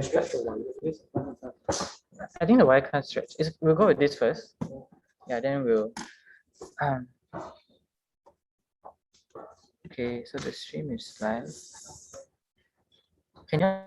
stretch. I think the wire can't stretch. We'll go with this first. Yeah, then we'll. Um, okay, so the stream is live. Can you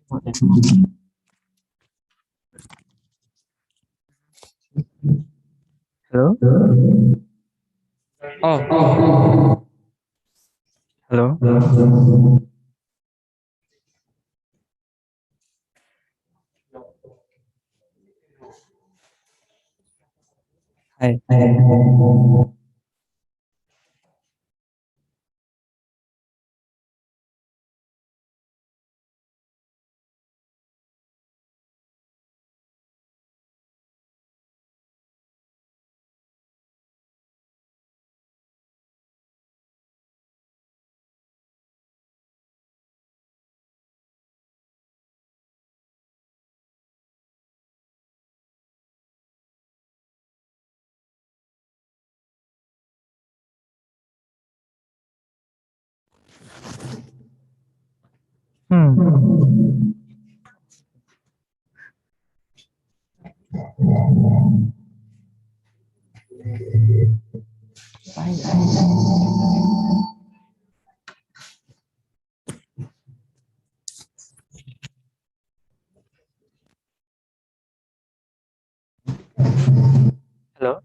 Hello? Oh, hello? Hi. Hmm. Hello?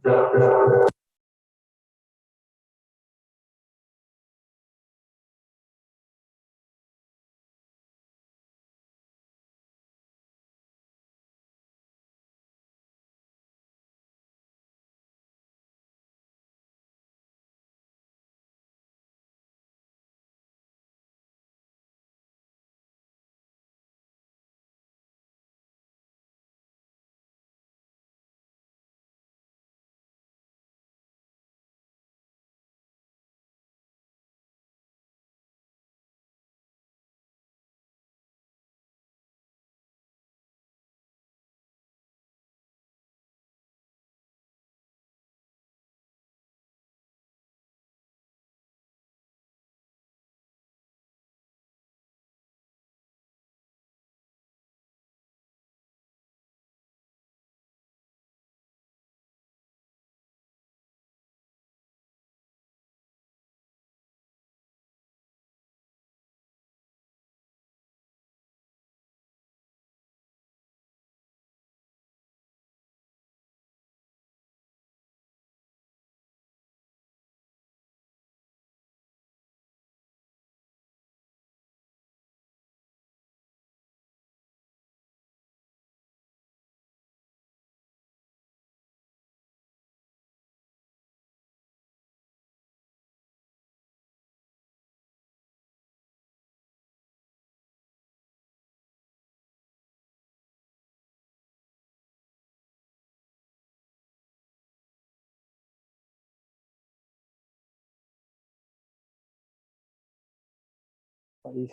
What is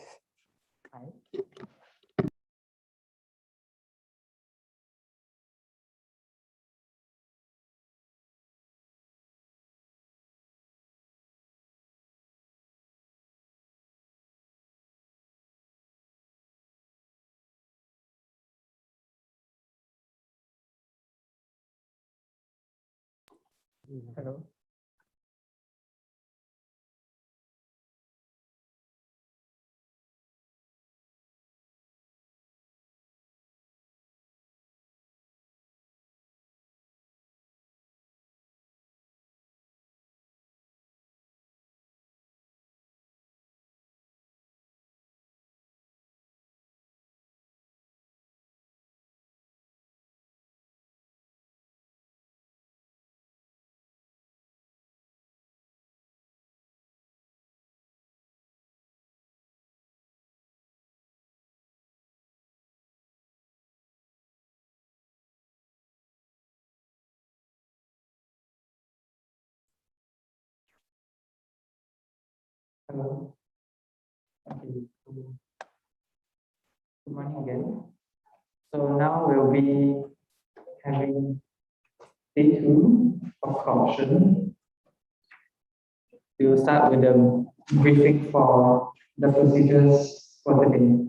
hi? Hello? Hello? Okay. Good morning again. So now we'll be having day two of caution. We will start with the briefing for the procedures for today.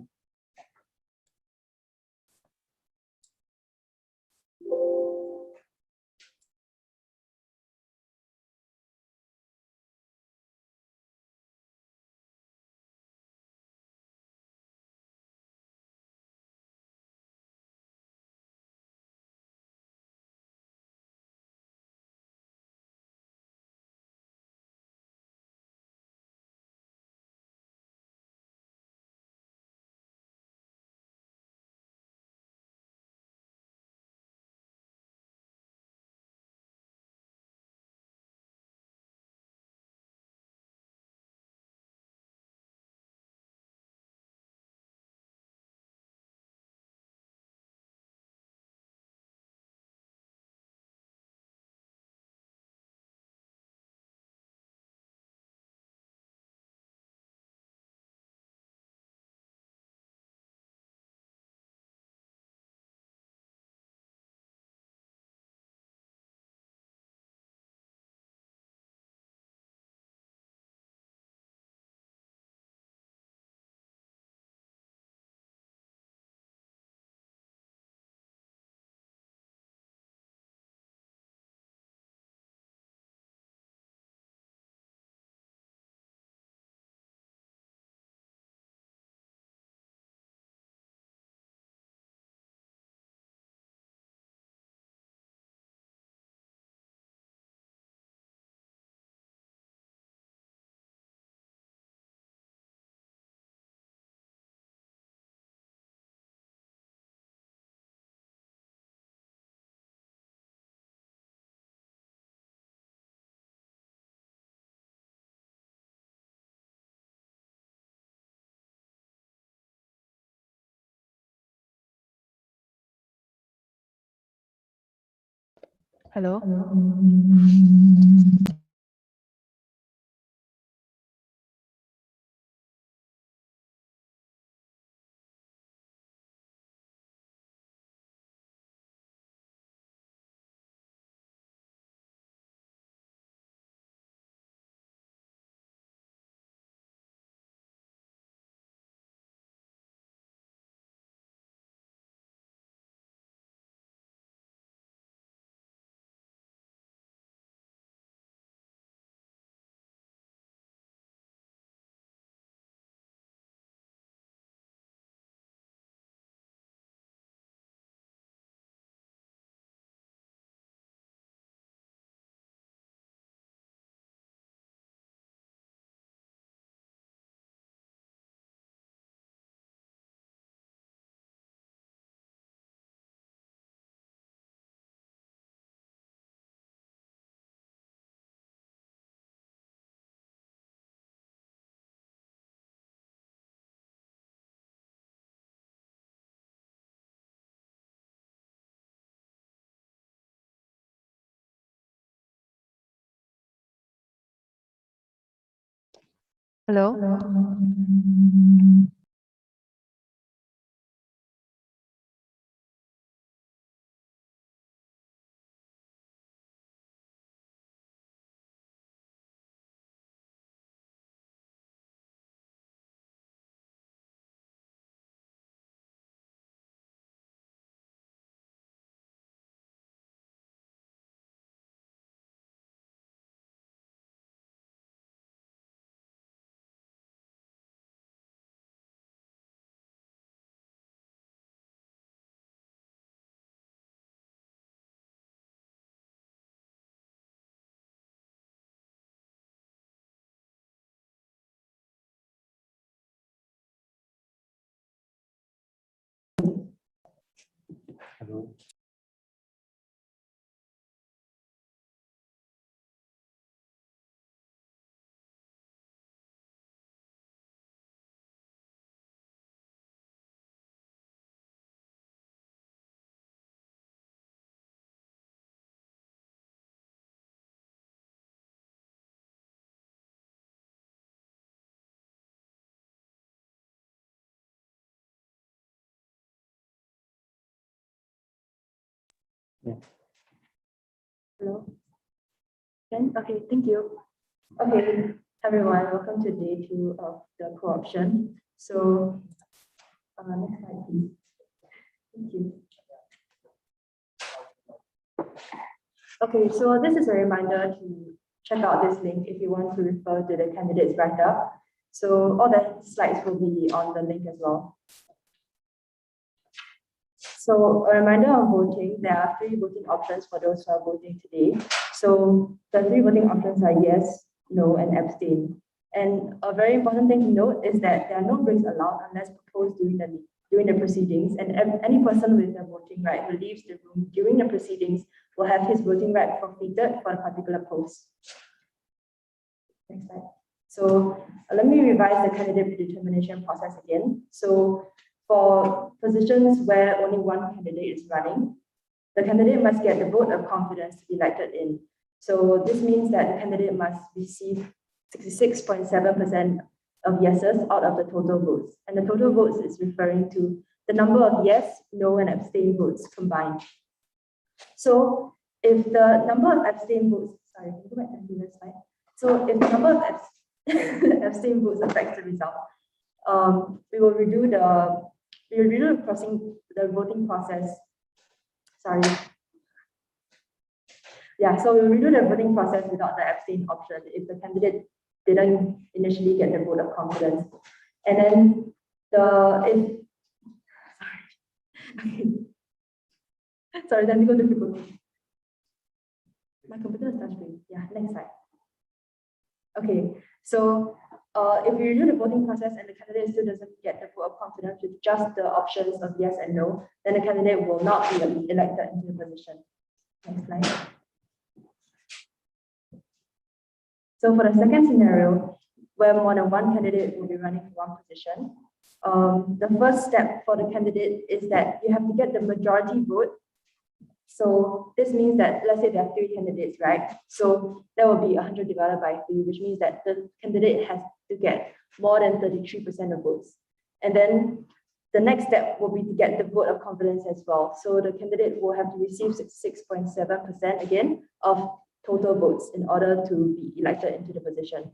Hello? Hello? Hello. Yeah. Hello. Okay, thank you. Okay, everyone, welcome to day 2 of the co-option. So, next slide, please. Thank you. Okay, so this is a reminder to check out this link if you want to refer to the candidates write-up. So all the slides will be on the link as well. So a reminder on voting, there are 3 voting options for those who are voting today. So the 3 voting options are yes, no, and abstain. And a very important thing to note is that there are no breaks allowed unless proposed during the proceedings, and any person with a voting right who leaves the room during the proceedings will have his voting right forfeited for a particular post. Next slide. So let me revise the candidate predetermination process again. So for positions where only one candidate is running, the candidate must get the vote of confidence to be elected in. So this means that the candidate must receive 66.7% of yeses out of the total votes. And the total votes is referring to the number of yes, no, and abstain votes combined. So if the number of abstain votes, sorry, can you go back to the previous slide? So if the number of abstain votes affects the result, we will redo the voting process. Sorry. Yeah, so we will redo the voting process without the abstain option if the candidate didn't initially get the vote of confidence. And then sorry, technical difficulty. My computer is touchscreen. Yeah, next slide. Okay, so if we redo the voting process and the candidate still doesn't get the vote of confidence with just the options of yes and no, then the candidate will not be elected into the position. Next slide. So for the second scenario, where more than one candidate will be running for one position, the first step for the candidate is that you have to get the majority vote So this means that, let's say there are 3 candidates, right? So that will be 100 divided by 3, which means that the candidate has to get more than 33% of votes. And then the next step will be to get the vote of confidence as well. So the candidate will have to receive 66.7% again of total votes in order to be elected into the position.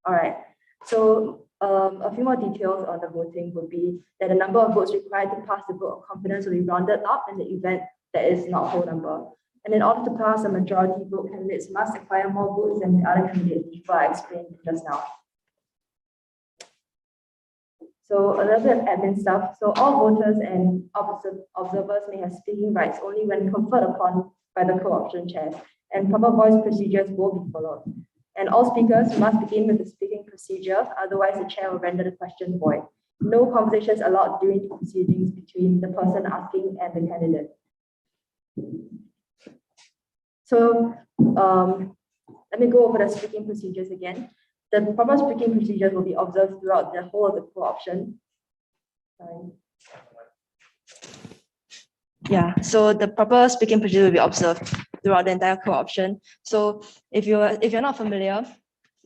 All right, so a few more details on the voting would be that the number of votes required to pass the vote of confidence will be rounded up in the event that is not a whole number. And in order to pass a majority vote, candidates must acquire more votes than the other candidates, which I explained just now. So a little bit of admin stuff. So all voters and observers may have speaking rights only when conferred upon by the co-option chairs, and proper voice procedures will be followed. And all speakers must begin with the speaking procedure, otherwise the chair will render the question void. No conversations allowed during the proceedings between the person asking and the candidate. So let me go over the speaking procedures again. The proper speaking procedures will be observed throughout the whole of the co-option. Yeah, so the proper speaking procedure will be observed throughout the entire co-option. So if you're not familiar,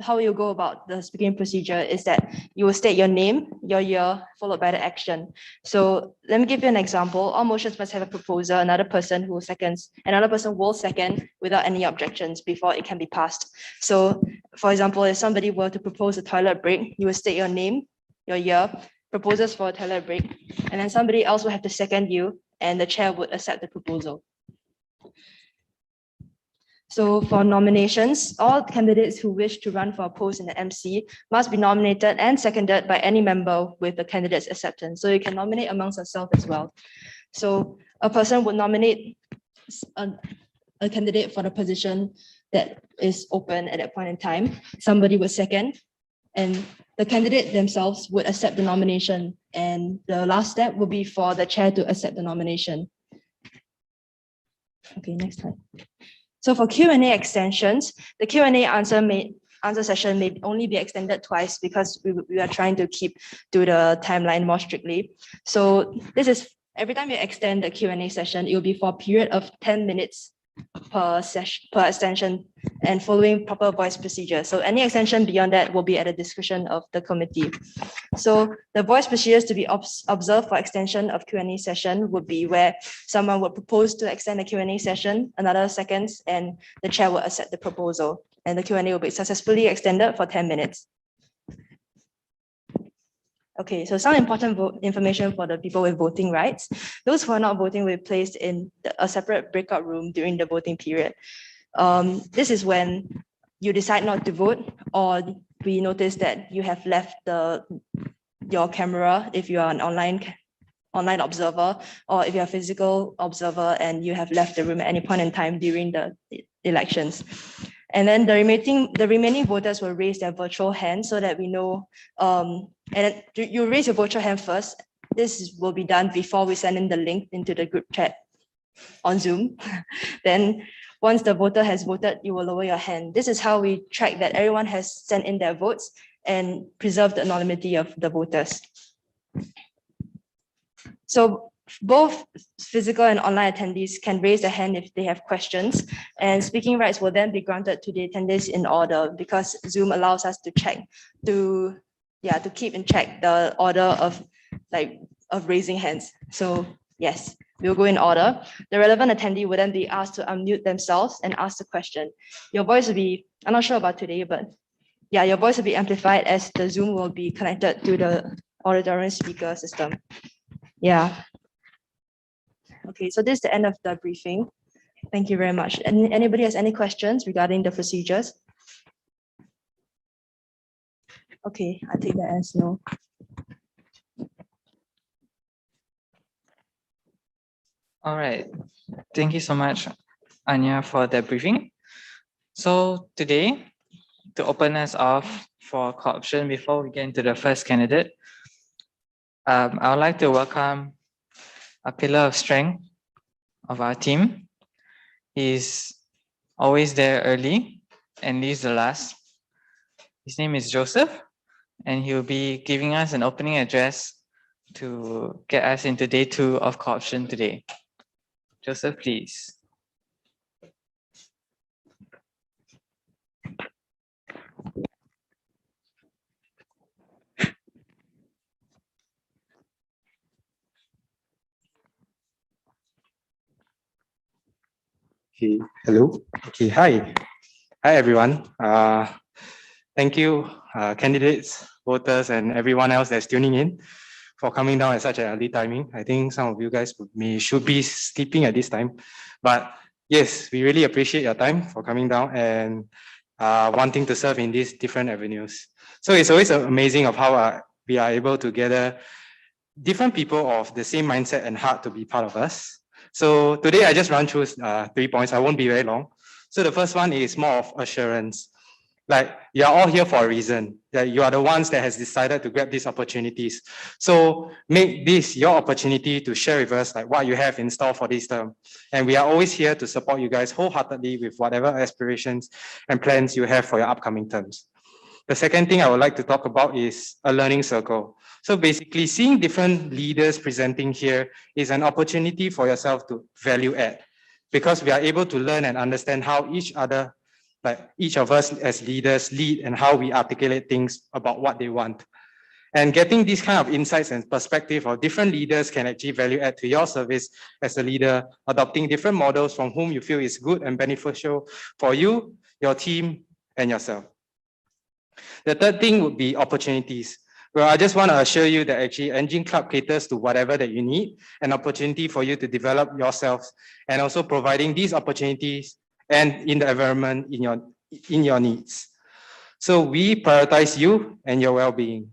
how you go about the speaking procedure is that you will state your name, your year, followed by the action. So let me give you an example. All motions must have a proposer, another person who seconds, another person will second without any objections before it can be passed. So for example, if somebody were to propose a toilet break, you will state your name, your year, proposers for a toilet break, and then somebody else will have to second you, and the chair would accept the proposal. So for nominations, all candidates who wish to run for a post in the MC must be nominated and seconded by any member with the candidate's acceptance. So you can nominate amongst yourself as well. So a person would nominate a candidate for the position that is open at that point in time. Somebody would second, and the candidate themselves would accept the nomination. And the last step will be for the chair to accept the nomination. Okay, next slide. So for Q&A extensions, the Q&A answer session may only be extended twice because we are trying to keep to the timeline more strictly. So this is every time you extend the Q&A session, it will be for a period of 10 minutes per extension and following proper voice procedure. So any extension beyond that will be at the discretion of the committee. So the voice procedures to be observed for extension of Q&A session would be where someone would propose to extend the Q&A session, another seconds, and the chair will accept the proposal. And the Q&A will be successfully extended for 10 minutes. Okay, so some important information for the people with voting rights. Those who are not voting will be placed in a separate breakout room during the voting period. This is when you decide not to vote, or we notice that you have left your camera if you are an online observer, or if you're a physical observer and you have left the room at any point in time during the elections. And then the remaining voters will raise their virtual hand so that we know, and you raise your virtual hand first. This will be done before we send in the link into the group chat on Zoom. Then once the voter has voted, you will lower your hand. This is how we track that everyone has sent in their votes and preserve the anonymity of the voters. So both physical and online attendees can raise their hand if they have questions, and speaking rights will then be granted to the attendees in order, because Zoom allows us to check, to keep in check the order of raising hands. So yes, we'll go in order. The relevant attendee will then be asked to unmute themselves and ask the question. Your voice will be, I'm not sure about today, but yeah, your voice will be amplified as the Zoom will be connected to the auditorium speaker system. Yeah. Okay, so this is the end of the briefing. Thank you very much. Anybody has any questions regarding the procedures? Okay, I take that as no. All right. Thank you so much, Anya, for the briefing. So today, to open us off for co-option before we get into the first candidate, I would like to welcome a pillar of strength of our team. He's always there early and leaves the last. His name is Joseph, and he'll be giving us an opening address to get us into day 2 of co-option today. Joseph, please. Okay, hello. Okay, hi. Hi, everyone. Thank you, candidates, voters, and everyone else that's tuning in for coming down at such an early timing. I think some of you guys should be sleeping at this time. But yes, we really appreciate your time for coming down and wanting to serve in these different avenues. So it's always amazing of how we are able to gather different people of the same mindset and heart to be part of us. So today I just run through 3 points. I won't be very long. So the first one is more of assurance. Like, you're all here for a reason. That you are the ones that has decided to grab these opportunities. So make this your opportunity to share with us like what you have in store for this term. And we are always here to support you guys wholeheartedly with whatever aspirations and plans you have for your upcoming terms. The second thing I would like to talk about is a learning circle. So basically, seeing different leaders presenting here is an opportunity for yourself to value add, because we are able to learn and understand how each of us as leaders lead and how we articulate things about what they want. And getting these kind of insights and perspective of different leaders can actually value add to your service as a leader, adopting different models from whom you feel is good and beneficial for you, your team, and yourself. The third thing would be opportunities. Well, I just want to assure you that actually Engine Club caters to whatever that you need, an opportunity for you to develop yourselves, and also providing these opportunities and in the environment in your needs. So we prioritize you and your well-being.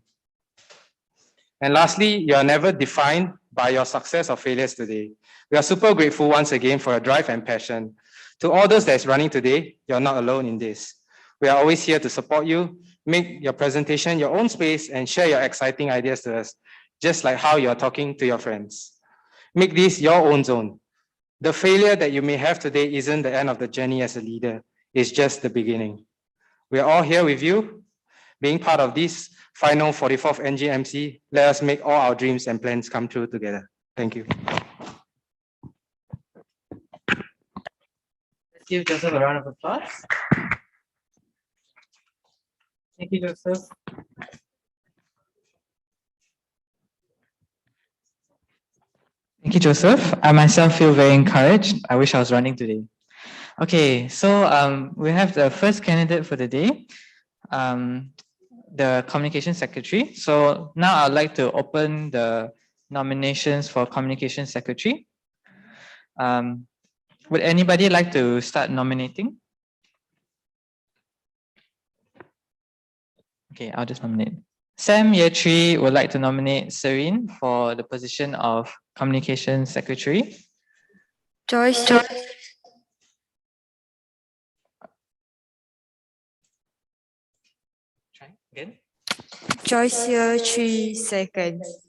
And lastly, you are never defined by your success or failures today. We are super grateful once again for your drive and passion. To all those that's running today, you're not alone in this. We are always here to support you. Make your presentation your own space and share your exciting ideas to us, just like how you're talking to your friends. Make this your own zone. The failure that you may have today isn't the end of the journey as a leader. It's just the beginning. We're all here with you. Being part of this final 44th NGMC, let us make all our dreams and plans come true together. Thank you. Let's give Joseph a round of applause. Thank you, Joseph. Thank you, Joseph. I myself feel very encouraged. I wish I was running today. Okay, so we have the first candidate for the day, the Communication Secretary. So now I'd like to open the nominations for Communication Secretary. Would anybody like to start nominating? Okay, I'll just nominate. Sam Year 3 would like to nominate Serene for the position of Communication Secretary. Joyce. Try again. Joyce here, 3 seconds.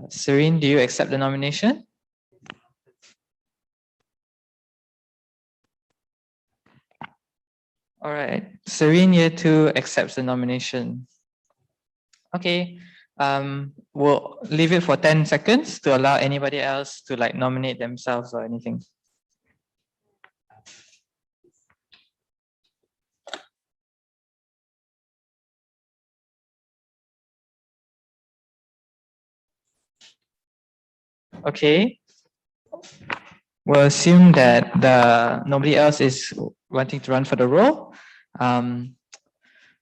Serene, do you accept the nomination? All right, Serene Year 2 accepts the nomination. Okay, we'll leave it for 10 seconds to allow anybody else to like nominate themselves or anything. Okay, we'll assume that nobody else is wanting to run for the role.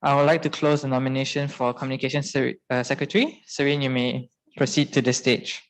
I would like to close the nomination for Communication Secretary. Serene, you may proceed to the stage.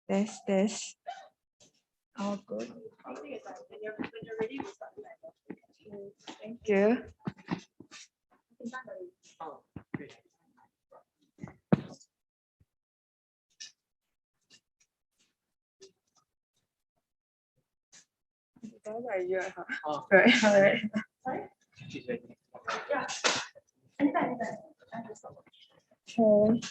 Test. All good. Thank you. Right, all right. Okay.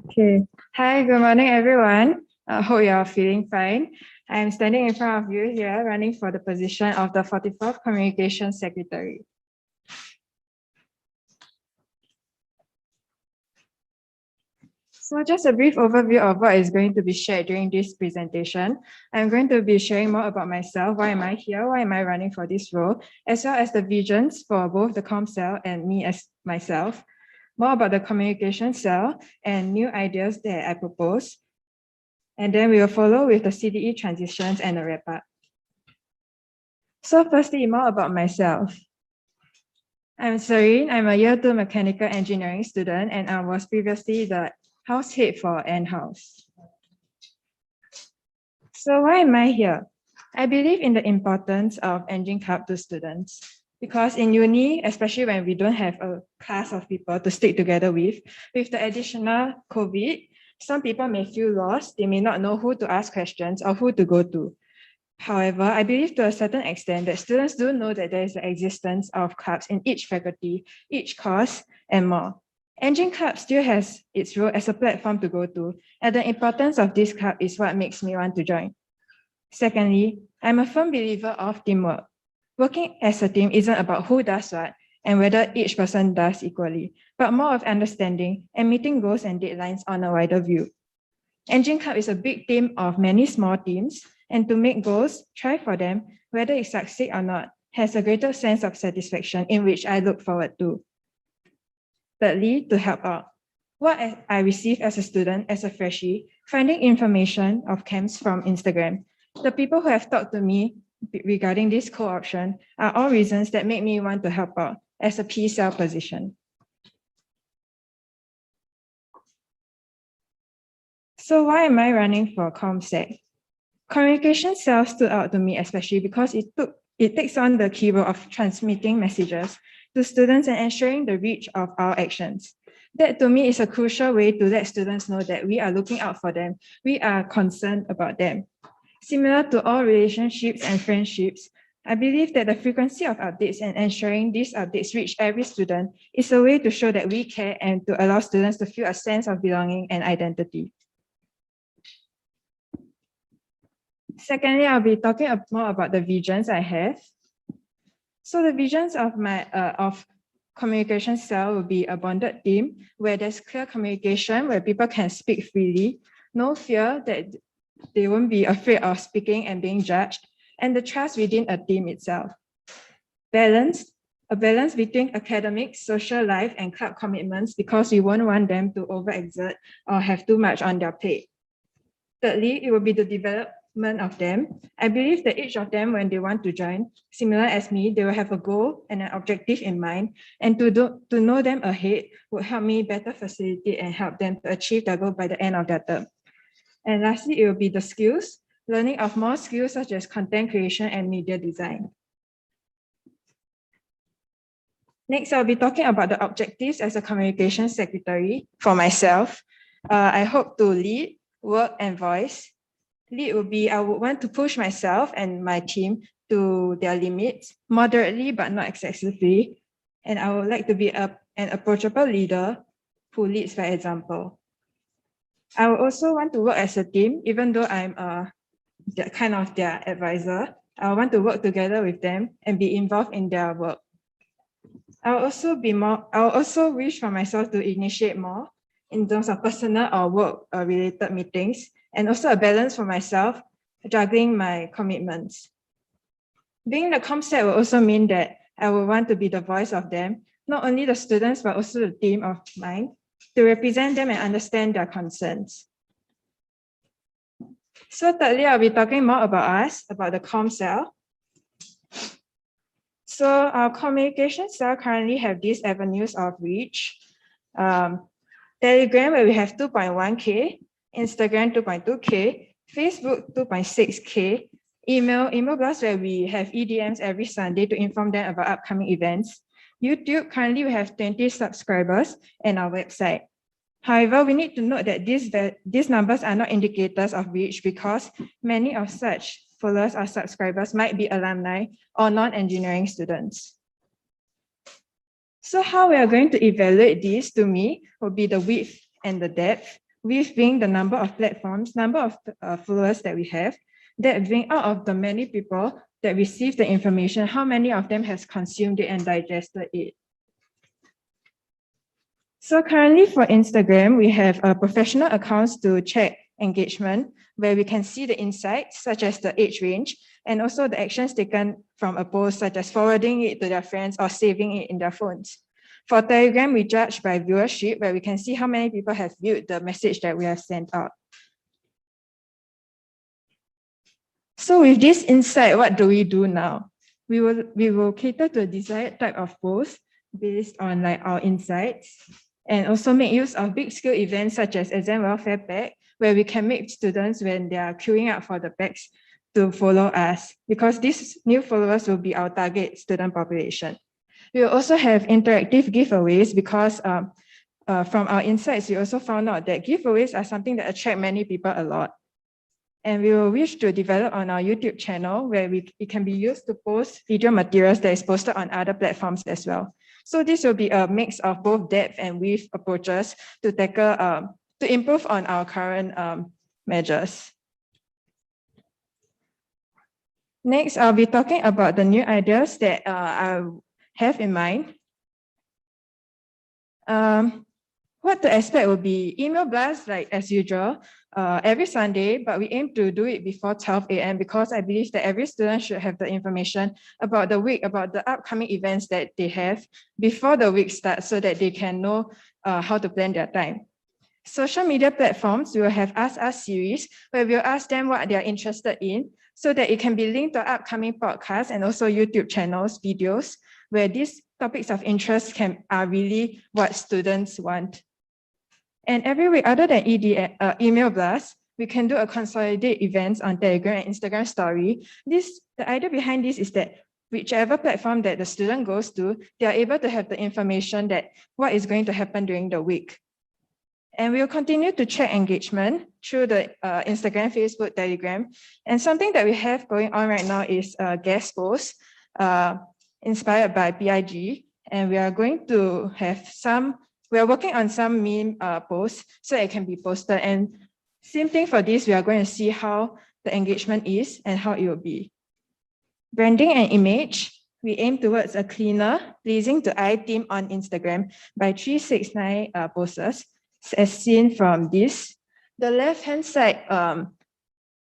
Okay. Hi, good morning, everyone. I hope you are feeling fine. I'm standing in front of you here, running for the position of the 44th Communication Secretary. So just a brief overview of what is going to be shared during this presentation. I'm going to be sharing more about myself, why am I here, why am I running for this role, as well as the visions for both the comm cell and me as myself, more about the communication cell and new ideas that I propose. And then we will follow with the CDE transitions and a wrap up. So firstly, more about myself. I'm Serene. I'm a year 2 mechanical engineering student, and I was previously the house head for N-House. So why am I here? I believe in the importance of Engine Club to students, because in uni, especially when we don't have a class of people to stick together with the additional COVID, some people may feel lost. They may not know who to ask questions or who to go to. However, I believe to a certain extent that students do know that there is the existence of clubs in each faculty, each course, and more. Engine Club still has its role as a platform to go to, and the importance of this club is what makes me want to join. Secondly, I'm a firm believer of teamwork. Working as a team isn't about who does what and whether each person does equally, but more of understanding and meeting goals and deadlines on a wider view. Engine Club is a big team of many small teams, and to make goals, try for them, whether it succeeds or not, has a greater sense of satisfaction in which I look forward to. Thirdly, to help out. What I received as a student, as a freshie, finding information of camps from Instagram. The people who have talked to me regarding this co-option are all reasons that make me want to help out as a P-cell position. So why am I running for ComSec? Communication cell stood out to me especially because it takes on the key role of transmitting messages to students and ensuring the reach of our actions. That to me is a crucial way to let students know that we are looking out for them. We are concerned about them. Similar to all relationships and friendships, I believe that the frequency of updates and ensuring these updates reach every student is a way to show that we care and to allow students to feel a sense of belonging and identity. Secondly, I'll be talking more about the visions I have. So the visions of my communication cell will be a bonded team where there's clear communication, where people can speak freely, no fear that they won't be afraid of speaking and being judged, and the trust within a team itself. A balance between academic, social life, and club commitments because we won't want them to overexert or have too much on their plate. Thirdly, it will be the development of them. I believe that each of them, when they want to join, similar as me, they will have a goal and an objective in mind, and to know them ahead would help me better facilitate and help them to achieve their goal by the end of their term. And lastly, it will be the skills, learning of more skills such as content creation and media design. Next, I'll be talking about the objectives as a communication secretary for myself. I hope to lead, work, and voice. Lead would be, I would want to push myself and my team to their limits, moderately but not excessively. And I would like to be an approachable leader who leads by example. I would also want to work as a team, even though I'm kind of their advisor. I want to work together with them and be involved in their work. I'll also wish for myself to initiate more in terms of personal or work related meetings, and also a balance for myself, juggling my commitments. Being the ComSec will also mean that I will want to be the voice of them, not only the students, but also the team of mine, to represent them and understand their concerns. So thirdly, I'll be talking more about us, about the comm cell. So our communication cell currently have these avenues of reach. Telegram, where we have 2.1K, Instagram 2.2K, Facebook 2.6K, email blast, where we have EDMs every Sunday to inform them about upcoming events. YouTube, currently we have 20 subscribers, and our website. However, we need to note that these numbers are not indicators of reach because many of such followers or subscribers might be alumni or non-engineering students. So how we are going to evaluate these, to me, will be the width and the depth. Width being the number of platforms, number of followers that we have. Depth being out of the many people that receive the information, how many of them has consumed it and digested it. So currently for Instagram, we have professional accounts to check engagement, where we can see the insights such as the age range, and also the actions taken from a post, such as forwarding it to their friends or saving it in their phones. For Telegram, we judge by viewership, where we can see how many people have viewed the message that we have sent out. So with this insight, what do we do now? We will cater to a desired type of post based on our insights, and also make use of big scale events such as exam welfare pack, where we can make students, when they are queuing up for the packs, to follow us, because these new followers will be our target student population. We will also have interactive giveaways because from our insights, we also found out that giveaways are something that attract many people a lot. And we will wish to develop on our YouTube channel, where it can be used to post video materials that is posted on other platforms as well. So this will be a mix of both depth and width approaches to tackle, to improve on our current measures. Next, I'll be talking about the new ideas that I have in mind. What to expect will be email blasts, like as usual, every Sunday, but we aim to do it before 12 a.m. because I believe that every student should have the information about the week, about the upcoming events that they have before the week starts, so that they can know how to plan their time. Social media platforms, we will have Ask Us series, where we'll ask them what they are interested in, so that it can be linked to upcoming podcasts and also YouTube channels, videos, where these topics of interest are really what students want. And every week, other than email blast, we can do a consolidate events on Telegram and Instagram story. The idea behind this is that whichever platform that the student goes to, they are able to have the information that what is going to happen during the week. And we'll continue to check engagement through the Instagram, Facebook, Telegram. And something that we have going on right now is guest posts inspired by PIG. And we are going to have we are working on some meme posts so it can be posted. And same thing for this, we are going to see how the engagement is and how it will be. Branding and image, we aim towards a cleaner, pleasing to eye theme on Instagram by 369 posters, as seen from this. The left-hand side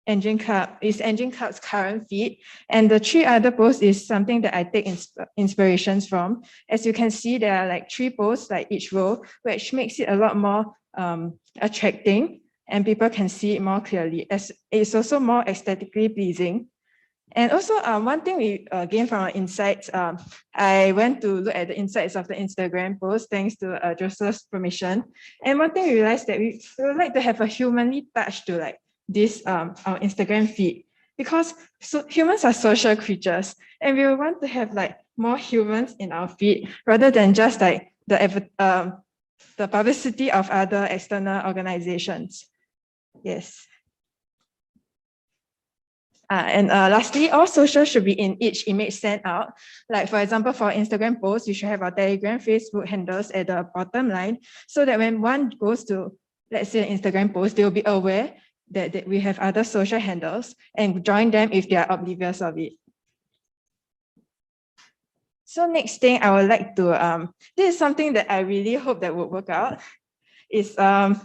Engine Club is Engine Club's current feed, and the 3 other posts is something that I take inspirations from. As you can see, there are like 3 posts like each row, which makes it a lot more attracting, and people can see it more clearly, as it's also more aesthetically pleasing. And also one thing we gained from our insights, I went to look at the insights of the Instagram post thanks to Joseph's permission. And one thing we realized that we would like to have a humanly touch to like this our Instagram feed, because humans are social creatures, and we want to have like more humans in our feed rather than just like the publicity of other external organizations. Yes. And lastly, all social should be in each image sent out. Like for example, for Instagram posts, you should have our Telegram, Facebook handles at the bottom line, so that when one goes to, let's say, an Instagram post, they will be aware that we have other social handles and join them if they are oblivious of it. So next thing I would like to, this is something that I really hope that would work out, is the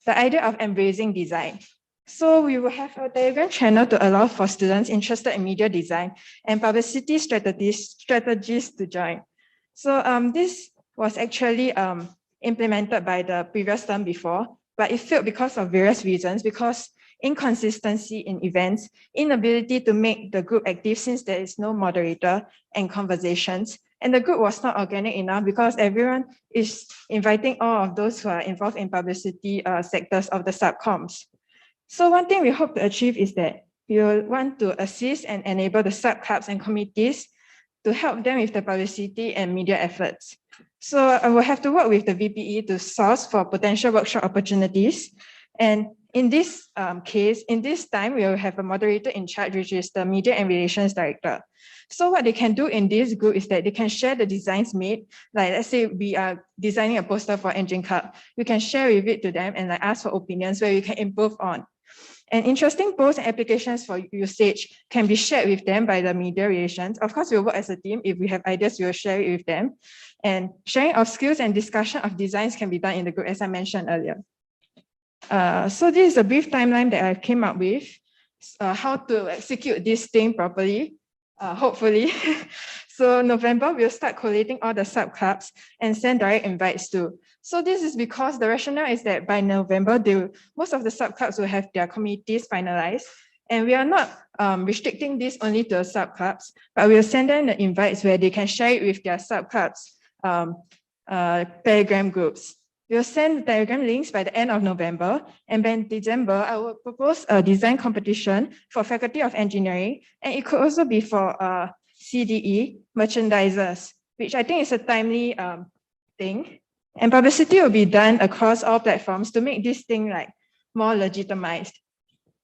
idea of embracing design. So we will have a Telegram channel to allow for students interested in media design and publicity strategies to join. So this was actually implemented by the previous term before, but it failed because of various reasons, because inconsistency in events, inability to make the group active since there is no moderator and conversations, And the group was not organic enough because everyone is inviting all of those who are involved in publicity sectors of the subcoms. So one thing we hope to achieve is that we will want to assist and enable the subclubs and committees to help them with the publicity and media efforts. So I will have to work with the VPE to source for potential workshop opportunities. And in this case, in this time, we will have a moderator in charge, which is the Media and Relations Director. So what they can do in this group is that they can share the designs made. Like let's say we are designing a poster for Engine Club. We can share with it to them and like ask for opinions where we can improve on. And interesting posts and applications for usage can be shared with them by the media relations. Of course, we'll work as a team. If we have ideas, we'll share it with them. And sharing of skills and discussion of designs can be done in the group, as I mentioned earlier. So this is a brief timeline that I came up with, how to execute this thing properly, hopefully. So November, we'll start collating all the subclubs and send direct invites to. So this is because the rationale is that by November, most of the subclubs will have their committees finalized. And we are not restricting this only to subclubs, but we'll send them the invites where they can share it with their subclubs Telegram groups. We'll send Telegram links by the end of November, and by December, I will propose a design competition for Faculty of Engineering, and it could also be for CDE merchandisers, which I think is a timely thing. And publicity will be done across all platforms to make this thing like more legitimized.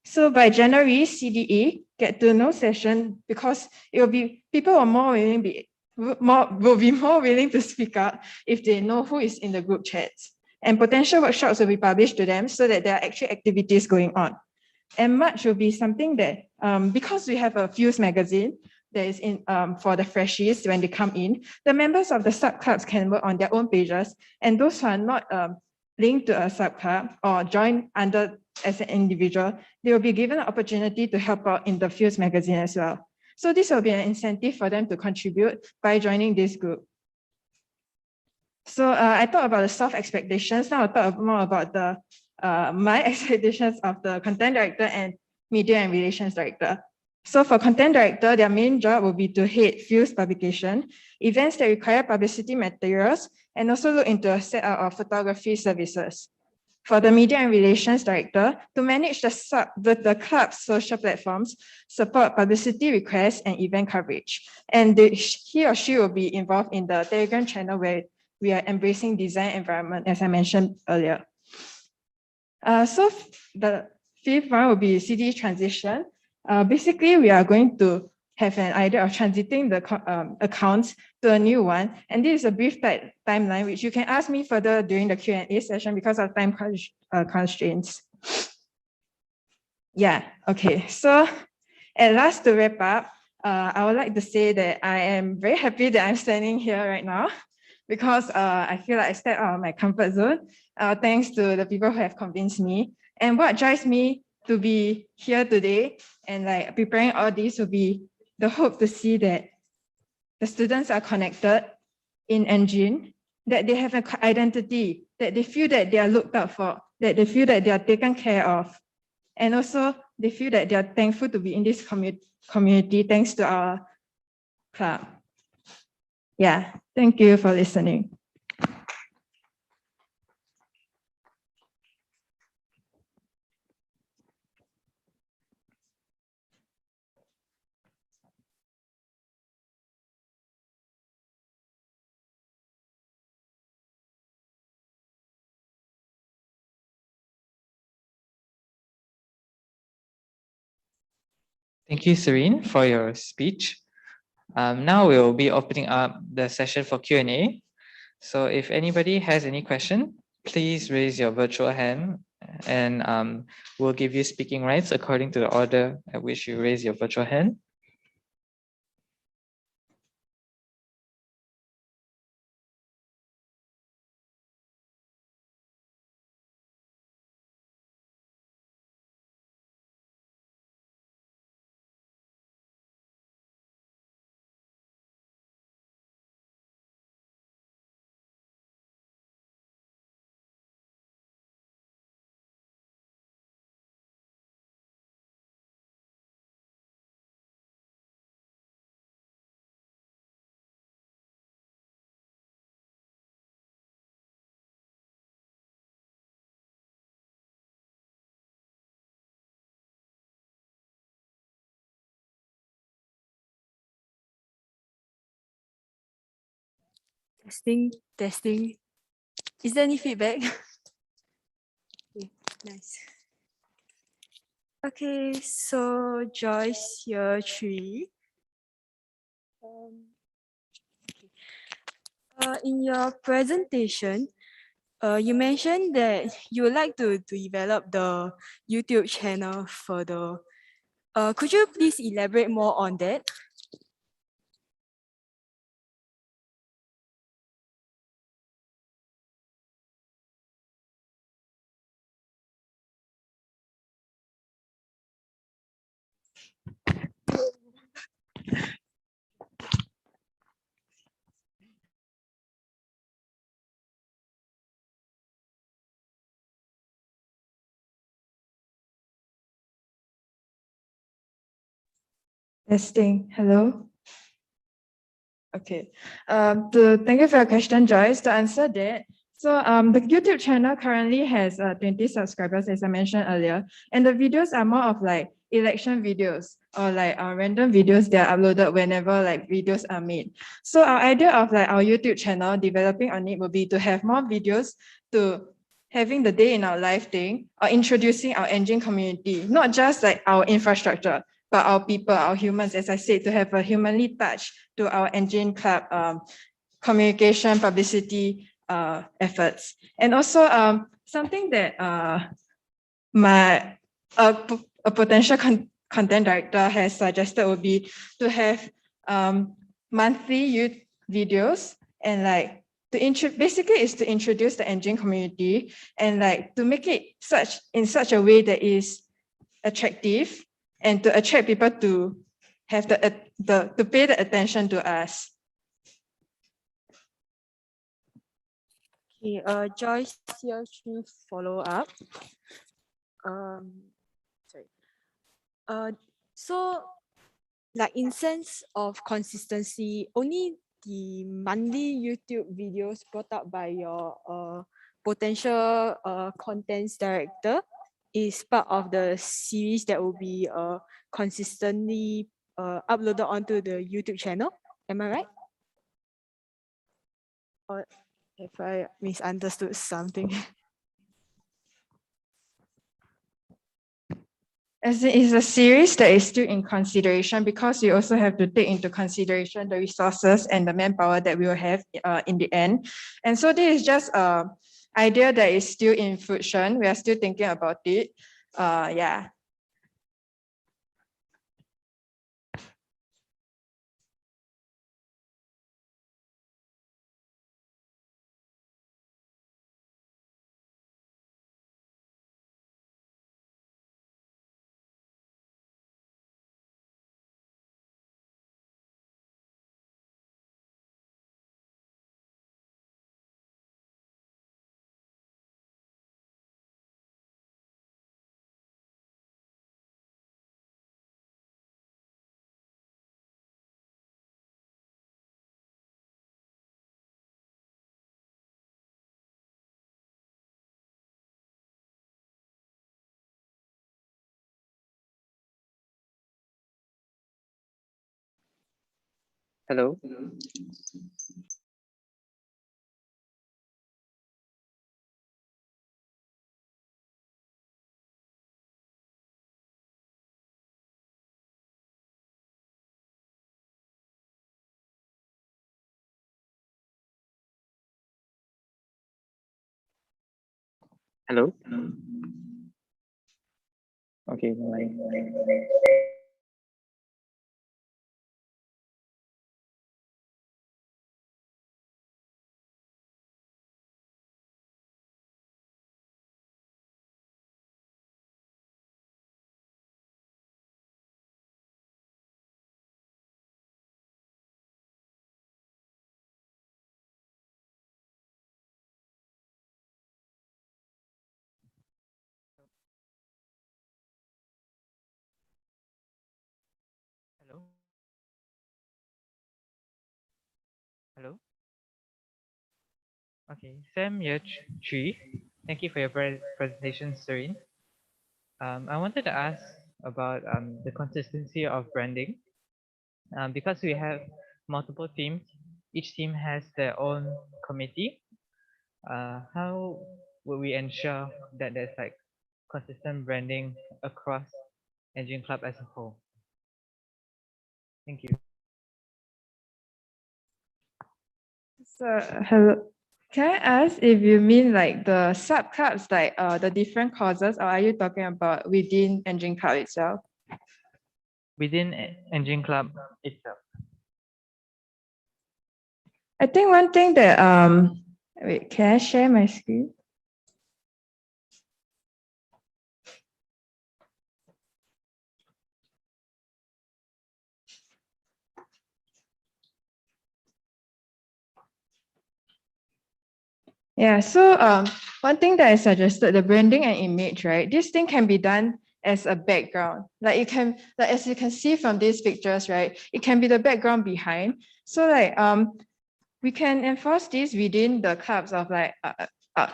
So by January, CDE get to know session, because it will be people are more willing will be more willing to speak up if they know who is in the group chats. And potential workshops will be published to them so that there are actually activities going on. And March will be something that, because we have a Fuse magazine that is in for the freshies when they come in, the members of the subclubs can work on their own pages, and those who are not linked to a subclub or join under as an individual, they will be given an opportunity to help out in the Fuse magazine as well. So this will be an incentive for them to contribute by joining this group. So I talked about the soft expectations. Now I'll talk more about the my expectations of the content director and media and relations director. So for content director, their main job will be to head Fuse publication, events that require publicity materials, and also look into a set of photography services. For the media and relations director, to manage the club's social platforms, support publicity requests and event coverage. And he or she will be involved in the Telegram channel where we are embracing design environment, as I mentioned earlier. So the fifth one will be CD transition. Basically, we are going to have an idea of transiting the accounts to a new one. And this is a brief timeline, which you can ask me further during the Q&A session because of time constraints. Yeah, okay. So at last, to wrap up, I would like to say that I am very happy that I'm standing here right now because I feel like I stepped out of my comfort zone, thanks to the people who have convinced me. And what drives me to be here today and like preparing all this will be the hope to see that the students are connected in Engine, that they have an identity, that they feel that they are looked out for, that they feel that they are taken care of. And also they feel that they are thankful to be in this community thanks to our club. Yeah, thank you for listening. Thank you, Serene, for your speech. Now we'll be opening up the session for Q&A. So if anybody has any question, please raise your virtual hand and we'll give you speaking rights according to the order at which you raise your virtual hand. Testing, testing. Is there any feedback? Okay, nice. Okay, so Joyce, year 3. In your presentation, you mentioned that you would like to develop the YouTube channel further. Could you please elaborate more on that? Testing. Hello. Okay. Thank you for your question, Joyce. To answer that, so the YouTube channel currently has 20 subscribers, as I mentioned earlier, and the videos are more of like election videos or like random videos that are uploaded whenever like videos are made. So our idea of like our YouTube channel developing on it would be to have more videos to having the day in our life thing or introducing our engine community, not just like our infrastructure, but our people, our humans, as I said, to have a humanly touch to our engine club communication, publicity efforts. And also something that a potential content director has suggested would be to have monthly youth videos and like basically is to introduce the engine community and like to make it in such a way that is attractive and to attract people to have to pay the attention to us. Okay, Joyce, year 3 follow up. Sorry. So like in sense of consistency, only the monthly YouTube videos brought up by your potential contents director is part of the series that will be consistently uploaded onto the YouTube channel. Am I right? Or if I misunderstood something? As it is a series that is still in consideration because we also have to take into consideration the resources and the manpower that we will have in the end. And so this is just an idea that is still in fruition. We are still thinking about it. Yeah. Hello. Hello. Okay, bye. Hello. Hello. Okay, Sam, year 3. Thank you for your presentation, Serene. I wanted to ask about the consistency of branding. Because we have multiple themes each team has their own committee. How will we ensure that there's like consistent branding across Engine Club as a whole? Thank you. So, hello. Can I ask if you mean like the sub clubs, like the different courses, or are you talking about within Engine Club itself? Within Engine Club itself. I think one thing that wait, can I share my screen? Yeah, so one thing that I suggested, the branding and image, right? This thing can be done as a background. Like it can, like as you can see from these pictures, right? It can be the background behind. So like we can enforce this within the clubs of like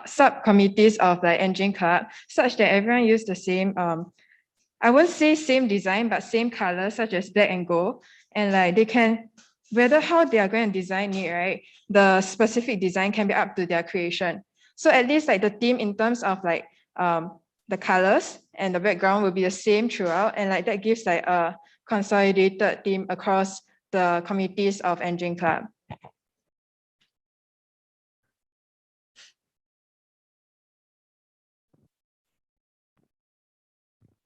subcommittees of like Engine Club, such that everyone use the same I won't say same design, but same color, such as black and gold. And like they can, whether how they are going to design it, right? The specific design can be up to their creation. So at least like the theme in terms of like the colors and the background will be the same throughout. And like that gives like a consolidated theme across the committees of Engine Club.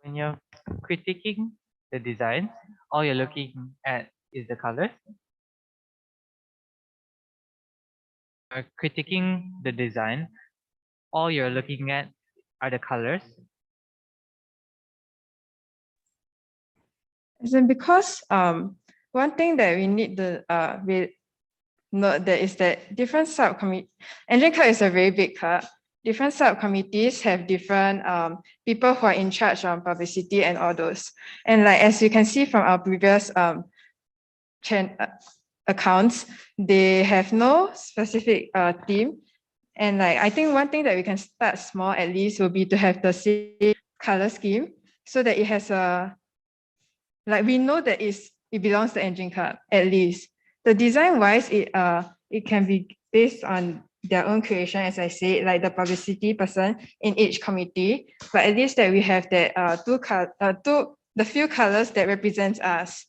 When you're critiquing the designs, all you're looking at is the colors. Critiquing the design, all you're looking at are the colors. And because one thing that we need to note that is that different subcommittee, Engine Club is a very big club. Different subcommittees have different people who are in charge of publicity and all those. And like as you can see from our previous accounts, they have no specific theme. And like I think one thing that we can start small at least will be to have the same color scheme so that it has a, like we know that it belongs to Engine Club at least. The design wise, it can be based on their own creation, as I said, like the publicity person in each committee. But at least that we have that the few colors that represents us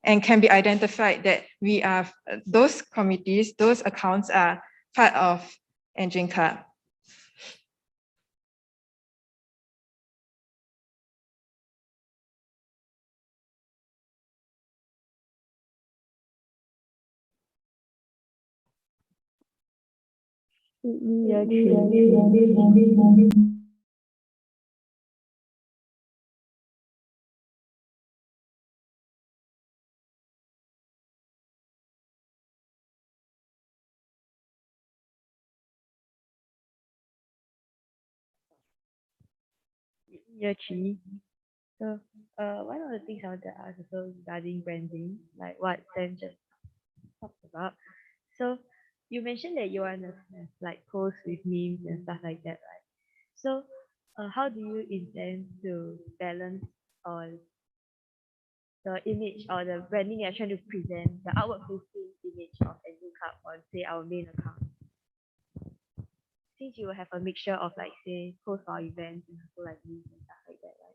and can be identified that we are those committees, those accounts are part of Engine Club. Year 3. So one of the things I want to ask also regarding branding, like what Sam just talked about. So you mentioned that you want to have like posts with memes and stuff like that, right? So how do you intend to balance on the image or the branding you're trying to present, the outward facing image of Engine Club on say our main account? Since you will have a mixture of like say post for our events and also like memes and stuff like that, right?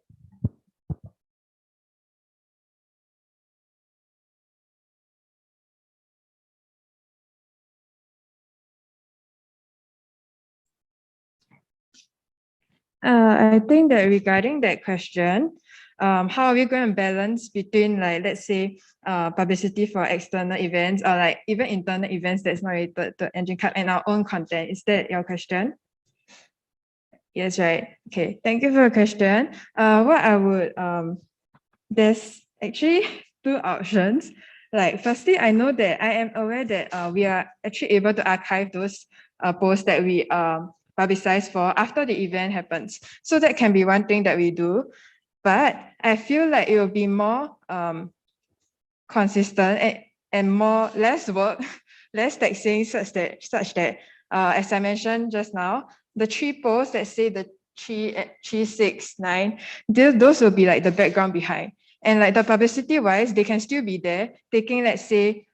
I think that regarding that question, how are we going to balance between like, let's say, publicity for external events or like even internal events that's not related to Engine Club and our own content? Is that your question? Yes, right. Okay, thank you for your question. What I would, there's actually two options. Like, firstly, I know that I am aware that we are actually able to archive those posts that we publicize for after the event happens. So that can be one thing that we do. But I feel like it will be more consistent and more less work, less taxing, such that as I mentioned just now, the 3 posts that say the 3, 6, 9, those will be like the background behind. And like the publicity wise, they can still be there, taking let's say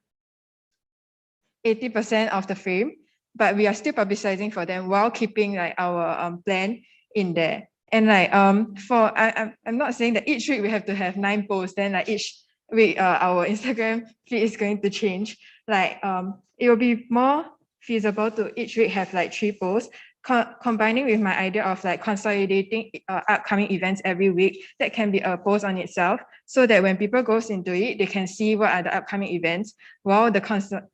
80% of the frame, but we are still publicizing for them while keeping like our plan in there. And like I'm not saying that each week we have to have 9 posts, then like each week our Instagram feed is going to change. Like it will be more feasible to each week have like 3 posts, combining with my idea of like consolidating upcoming events every week. That can be a post on itself, so that when people goes into it, they can see what are the upcoming events while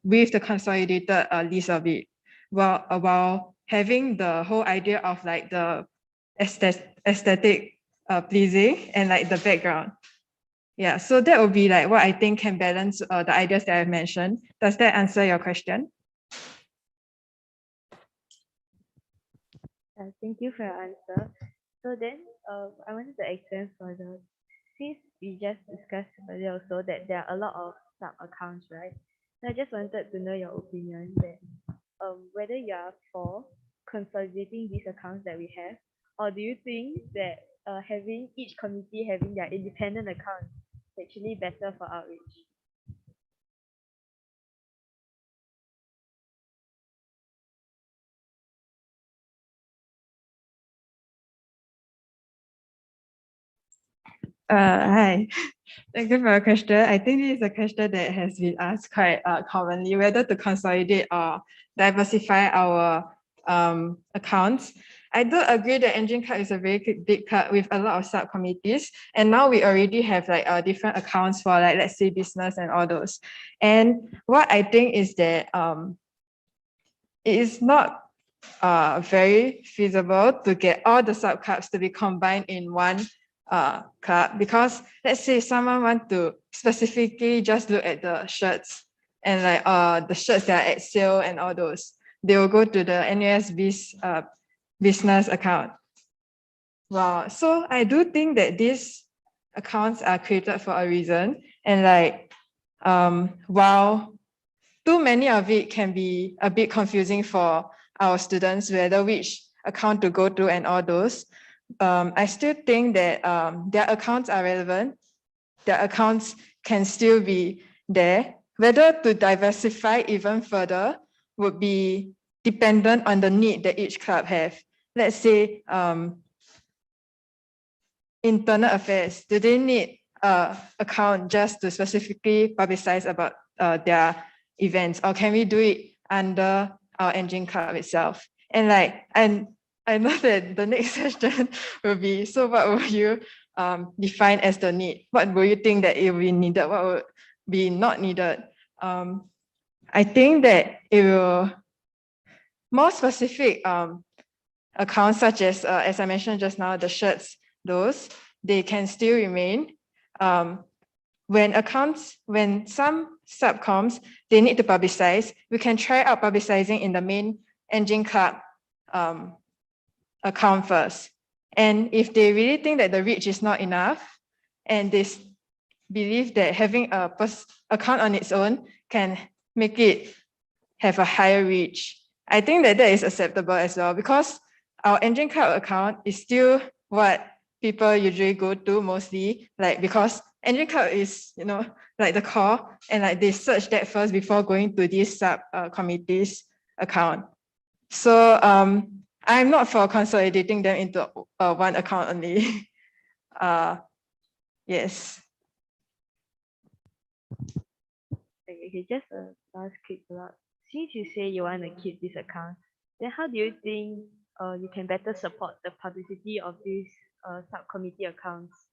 with the consolidated list of it, while having the whole idea of like the aesthetic pleasing and like the background. Yeah, so that would be like what I think can balance the ideas that I've mentioned. Does that answer your question? Thank you for your answer. So then, I wanted to extend further. Since we just discussed earlier also that there are a lot of sub accounts, right? So I just wanted to know your opinion that whether you are for consolidating these accounts that we have, or do you think that having each committee having their independent accounts is actually better for outreach? Hi, thank you for your question. I think this is a question that has been asked quite commonly, whether to consolidate or diversify our accounts. I do agree that Engine Club is a very big club with a lot of subcommittees, and now we already have like different accounts for like, let's say, business and all those. And what I think is that it is not very feasible to get all the sub clubs to be combined in one club, because let's say someone want to specifically just look at the shirts and like the shirts that are at sale and all those, they will go to the NUS business account. Wow, so I do think that these accounts are created for a reason, and like while too many of it can be a bit confusing for our students whether which account to go to and all those, I still think that their accounts are relevant. Their accounts can still be there. Whether to diversify even further would be dependent on the need that each club have. Let's say internal affairs, do they need an account just to specifically publicize about their events, or can we do it under our Engine Club itself? And like, and I know that the next question will be, so what will you define as the need? What will you think that it will be needed? What would be not needed? I think that it will more specific accounts such as I mentioned just now, the shirts, those, they can still remain. When some subcoms, they need to publicize, we can try out publicizing in the main Engine Club account first. And if they really think that the reach is not enough, and they believe that having a account on its own can make it have a higher reach, I think that that is acceptable as well, because our Engine Club account is still what people usually go to mostly, like because Engine Club is, you know, like the core, and like they search that first before going to these sub committees account. So I'm not for consolidating them into one account only. Yes. Okay, just a last quick follow-up. Since you say you want to keep this account, then how do you think you can better support the publicity of these subcommittee accounts?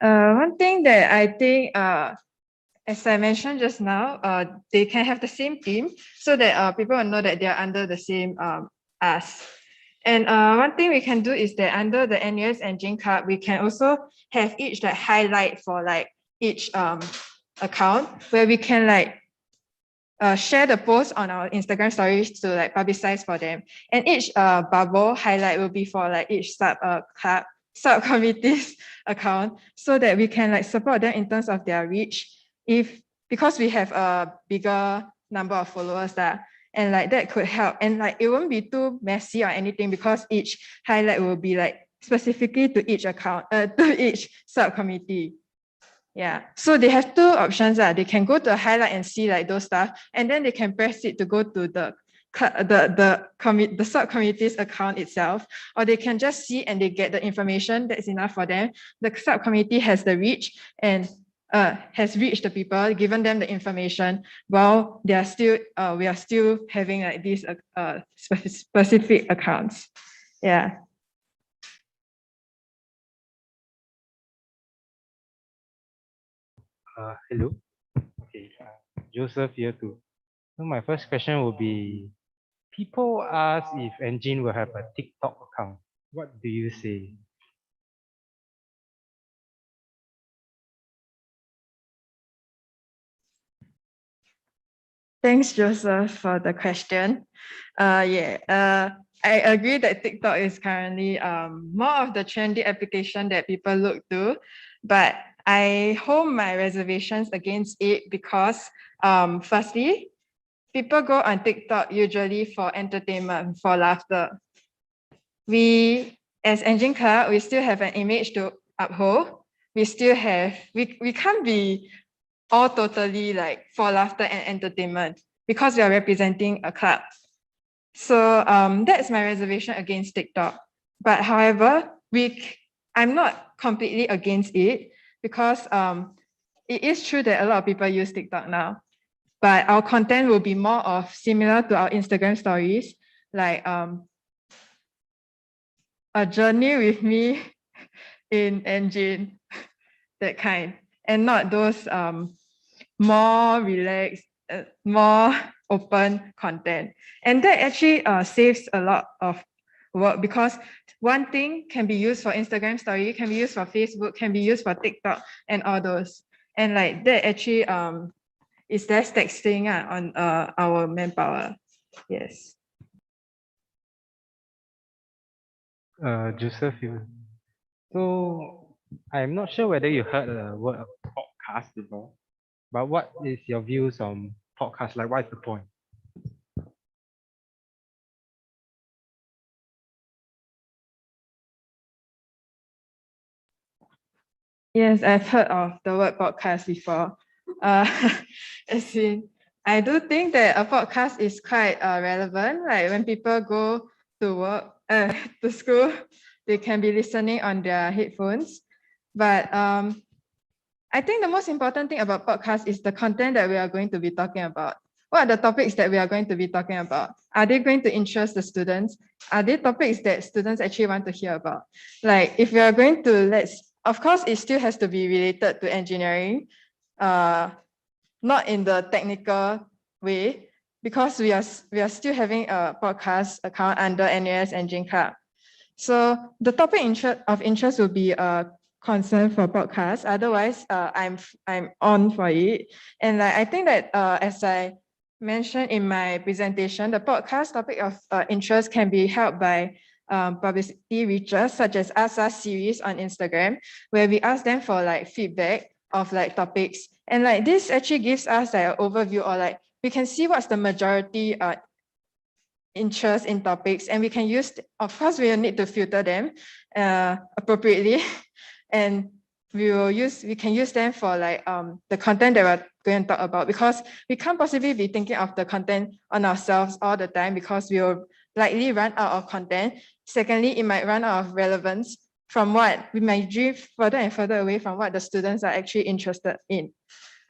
One thing that I think, as I mentioned just now, they can have the same theme so that people will know that they are under the same us. And one thing we can do is that under the NUS Engine Club, we can also have each like highlight for like each account, where we can like share the post on our Instagram stories to like publicize for them. And each bubble highlight will be for like each subcommittee's account, so that we can like support them in terms of their reach, because we have a bigger number of followers that, and like that could help, and like it won't be too messy or anything, because each highlight will be like specifically to each account, to each subcommittee. Yeah, so they have two options. They can go to a highlight and see like those stuff, and then they can press it to go to the subcommittee's account itself, or they can just see and they get the information that's enough for them. The subcommittee has the reach and has reached the people, given them the information, while they are still we are still having like these specific accounts. Yeah. Hello. Okay, Joseph here too. So my first question will be, people ask if Engine will have a TikTok account. What do you say? Thanks, Joseph, for the question. I agree that TikTok is currently more of the trendy application that people look to, but I hold my reservations against it because firstly, people go on TikTok usually for entertainment, for laughter. We, as Engine Club, we still have an image to uphold. We still have, we can't be all totally like for laughter and entertainment because we are representing a club. So that's my reservation against TikTok. But however, I'm not completely against it because it is true that a lot of people use TikTok now. But our content will be more of similar to our Instagram stories, like a journey with me in Engine, that kind, and not those more relaxed, more open content. And that actually saves a lot of work because one thing can be used for Instagram story, can be used for Facebook, can be used for TikTok and all those. And like that actually is less taxing on our manpower. Yes. Joseph here. So I'm not sure whether you heard the word podcast before, but what is your views on podcast? Like, what's the point? Yes, I've heard of the word podcast before. As in, I do think that a podcast is quite relevant. Like when people go to work, to school, they can be listening on their headphones. But I think the most important thing about podcast is the content that we are going to be talking about. What are the topics that we are going to be talking about? Are they going to interest the students? Are they topics that students actually want to hear about? Like if we are going to, of course, it still has to be related to engineering, not in the technical way, because we are still having a podcast account under NUS Engine Club. So the topic of interest will be a concern for podcast. Otherwise, I'm on for it. And like, I think that as I mentioned in my presentation, the podcast topic of interest can be helped by publicity reachers such as ASA series on Instagram, where we ask them for like feedback of like topics. And like this actually gives us like an overview, or like we can see what's the majority interest in topics, and we can use, of course, we will need to filter them appropriately, and we can use them for like the content that we're going to talk about, because we can't possibly be thinking of the content on ourselves all the time because we will likely run out of content. Secondly, it might run out of relevance from what we might drift further and further away from what the students are actually interested in.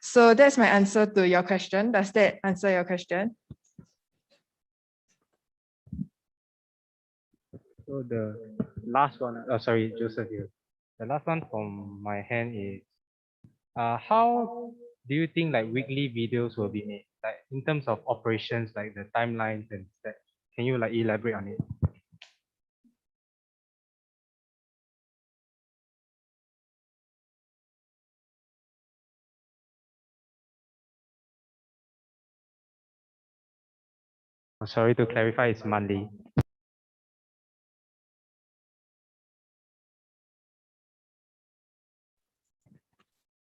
So that's my answer to your question. Does that answer your question? So the last one, sorry, Joseph here. The last one from my hand is, how do you think like weekly videos will be made? Like in terms of operations, like the timelines and steps. Can you like elaborate on it? Sorry, to clarify, it's monthly.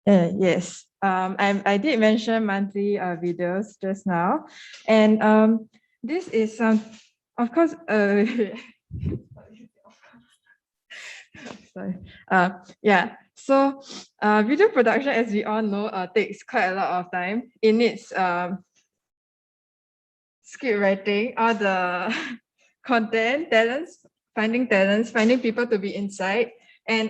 Yes, I did mention monthly videos just now, and this is some, of course, sorry. Yeah, So video production, as we all know, takes quite a lot of time. It needs script writing, all the content, talents, finding people to be inside. And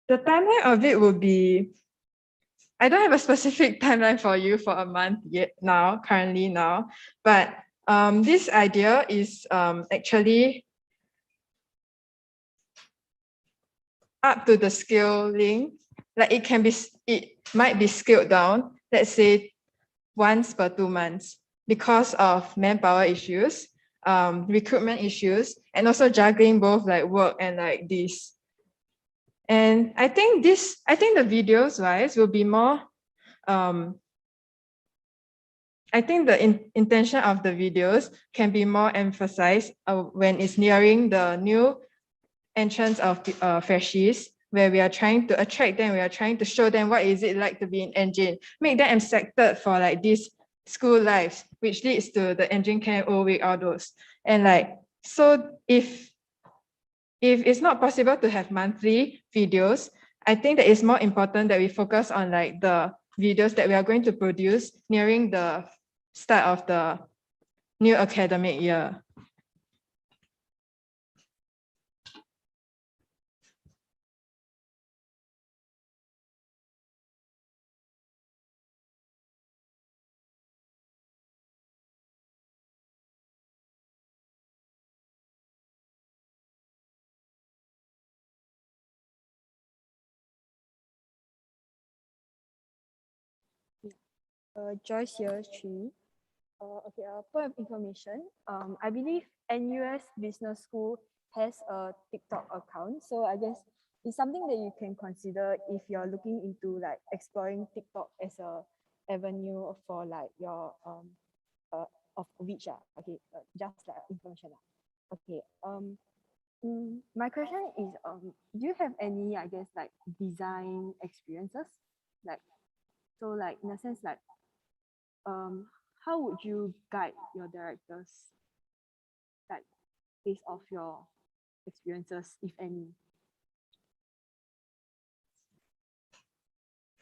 the timeline of it will be, I don't have a specific timeline for you for a month yet currently now, but this idea is actually up to the scaling. Like it might be scaled down, let's say once per 2 months, because of manpower issues, recruitment issues, and also juggling both like work and like this. And I think the videos wise will be more, I think the intention of the videos can be more emphasized when it's nearing the new entrance of freshies, where we are trying to attract them, we are trying to show them what is it like to be in engine, make them excited for like this school lives, which leads to the engine camp, week, all those. And like, so if it's not possible to have monthly videos, I think that it's more important that we focus on like the videos that we are going to produce nearing the start of the new academic year. Joyce here, Chi. Okay, point of information. I believe NUS Business School has a TikTok account. So I guess it's something that you can consider if you're looking into like exploring TikTok as a avenue for like your of reach. Okay, just like information. Okay. My question is, do you have any, I guess, like design experiences? Like, so like in a sense, like, how would you guide your directors, like based off your experiences, if any?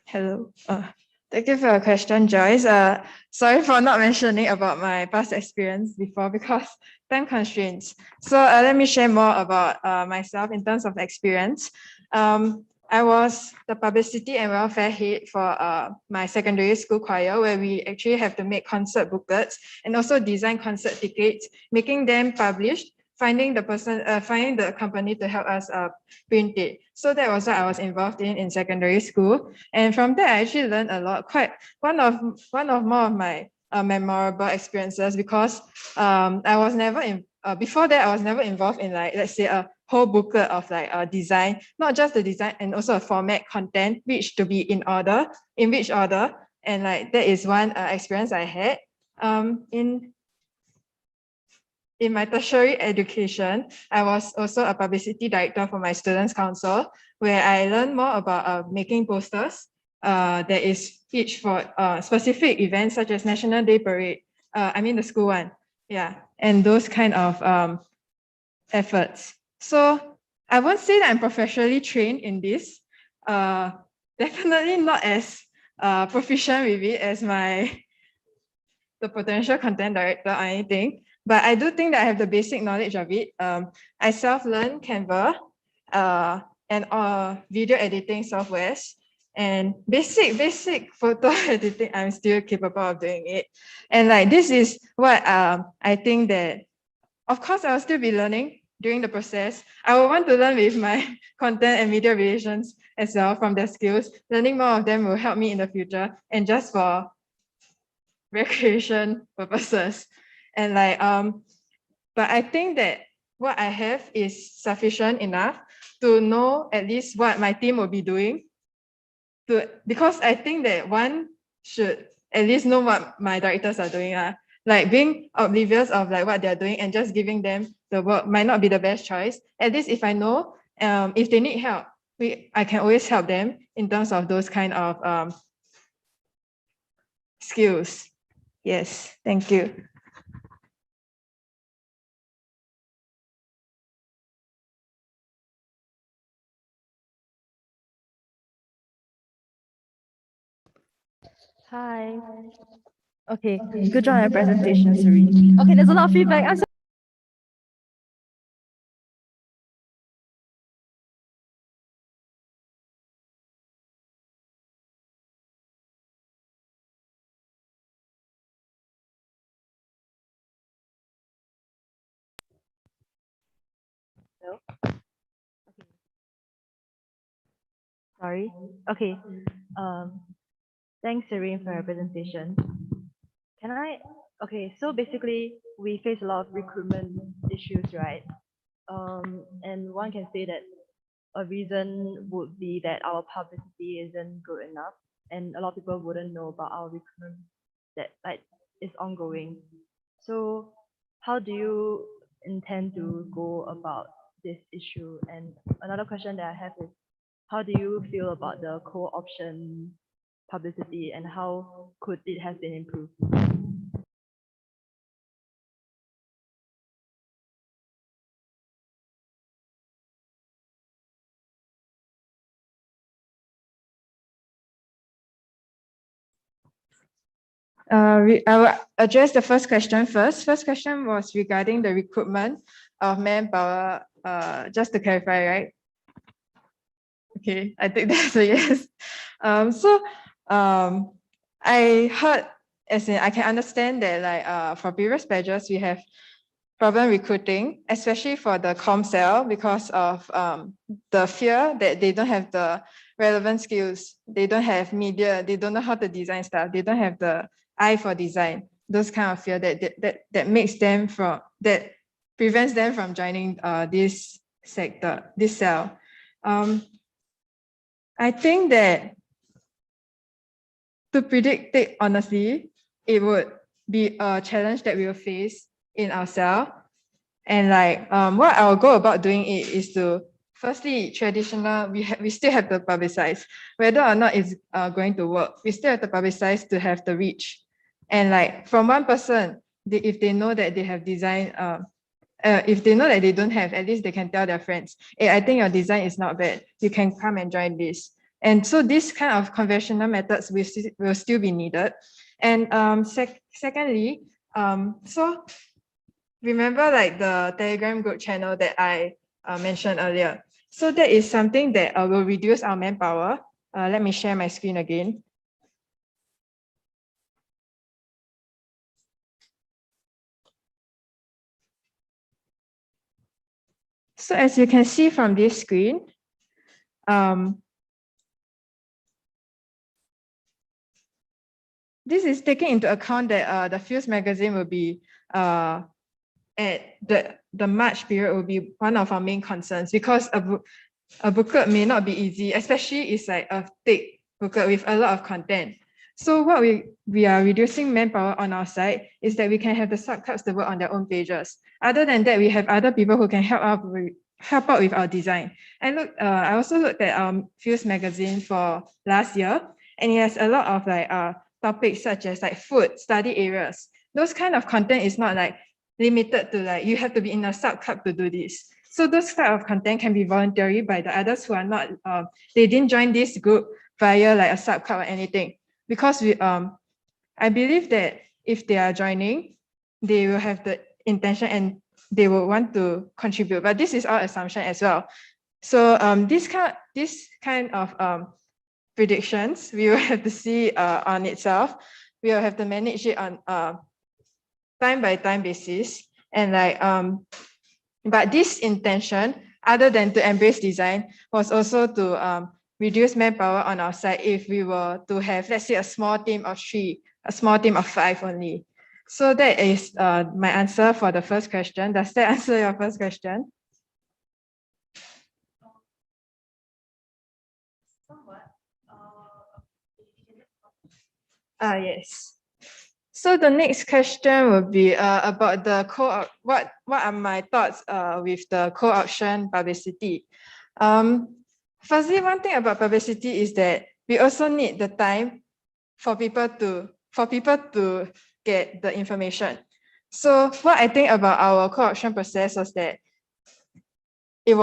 Hello. Thank you for your question, Joyce. Sorry for not mentioning about my past experience before because time constraints. So let me share more about myself in terms of experience. I was the publicity and welfare head for my secondary school choir, where we actually have to make concert booklets and also design concert tickets, making them published, finding the company to help us print it. So that was what I was involved in secondary school. And from there, I actually learned a lot. Quite one of more of my memorable experiences, because I was never before that, I was never involved in like, let's say, a whole booklet of like design, not just the design, and also a format, content, which to be in which order. And like that is one experience I had. In my tertiary education, I was also a publicity director for my students' council, where I learned more about making posters that is each for specific events such as National Day Parade. I mean the school one, yeah, and those kind of efforts. So I won't say that I'm professionally trained in this. Definitely not as proficient with it as the potential content director or anything. But I do think that I have the basic knowledge of it. I self-learn Canva and video editing softwares, and basic photo editing. I'm still capable of doing it. And like this is what I think that, of course, I'll still be learning during the process. I will want to learn with my content and media relations as well from their skills. Learning more of them will help me in the future, and just for recreation purposes. And like but I think that what I have is sufficient enough to know at least what my team will be doing, because I think that one should at least know what my directors are doing. Like being oblivious of like what they're doing and just giving them the work might not be the best choice. At least if I know, if they need help, I can always help them in terms of those kind of skills. Yes, thank you. Hi. Okay, good job on your presentation, Serene. Okay, there's a lot of feedback. I'm sorry. Okay. Um, Thanks, Serene, for your presentation. Can I? Okay, so basically, we face a lot of recruitment issues, right? And one can say that a reason would be that our publicity isn't good enough, and a lot of people wouldn't know about our recruitment that is ongoing. So, how do you intend to go about this issue? And another question that I have is, how do you feel about the co-option publicity, and how could it have been improved? I will address the first question first. First question was regarding the recruitment of manpower. Just to clarify, right? Okay, I think that's a yes. I heard, as in I can understand that like for previous badges we have problem recruiting, especially for the ComCell because of the fear that they don't have the relevant skills, they don't have media, they don't know how to design stuff, they don't have the eye for design. Those kind of fear that makes them that prevents them from joining this sector, this cell. I think that to predict it honestly, it would be a challenge that we will face in our cell. And like what I'll go about doing it is to firstly traditional we still have to publicize whether or not it's going to work. We still have to publicize to have the reach. And like from one person, if they know that they have design if they know that they don't have, at least they can tell their friends, hey, I think your design is not bad. You can come and join this. And so this kind of conventional methods will still be needed. And secondly, so remember like the Telegram group channel that I mentioned earlier. So that is something that will reduce our manpower. Let me share my screen again. So as you can see from this screen, this is taking into account that the Fuse magazine will be at the March period will be one of our main concerns because a booklet may not be easy, especially it's like a thick booklet with a lot of content. So what we are reducing manpower on our side is that we can have the subclubs to work on their own pages. Other than that, we have other people who can help out with our design. And look, I also looked at Fuse magazine for last year, and it has a lot of like topics such as like food, study areas. Those kind of content is not like limited to like you have to be in a subclub to do this. So those type of content can be voluntary by the others who are not they didn't join this group via like a subclub or anything. Because I believe that if they are joining, they will have the intention and they will want to contribute. But this is our assumption as well. So this kind of predictions we will have to see on itself. We will have to manage it on time by time basis. And like but this intention, other than to embrace design, was also to reduce manpower on our side if we were to have, let's say, a small team of 3, a small team of 5 only. So that is my answer for the first question. Does that answer your first question? Yes. So the next question will be about the what are my thoughts with the co-option publicity. Firstly, one thing about publicity is that we also need the time for people to get the information. So what I think about our co-option process was that it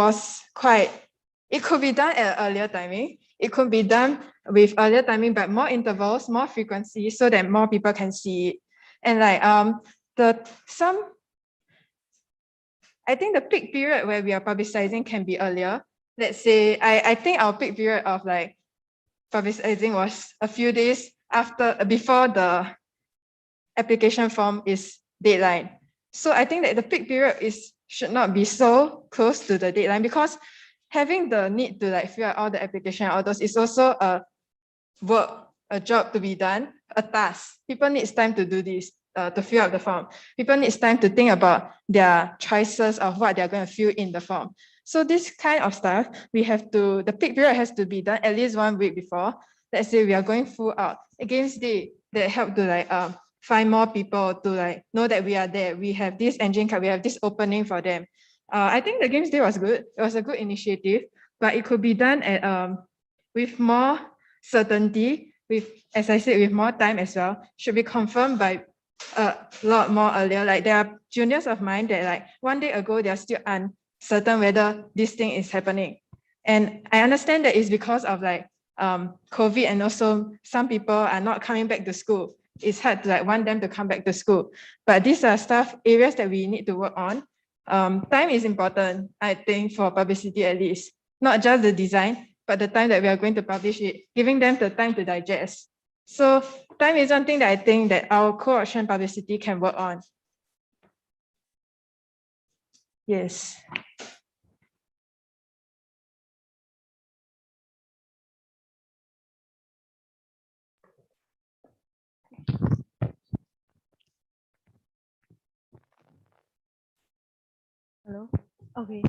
could be done at an earlier timing. it could be done with earlier timing, but more intervals, more frequency, so that more people can see it. And like I think the peak period where we are publicizing can be earlier. Let's say I think our peak period of like publicizing was a few days before the application form is deadline. So I think that the peak period should not be so close to the deadline, because having the need to like fill out all the application, all those is also a job to be done, a task. People need time to do this, to fill out the form. People need time to think about their choices of what they're going to fill in the form. So this kind of stuff, the peak period has to be done at least 1 week before. Let's say we are going full out. A games day that help to like find more people to like know that we are there. We have this engine card, we have this opening for them. I think the games day was good. It was a good initiative, but it could be done at with more certainty, as I said, with more time as well. Should be confirmed by a lot more earlier. Like there are juniors of mine that like 1 day ago, they are still uncertain whether this thing is happening. And I understand that it's because of like COVID, and also some people are not coming back to school. It's hard to like want them to come back to school. But these are areas that we need to work on. Time is important, I think, for publicity at least. Not just the design, but the time that we are going to publish it, giving them the time to digest. So time is one thing that I think that our co-option publicity can work on. Yes. Hello? Okay.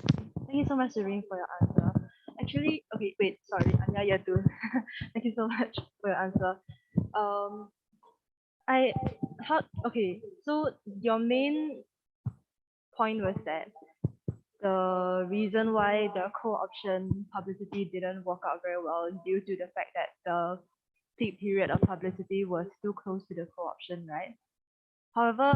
Thank you so much, Serene, for your answer. Actually, okay, wait, sorry, Anya, you too. Thank you so much for your answer. Okay, so your main point was that the reason why the co-option publicity didn't work out very well is due to the fact that the peak period of publicity was too close to the co-option, right? However,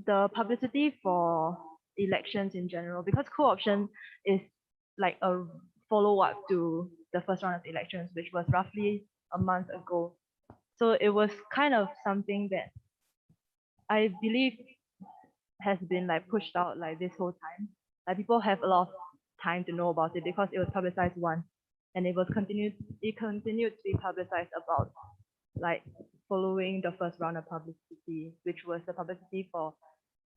the publicity for elections in general, because co-option is like a follow-up to the first round of elections, which was roughly a month ago. So it was kind of something that I believe has been like pushed out like this whole time. Like people have a lot of time to know about it because it was publicized once, and it continued to be publicized about like following the first round of publicity, which was the publicity for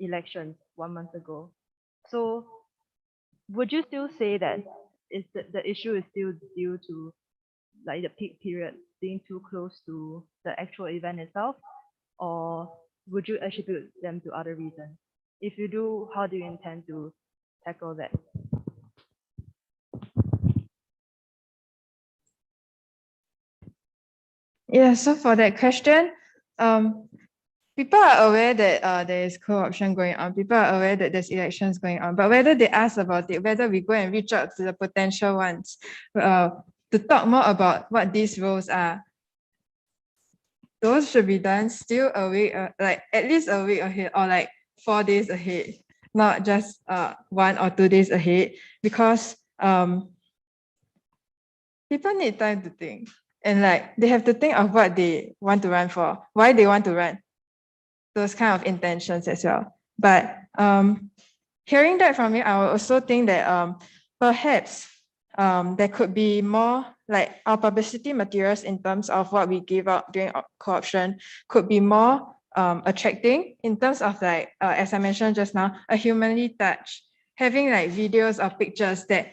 elections 1 month ago. So would you still say that the issue is still due to like the peak period being too close to the actual event itself, or would you attribute them to other reasons? If you do, how do you intend to tackle that? Yeah, so for that question, people are aware that there is co-option going on. People are aware that there's elections going on. But whether they ask about it, whether we go and reach out to the potential ones to talk more about what these roles are, those should be done still a week, like at least a week ahead, or like 4 days ahead, not just 1 or 2 days ahead, because people need time to think, and like they have to think of what they want to run for, why they want to run, those kind of intentions as well. But hearing that from you, I would also think that perhaps there could be more, like our publicity materials in terms of what we give out during co-option could be more attracting in terms of like, as I mentioned just now, a humanly touch, having like videos or pictures that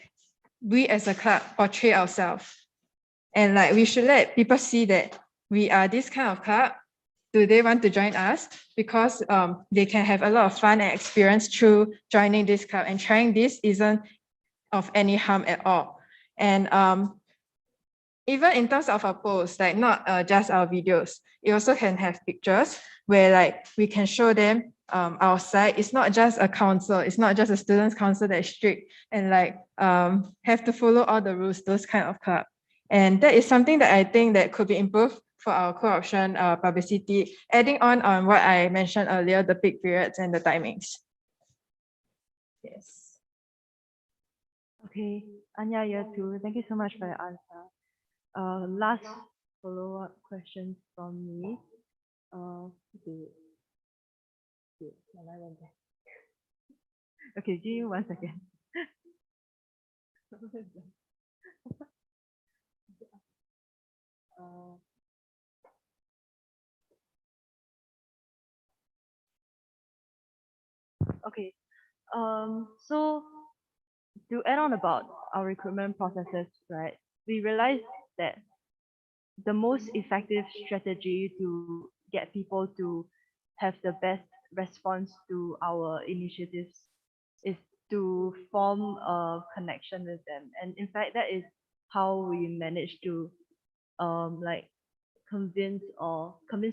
we as a club portray ourselves. And like we should let people see that we are this kind of club. Do they want to join us? Because they can have a lot of fun and experience through joining this club, and trying this isn't of any harm at all. And even in terms of our posts, like not just our videos, it also can have pictures where like we can show them our side. It's not just a council, it's not just a students council that's strict and like have to follow all the rules, those kind of club. And that is something that I think that could be improved for our co-option publicity, adding on what I mentioned earlier, the peak periods and the timings. Yes. Okay, Anya, year 2, thank you so much for your answer. Last follow-up question from me. Okay, my line went there. Okay, give me 1 second. Okay, so to add on about our recruitment processes, right? We realized that the most effective strategy to get people to have the best response to our initiatives is to form a connection with them. And in fact, that is how we manage to like convince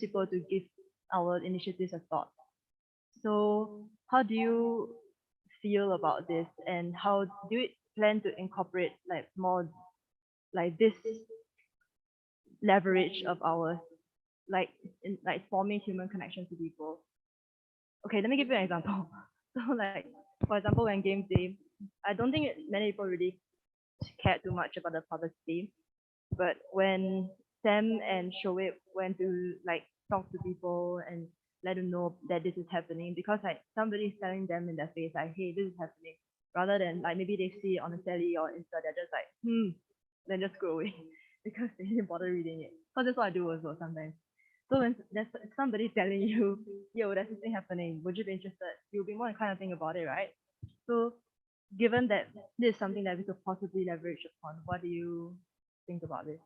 people to give our initiatives a thought. So how do you feel about this, and how do you plan to incorporate like more like this leverage of ours, like in like forming human connection to people? Okay, let me give you an example. So like, for example, when Games Day, I don't think many people really cared too much about the publicity, but when Sam and Shoaib went to like talk to people and let them know that this is happening, because like somebody is telling them in their face like, hey, this is happening, rather than like maybe they see it on a Sally or Insta, they're just like, then just go away because they didn't bother reading it. Because that's what I do also sometimes. So when there's somebody telling you, yo, there's this thing happening, would you be interested? You'll be more inclined to think about it, right? So given that this is something that we could possibly leverage upon, what do you think about this?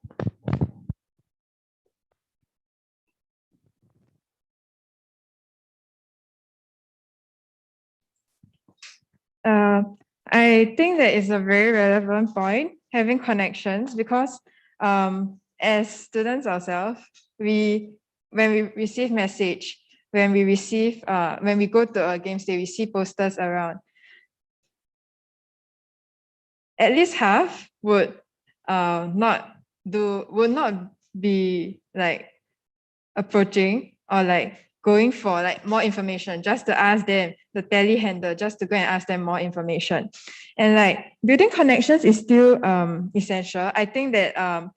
I think that is a very relevant point, having connections, because as students ourselves, when we receive message, when we go to a Games Day, we see posters around. At least half would not be like approaching or like going for like more information, just to ask them the telehandler, just to go and ask them more information. And like building connections is still essential. I think that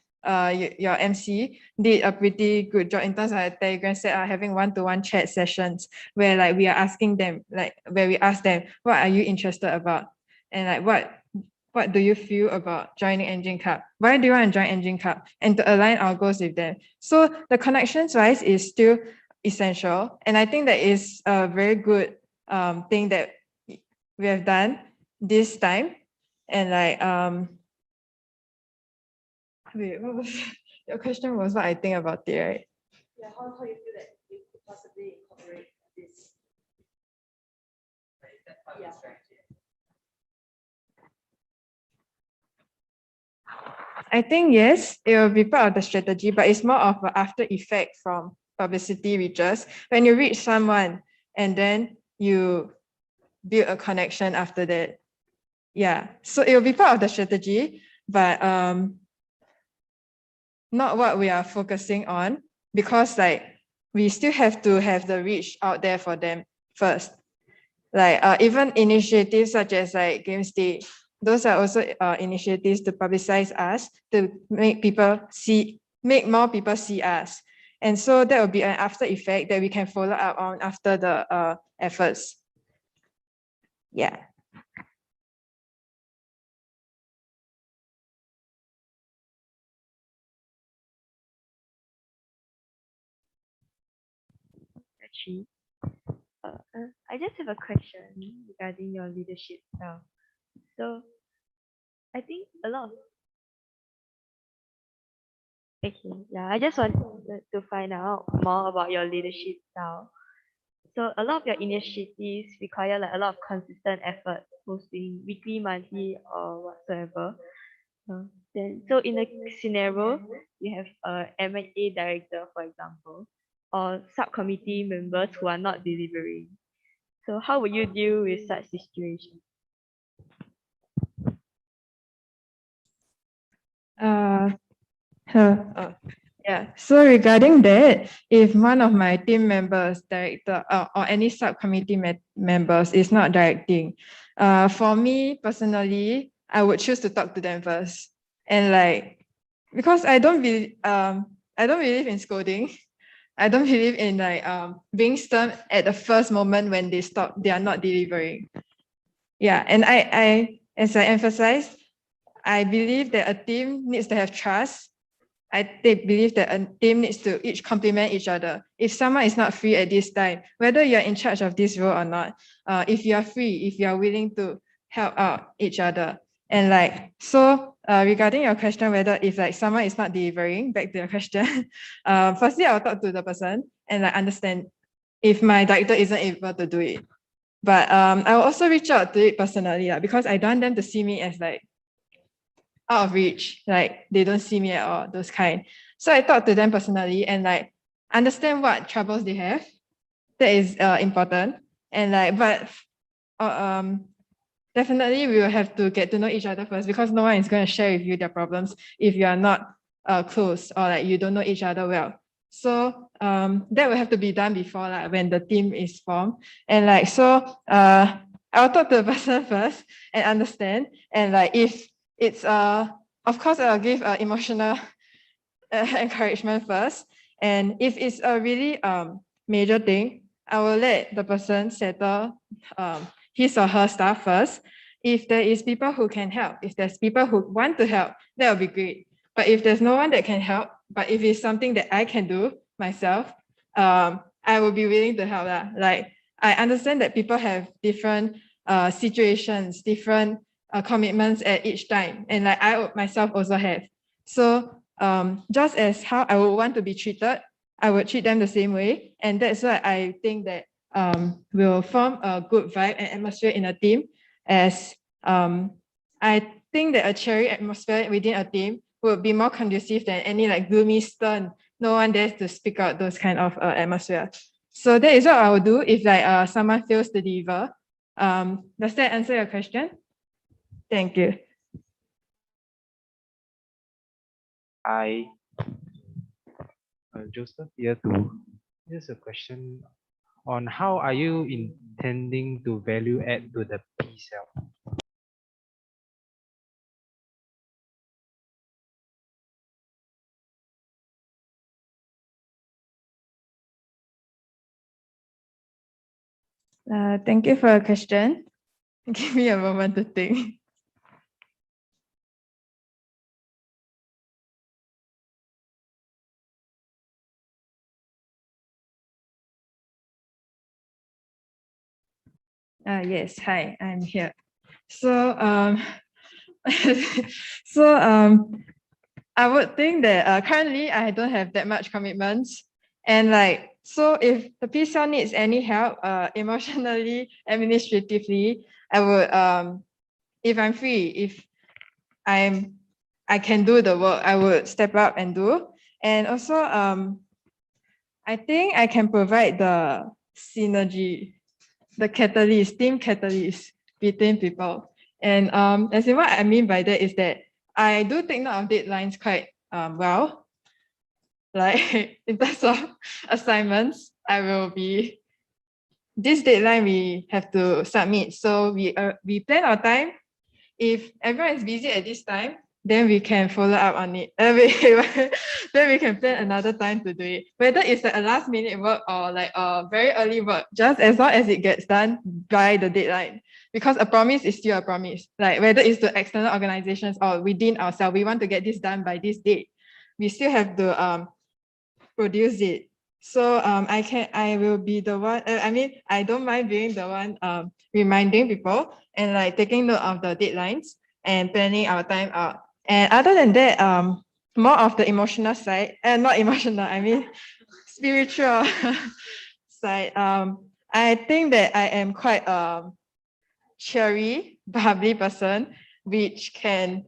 your MC did a pretty good job in terms of like Telegram set having one-to-one chat sessions where like we are asking them, like where we ask them, what are you interested about, and like what do you feel about joining Engine Cup? Why do you want to join Engine Cup? And to align our goals with them. So the connections wise is still essential. And I think that is a very good thing that we have done this time. And like, wait, what was your question was what I think about it, right? Yeah, how you feel that you could possibly incorporate this? Yeah. I think yes, it will be part of the strategy, but it's more of an after effect from publicity reaches. When you reach someone and then you build a connection after that. Yeah, so it will be part of the strategy, but not what we are focusing on, because like we still have to have the reach out there for them first. Like even initiatives such as like Games Day, those are also initiatives to publicize us, to make more people see us. And so that will be an after effect that we can follow up on after the efforts. Yeah. Actually, I just have a question regarding your leadership style. So I think a lot of I just wanted to find out more about your leadership style. So a lot of your initiatives require like a lot of consistent effort, posting weekly, monthly, or whatsoever. Then, so in a scenario, you have a M&A director, for example, or subcommittee members who are not delivering. So how would you deal with such situation? Yeah, so regarding that, if one of my team members, director or any subcommittee members is not directing, for me personally, I would choose to talk to them first. And like, because I don't believe in scolding. I don't believe in like being stern at the first moment when they are not delivering. Yeah, and I as I emphasized, I believe that a team needs to have trust. They believe that a team needs to each complement each other. If someone is not free at this time, whether you're in charge of this role or not, if you are free, if you are willing to help out each other. And like, so regarding your question, whether if like someone is not delivering, back to your question, firstly, I'll talk to the person and like understand if my director isn't able to do it. But I'll also reach out to it personally because I don't want them to see me as like out of reach, like they don't see me at all, those kind. So I talk to them personally and like understand what troubles they have. That is important. And like, but definitely we will have to get to know each other first because no one is going to share with you their problems if you are not close or like you don't know each other well. So that will have to be done before like when the team is formed. And like, so I'll talk to the person first and understand. And like, if it's of course I'll give emotional encouragement first. And if it's a really major thing, I will let the person settle his or her stuff first. If there is people who can help, if there's people who want to help, that would be great. But if there's no one that can help, but if it's something that I can do myself, I will be willing to help. Like, I understand that people have different situations, different commitments at each time. And like I myself also have. So just as how I would want to be treated, I would treat them the same way. And that's why I think that will form a good vibe and atmosphere in a team, as I think that a cheery atmosphere within a team would be more conducive than any like gloomy, stern, no one dares to speak out, those kind of atmosphere. So that is what I would do if like someone fails to deliver. Does that answer your question? Thank you. Hi, Joseph here to. Here's a question on how are you intending to value add to the P cell? Thank you for your question. Give me a moment to think. Yes, hi, I'm here. So I would think that currently I don't have that much commitments, and like, so if the PCL needs any help emotionally, administratively, I would if I'm free, if I can do the work, I would step up and do. And also I think I can provide the synergy, the catalyst, team catalyst between people. And as in what I mean by that is that I do take note of deadlines quite well. Like in terms of assignments, I will be, this deadline we have to submit. So we plan our time. If everyone is busy at this time, then we can follow up on it. Then we can plan another time to do it. Whether it's like a last minute work or like a very early work, just as long as it gets done by the deadline. Because a promise is still a promise. Like whether it's to external organizations or within ourselves, we want to get this done by this date. We still have to produce it. So I will be the one, I don't mind being the one reminding people and like taking note of the deadlines and planning our time out. And other than that, more of the emotional side, and not emotional, I mean spiritual side. I think that I am quite cheery, bubbly person, which can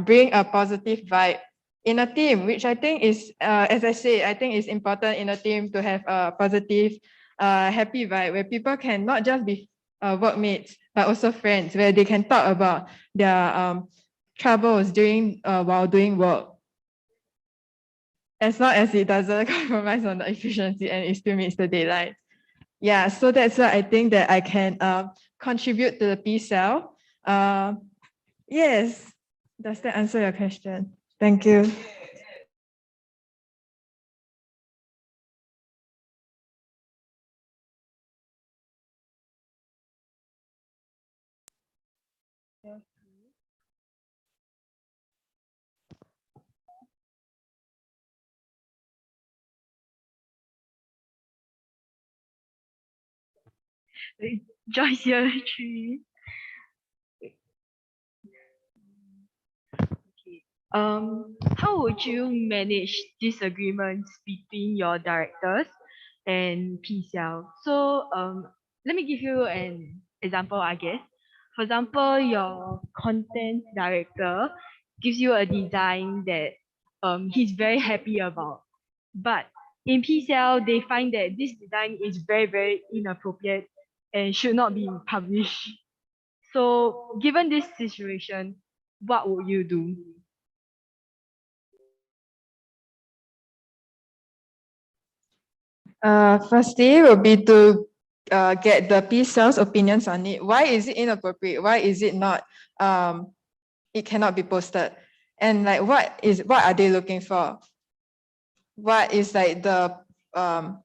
bring a positive vibe in a team, which I think is, as I say, I think it's important in a team to have a positive, happy vibe where people can not just be workmates, but also friends, where they can talk about their troubles during while doing work, as long as it doesn't compromise on the efficiency and it still meets the deadline. Yeah, so that's why I think that I can contribute to the P cell. Yes. Does that answer your question? Thank you. Joyce year 3. Okay. How would you manage disagreements between your directors and PCL? So, let me give you an example, I guess. For example, your content director gives you a design that he's very happy about, but in PCL they find that this design is very, very inappropriate and should not be published. So, given this situation, what would you do? Firstly will be to get the PCL's opinions on it. Why is it inappropriate? Why is it not, it cannot be posted? And like, what are they looking for? What is like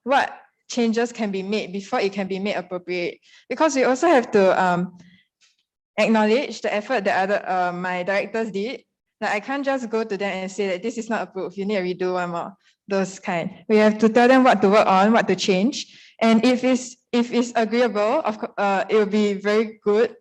what changes can be made before it can be made appropriate? Because we also have to acknowledge the effort that my directors did. Like, I can't just go to them and say that this is not approved, you need to redo one more, those kind. We have to tell them what to work on, what to change. And if it's agreeable, of course, it will be very good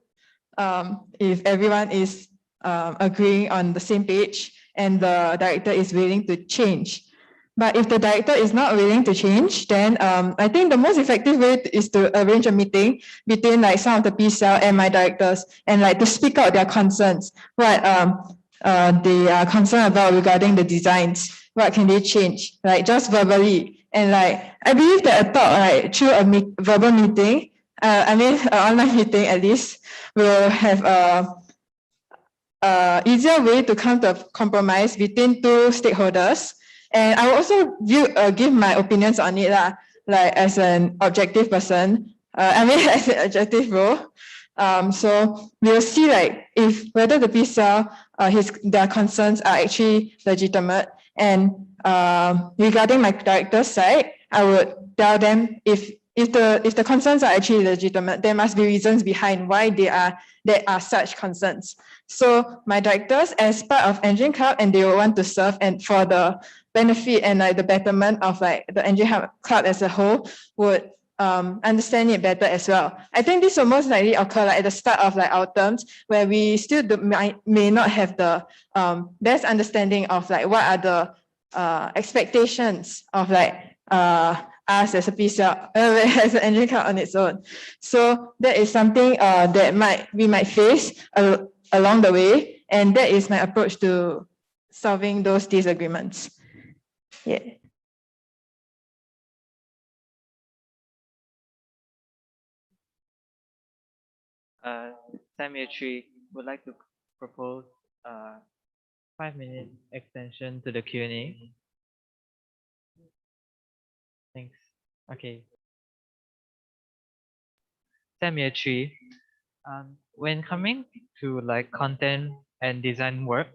if everyone is agreeing on the same page and the director is willing to change. But if the director is not willing to change, then I think the most effective way is to arrange a meeting between like some of the PCL and my directors and like to speak out their concerns, what they are concerned about regarding the designs, what can they change, like just verbally. And like, I believe that a talk like through a verbal meeting, I mean, an online meeting at least, will have a easier way to come to a compromise between two stakeholders. And I will also give my opinions on it, like as an objective person, I mean, as an objective role. So we'll see like whether the PCL, their concerns are actually legitimate. And regarding my director's side, I would tell them if the concerns are actually legitimate, there must be reasons behind why there are such concerns. So my directors, as part of Engine Club, and they will want to serve and for the benefit and like the betterment of like the Engine Club as a whole, would understand it better as well. I think this will most likely occur like at the start of like our terms, where we still may not have the best understanding of like what are the expectations of like us as a PCL, as an Engine Club on its own. So that is something that we might face along the way, and that is my approach to solving those disagreements. Yeah. Samuel Tree would like to propose 5-minute extension to the Q&A. Thanks. Okay. Samuel Tree, when coming to like content and design work,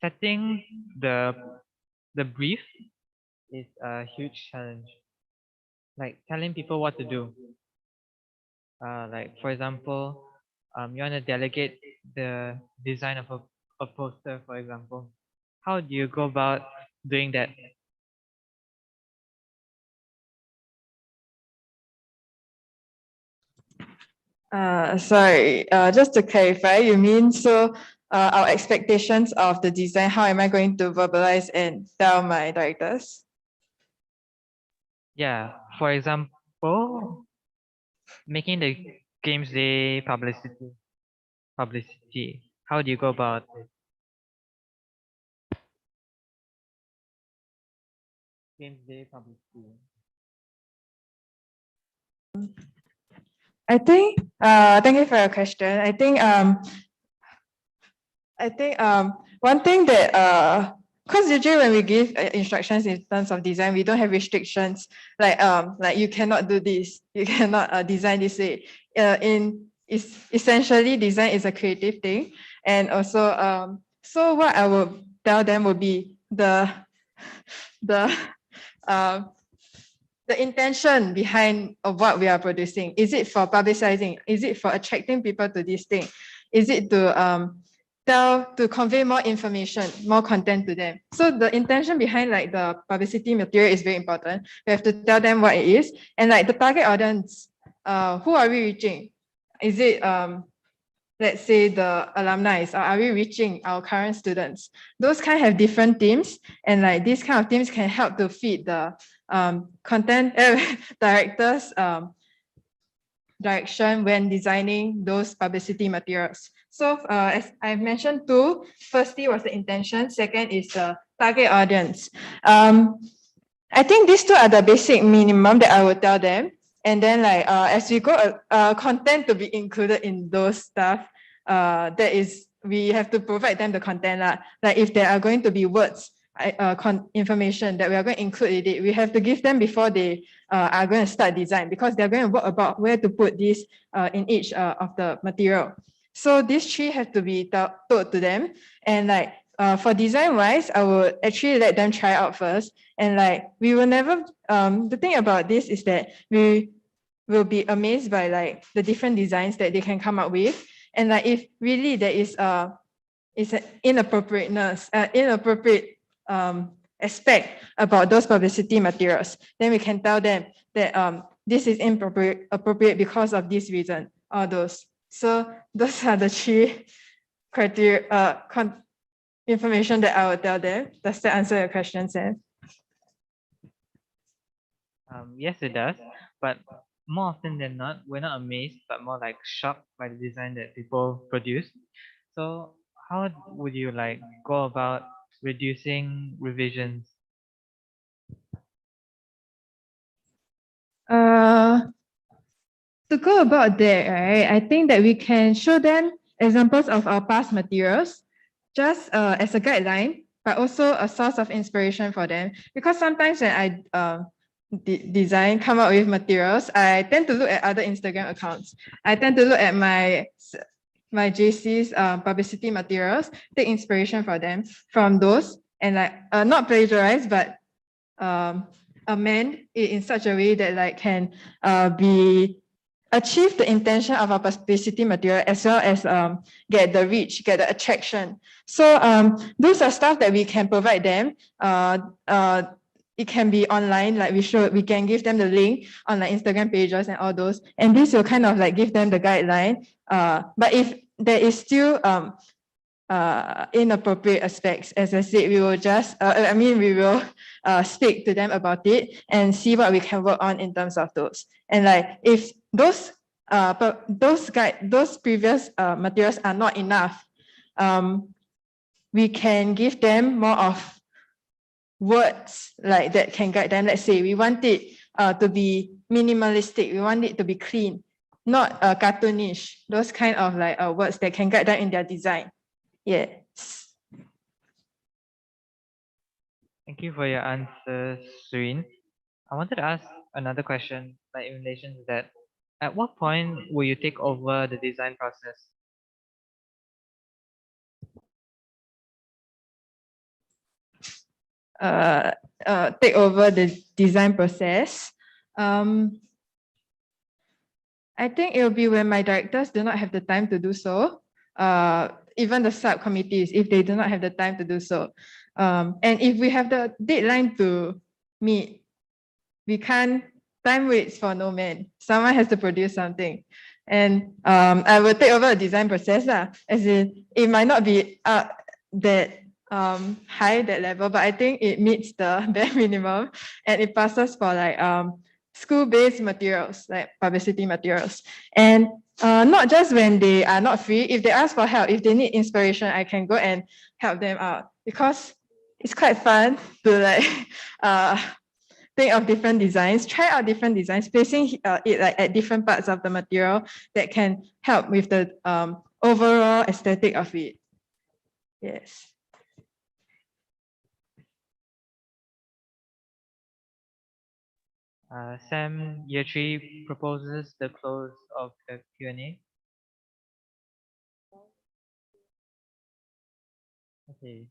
setting the brief is a huge challenge. Like telling people what to do. Like for example, you want to delegate the design of a poster, for example. How do you go about doing that? Sorry, just to clarify, you mean so our expectations of the design, how am I going to verbalize and tell my directors? Yeah, for example, making the Games Day publicity. How do you go about it? Games Day publicity. I think, thank you for your question. I think one thing that because usually when we give instructions in terms of design, we don't have restrictions like you cannot do this, you cannot design this way. is essentially design is a creative thing. And also, so what I will tell them would be the uh, the intention behind of what we are producing. Is it for publicizing? Is it for attracting people to this thing? Is it to convey more information, more content to them? So the intention behind like the publicity material is very important. We have to tell them what it is, and like the target audience, who are we reaching? Is it let's say the alumni, or are we reaching our current students? Those kind have different themes, and like these kind of themes can help to feed the content directors direction when designing those publicity materials. So as I've mentioned two, firstly was the intention, second is the target audience. I think these two are the basic minimum that I would tell them. And then like as we go, content to be included in those stuff, that is, we have to provide them the content. Like if there are going to be words, information that we are going to include in it, we have to give them before they are going to start design, because they're going to work about where to put this in each of the material. So these three have to be told to them. And like for design wise, I would actually let them try out first. And like we will never, the thing about this is that we will be amazed by like the different designs that they can come up with. And like if really there is an inappropriate aspect about those publicity materials, then we can tell them that this is appropriate because of this reason, all those. So those are the three criteria, information that I would tell them. Does that answer your question, Sam? Yes, it does. But more often than not, we're not amazed, but more like shocked by the design that people produce. So how would you like go about reducing revisions? To go about that, right, I think that we can show them examples of our past materials just as a guideline, but also a source of inspiration for them. Because sometimes when I come up with materials, I tend to look at other Instagram accounts. I tend to look at my JC's publicity materials, take inspiration from those, and like not plagiarize, but amend it in such a way that like can achieve the intention of our publicity material, as well as get the reach, get the attraction. So those are stuff that we can provide them. It can be online, like we can give them the link on like Instagram pages and all those, and this will kind of like give them the guideline. But if there is still inappropriate aspects, as I said, we will just we will speak to them about it and see what we can work on in terms of those. And like if those previous materials are not enough, we can give them more of words like that can guide them. Let's say we want it to be minimalistic, we want it to be clean, not cartoonish, those kind of like words that can guide them in their design. Yes. Thank you for your answers, Surin. I wanted to ask another question, like in relation to that. At what point will you take over the design process? Take over the design process. I think it will be when my directors do not have the time to do so. Even the subcommittees, if they do not have the time to do so. And if we have the deadline to meet, we can't, time waits for no man. Someone has to produce something. And I will take over the design process, as in it might not be that high, that level, but I think it meets the bare minimum, and it passes for like school-based materials, like publicity materials. And not just when they are not free, if they ask for help, if they need inspiration, I can go and help them out, because it's quite fun to like think of different designs, try out different designs, placing it like at different parts of the material that can help with the overall aesthetic of it. Yes. Sam, year 3 proposes the close of the Q&A. Okay.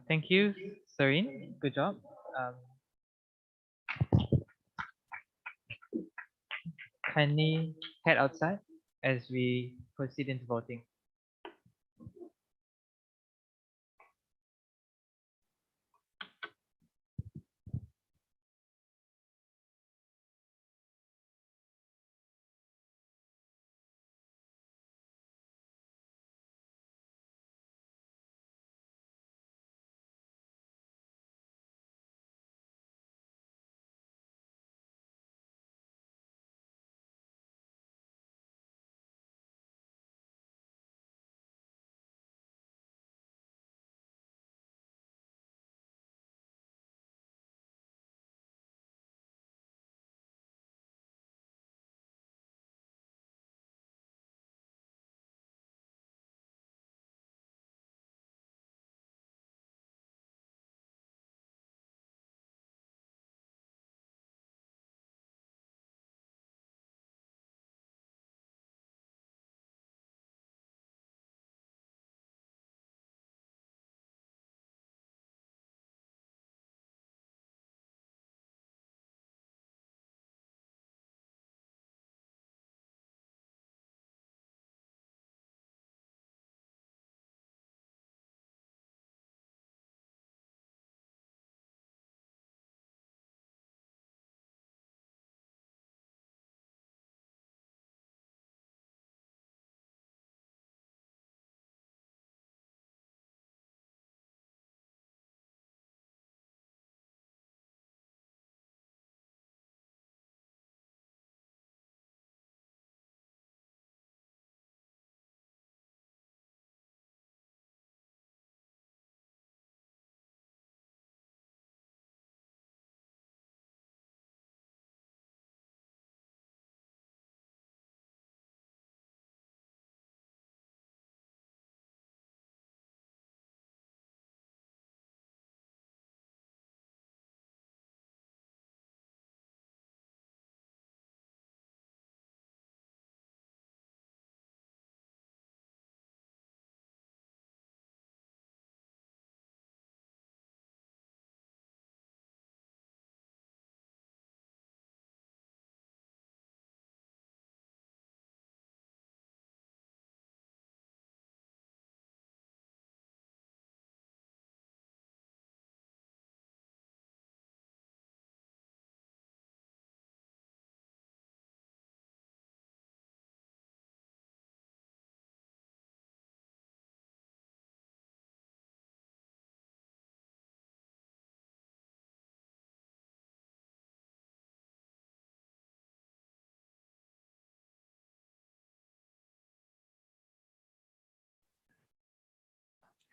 Thank you, Serene. Good job. Kindly head outside as we proceed into voting.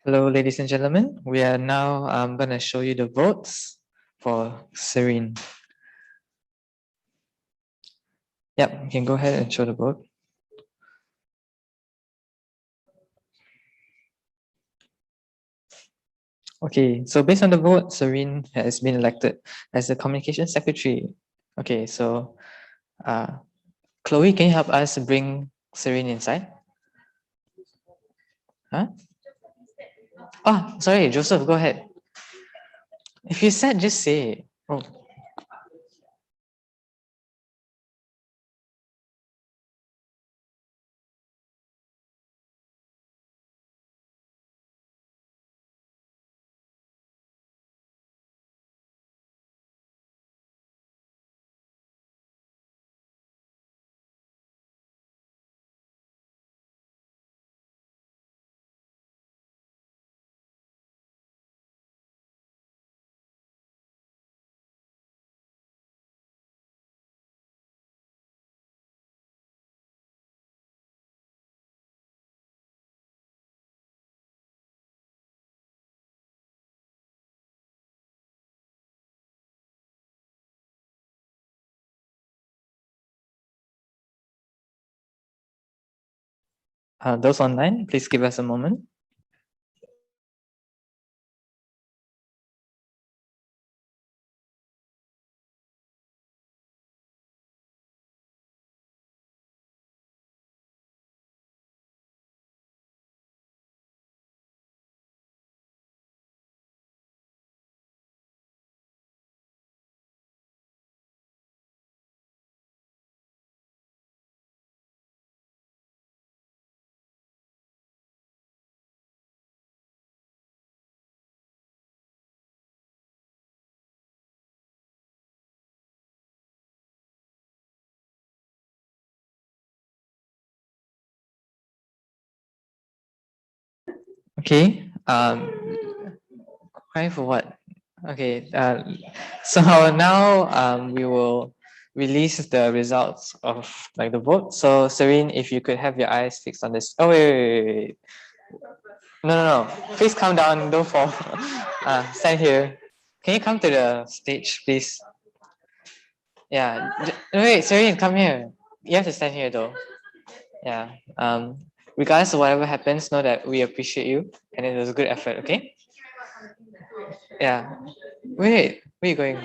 Hello, ladies and gentlemen. We are now going to show you the votes for Serene. Yep, you can go ahead and show the vote. Okay, so based on the vote, Serene has been elected as the communication secretary. Okay, so Chloe, can you help us bring Serene inside? Huh? Oh, sorry, Joseph, go ahead. If you said, just say it. Oh. Those online, please give us a moment. Okay. Crying for what? Okay. So now we will release the results of like the vote. So Serene, if you could have your eyes fixed on this. Oh wait. No, no, no. Please come down. Don't fall. Stand here. Can you come to the stage, please? Yeah. Wait, Serene, come here. You have to stand here though. Yeah. Regardless of whatever happens, know that we appreciate you and it was a good effort. Okay. Yeah. Wait, where are you going?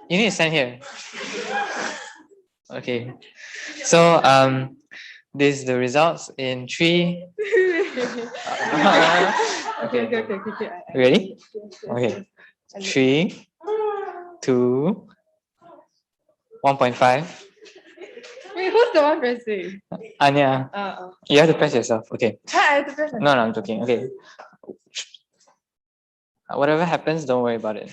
You need to stand here. Okay. So this is the results in 3. Okay. Ready? Okay. 3, 2, 1.5. Wait, who's the one pressing? Anya, you have to press yourself. Okay. I have to press. No, I'm joking. Okay. Whatever happens, don't worry about it.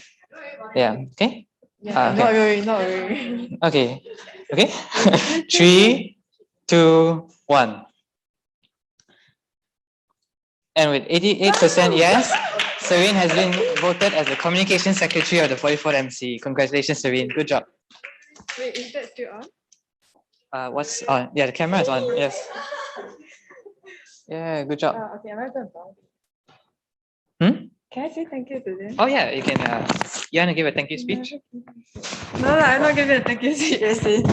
Yeah. Okay. Yeah, okay. not really, not really. Okay. Okay. 3, 2, 1. And with 88% yes, Serene has been voted as the communication secretary of the 44th MC. Congratulations, Serene. Good job. Wait, is that still on? What's on? Yeah, the camera is on. Yes. Yeah, good job. Okay, am I going to bounce? Hmm? Can I say thank you to them? Oh yeah, you can. You wanna give a thank you speech? No, I'm not giving a thank you speech. Actually.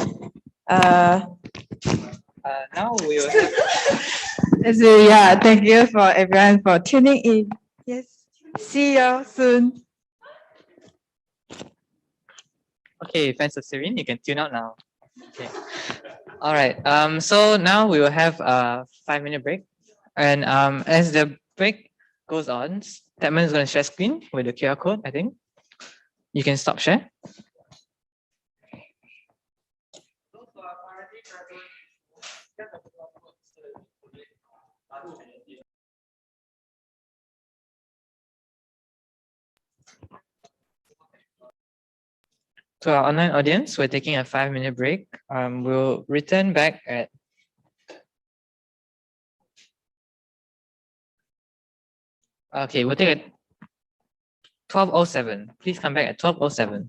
Now we will have. Yeah, thank you for everyone for tuning in. Yes. See you soon. Okay, fans of Serene, you can tune out now. Okay. All right. So now we will have a 5-minute break, and as the break goes on, Tedman is going to share screen with the QR code. I think you can stop share. To our online audience, we're taking a 5-minute break. We'll return back at. Okay, we'll take a 12:07. Please come back at 12:07.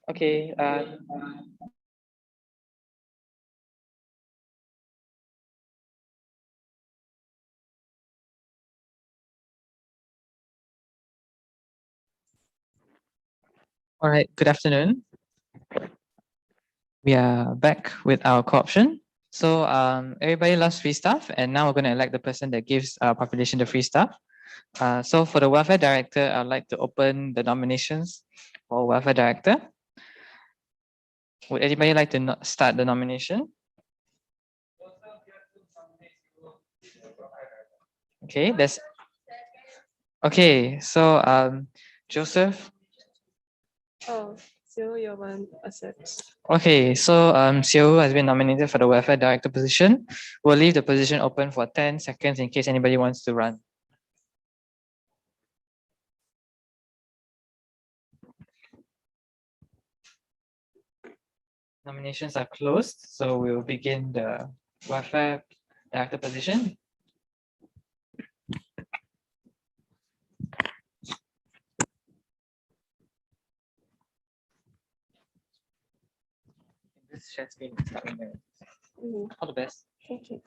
Okay. All right. Good afternoon. We are back with our co-option. So everybody loves free stuff, and now we're going to elect the person that gives our population the free stuff. So for the welfare director, I'd like to open the nominations for welfare director. Would anybody like to start the nomination? Okay, so Joseph. Oh, so your one accepts. Okay, so Xiu has been nominated for the welfare director position. We'll leave the position open for 10 seconds in case anybody wants to run. Nominations are closed, so we'll begin the welfare director position. This share screen is starting there. All the best. Thank you.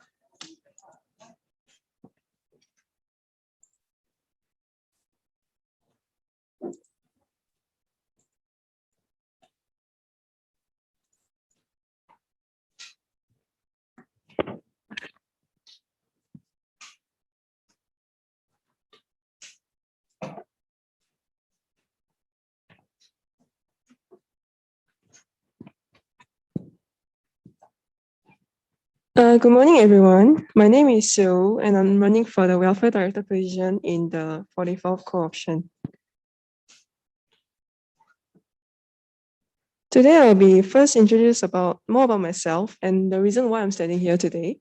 Good morning, everyone. My name is Sue, and I'm running for the welfare director position in the 44th co-option. Today, I'll be first introduce more about myself and the reason why I'm standing here today.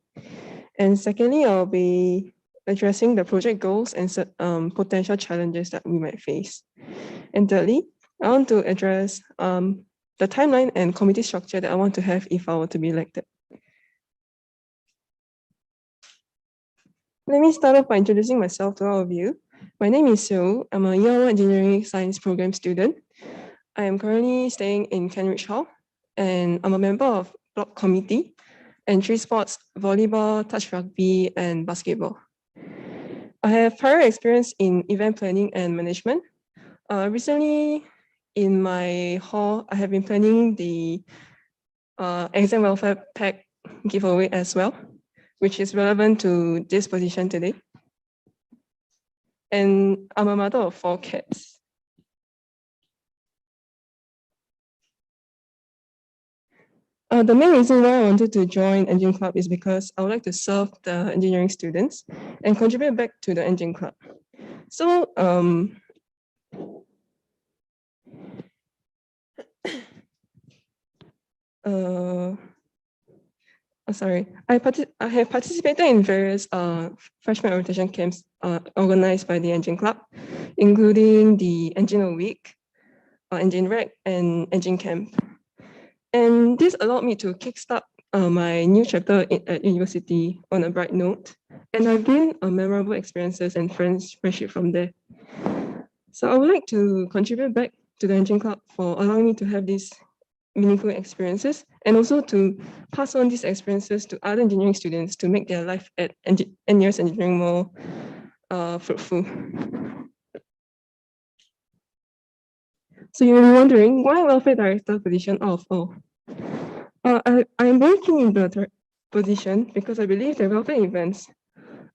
And secondly, I'll be addressing the project goals and potential challenges that we might face. And thirdly, I want to address the timeline and committee structure that I want to have if I were to be elected. Let me start off by introducing myself to all of you. My name is Sue. I'm a year 1 engineering science program student. I am currently staying in Kentridge Hall, and I'm a member of block committee and 3 sports: volleyball, touch rugby, and basketball. I have prior experience in event planning and management. Recently, in my hall, I have been planning the exam welfare pack giveaway as well, which is relevant to this position today. And I'm a mother of 4 cats. The main reason why I wanted to join Engine Club is because I would like to serve the engineering students and contribute back to the Engine Club. So, I have participated in various freshman orientation camps organized by the Engine Club, including the Engine Week, Engine Rec, and Engine Camp. And this allowed me to kickstart my new chapter at university on a bright note. And I've gained memorable experiences and friendship from there. So I would like to contribute back to the Engine Club for allowing me to have these meaningful experiences and also to pass on these experiences to other engineering students to make their life at NUS Engineering more fruitful. So you're wondering, why welfare director position out of all? I am very keen in the position because I believe that welfare events,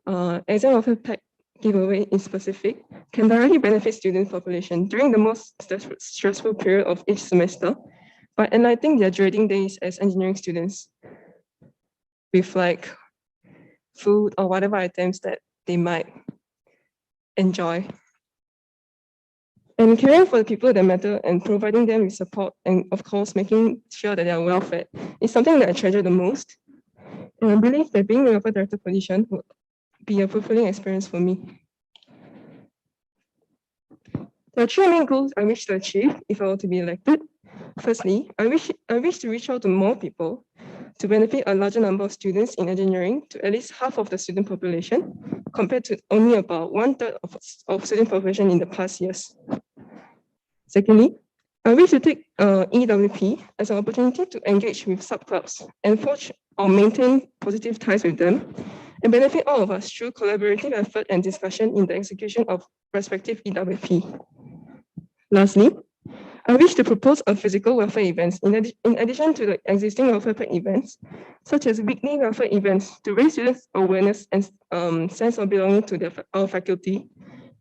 exam welfare pack giveaway in specific, can directly benefit student population during the most stressful period of each semester by enlightening their dreading days as engineering students with like food or whatever items that they might enjoy. And caring for the people that matter and providing them with support and of course making sure that they are well fed is something that I treasure the most. And I believe that being a welfare director position would be a fulfilling experience for me. There are 3 main goals I wish to achieve if I were to be elected. Firstly, I wish to reach out to more people to benefit a larger number of students in engineering to at least half of the student population, compared to only about 1/3 of student population in the past years. Secondly, I wish to take EWP as an opportunity to engage with subclubs and forge or maintain positive ties with them and benefit all of us through collaborative effort and discussion in the execution of respective EWP. Lastly, I wish to propose a physical welfare events in addition to the existing welfare pack events, such as weekly welfare events to raise students' awareness and sense of belonging to our faculty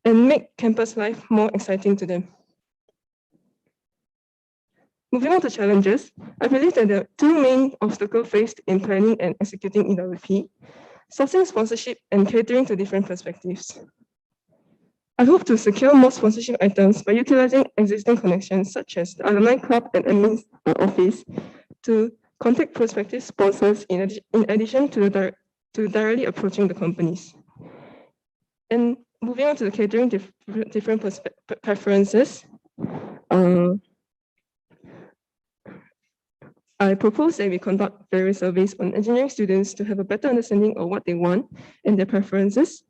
and make campus life more exciting to them. Moving on to challenges, I believe that there are two main obstacles faced in planning and executing EWP: sourcing sponsorship and catering to different perspectives. I hope to secure more sponsorship items by utilizing existing connections such as the Alumni Club and Admin Office to contact prospective sponsors in addition to directly approaching the companies. And moving on to the catering different preferences, I propose that we conduct various surveys on engineering students to have a better understanding of what they want and their preferences.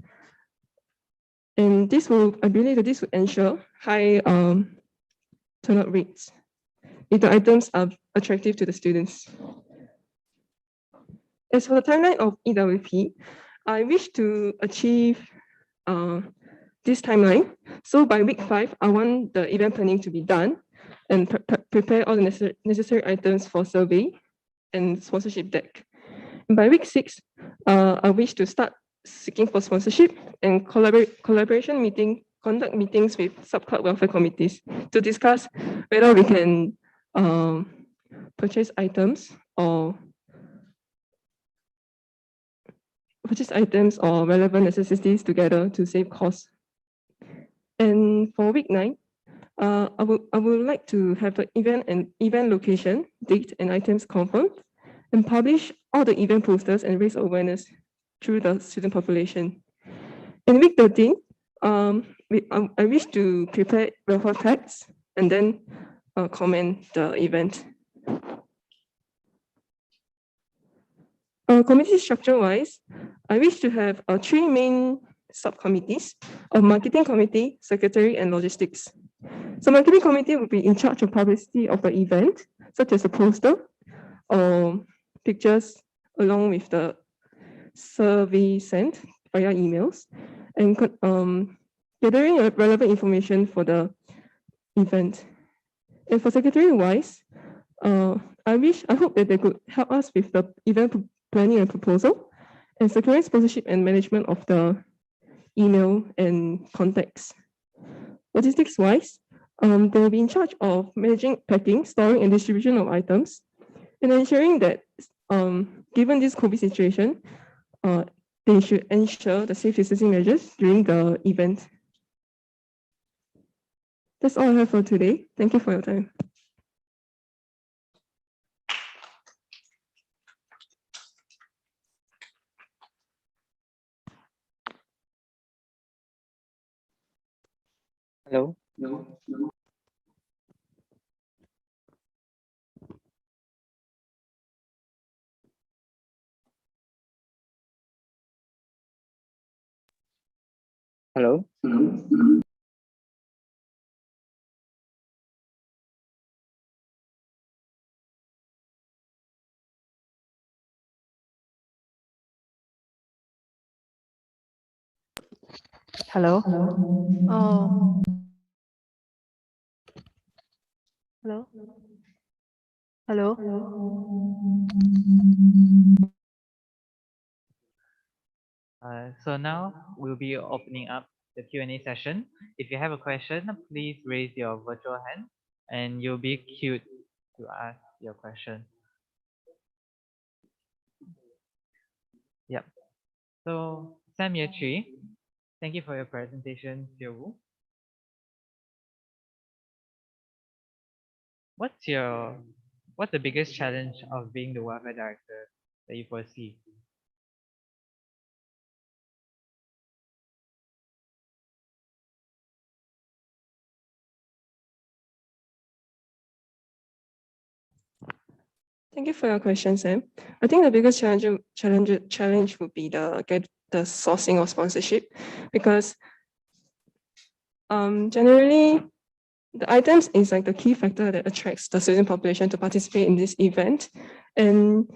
And I believe that this will ensure high turnout rates if the items are attractive to the students. As for the timeline of EWP, I wish to achieve this timeline. So by week 5, I want the event planning to be done and prepare all the necessary items for survey and sponsorship deck. And by week 6, I wish to start seeking for sponsorship and conduct meetings with subclub welfare committees to discuss whether we can purchase items or relevant necessities together to save costs. And for week 9, I would like to have an event location, date, and items confirmed, and publish all the event posters and raise awareness through the student population. In week 13, I wish to prepare welfare packs and then comment the event. Committee structure-wise, I wish to have 3 main subcommittees of marketing committee, secretary, and logistics. So marketing committee will be in charge of publicity of the event, such as a poster or pictures along with the survey sent via emails, and gathering relevant information for the event. And for secretary-wise, I hope that they could help us with the event planning and proposal, and securing sponsorship and management of the email and contacts. Logistics-wise, they will be in charge of managing packing, storing, and distribution of items, and ensuring that, given this COVID situation, they should ensure the safe distancing measures during the event. That's all I have for today. Thank you for your time. Hello. Hello. Hello. Oh. Hello. Hello. So now we'll be opening up the Q&A session. If you have a question, please raise your virtual hand and you'll be queued to ask your question. Yep. So Sam Yechi, thank you for your presentation, Xiu. What's the biggest challenge of being the welfare director that you foresee? Thank you for your question, Sam. I think the biggest challenge would be the sourcing of sponsorship, because generally the items is like the key factor that attracts the student population to participate in this event. And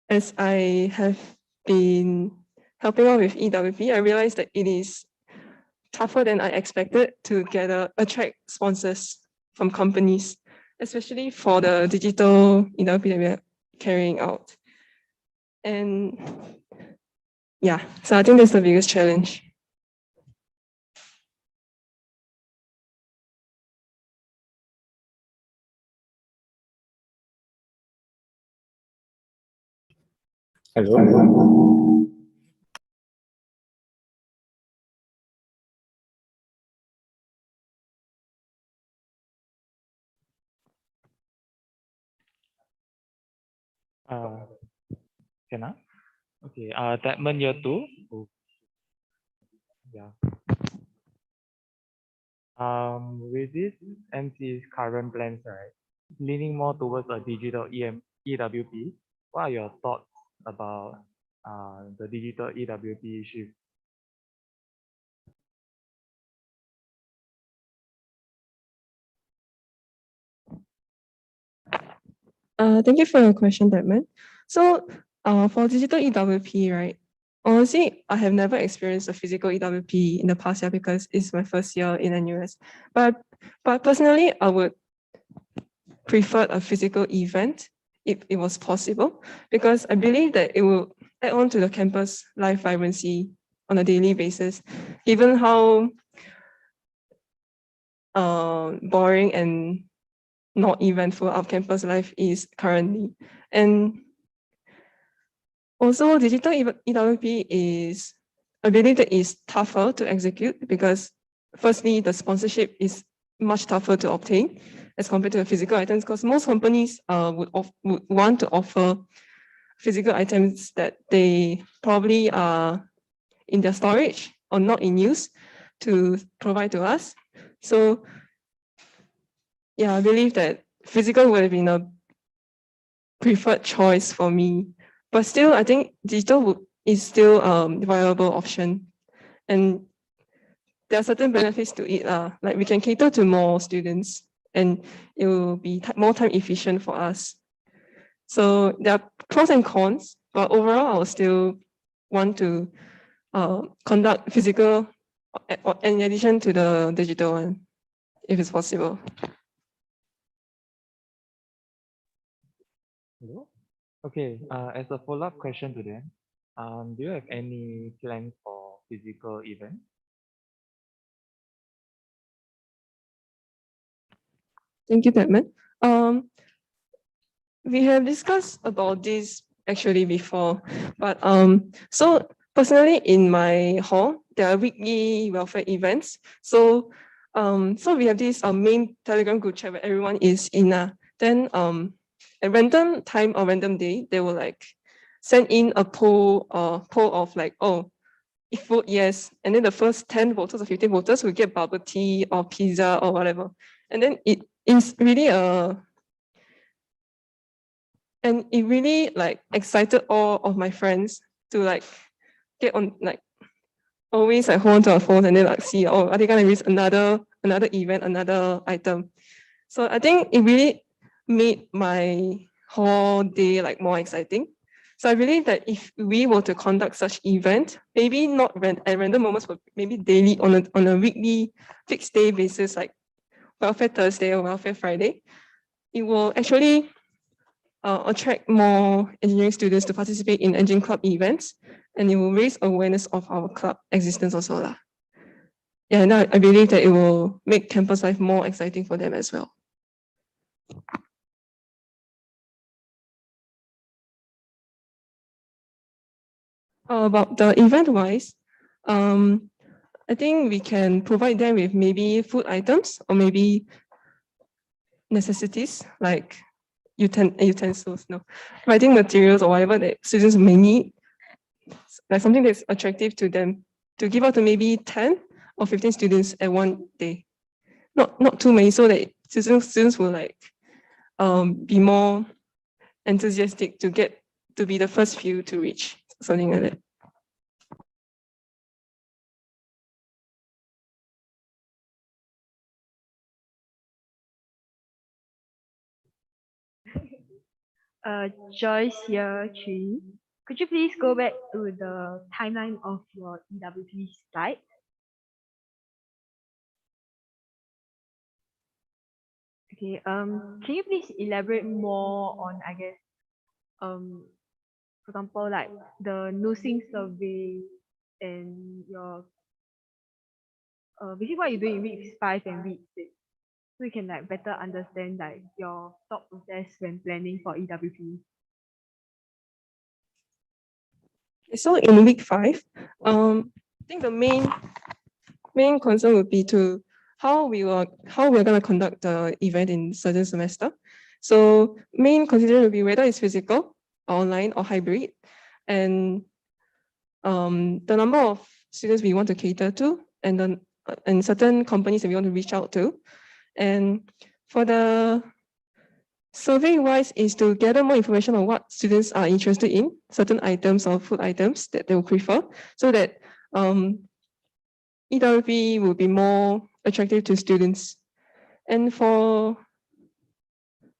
as I have been helping out with EWP, I realized that it is tougher than I expected to attract sponsors from companies, especially for the digital EWP that we are carrying out. And yeah, so I think that's the biggest challenge. Hello. Can I? Okay, Tedman year 2. Oh, yeah. With this MC's current plans, right, leaning more towards a digital EWP, what are your thoughts about the digital EWP shift? Thank you for your question, Edmund. So for digital EWP, right? Honestly, I have never experienced a physical EWP in the past year because it's my first year in NUS. But personally, I would prefer a physical event if it was possible, because I believe that it will add on to the campus life vibrancy on a daily basis, given how boring and not eventful our campus life is currently. And also, digital EWP is, I believe that is tougher to execute because firstly, the sponsorship is much tougher to obtain as compared to the physical items, because most companies would want to offer physical items that they probably are in their storage or not in use to provide to us. So yeah, I believe that physical would have been a preferred choice for me. But still, I think digital is still a viable option. And there are certain benefits to it. Like we can cater to more students and it will be more time efficient for us. So there are pros and cons, but overall, I will still want to conduct physical in addition to the digital one, if it's possible. Hello? Okay, as a follow-up question to them, do you have any plans for physical events? Thank you, Batman. We have discussed about this actually before, but so personally in my hall, there are weekly welfare events. So we have this main Telegram group chat where everyone is in. Then at random time or random day, they will like send in a poll of like, oh, if vote yes, and then the first 10 voters or 15 voters will get bubble tea or pizza or whatever. And then it is really and it really like excited all of my friends to like get on, like always like hold on to our phones and then like see, oh, are they gonna release another event, another item? So I think it really made my whole day like more exciting. So I believe that if we were to conduct such event, maybe not at random moments, but maybe daily on a weekly fixed day basis, like Welfare Thursday or Welfare Friday, it will actually attract more engineering students to participate in engine club events, and it will raise awareness of our club existence also lah. Yeah, and I believe that it will make campus life more exciting for them as well. About the event wise, I think we can provide them with maybe food items or maybe necessities like utensils, no, writing materials or whatever that students may need, like something that's attractive to them, to give out to maybe 10 or 15 students at one day. Not too many, so that students will like be more enthusiastic to be the first few to reach, something like that. Joyce here, Chi. Could you please go back to the timeline of your EWP slide? Okay, can you please elaborate more on, I guess, for example, like the nursing survey and your basically what you do in week 5 and week 6, so you can like better understand like your thought process when planning for EWP. So in week 5, I think the main concern would be to how we're going to conduct the event in certain semester. So main consideration would be whether it's physical, online, or hybrid, and the number of students we want to cater to, and certain companies that we want to reach out to. And for the survey wise is to gather more information on what students are interested in, certain items or food items that they will prefer, so that EWP will be more attractive to students. And for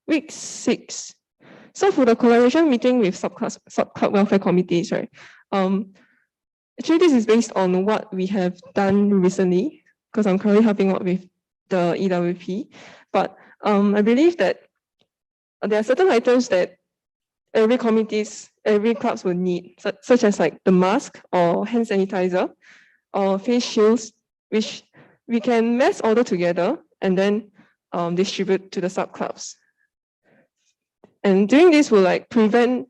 week 6, so for the collaboration meeting with sub-club welfare committees, right? Actually, this is based on what we have done recently, because I'm currently helping out with the EWP. But I believe that there are certain items that every clubs will need, such as like the mask or hand sanitizer or face shields, which we can mass order together and then distribute to the sub-clubs. And doing this will like prevent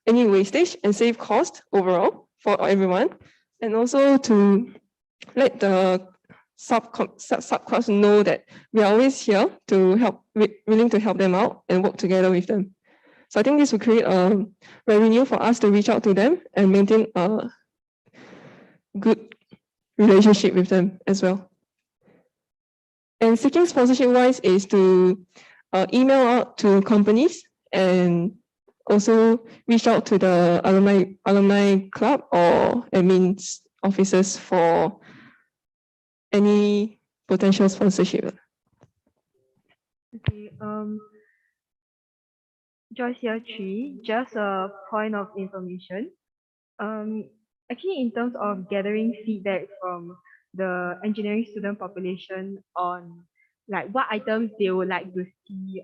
any wastage and save cost overall for everyone, and also to let the sub-clubs know that we are always here to help, willing to help them out and work together with them. So I think this will create a revenue for us to reach out to them and maintain a good relationship with them as well. And seeking sponsorship wise is to email out to companies and also reach out to the alumni club or admins officers for any potential sponsorship. Okay, Joyce here, Chi, just a point of information. Actually, in terms of gathering feedback from the engineering student population on like what items they would like to see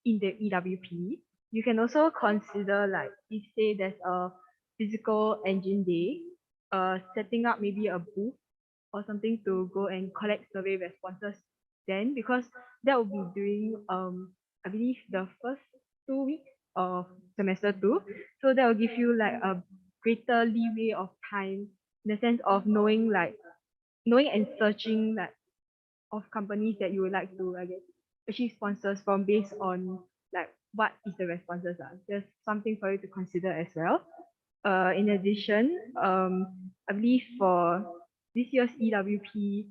in the EWP, you can also consider like if say there's a physical engine day, setting up maybe a booth or something to go and collect survey responses then, because that will be during I believe the first 2 weeks of semester 2. So that will give you like a greater leeway of time in the sense of knowing and searching like of companies that you would like to, I guess, achieve sponsors from based on like what is the responses are. There's something for you to consider as well. In addition, I believe for this year's EWP,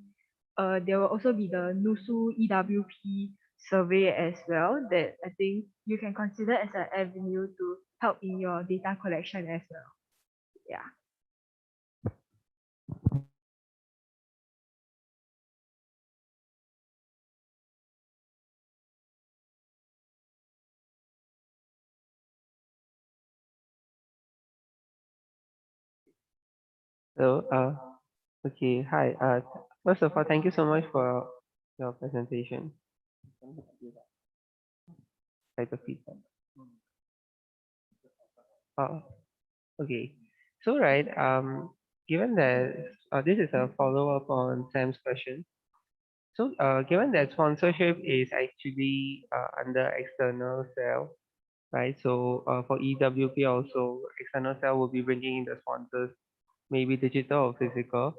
there will also be the NUSU EWP survey as well that I think you can consider as an avenue to help in your data collection as well. Yeah. Hello. Okay. Hi. First of all, thank you so much for your presentation. Type of feedback. Oh, okay. So right. Given that this is a follow-up on Sam's question. So given that sponsorship is actually under external sale, right? So for EWP also, external sale will be bringing in the sponsors, maybe digital or physical.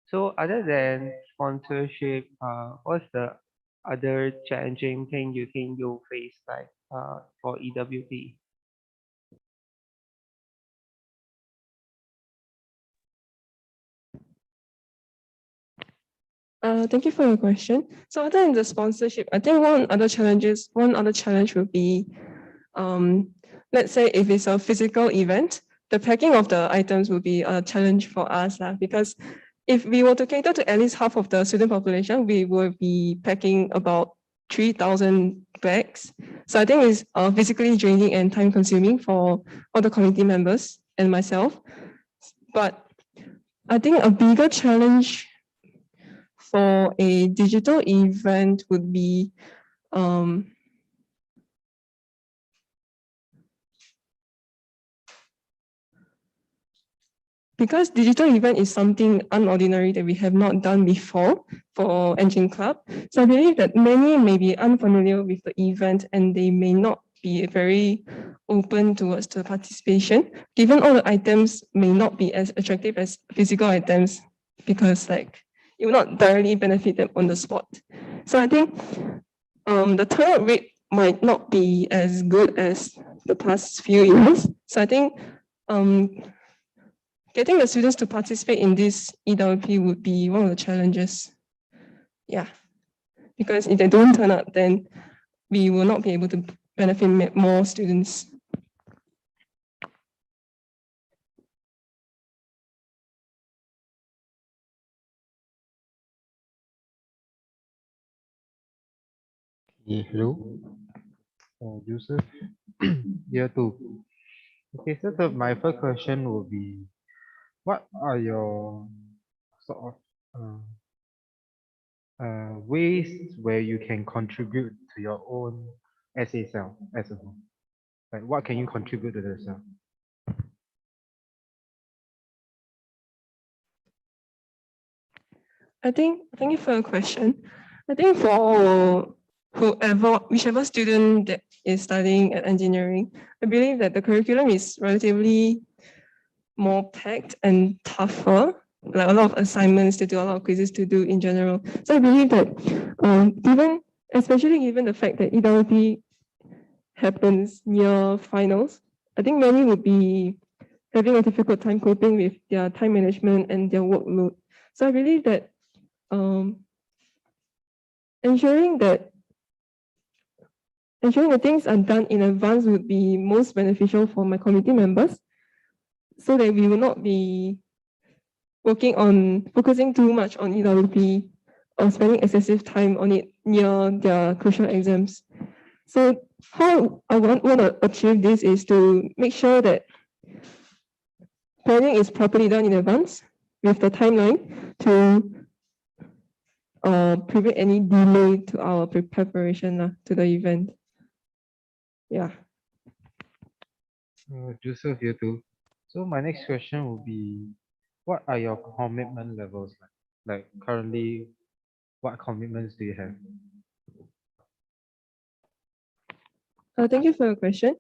So other than sponsorship, what's the other challenging thing you think you'll face like for EWP? Thank you for your question. So other than the sponsorship, I think one other challenge would be, let's say if it's a physical event, the packing of the items will be a challenge for us, because if we were to cater to at least half of the student population, we will be packing about 3,000 bags. So I think it's physically draining and time consuming for all the committee members and myself. But I think a bigger challenge for a digital event would be because digital event is something unordinary that we have not done before for Engine Club. So I believe that many may be unfamiliar with the event and they may not be very open towards the participation, given all the items may not be as attractive as physical items because like it will not directly benefit them on the spot. So I think the turnout rate might not be as good as the past few years. So I think getting the students to participate in this EWP would be one of the challenges. Yeah, because if they don't turn up, then we will not be able to benefit more students. Hello, Joseph, year 2. Okay, so my first question will be, what are your sort of ways where you can contribute to your own SA cell as a whole? Like, what can you contribute to the cell? Thank you for your question. I think for whichever student that is studying at engineering, I believe that the curriculum is relatively more packed and tougher, like a lot of assignments to do, a lot of quizzes to do in general. So I believe that especially given the fact that EWP happens near finals, I think many would be having a difficult time coping with their time management and their workload. So I believe that ensuring that things are done in advance would be most beneficial for my committee members, so that we will not be focusing too much on EWP or spending excessive time on it near their crucial exams. So how I want to achieve this is to make sure that planning is properly done in advance with the timeline to prevent any delay to our preparation to the event. Yeah. Joseph, year 2. So my next question will be, what are your commitment levels like? Like currently, what commitments do you have? Thank you for your question.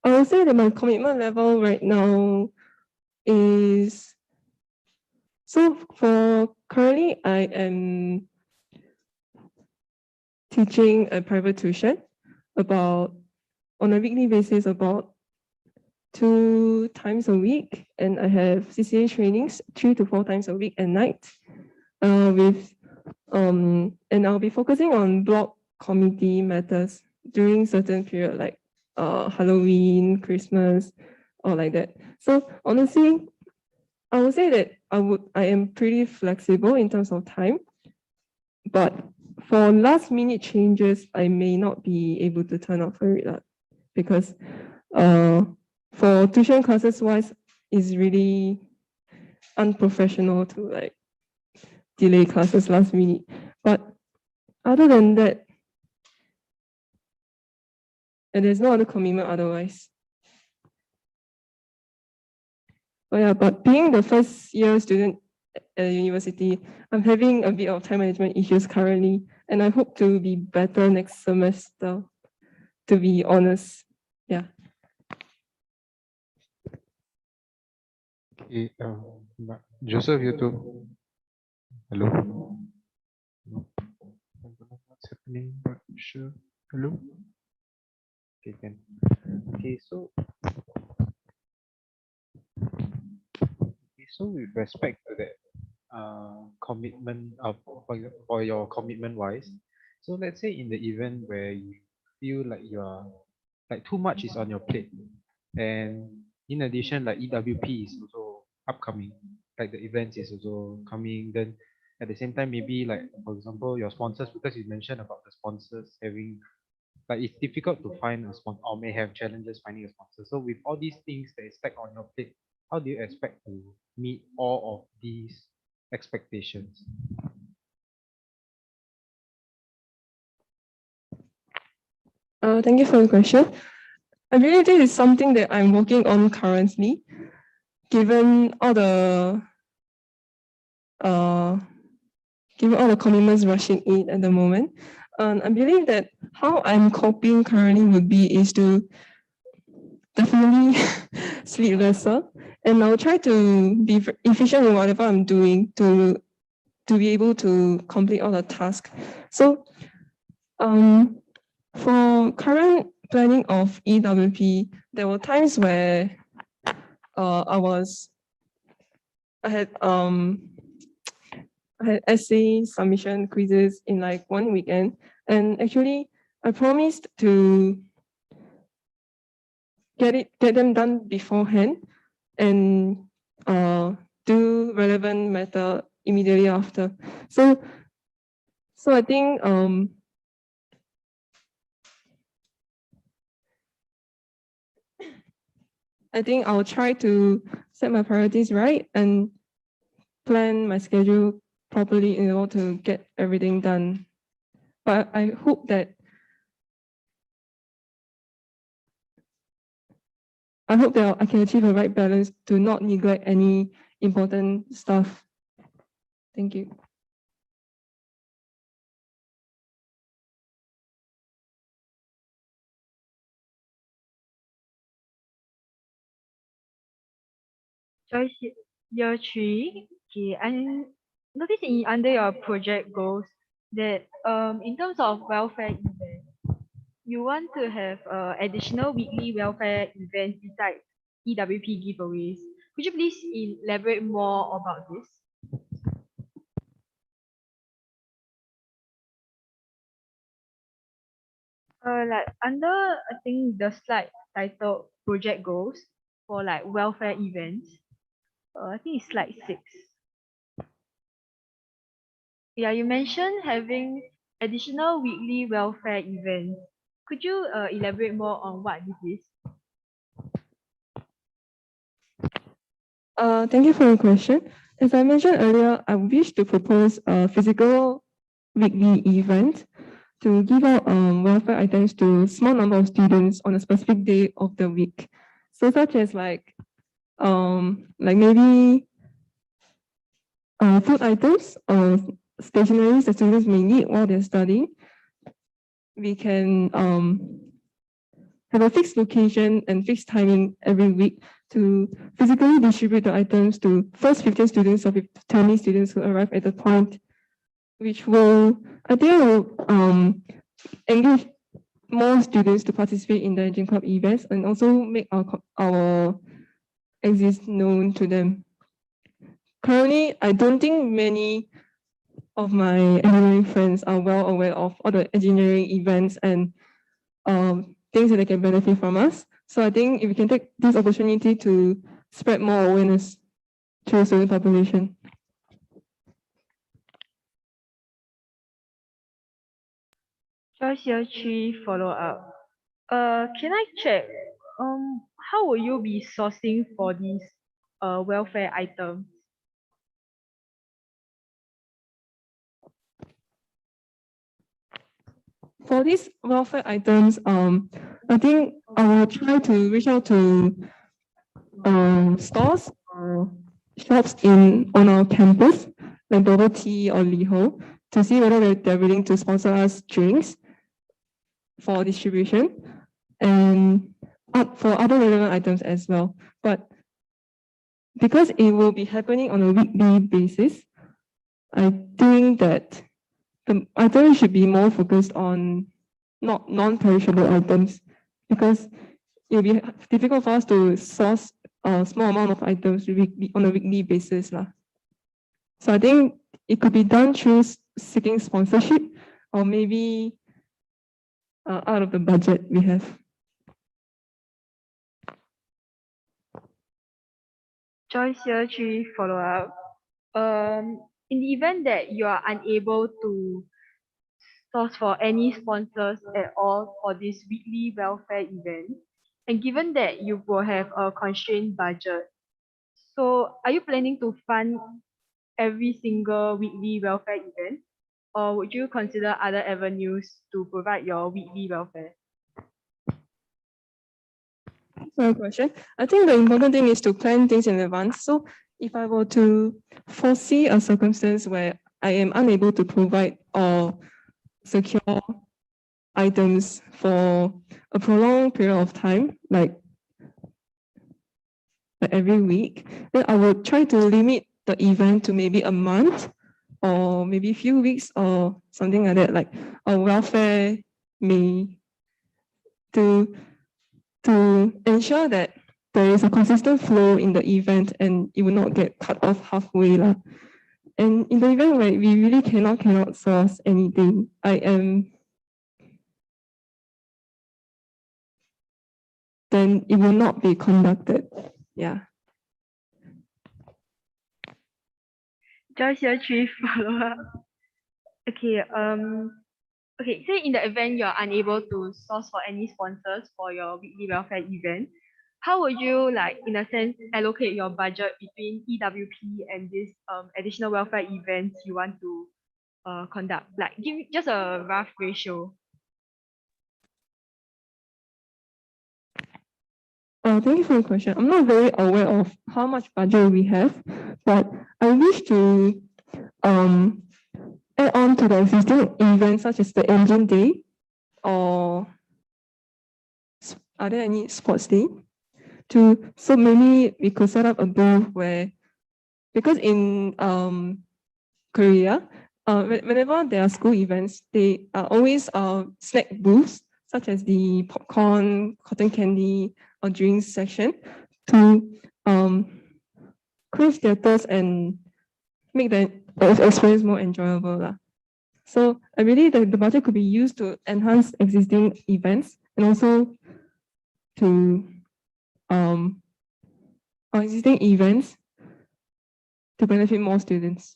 I will say that my commitment level right now is, so for currently I am teaching a private tuition on a weekly basis about 2 times a week, and I have CCA trainings 3 to 4 times a week at night and I'll be focusing on block committee matters during certain period like Halloween, Christmas, or like that. So honestly, I would say that I am pretty flexible in terms of time, but for last minute changes, I may not be able to turn up for it because for tuition classes wise, it's really unprofessional to like delay classes last minute. But other than that, and there's no other commitment otherwise. But yeah, but being the first year student at university, I'm having a bit of time management issues currently, and I hope to be better next semester, to be honest. Yeah. Okay, Joseph, year 2. Hello. No. I don't know what's happening, but sure. Hello. Okay, can. Okay, so with respect to that commitment for your commitment wise, so let's say in the event where you feel like you're like too much is on your plate, and in addition like EWP is also upcoming, like the events is also coming, then at the same time, maybe like, for example, your sponsors, because you mentioned about the sponsors having, like it's difficult to find a sponsor or may have challenges finding a sponsor. So with all these things that is stacked on your plate, how do you expect to meet all of these expectations? Thank you for the question. I believe this is something that I'm working on currently, given all the commitments rushing in at the moment. I believe that how I'm coping currently would be is to definitely sleep lesser, and I'll try to be efficient in whatever I'm doing to be able to complete all the tasks. So for current planning of EWP, there were times where I had essay submission quizzes in like one weekend, and actually I promised to get them done beforehand and do relevant matter immediately after. So I think I'll try to set my priorities right and plan my schedule properly in order to get everything done. But I hope that I can achieve a right balance to not neglect any important stuff. Thank you. Joyce, year 3, okay, I noticed under your project goals that in terms of welfare events, you want to have additional weekly welfare events besides EWP giveaways. Could you please elaborate more about this? Like under, I think the slide titled project goals for like welfare events. I think it's slide 6. Yeah, you mentioned having additional weekly welfare events. Could you elaborate more on what this is? Thank you for your question. As I mentioned earlier, I wish to propose a physical weekly event to give out welfare items to a small number of students on a specific day of the week. So such as like maybe food items or stationeries that students may need while they're studying. We can have a fixed location and fixed timing every week to physically distribute the items to first 15 students or 20 students who arrive at the point, which will, I think, engage more students to participate in the Engine Club events and also make our exist known to them. Currently, I don't think many of my engineering friends are well aware of all the engineering events and things that they can benefit from us. So I think if we can take this opportunity to spread more awareness to the student population. Choice year 3 follow up. Can I check how will you be sourcing for these welfare items? For these welfare items, I think I will try to reach out to stores or shops on our campus, like Bubble Tea or Liho, to see whether they're willing to sponsor us drinks for distribution and for other relevant items as well. But because it will be happening on a weekly basis, I think that the items should be more focused on not non-perishable items, because it will be difficult for us to source a small amount of items on a weekly basis. So I think it could be done through seeking sponsorship or maybe out of the budget we have. Choice year 3 follow up. in the event that you are unable to source for any sponsors at all for this weekly welfare event, and given that you will have a constrained budget, so are you planning to fund every single weekly welfare event, or would you consider other avenues to provide your weekly welfare? For a question, I think the important thing is to plan things in advance. So if I were to foresee a circumstance where I am unable to provide or secure items for a prolonged period of time, like every week, then I would try to limit the event to maybe a month or maybe a few weeks or something like that, like a welfare may to ensure that there is a consistent flow in the event and it will not get cut off halfway lah. And in the event where we really cannot source anything, then it will not be conducted. Yeah. Joyce, your chief follow-up. Okay, okay, say in the event you're unable to source for any sponsors for your weekly welfare event, how would you, like, in a sense, allocate your budget between EWP and this additional welfare events you want to conduct? Like, give me just a rough ratio. Thank you for the question. I'm not very aware of how much budget we have, but I wish to add on to the existing events such as the Engine Day, or are there any sports day? So maybe we could set up a booth where, because in Korea, whenever there are school events, they are always snack booths such as the popcorn, cotton candy, or drinks section to quench their thirst and make the experience more enjoyable lah. So I believe that the budget could be used to enhance existing events and also to existing events to benefit more students.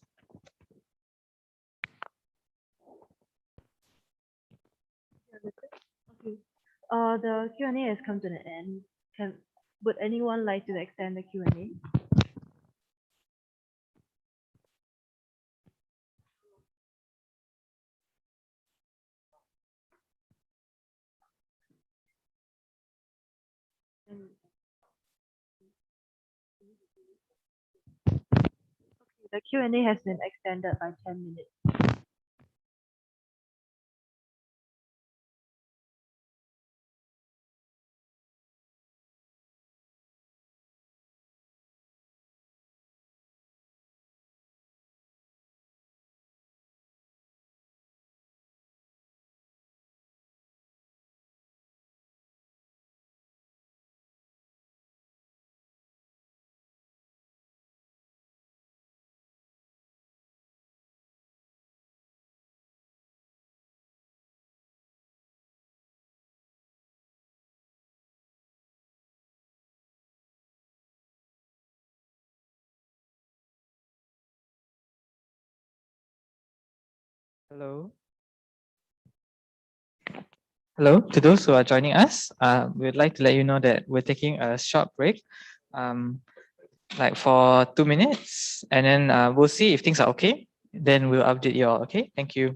Okay. The Q&A has come to an end. Would anyone like to extend the Q&A? The Q&A has been extended by 10 minutes. Hello. Hello, to those who are joining us, we'd like to let you know that we're taking a short break, like for 2 minutes, and then we'll see if things are okay. Then we'll update you all. Okay, thank you.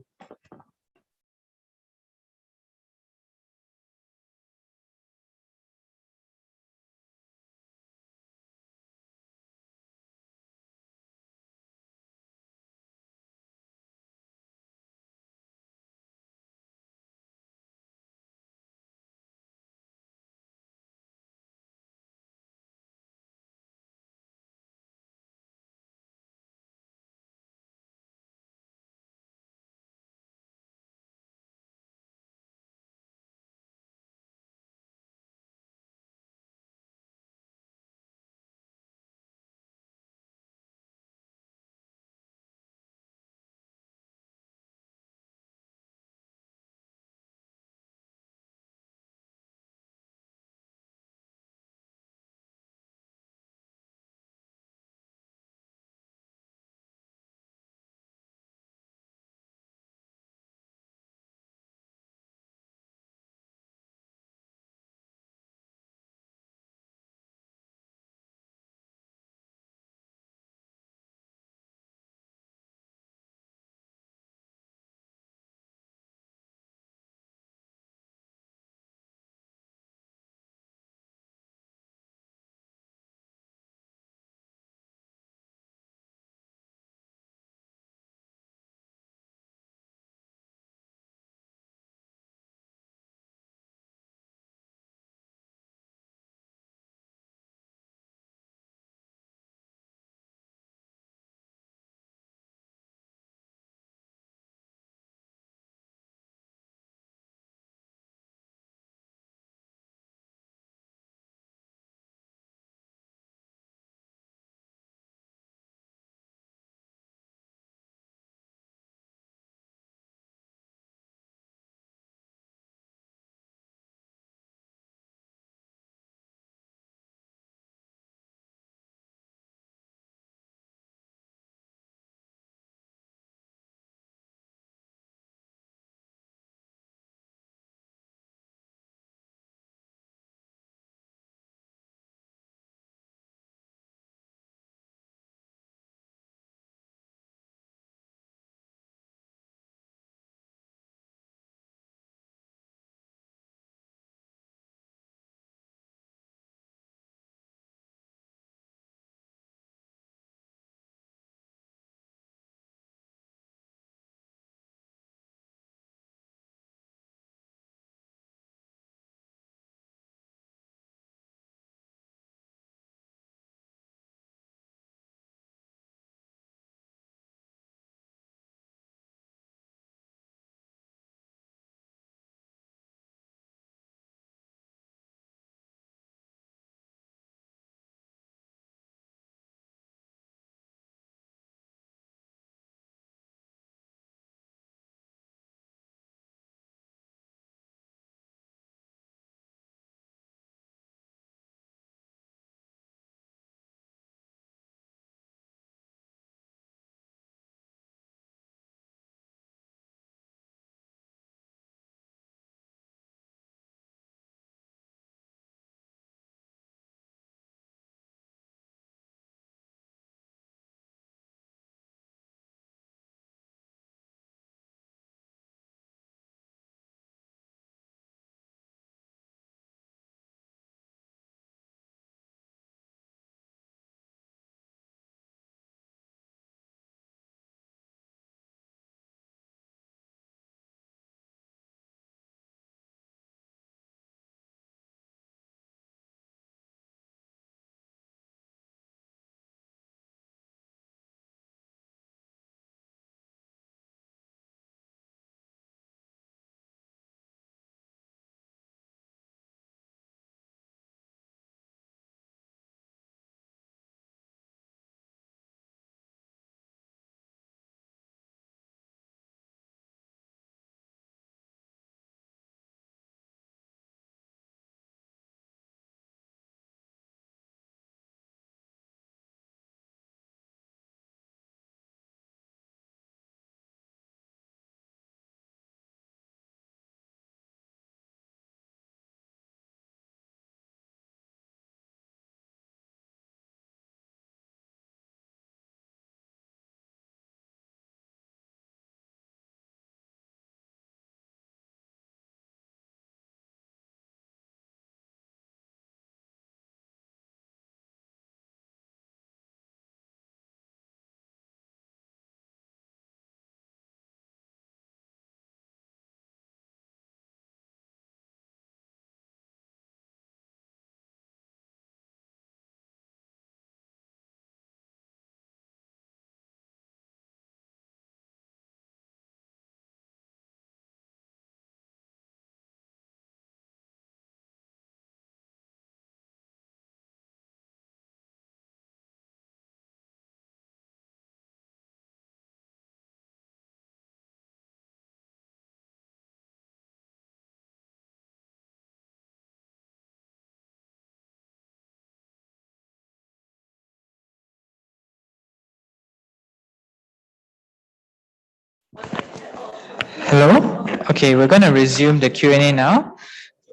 Hello? Okay, we're going to resume the Q&A now.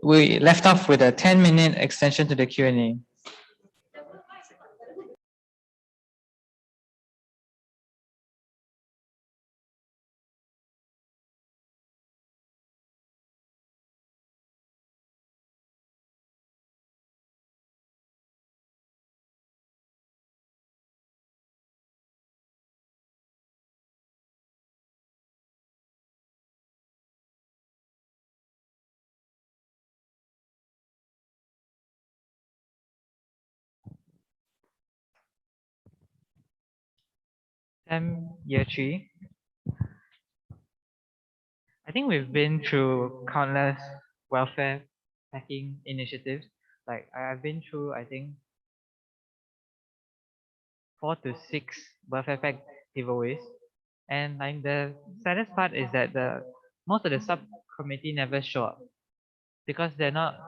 We left off with a 10-minute extension to the Q&A. Year 3. I think we've been through countless welfare packing initiatives. Like I've been through, I think, 4 to 6 welfare pack giveaways. And like the saddest part is that the most of the subcommittee never show up because they're not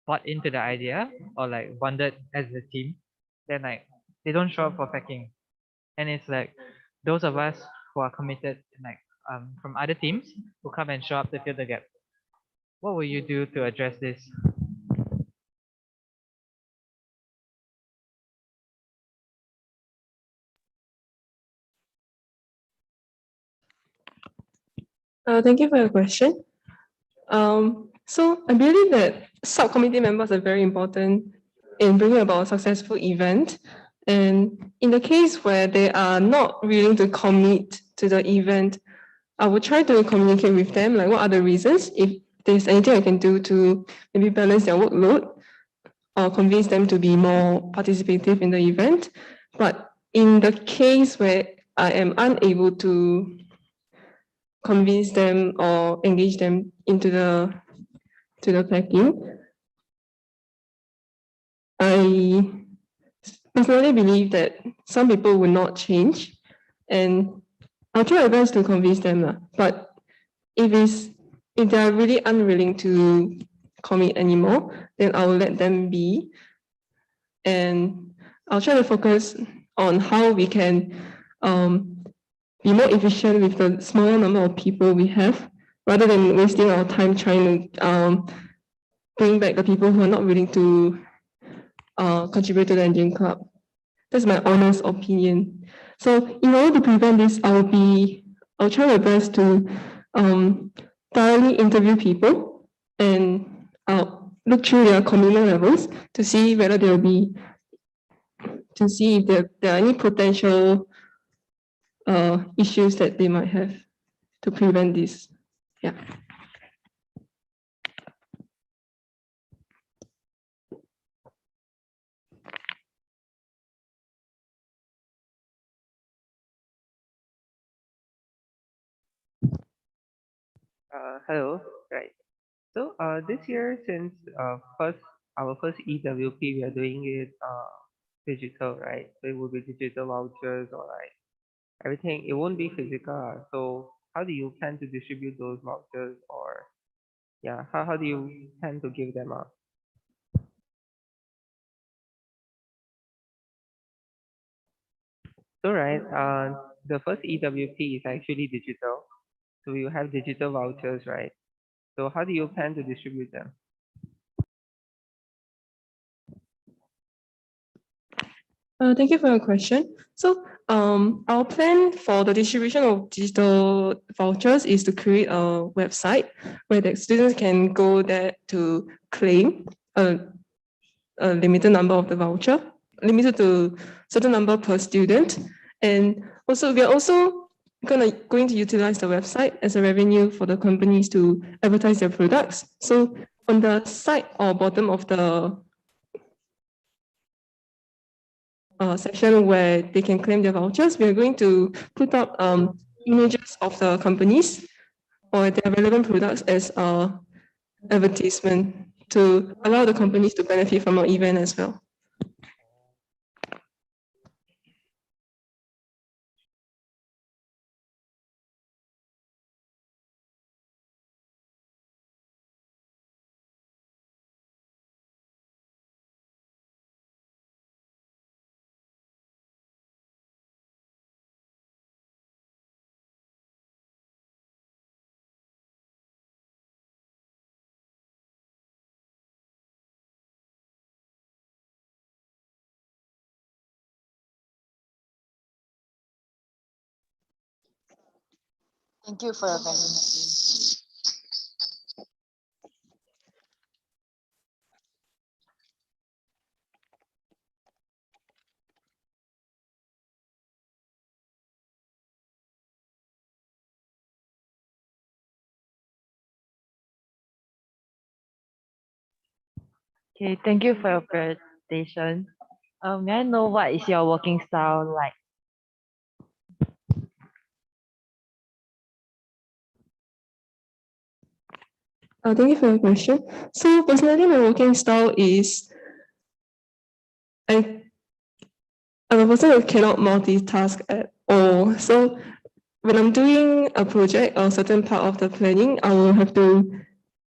bought into the idea or like bonded as a team. Then like they don't show up for packing. And it's like those of us who are committed, like from other teams who come and show up to fill the gap. What will you do to address this? Thank you for your question. So I believe that subcommittee members are very important in bringing about a successful event. And in the case where they are not willing to commit to the event, I will try to communicate with them, like what are the reasons, if there's anything I can do to maybe balance their workload or convince them to be more participative in the event. But in the case where I am unable to convince them or engage them into the packing, I personally believe that some people will not change, and I'll try my best to convince them. But if they are really unwilling to commit anymore, then I will let them be, and I'll try to focus on how we can be more efficient with the smaller number of people we have, rather than wasting our time trying to bring back the people who are not willing to contribute to the engine club. That's my honest opinion. So in order to prevent this, I'll try my best to thoroughly interview people and look through their commitment levels to see whether to see if there are any potential issues that they might have to prevent this. Yeah. Hello, right. So this year, since our first EWP, we are doing it digital, right? So it will be digital vouchers or like everything. It won't be physical. So how do you plan to distribute those vouchers, or yeah, how do you plan to give them out? So right, the first EWP is actually digital. So you have digital vouchers, right? So how do you plan to distribute them? Thank you for your question. So our plan for the distribution of digital vouchers is to create a website where the students can go there to claim a limited number of the voucher, limited to certain number per student. And also we are also going to utilize the website as a revenue for the companies to advertise their products. So on the side or bottom of the section where they can claim their vouchers, we are going to put up images of the companies or their relevant products as advertisement to allow the companies to benefit from our event as well. Thank you for your presentation. Okay, thank you for your presentation. May I know what is your working style like? Thank you for your question. So personally, my working style is I'm a person who cannot multitask at all. So when I'm doing a project or certain part of the planning, I will have to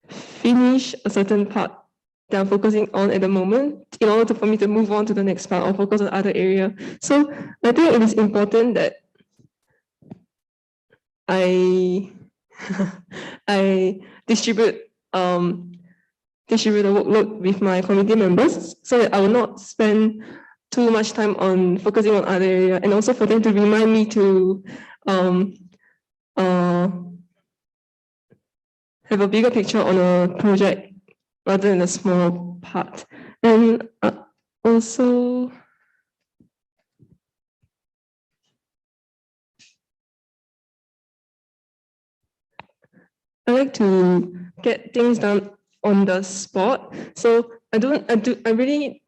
finish a certain part that I'm focusing on at the moment in order for me to move on to the next part or focus on other area. So I think it is important that I I distribute the workload with my committee members so that I will not spend too much time on focusing on other area, and also for them to remind me to uh, have a bigger picture on a project rather than a small part. And also, I like to get things done on the spot. So I really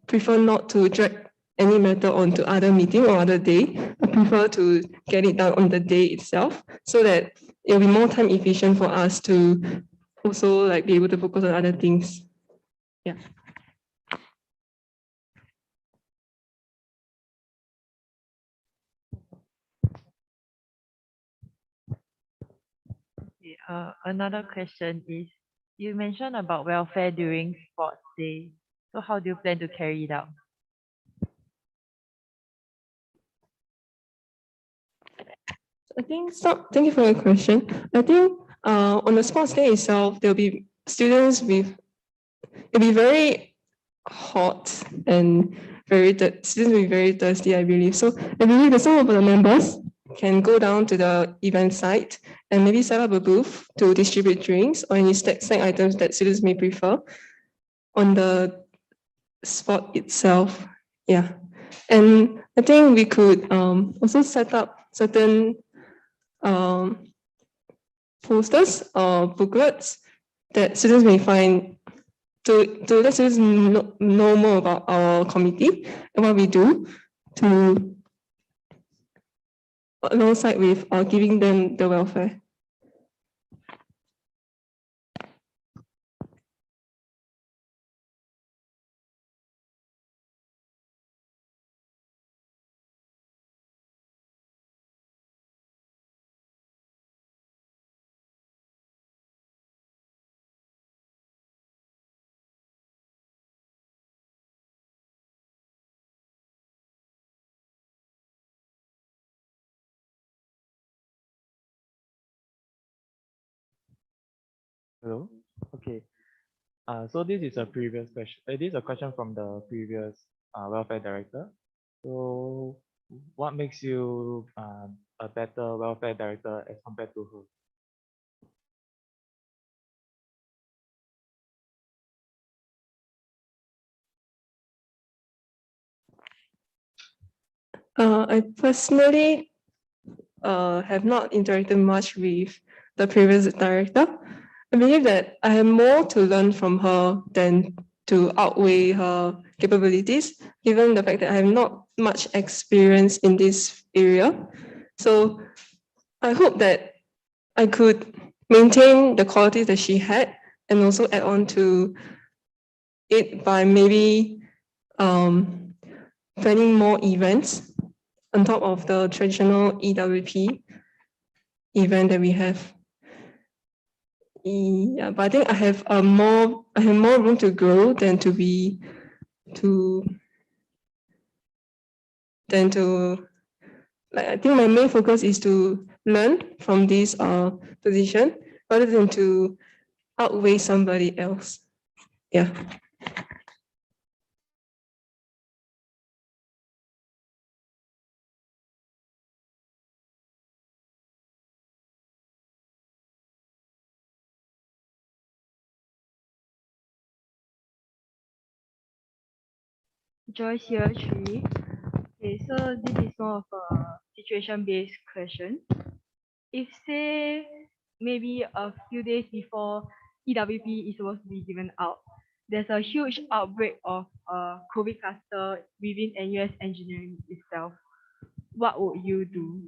prefer not to drag any matter onto other meeting or other day. I prefer to get it done on the day itself so that it'll be more time efficient for us to also like be able to focus on other things. Yeah. Okay, another question is, you mentioned about welfare during sports day. So how do you plan to carry it out? I think so. Thank you for your question. I think on the sports day itself, there'll be students with it'll be very hot and students will be very thirsty, I believe. So I believe that some of the members can go down to the event site and maybe set up a booth to distribute drinks or any snack items that students may prefer on the spot itself. Yeah. And I think we could also set up certain posters or booklets that students may find to let students know more about our committee and what we do to alongside with giving them the welfare. Hello. Okay. So this is a previous question. This is a question from the previous welfare director. So, what makes you a better welfare director as compared to her? I personally have not interacted much with the previous director. I believe that I have more to learn from her than to outweigh her capabilities, given the fact that I have not much experience in this area. So I hope that I could maintain the qualities that she had and also add on to it by maybe planning more events on top of the traditional EWP event that we have. Yeah, but I think I have more room to grow than to like I think my main focus is to learn from this position rather than to outweigh somebody else. Yeah. Joyce here, 3. Okay, so this is more of a situation-based question. If say maybe a few days before EWP is supposed to be given out, there's a huge outbreak of COVID cluster within NUS engineering itself, what would you do?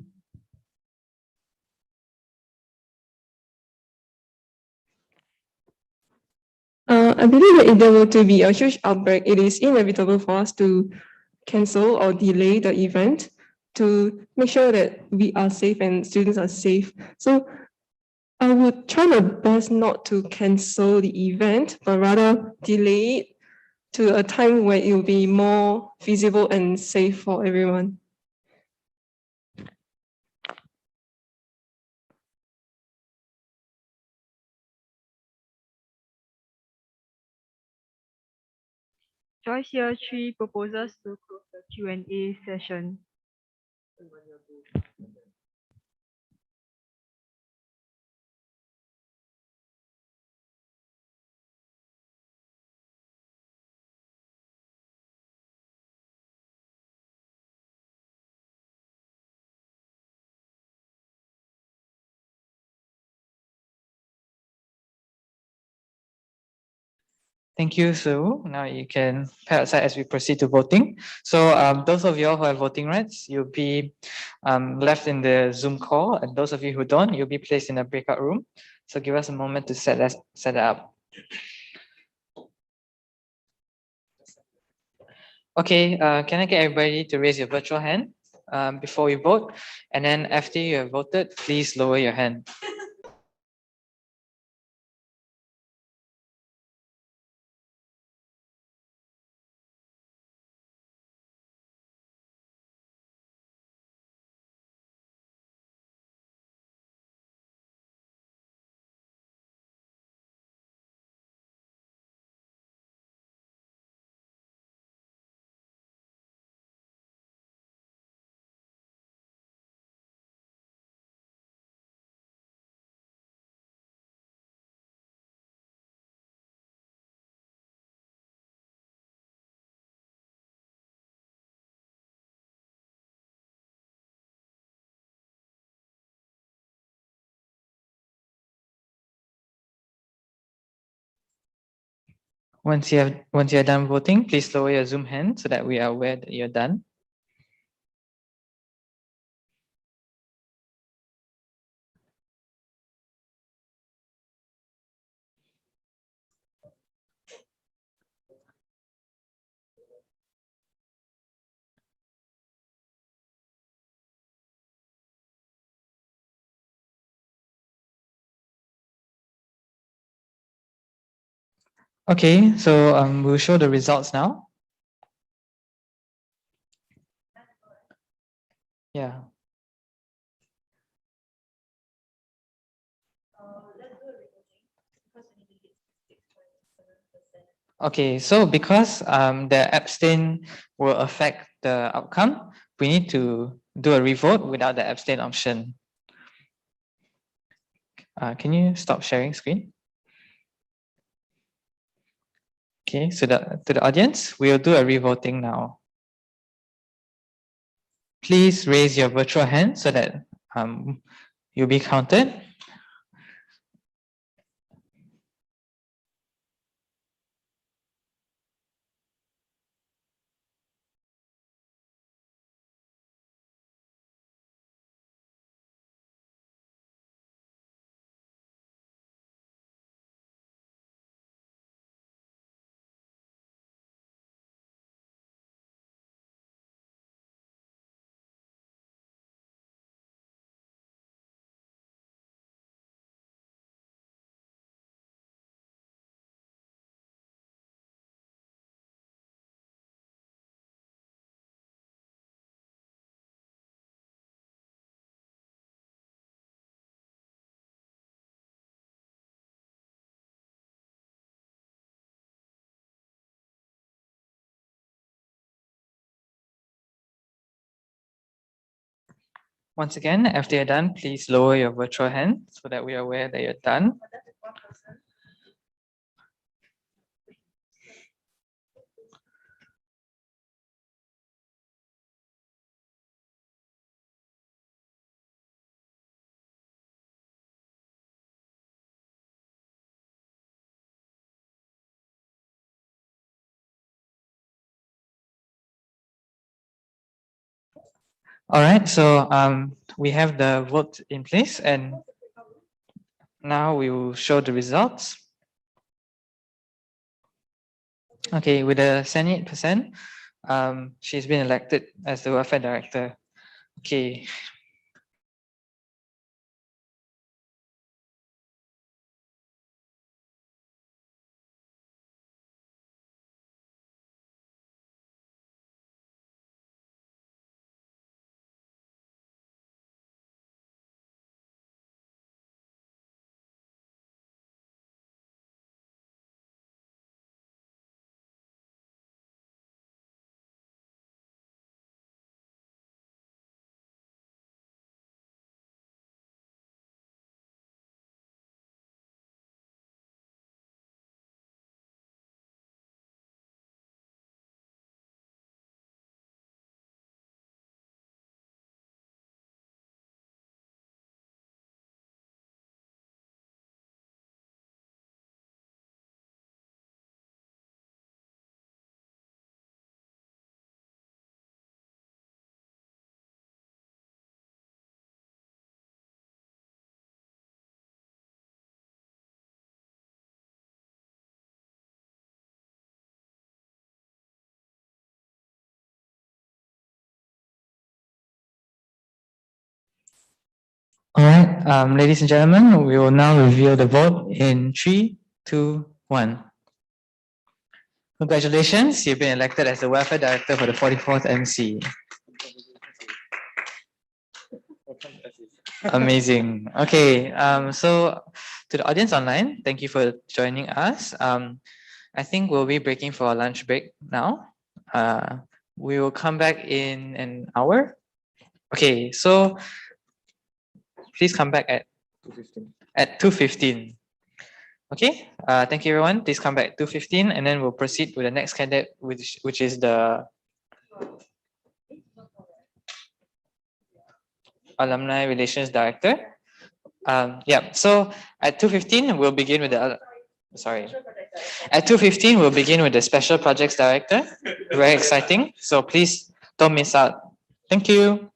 I believe that if there were to be a huge outbreak, it is inevitable for us to cancel or delay the event to make sure that we are safe and students are safe. So I would try my best not to cancel the event, but rather delay it to a time where it will be more feasible and safe for everyone. Joyce here, 3 proposes to close the Q&A session. Thank you, Sue. Now you can pair aside as we proceed to voting. So those of you all who have voting rights, you'll be left in the Zoom call, and those of you who don't, you'll be placed in a breakout room. So give us a moment to set that up. Okay, can I get everybody to raise your virtual hand before we vote? And then after you have voted, please lower your hand. Once you're done voting, please lower your Zoom hand so that we are aware that you're done. Okay, so we'll show the results now. Yeah. Okay, so because the abstain will affect the outcome, we need to do a revote without the abstain option. Can you stop sharing screen? Okay, so to the audience, we'll do a revoting now. Please raise your virtual hand so that you'll be counted. Once again, after you're done, please lower your virtual hand so that we are aware that you're done. All right, so we have the vote in place, and now we will show the results. Okay, with a 78%, she's been elected as the welfare director. Okay. All right, ladies and gentlemen, we will now reveal the vote in 3, 2, 1. Congratulations, you've been elected as the welfare director for the 44th MC. Amazing. Okay, so to the audience online, thank you for joining us. I think we'll be breaking for a lunch break now. We will come back in an hour. Okay, so please come back at 2:15. Okay, thank you everyone. Please come back at 2:15 and then we'll proceed with the next candidate, which is the Alumni Relations Director. Yeah, so at 2:15 we'll begin with the At 2:15 we'll begin with the Special Projects Director. Very exciting. So please don't miss out. Thank you.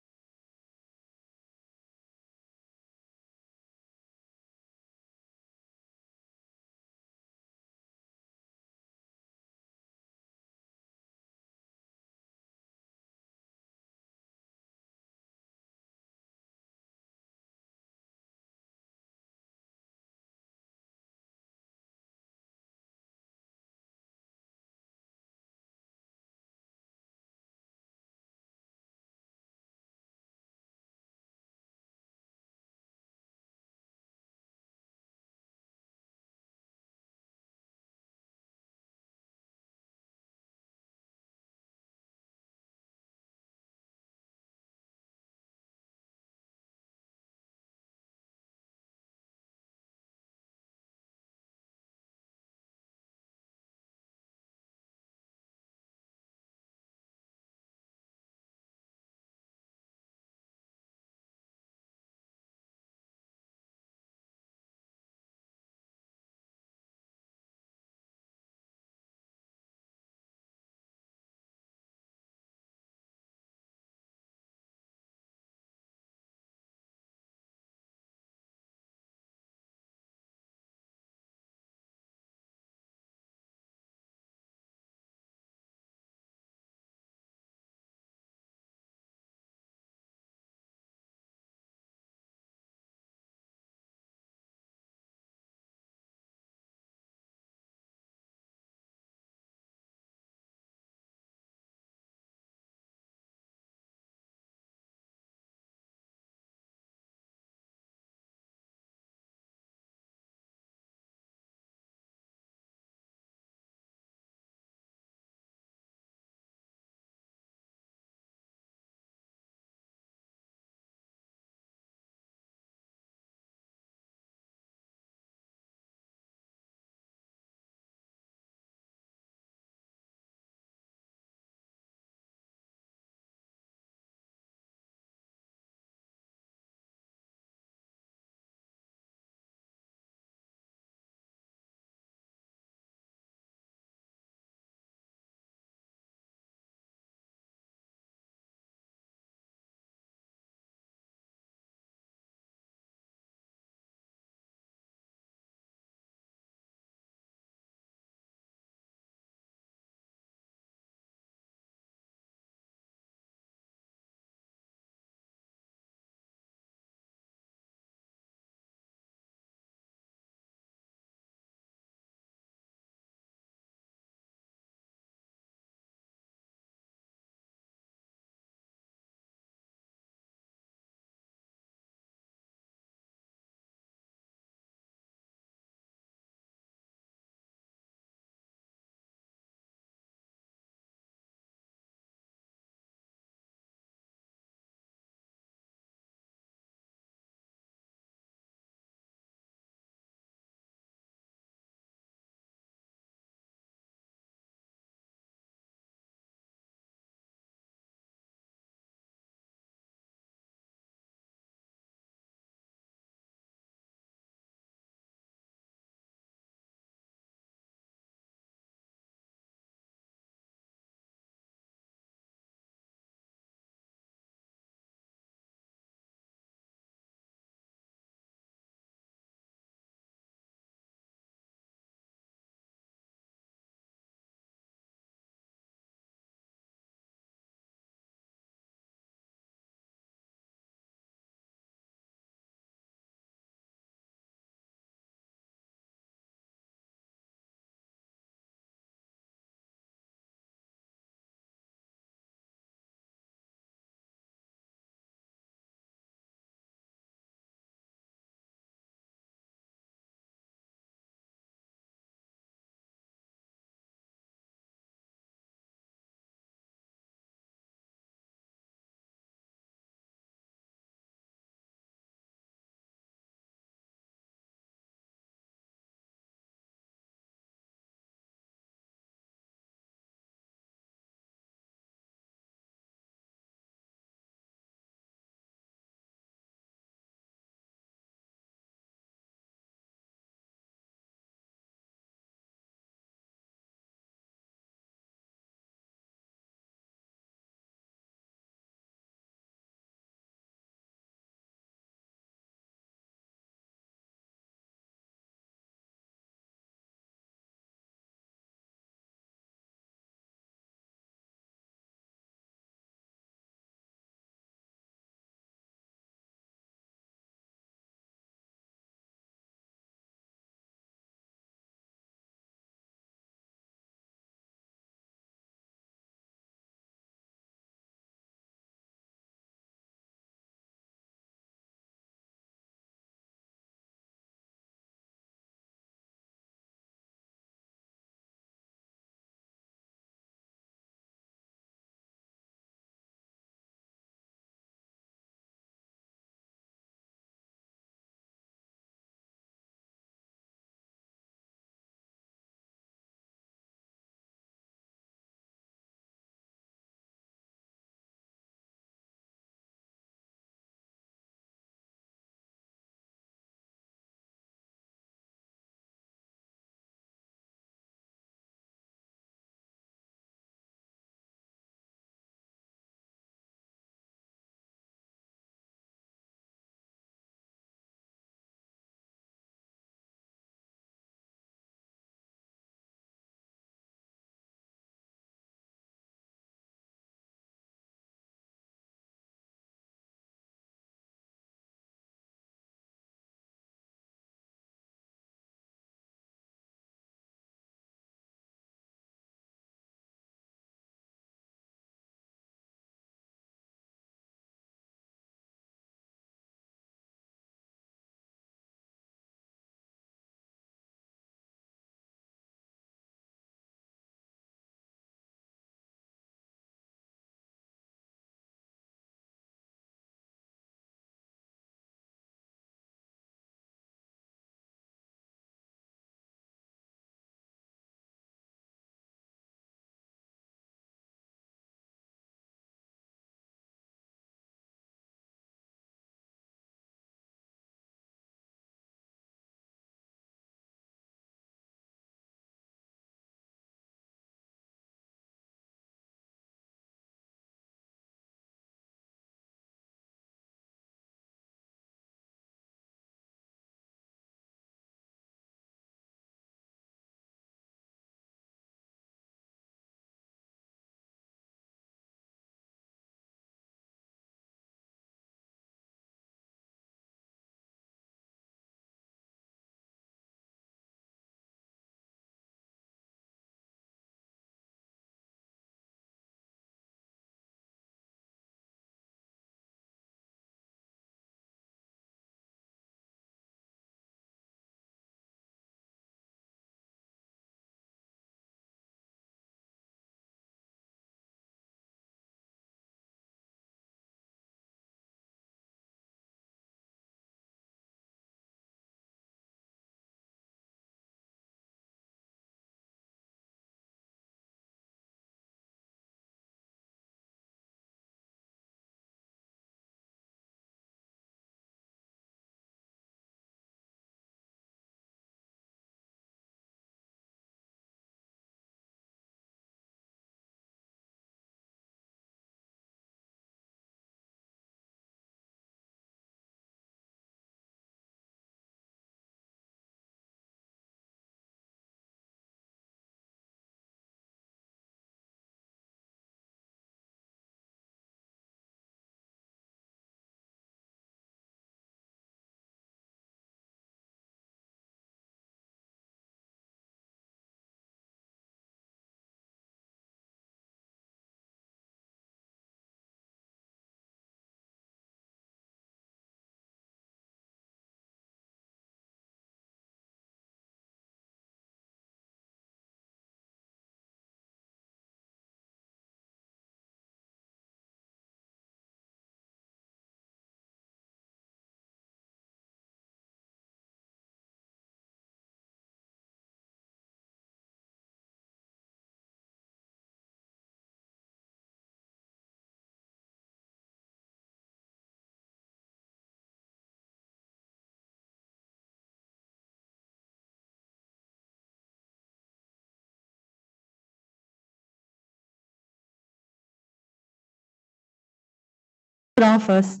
down first.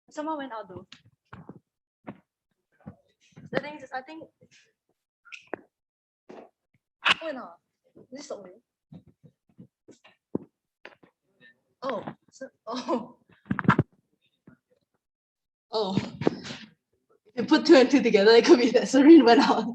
Someone went out though. The thing is, I think. Oh no, this is only. Oh, so, oh. Oh. If you put two and two together, it could be that Serene went out.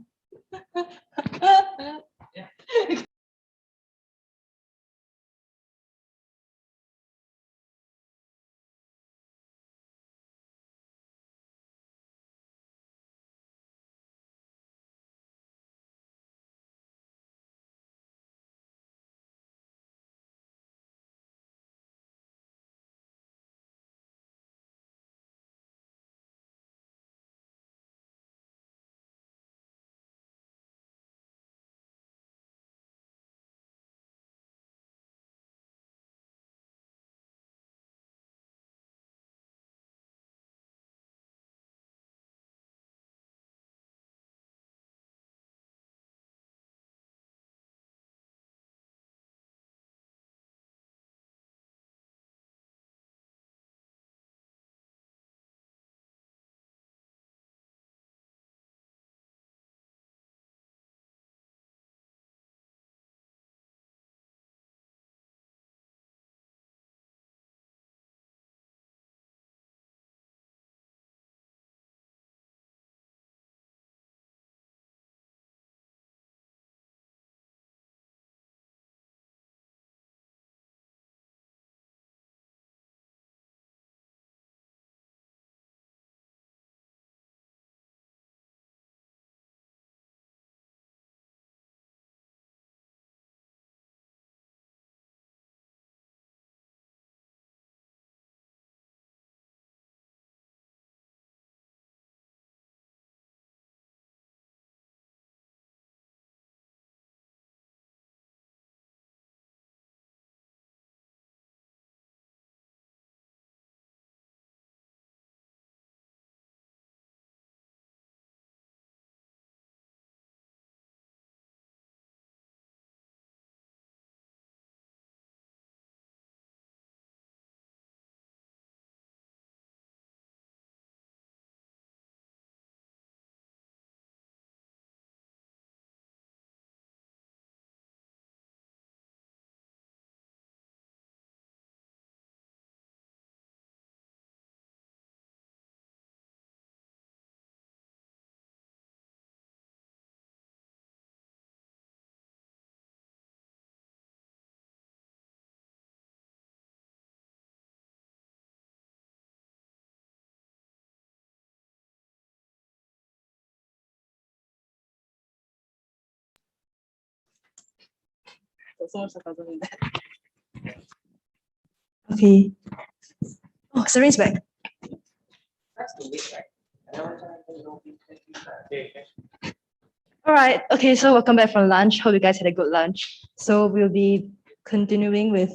So much sarcasm in that. Okay. Oh, Serene's back. All right. Okay, so welcome back from lunch. Hope you guys had a good lunch. So we'll be continuing with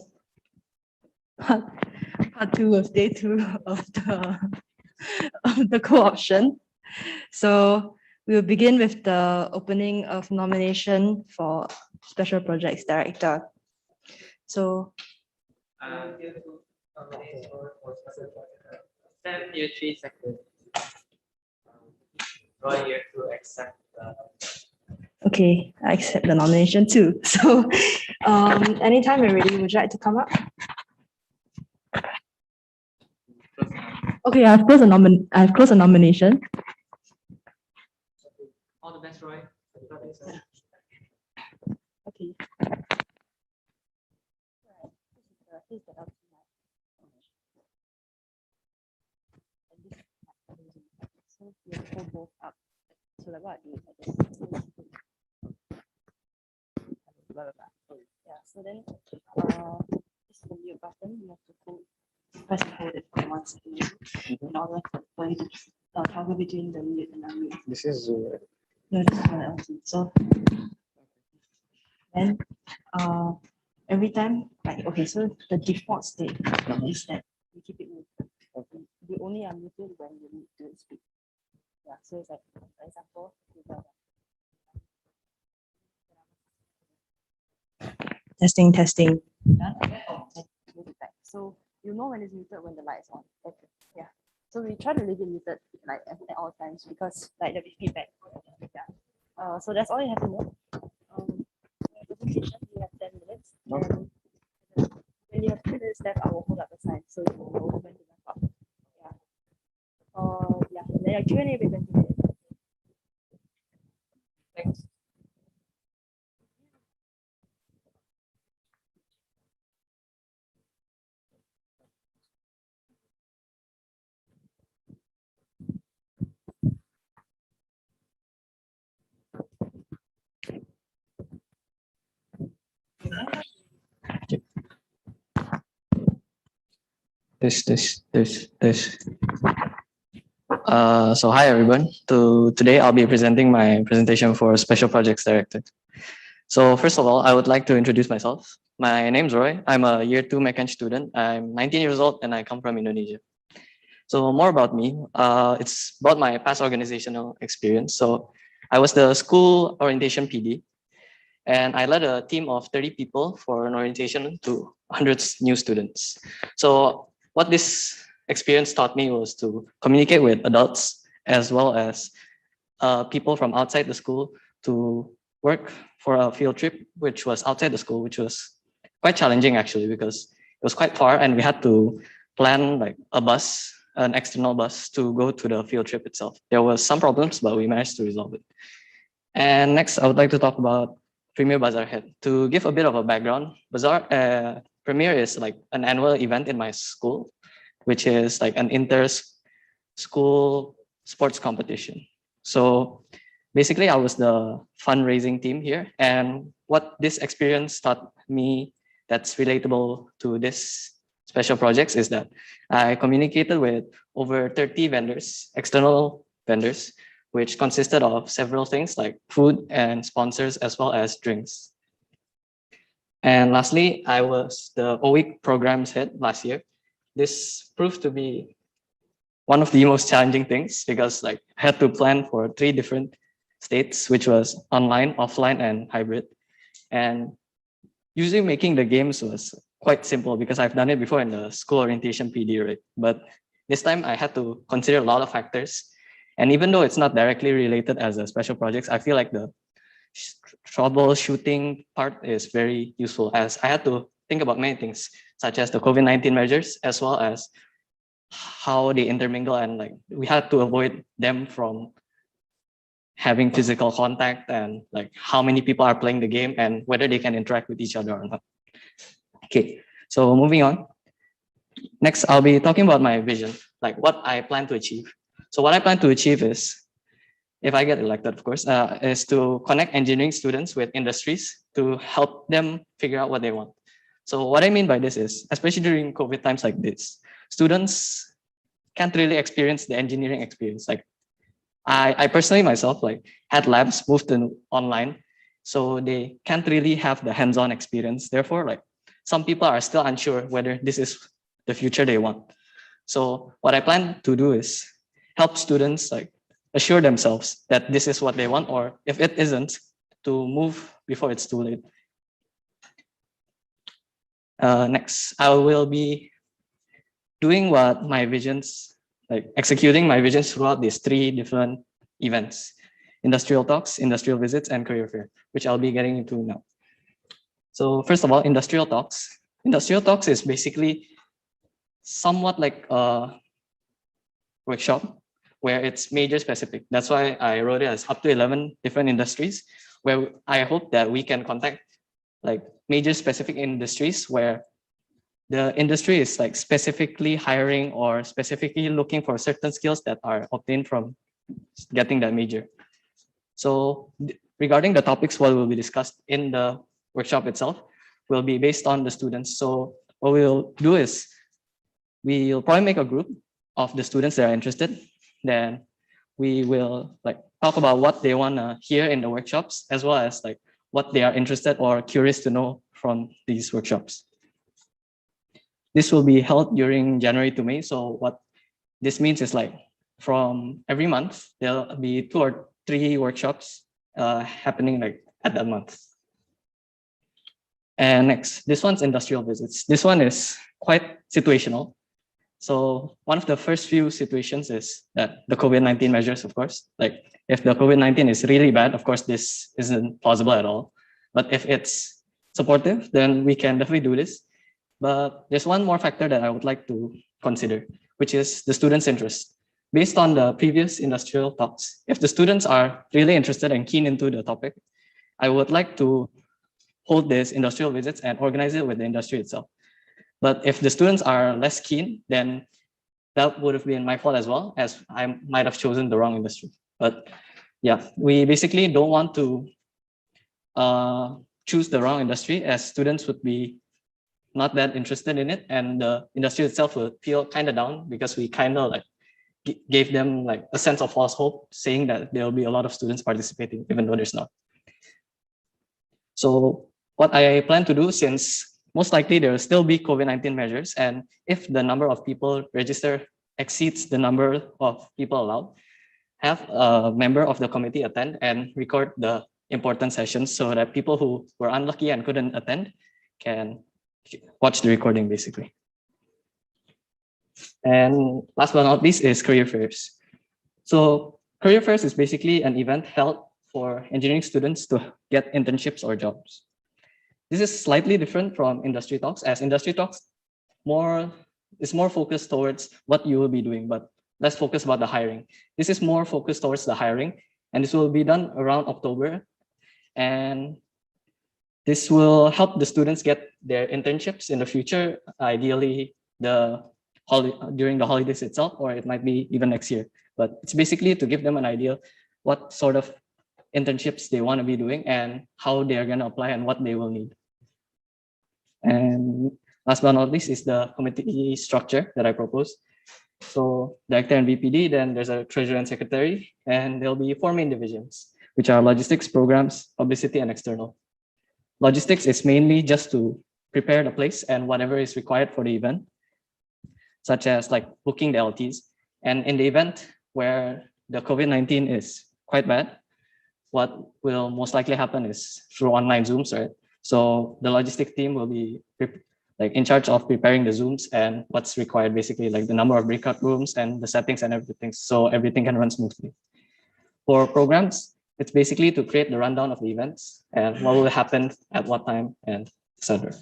part two of day two of the co-option. So we'll begin with the opening of nomination for Special Projects Director. So Stand here 3 seconds. Roy, you have to accept okay, I accept the nomination too. So anytime you're ready, would you like to come up? Okay, I've closed the nomination. all the best, Roy. Okay. So you pull both up. So like what I do is I just blah, blah, blah. Yeah, so then this is the mute button. You have to press and hold it for 1 second in order for you to toggle between the mute and unmute. This is Zoom. No, this is one else. So then every time, like okay, so the default state is that you keep it muted. You only unmuted when you need to speak. Yeah, so it's like, for example, testing. Done? So you know when it's muted when the light is on. Okay. Yeah. So we try to leave it muted like at all times because like there'll be feedback. Yeah. So that's all you have to know. Presentation, we have 10 minutes. And when you have 2 minutes left, I will hold up the sign so you will know when to wrap up. Yeah. Then your Q&A will be 20 minutes. Thanks. This. So hi everyone. Today I'll be presenting my presentation for Special Projects Director. So first of all, I would like to introduce myself. My name's Roy. I'm a year 2 Mech Eng student. I'm 19 years old and I come from Indonesia. So more about me, it's about my past organizational experience. So I was the school orientation PD and I led a team of 30 people for an orientation to hundreds new students. So what this experience taught me was to communicate with adults as well as people from outside the school to work for a field trip, which was outside the school, which was quite challenging actually, because it was quite far and we had to plan like a bus, an external bus to go to the field trip itself. There was some problems, but we managed to resolve it. And next, I would like to talk about Premier Bazaar Head. To give a bit of a background, Premier is like an annual event in my school, which is like an inter-school sports competition. So basically, I was the fundraising team here. And what this experience taught me that's relatable to this special projects is that I communicated with over 30 vendors, external vendors, which consisted of several things like food and sponsors, as well as drinks. And lastly, I was the OWIC programs head last year. This proved to be one of the most challenging things because like I had to plan for 3 different states, which was online, offline, and hybrid. And usually making the games was quite simple because I've done it before in the school orientation PD, right? But this time I had to consider a lot of factors. And even though it's not directly related as a special projects, I feel like the troubleshooting part is very useful as I had to think about many things, such as the COVID-19 measures, as well as how they intermingle and like we had to avoid them from having physical contact and like how many people are playing the game and whether they can interact with each other or not. Okay, so moving on. Next, I'll be talking about my vision, like what I plan to achieve. So what I plan to achieve is, if I get elected, of course, is to connect engineering students with industries to help them figure out what they want. So what I mean by this is, especially during COVID times like this, students can't really experience the engineering experience. Like I personally myself like had labs moved to online, so they can't really have the hands-on experience. Therefore, like some people are still unsure whether this is the future they want. So what I plan to do is help students like assure themselves that this is what they want, or if it isn't, to move before it's too late. Next, I will be doing what my visions, like executing my visions throughout these 3 different events: industrial talks, industrial visits, and career fair, which I'll be getting into now. So first of all, industrial talks. Industrial talks is basically somewhat like a workshop where it's major specific. That's why I wrote it as up to 11 different industries, where I hope that we can contact like major specific industries where the industry is like specifically hiring or specifically looking for certain skills that are obtained from getting that major. So regarding the topics, what will be discussed in the workshop itself will be based on the students. So what we'll do is we'll probably make a group of the students that are interested. Then we will like talk about what they want to hear in the workshops, as well as like what they are interested or curious to know from these workshops. This will be held during January to May. So what this means is like from every month, there'll be 2 or 3 workshops happening like at that month. And next, this one's industrial visits. This one is quite situational. So one of the first few situations is that the COVID-19 measures, of course, like if the COVID-19 is really bad, of course, this isn't plausible at all. But if it's supportive, then we can definitely do this. But there's one more factor that I would like to consider, which is the students' interest. Based on the previous industrial talks, if the students are really interested and keen into the topic, I would like to hold these industrial visits and organize it with the industry itself. But if the students are less keen, then that would have been my fault as well, as I might have chosen the wrong industry. But yeah, we basically don't want to choose the wrong industry, as students would be not that interested in it, and the industry itself will feel kind of down because we kind of like gave them like a sense of false hope, saying that there will be a lot of students participating, even though there's not. So what I plan to do, since most likely there will still be COVID-19 measures, and if the number of people register exceeds the number of people allowed, have a member of the committee attend and record the important sessions so that people who were unlucky and couldn't attend can watch the recording, basically. And last but not least is career fairs. So career fairs is basically an event held for engineering students to get internships or jobs. This is slightly different from industry talks, as industry talks is more focused towards what you will be doing, but less focused about the hiring. This is more focused towards the hiring, and this will be done around October. And this will help the students get their internships in the future, ideally during the holidays itself, or it might be even next year. But it's basically to give them an idea what sort of internships they want to be doing and how they are going to apply and what they will need. And last but not least is the committee structure that I propose. So director and VPD, then there's a treasurer and secretary, and there'll be 4 main divisions, which are logistics, programs, publicity, and external. Logistics is mainly just to prepare the place and whatever is required for the event, such as like booking the LTs. And in the event where the COVID-19 is quite bad, what will most likely happen is through online Zooms, right? So the logistics team will be like in charge of preparing the Zooms and what's required, basically like the number of breakout rooms and the settings and everything, so everything can run smoothly. For programs, it's basically to create the rundown of the events and what will happen at what time and etc.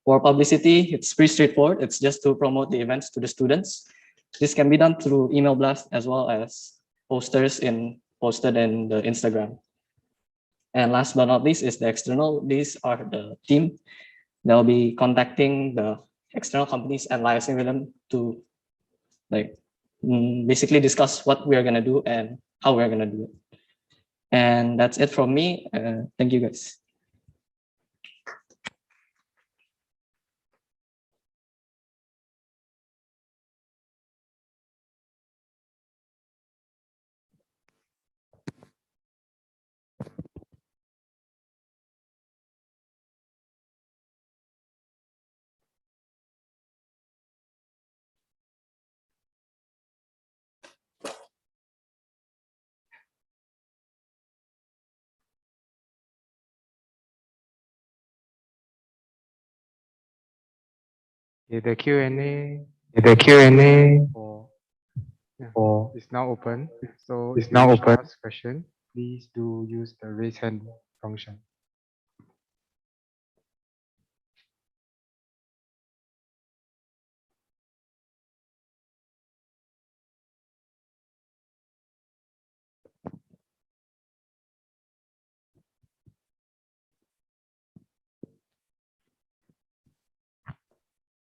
For publicity, it's pretty straightforward. It's just to promote the events to the students. This can be done through email blast as well as posters posted in the Instagram. And last but not least is the external. These are the team. They'll be contacting the external companies and liaising with them to like basically discuss what we are going to do and how we're going to do it. And that's it from me. Thank you, guys. The Q&A is now open. So if you wish to ask question, please do use the raise hand function.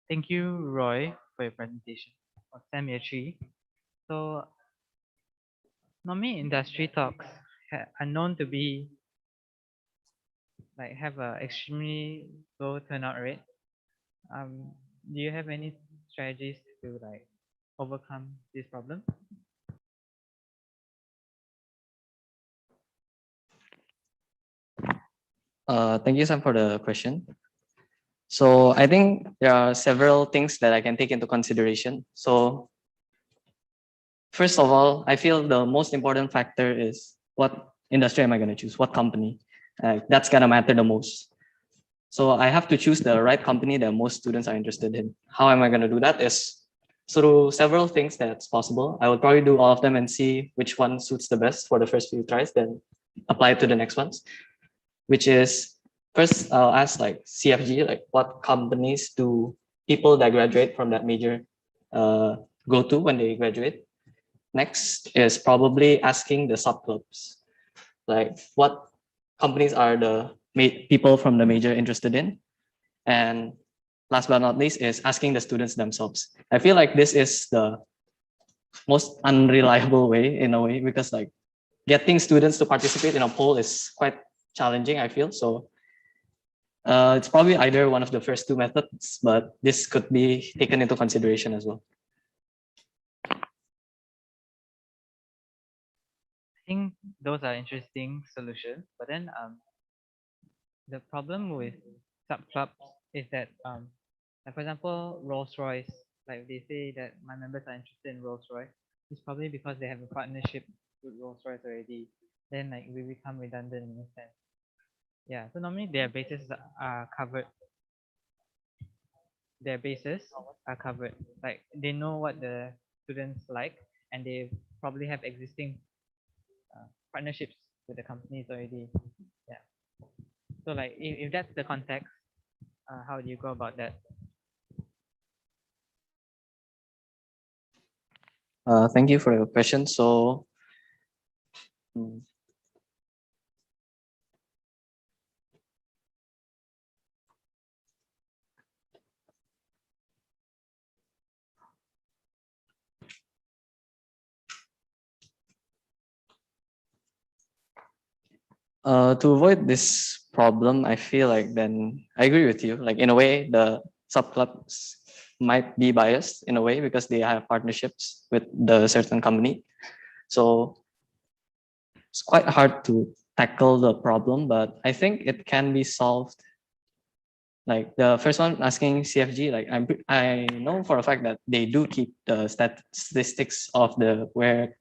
Thank you, Roy, for your presentation of STEM Year 3. So, normally industry talks are known to be have a extremely low turnout rate. Do you have any strategies to overcome this problem? Thank you, Sam, for the question. So I think there are several things that I can take into consideration. So first of all, I feel the most important factor is what industry am I going to choose? What company? That's going to matter the most. So I have to choose the right company that most students are interested in. How am I going to do that? Is through several things that's possible. I would probably do all of them and see which one suits the best for the first few tries, then apply it to the next ones, which is first I'll ask like CFG, like what companies do people that graduate from that major go to when they graduate. Next is probably asking the sub clubs, like what companies are the people from the major interested in. And last but not least is asking the students themselves. I feel like this is the most unreliable way in a way, because like getting students to participate in a poll is quite challenging, I feel. So it's probably either one of the first two methods, but this could be taken into consideration as well. I think those are interesting solutions, but then the problem with subclubs is that like for example, Rolls-Royce, like they say that my members are interested in Rolls-Royce, it's probably because they have a partnership with Rolls-Royce already. Then like we become redundant in a sense. Yeah, so normally their bases are covered. Their bases are covered. Like they know what the students like, and they probably have existing partnerships with the companies already. Yeah. So like if that's the context, how do you go about that? Thank you for your question. So to avoid this problem, I feel like then I agree with you. Like in a way, the subclubs might be biased in a way because they have partnerships with the certain company. So it's quite hard to tackle the problem, but I think it can be solved. Like the first one asking CFG, like I know for a fact that they do keep the statistics of the where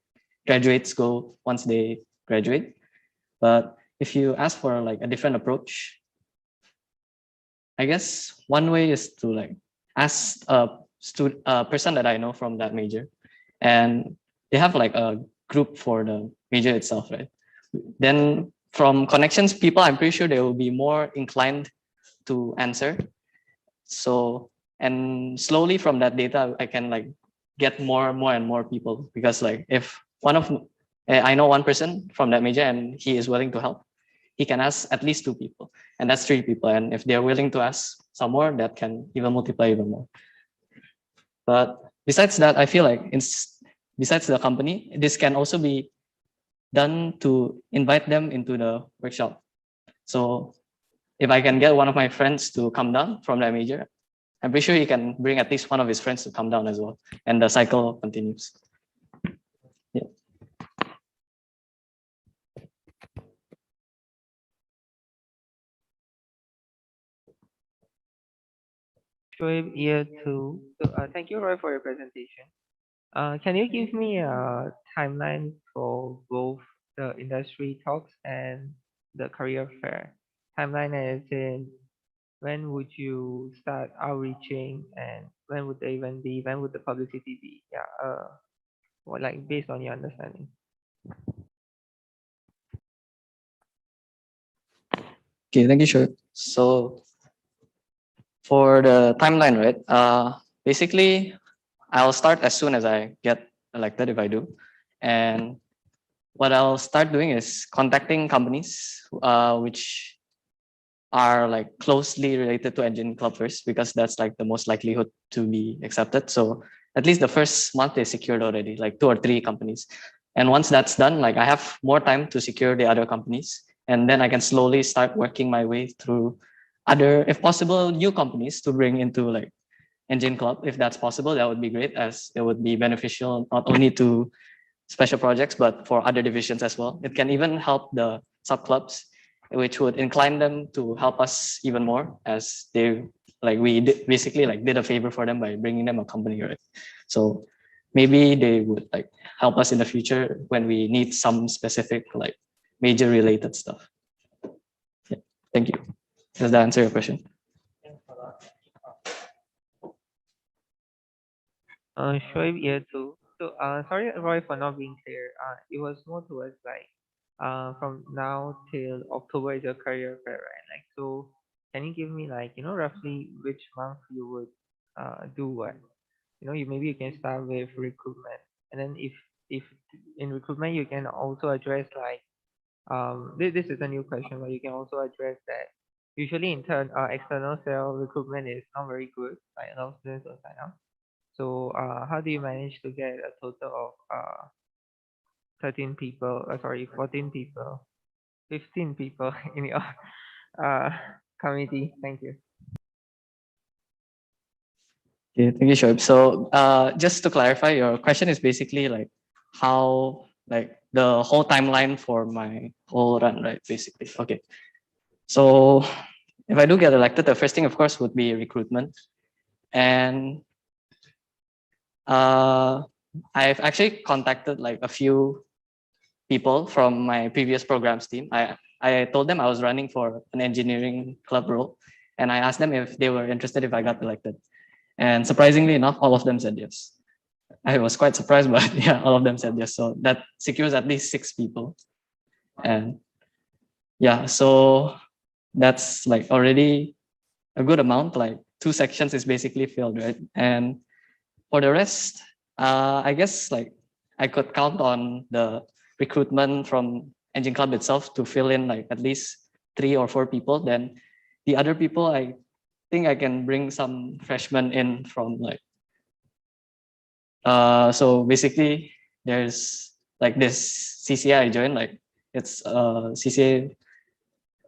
graduates go once they graduate. But if you ask for like a different approach, I guess one way is to like ask a person that I know from that major, and they have like a group for the major itself, right? Then from connections people, I'm pretty sure they will be more inclined to answer. So, and slowly from that data, I can like get more and more people, because like if I know one person from that major and he is willing to help, he can ask at least 2 people, and that's 3 people. And if they're willing to ask some more, that can even multiply even more. But besides that, I feel like besides the company, this can also be done to invite them into the workshop. So if I can get one of my friends to come down from that major, I'm pretty sure he can bring at least one of his friends to come down as well. And the cycle continues. Yeah. Shoaib year 2. So, thank you, Roy, for your presentation. Can you give me a timeline for both the industry talks and the career fair? Timeline as in when would you start outreaching, and when would the event be? When would the publicity be? Yeah, or like based on your understanding. Okay, thank you, sure. So for the timeline, right? Basically, I'll start as soon as I get elected, if I do. And what I'll start doing is contacting companies which are like closely related to Engine Club first, because that's like the most likelihood to be accepted. So at least the first month is secured already, like 2 or 3 companies. And once that's done, like I have more time to secure the other companies. And then I can slowly start working my way through other, if possible, new companies to bring into like Engine Club. If that's possible, that would be great, as it would be beneficial not only to special projects, but for other divisions as well. It can even help the sub clubs, which would incline them to help us even more, as they like basically did a favor for them by bringing them a company, right? So maybe they would like help us in the future when we need some specific like major related stuff. Yeah, thank you. Does that answer your question? Shoaib year two. So, sorry, Roy, for not being clear. It was more towards like, from now till October is your career fair, right? Like, so can you give me like, roughly which month you would, do what? Maybe you can start with recruitment, and then if in recruitment you can also address like, this is a new question, but you can also address that usually in turn, external sale recruitment is not very good, like a lot of students don't sign up. So, how do you manage to get a total of 13 people, sorry, 14 people, 15 people in your uh, committee? Thank you. Okay, thank you, Shoaib. So just to clarify, your question is basically like how, like the whole timeline for my whole run, right? Basically. Okay. So if I do get elected, the first thing, of course, would be recruitment. And I've actually contacted like a few people from my previous programs team. I told them I was running for an engineering club role, and I asked them if they were interested if I got elected. And surprisingly enough, all of them said yes. I was quite surprised, but yeah, all of them said yes. So that secures at least 6 people. And yeah, so that's like already a good amount. Like 2 sections is basically filled, right? And for the rest, I guess like I could count on the recruitment from Engine Club itself to fill in like at least 3 or 4 people. Then the other people, I think I can bring some freshmen in from like, so basically there's like this CCA I joined, like it's CCA,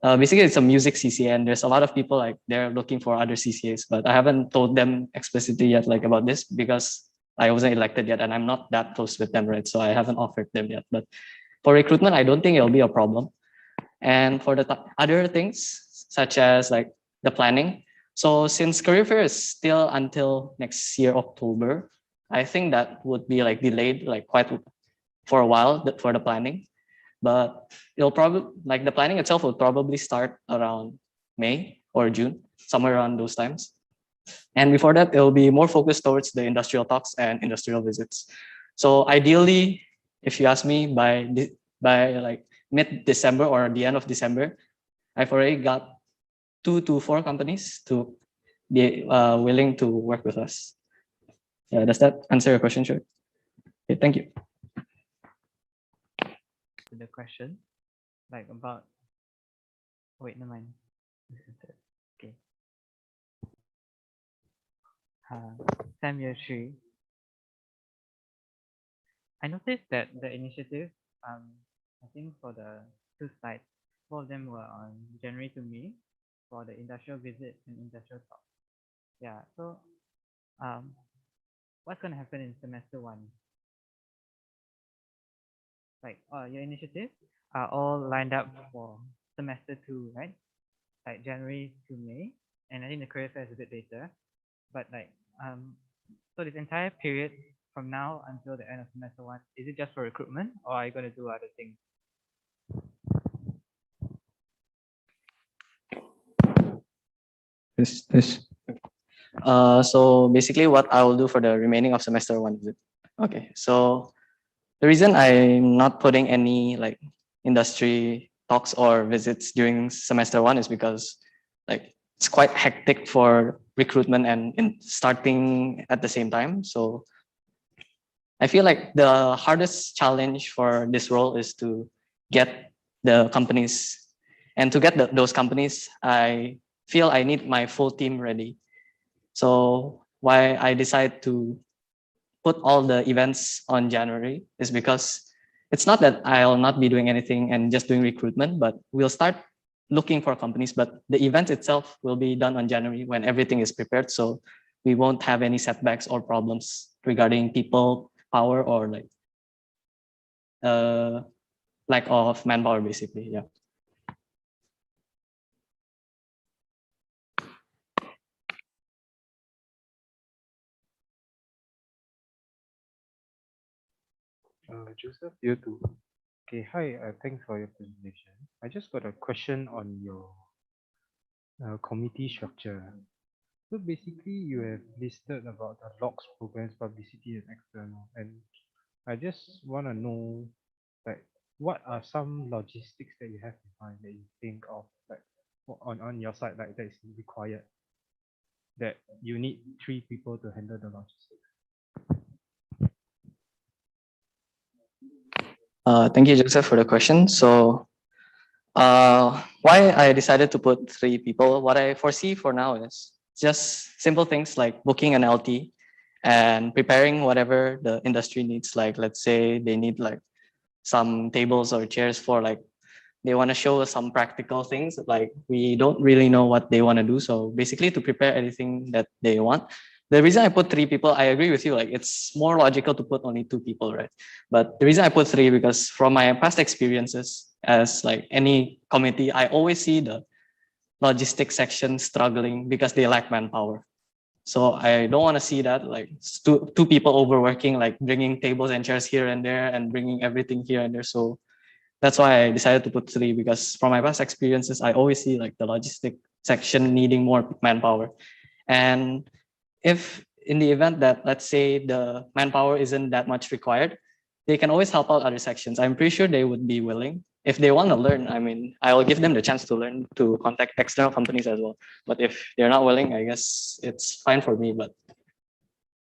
basically it's a music CCA, and there's a lot of people like they're looking for other CCAs, but I haven't told them explicitly yet like about this because I wasn't elected yet and I'm not that close with them, right? So I haven't offered them yet. But for recruitment, I don't think it'll be a problem. And for the other things, such as like the planning. So since career fair is still until next year, October, I think that would be like delayed like quite for a while for the planning. But it'll probably, like the planning itself will probably start around May or June, somewhere around those times. And before that, it'll be more focused towards the industrial talks and industrial visits. So ideally, if you ask me, by like mid-December or the end of December, I've already got 2 to 4 companies to be willing to work with us. Yeah, does that answer your question, sure? Okay, thank you. The question, like about, wait, never mind. Okay. Sam year 3. I noticed that the initiative, I think for the 2 slides, both of them were on January to May for the industrial visit and industrial talk. Yeah, so what's going to happen in semester 1? Like, your initiatives are all lined up for semester 2, right? Like January to May, and I think the career fair is a bit later. But like, so this entire period from now until the end of semester 1, is it just for recruitment, or are you going to do other things? This. So basically what I will do for the remaining of semester 1 is it? Okay, so the reason I'm not putting any like industry talks or visits during semester 1 is because like it's quite hectic for recruitment and starting at the same time. So I feel like the hardest challenge for this role is to get the companies, and to get those companies, I feel I need my full team ready. So why I decide to put all the events on January is because it's not that I'll not be doing anything and just doing recruitment, but we'll start looking for companies, but the event itself will be done on January when everything is prepared. So we won't have any setbacks or problems regarding people power or like lack of manpower, basically. Yeah. Joseph, you too. Okay, hi, thanks for your presentation. I just got a question on your committee structure. So basically, you have listed about the logs, programs, publicity, and external. And I just want to know, like, what are some logistics that you have in mind that you think of, like, on your side, like that is required, that you need 3 people to handle the logistics? Thank you, Joseph, for the question. So, why I decided to put 3 people, what I foresee for now is just simple things like booking an LT and preparing whatever the industry needs. Like, let's say they need like some tables or chairs for like, they want to show us some practical things. Like, we don't really know what they want to do. So basically to prepare anything that they want. The reason I put 3 people, I agree with you, like it's more logical to put only 2 people, right? But the reason I put 3, because from my past experiences as like any committee, I always see the logistics section struggling because they lack manpower. So I don't want to see that, like two people overworking, like bringing tables and chairs here and there and bringing everything here and there. So that's why I decided to put 3, because from my past experiences, I always see like the logistic section needing more manpower. And if in the event that, let's say, the manpower isn't that much required, they can always help out other sections. I'm pretty sure they would be willing. If they want to learn, I mean, I will give them the chance to learn, to contact external companies as well. But if they're not willing, I guess it's fine for me. But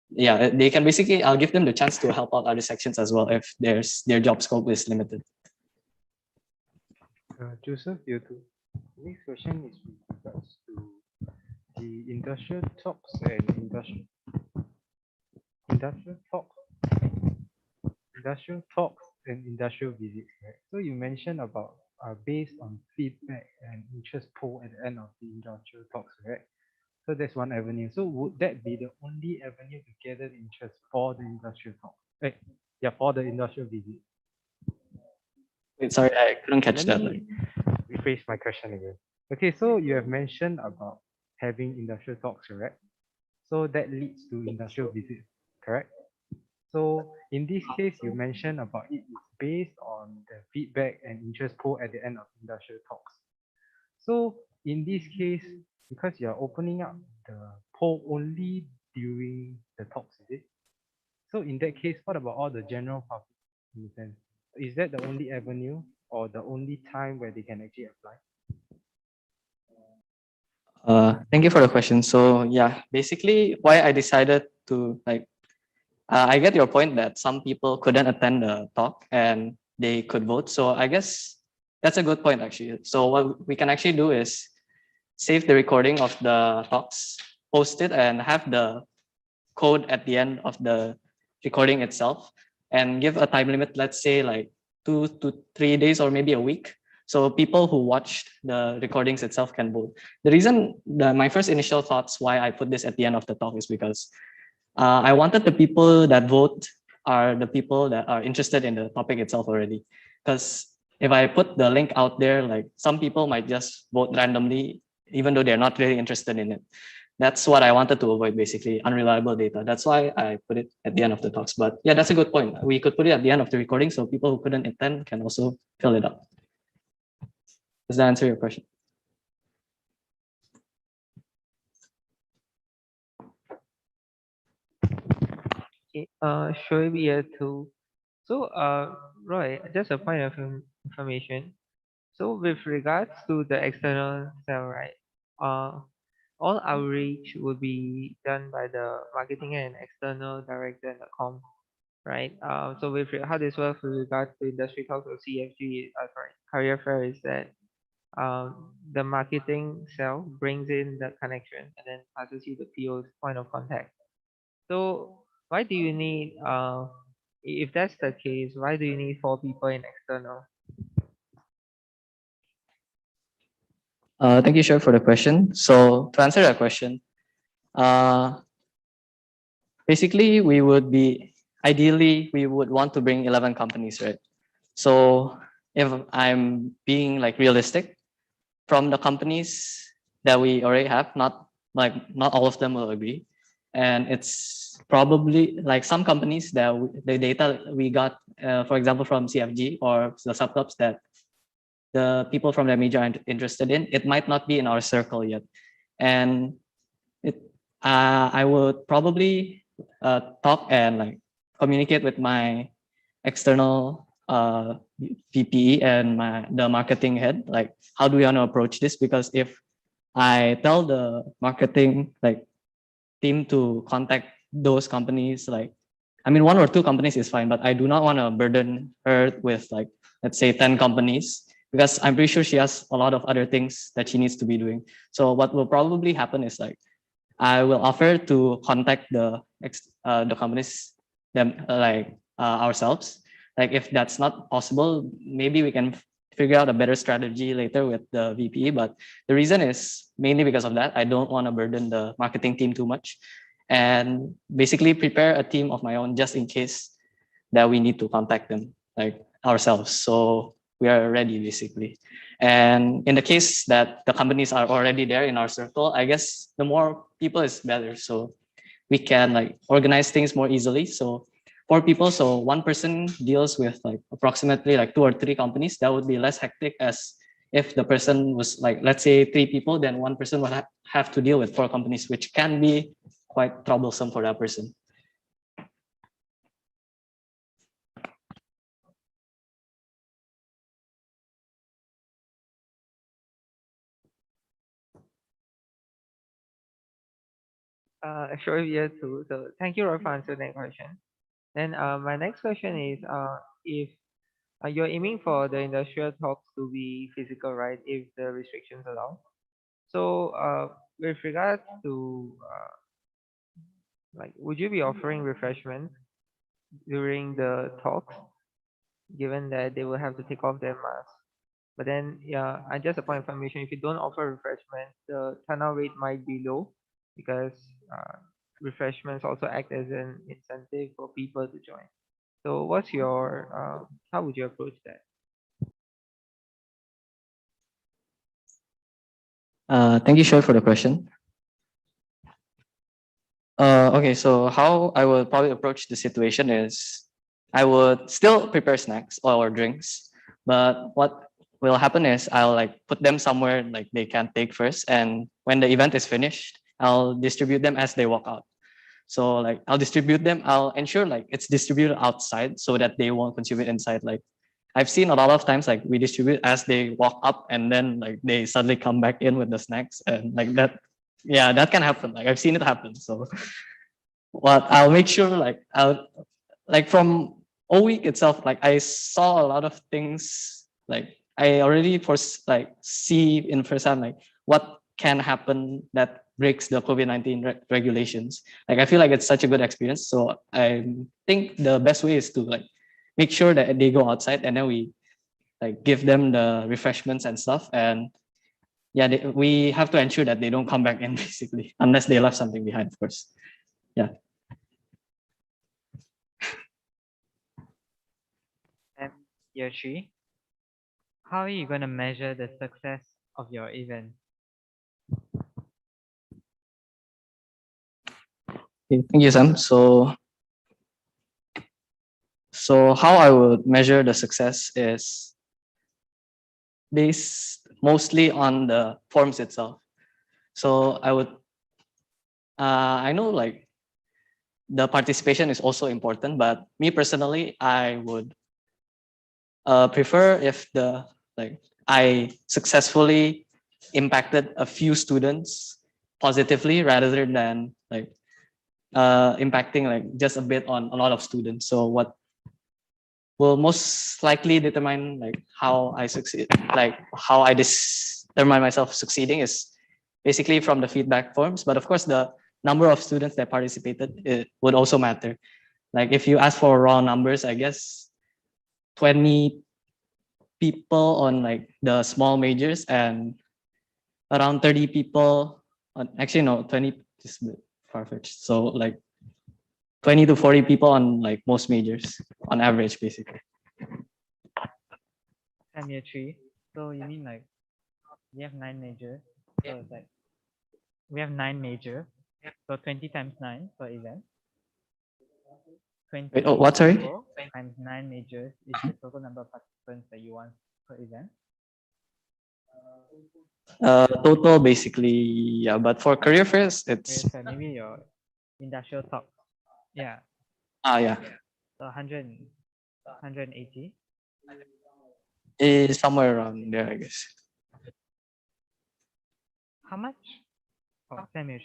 yeah, they can basically, I'll give them the chance to help out other sections as well if their job scope is limited. Joseph, you too. Next question is with regards to the industrial talks and industrial talks and industrial visits, right? So you mentioned about based on feedback and interest poll at the end of the industrial talks, right? So that's one avenue. So would that be the only avenue to gather the interest for the industrial talk? Yeah, for the industrial visit. Wait, sorry, I couldn't catch Let that. me rephrase my question again. Okay, so you have mentioned about having industrial talks, correct? So that leads to industrial visits, correct? So in this case, you mentioned about it is based on the feedback and interest poll at the end of industrial talks. So in this case, because you're opening up the poll only during the talks, is it? So in that case, what about all the general public in the sense? Is that the only avenue or the only time where they can actually apply? Thank you for the question. So yeah, basically why I decided to like, I get your point that some people couldn't attend the talk and they could vote. So I guess that's a good point actually. So what we can actually do is save the recording of the talks, post it, and have the code at the end of the recording itself, and give a time limit, let's say like 2 to 3 days or maybe a week. So people who watched the recordings itself can vote. The reason, my first initial thoughts why I put this at the end of the talk is because I wanted the people that vote are the people that are interested in the topic itself already. Because if I put the link out there, like some people might just vote randomly, even though they're not really interested in it. That's what I wanted to avoid, basically, unreliable data. That's why I put it at the end of the talks. But yeah, that's a good point. We could put it at the end of the recording so people who couldn't attend can also fill it up. Does that answer your question? Okay, Shoaib here too. So, Roy, just a point of information. So, with regards to the external cell, right? All outreach will be done by the marketing and external director and the com, right? So with how this works with regards to industry talks or CFG, sorry, career fair is that the marketing cell brings in the connection and then passes you the PO's point of contact. So why do you need if that's the case, why do you need 4 people in external? Thank you, Shoaib, for the question. So to answer that question, basically we would be, ideally we would want to bring 11 companies, right? So if I'm being like realistic, from the companies that we already have, not all of them will agree. And it's probably like some companies that the data we got, for example, from CFG or the subclubs, that the people from that major are interested in, it might not be in our circle yet. And I would probably talk and like communicate with my external VP and the marketing head, like how do we want to approach this? Because if I tell the marketing like team to contact those companies, like I mean 1 or 2 companies is fine, but I do not want to burden her with like let's say 10 companies, because I'm pretty sure she has a lot of other things that she needs to be doing. So what will probably happen is like I will offer to contact the companies ourselves. Like if that's not possible, maybe we can figure out a better strategy later with the VP. But the reason is mainly because of that. I don't want to burden the marketing team too much, and basically prepare a team of my own just in case that we need to contact them like ourselves. So we are ready basically. And in the case that the companies are already there in our circle, I guess the more people is better. So we can like organize things more easily. So 4 people, so 1 person deals with like approximately like 2 or 3 companies. That would be less hectic as if the person was like, let's say 3 people, then 1 person would have to deal with 4 companies, which can be quite troublesome for that person. Sure, yeah, too. So thank you, Roy, for answering that question. Then my next question is if you're aiming for the industrial talks to be physical, right? If the restrictions allow. So with regards to like, would you be offering refreshments during the talks, given that they will have to take off their masks? But then, yeah, and just a point of information, if you don't offer refreshments, the turnout rate might be low because refreshments also act as an incentive for people to join. So what's your, how would you approach that? Thank you, Shoy, for the question. Okay, so how I would probably approach the situation is I would still prepare snacks or drinks, but what will happen is I'll like put them somewhere like they can take first, and when the event is finished, I'll distribute them as they walk out. So like I'll distribute them, I'll ensure like it's distributed outside so that they won't consume it inside. Like I've seen a lot of times like we distribute as they walk up and then like they suddenly come back in with the snacks and like that. Yeah, that can happen. Like I've seen it happen. So what I'll make sure like I'll like from all week itself, like I saw a lot of things like I already like see in firsthand like what can happen that breaks the COVID-19 regulations. Like I feel like it's such a good experience. So I think the best way is to like make sure that they go outside and then we like give them the refreshments and stuff. And yeah, we have to ensure that they don't come back in basically, unless they left something behind, of course. Yeah. And year 3, how are you going to measure the success of your event? Okay, thank you, Sam. So how I would measure the success is based mostly on the forms itself. So I would, I know like the participation is also important, but me personally, I would prefer if I successfully impacted a few students positively rather than like impacting like just a bit on a lot of students. So what will most likely determine like how I succeed, like how I determine myself succeeding is basically from the feedback forms. But of course, the number of students that participated, it would also matter. Like if you ask for raw numbers, I guess 20 people on like the small majors and around 30 people on, actually no, 20 is a bit far-fetched. So like 20 to 40 people on like most majors on average, basically. And year 3, so you mean like we have 9 majors, so it's like we have 9 majors, so 20 times 9 per event. 20 Wait, oh, what, sorry? people times 9 majors is the total number of participants that you want per event. Total basically, yeah, but for career fairs, it's Wait, so maybe your industrial talk. Yeah. yeah, So 180. is somewhere around there, I guess. How much? Oh, Samuel,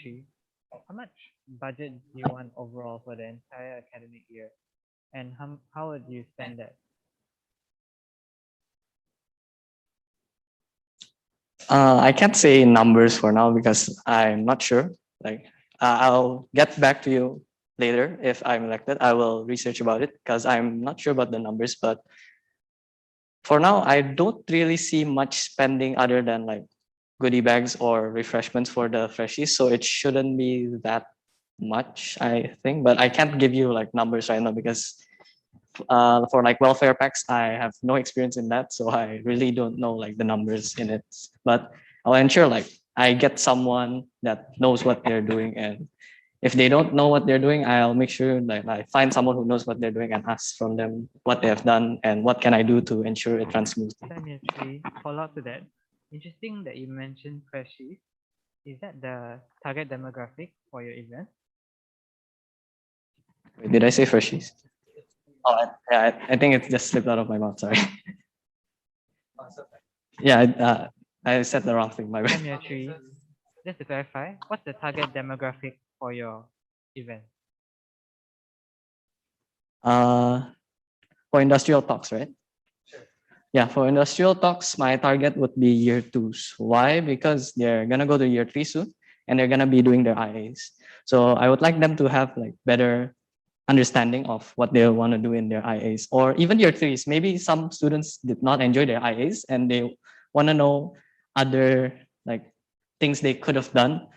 how much budget do you want overall for the entire academic year? And how would you spend that? I can't say numbers for now because I'm not sure. Like, I'll get back to you later if I'm elected. I will research about it because I'm not sure about the numbers. But for now, I don't really see much spending other than like goodie bags or refreshments for the freshies. So it shouldn't be that much, I think. But I can't give you like numbers right now because for like welfare packs, I have no experience in that, so I really don't know like the numbers in it. But I'll ensure like I get someone that knows what they're doing, and if they don't know what they're doing, I'll make sure that I find someone who knows what they're doing and ask from them what they have done and what can I do to ensure it runs smoothly. Samuel, follow up to that. Interesting that you mentioned freshies. Is that the target demographic for your event? Wait, did I say freshies? Oh, yeah, I think it just slipped out of my mouth. Sorry. Yeah, I said the wrong thing. My bad. Samuel, just to clarify, what's the target demographic for your event? For industrial talks, right? Yeah, for industrial talks, my target would be year twos. Why? Because they're gonna go to year three soon, and they're gonna be doing their IAs. So I would like them to have like better understanding of what they want to do in their IAs, or even year threes. Maybe some students did not enjoy their IAs and they want to know other like things they could have done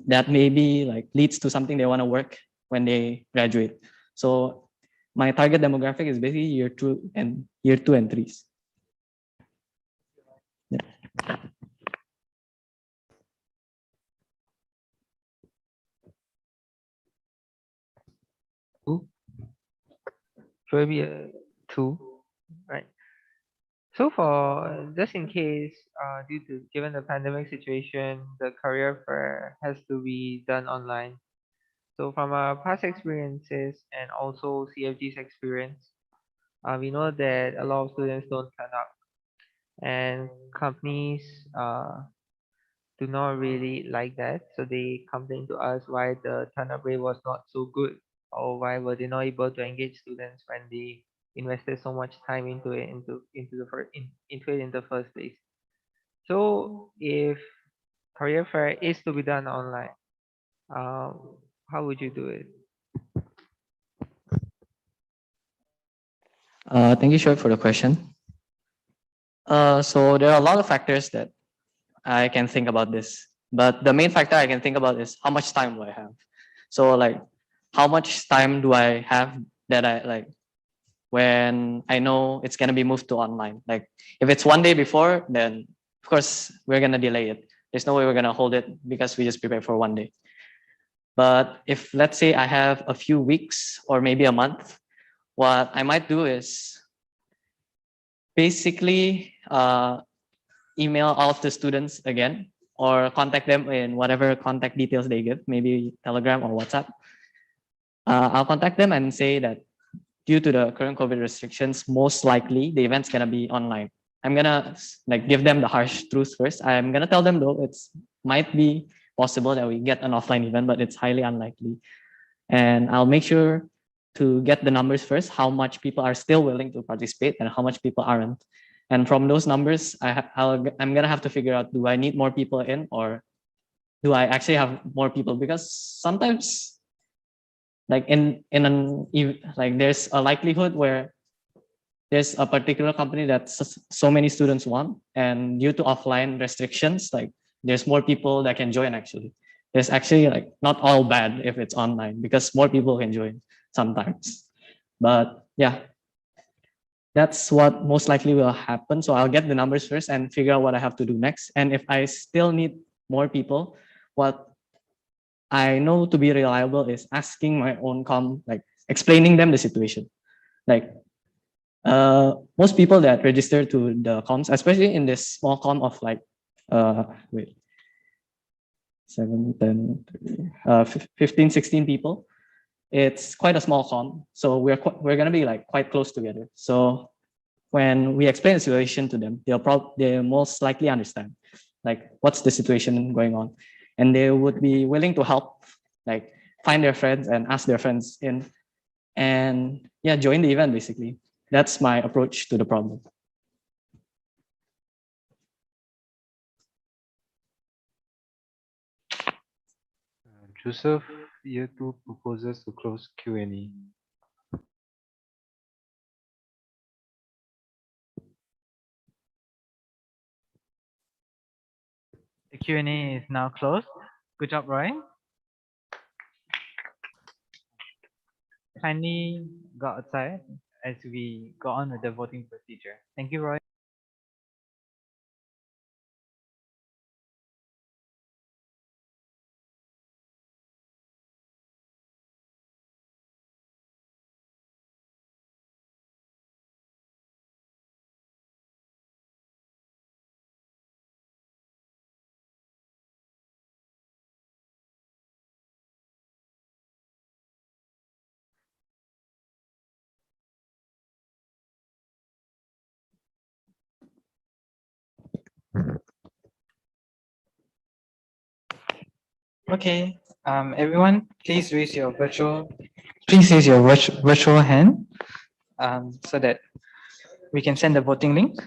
that maybe like leads to something they want to work when they graduate. So my target demographic is basically year two and threes. Yeah. Should be a 2, right? So for just in case, due to given the pandemic situation, the career fair has to be done online. So from our past experiences and also CFG's experience, we know that a lot of students don't turn up, and companies do not really like that. So they complain to us why the turn up rate was not so good, or why were they not able to engage students when they invested so much time into it into it in the first place. So if career fair is to be done online, how would you do it? Thank you, Shoaib, for the question. So there are a lot of factors that I can think about this, but the main factor I can think about is how much time do I have? So like, how much time do I have that I like when I know it's gonna be moved to online? Like if it's one day before, then of course we're gonna delay it. There's no way we're gonna hold it because we just prepare for one day. But if let's say I have a few weeks or maybe a month, what I might do is basically email all of the students again or contact them in whatever contact details they give, maybe Telegram or WhatsApp. I'll contact them and say that due to the current COVID restrictions, most likely the event's gonna be online. I'm gonna like give them the harsh truth first. I'm gonna tell them though it's might be possible that we get an offline event, but it's highly unlikely. And I'll make sure to get the numbers first, how much people are still willing to participate and how much people aren't. And from those numbers, I'm gonna have to figure out, do I need more people in, or do I actually have more people? Because sometimes like like there's a likelihood where there's a particular company that so many students want, and due to offline restrictions, like there's more people that can join actually. There's actually like not all bad if it's online because more people can join sometimes. But yeah, that's what most likely will happen. So I'll get the numbers first and figure out what I have to do next. And if I still need more people, what I know to be reliable is asking my own like explaining them the situation. Like most people that register to the comms, especially in this small comm of like wait, 7, 10, 15, 16 people. It's quite a small com, so we're gonna be like quite close together. So when we explain the situation to them, they'll most likely understand like what's the situation going on, and they would be willing to help, like find their friends and ask their friends in, and yeah, join the event basically. That's my approach to the problem. Joseph, year 2 proposes to close Q&A. The Q&A is now closed. Good job, Roy. Kindly go outside as we go on with the voting procedure. Thank you, Roy. Okay, everyone, please raise your virtual hand so that we can send the voting link.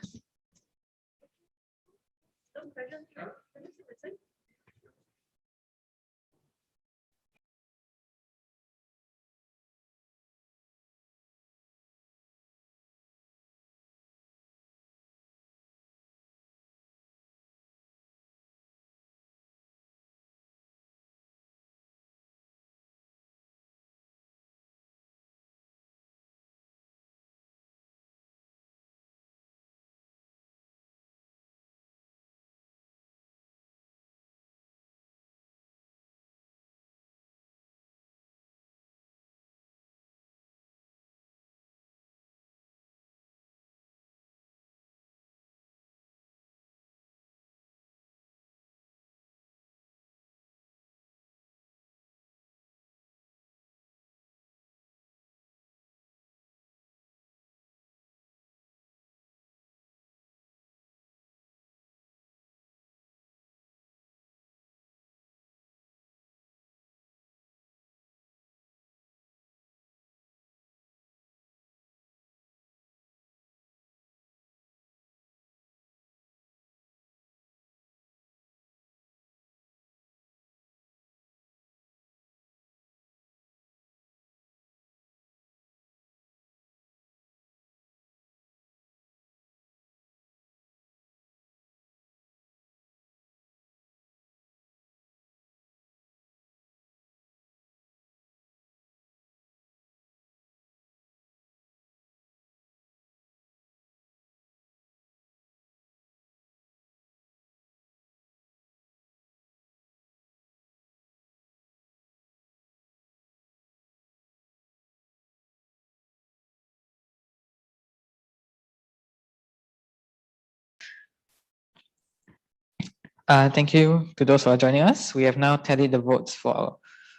Thank you to those who are joining us. We have now tallied the votes for our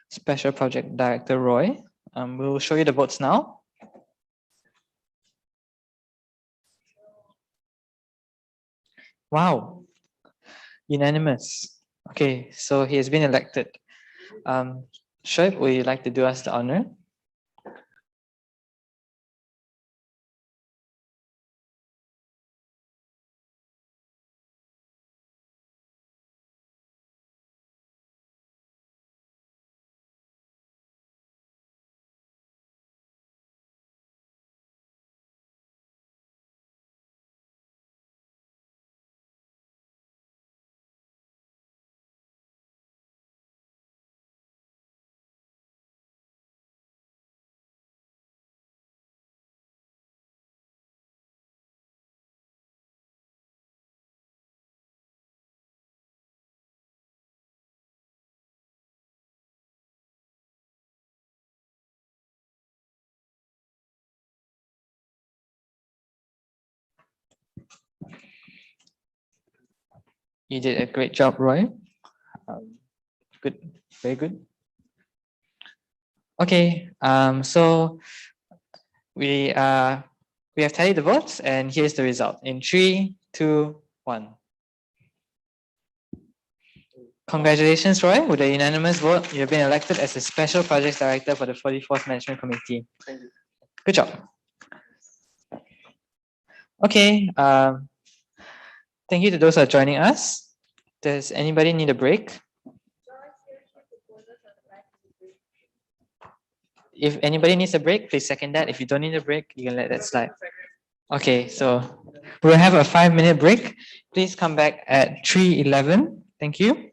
Special Project Director, Roy. We'll show you the votes now. Wow, unanimous. Okay, so he has been elected. Shoaib, would you like to do us the honor? You did a great job, Roy. Good, very good. Okay, so we have tallied the votes, and here's the result in 3, 2, 1. Congratulations, Roy. With a unanimous vote, you have been elected as the Special Projects Director for the 44th Management Committee. Good job. Okay, thank you to those who are joining us. Does anybody need a break? If anybody needs a break, please second that. If you don't need a break, you can let that slide. Okay, so we'll have a 5-minute break. Please come back at 3:11. Thank you.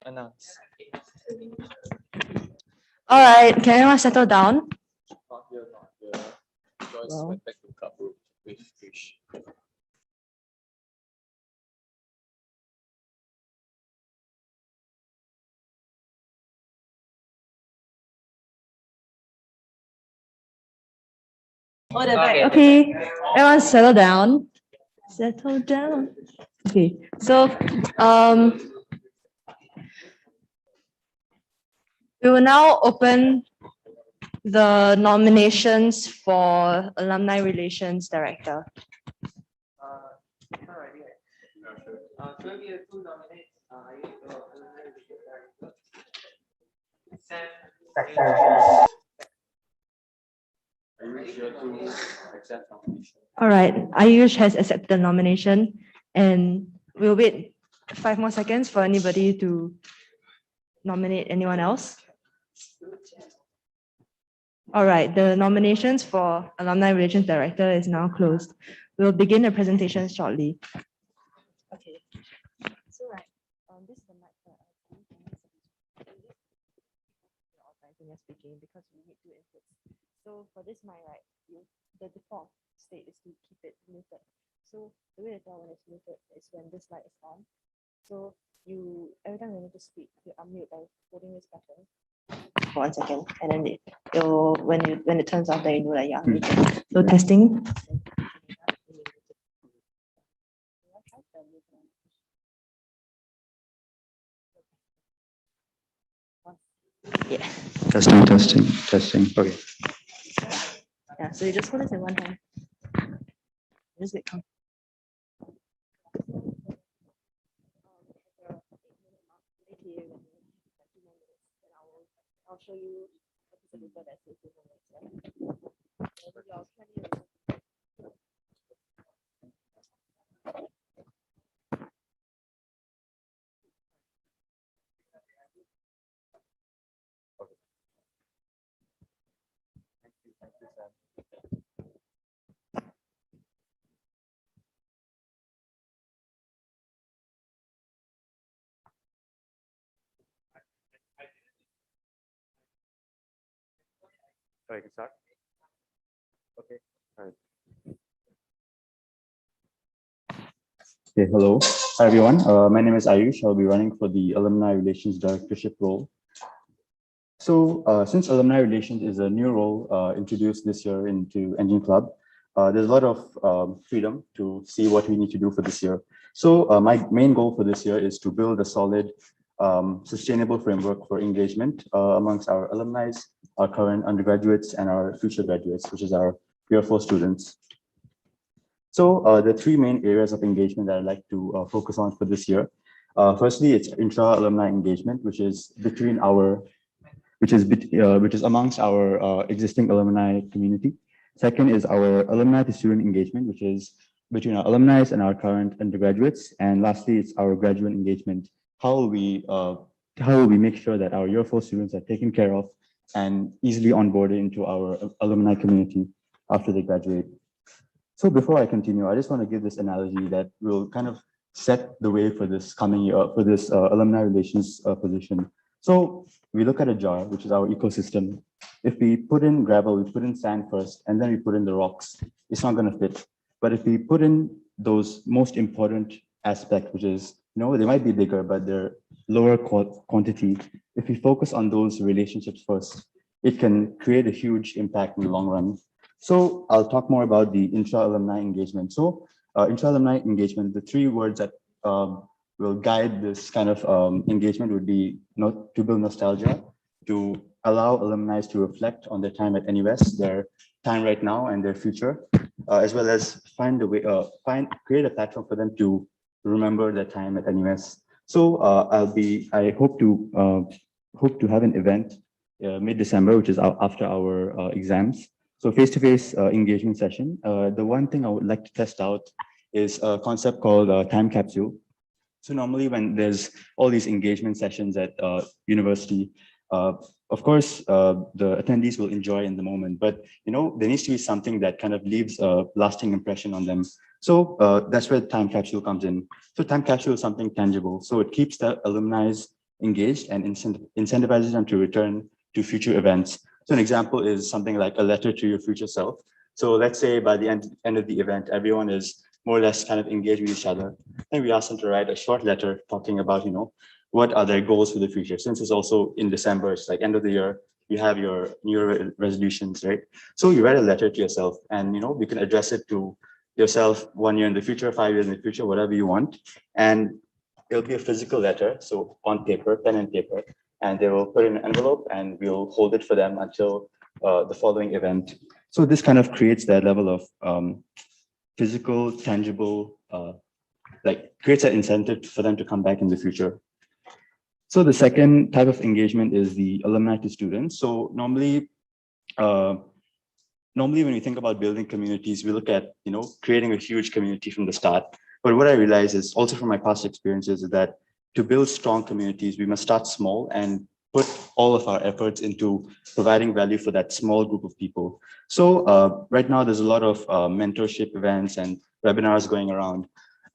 announce. All right, can everyone settle down? Not here, not here. Joyce Well. went back to club room with Fish. Okay, everyone settle down. Settle down. Okay, so we will now open the nominations for Alumni Relations Director. So we have two nominates. Alumni Relations Director. Sam. Are you here to accept nomination? All right, Ayush has accepted the nomination, and we'll wait 5 more seconds for anybody to nominate anyone else. All right, the nominations for Alumni Relations Director is now closed. We'll begin the presentation shortly. Okay. So this is the mic for when you're speaking because we need two inputs. So for this mic, right, the default state is to keep it muted. So the way to tell when it's muted is when this light is on. So every time you need to speak, you unmute by holding this button for 1 second, and then it'll when it turns off, then you know that you're unmuted. So testing. Yeah. Testing. Okay. Yeah, so you just hold it in one hand. Just get comfortable. I'll show you a piece of paper that says 2 minutes, right? So I can start? Okay. All right. Okay, hello. Hi, everyone. My name is Ayush. I'll be running for the Alumni Relations Directorship role. So since Alumni Relations is a new role introduced this year into Engine Club, there's a lot of freedom to see what we need to do for this year. So my main goal for this year is to build a solid, sustainable framework for engagement amongst our alumni, our current undergraduates, and our future graduates, which is our year 4 students. So the 3 main areas of engagement that I'd like to focus on for this year. Firstly, it's intra-alumni engagement, which is amongst our existing alumni community. Second is our alumni to student engagement, which is between our alumni and our current undergraduates. And lastly, it's our graduate engagement. How will we make sure that our year 4 students are taken care of and easily onboarded into our alumni community after they graduate? So before I continue, I just want to give this analogy that will kind of set the way for this coming year, for this alumni relations position. So we look at a jar, which is our ecosystem. If we put in gravel, we put in sand first, and then we put in the rocks, it's not going to fit. But if we put in those most important aspects, which is, they might be bigger, but they're lower quantity. If we focus on those relationships first, it can create a huge impact in the long run. So I'll talk more about the intra-alumni engagement. So intra-alumni engagement, the 3 words that will guide this kind of engagement would be to build nostalgia, to allow alumni to reflect on their time at NUS, their time right now and their future, as well as find a way, create a platform for them to remember their time at NUS. So I hope to have an event mid-December, which is after our exams. So face-to-face engagement session. The one thing I would like to test out is a concept called time capsule. So normally when there's all these engagement sessions at university, of course, the attendees will enjoy in the moment, but there needs to be something that kind of leaves a lasting impression on them. So that's where the time capsule comes in. So time capsule is something tangible. So it keeps the alumni engaged and incentivizes them to return to future events. So an example is something like a letter to your future self. So let's say by the end of the event, everyone is more or less kind of engaged with each other. And we ask them to write a short letter talking about, what are their goals for the future. Since it's also in December, it's like end of the year, you have your New Year resolutions, right? So you write a letter to yourself and, you can address it to yourself 1 year in the future, 5 years in the future, whatever you want. And it'll be a physical letter, so on paper, pen and paper, and they will put in an envelope and we'll hold it for them until the following event. So this kind of creates that level of physical, tangible, creates an incentive for them to come back in the future. So the second type of engagement is the alumni to students. So normally when we think about building communities, we look at, creating a huge community from the start. But what I realize is also from my past experiences is that to build strong communities, we must start small and put all of our efforts into providing value for that small group of people. So right now there's a lot of mentorship events and webinars going around.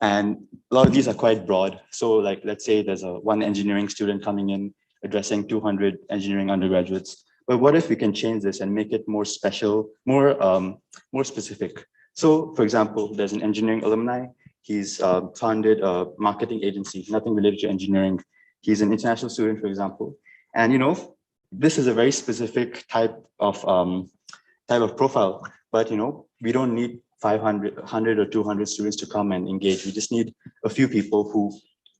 And a lot of these are quite broad. So like, let's say there's one engineering student coming in addressing 200 engineering undergraduates. But what if we can change this and make it more special, more specific? So for example, there's an engineering alumni. He's founded a marketing agency, nothing related to engineering. He's an international student, for example. And this is a very specific type of profile, but we don't need 500, 100 or 200 students to come and engage. We just need a few people who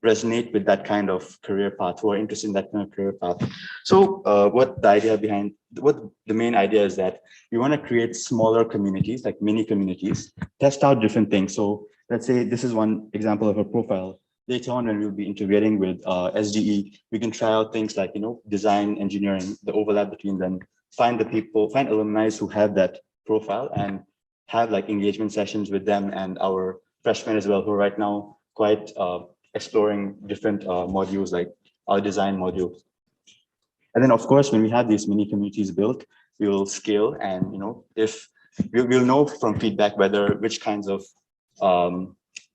resonate with that kind of career path, who are interested in that kind of career path. So what the main idea is that we want to create smaller communities, like mini communities, test out different things. So let's say this is one example of a profile. Later on, when we'll be integrating with SDE, we can try out things like, design, engineering, the overlap between them, find alumni who have that profile and have like engagement sessions with them and our freshmen as well, who are right now quite exploring different modules like our design module. And then of course, when we have these mini communities built, we will scale and, if we'll know from feedback which kinds of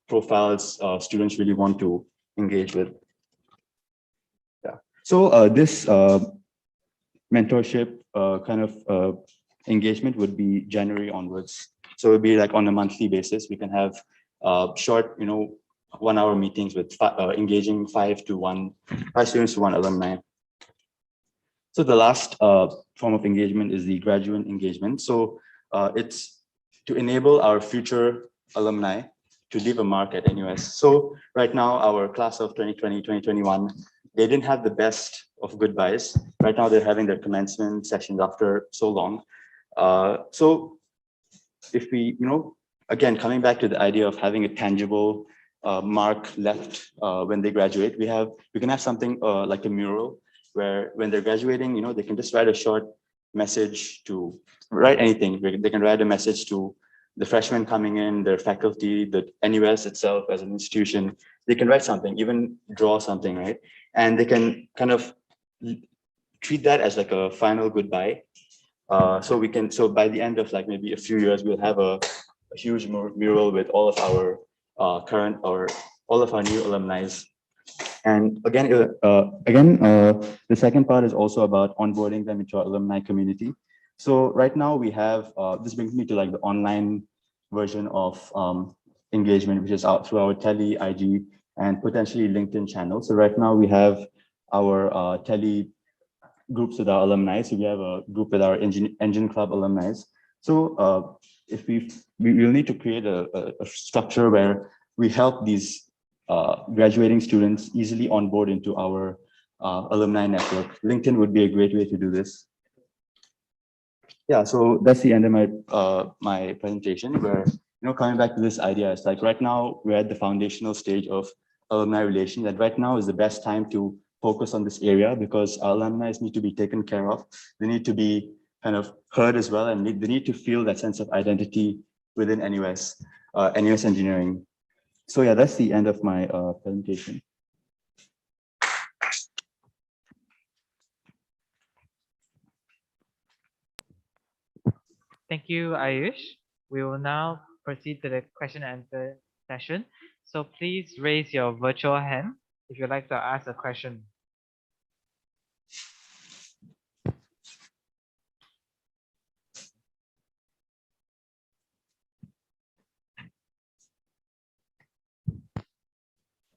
profiles students really want to engage with. Yeah. So this mentorship kind of engagement would be January onwards. So it would be like on a monthly basis. We can have short, 1 hour meetings with engaging 5 students to 1 alumni. So the last form of engagement is the graduate engagement. So it's to enable our future alumni to leave a mark at NUS. So right now, our class of 2020, 2021, they didn't have the best of goodbyes. Right now, they're having their commencement sessions after so long. So if we, again, coming back to the idea of having a tangible mark left when they graduate, we can have something like a mural where when they're graduating, they can just write a short message write anything. They can write a message to the freshmen coming in, their faculty, the NUS itself as an institution. They can write something, even draw something, right? And they can kind of treat that as like a final goodbye. So by the end of like maybe a few years, we'll have a huge mural with all of our all of our new alumni. And again, the second part is also about onboarding them into our alumni community. So right now we have, this brings me to like the online version of engagement, which is out through our Tele, IG, and potentially LinkedIn channel. So right now we have our Tele groups with our alumni. So we have a group with our Engine Club alumni. So if we'll need to create a structure where we help these graduating students easily onboard into our alumni network. LinkedIn would be a great way to do this. Yeah, so that's the end of my presentation, where coming back to this idea, it's like right now we're at the foundational stage of alumni relations, and right now is the best time to focus on this area because our alumni need to be taken care of. They need to be kind of heard as well, and they need to feel that sense of identity within NUS engineering. So yeah, that's the end of my presentation. Thank you, Ayush. We will now proceed to the question and answer session. So please raise your virtual hand if you'd like to ask a question.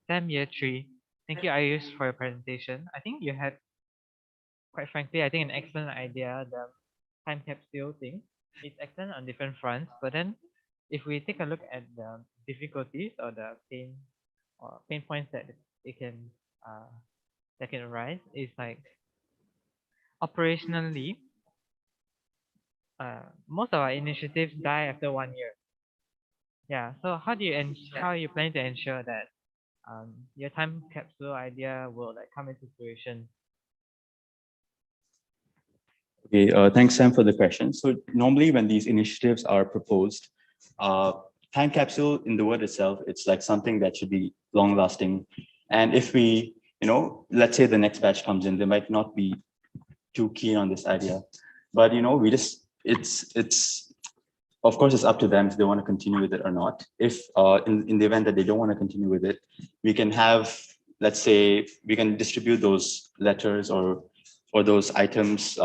Sam Year 3, thank you, Ayush, for your presentation. I think you had, quite frankly, I think an excellent idea, the time capsule thing. It's excellent on different fronts, but then if we take a look at the difficulties or the pain points that it can that can arise, is like operationally, most of our initiatives die after 1 year. Yeah, so how are you planning to ensure that your time capsule idea will like come into fruition? Okay, thanks, Sam, for the question. So normally when these initiatives are proposed, time capsule in the word itself, it's like something that should be long lasting. And if we, let's say the next batch comes in, they might not be too keen on this idea, but we just, it's, of course, it's up to them if they want to continue with it or not. If in the event that they don't want to continue with it, we can have, let's say, we can distribute those letters or those items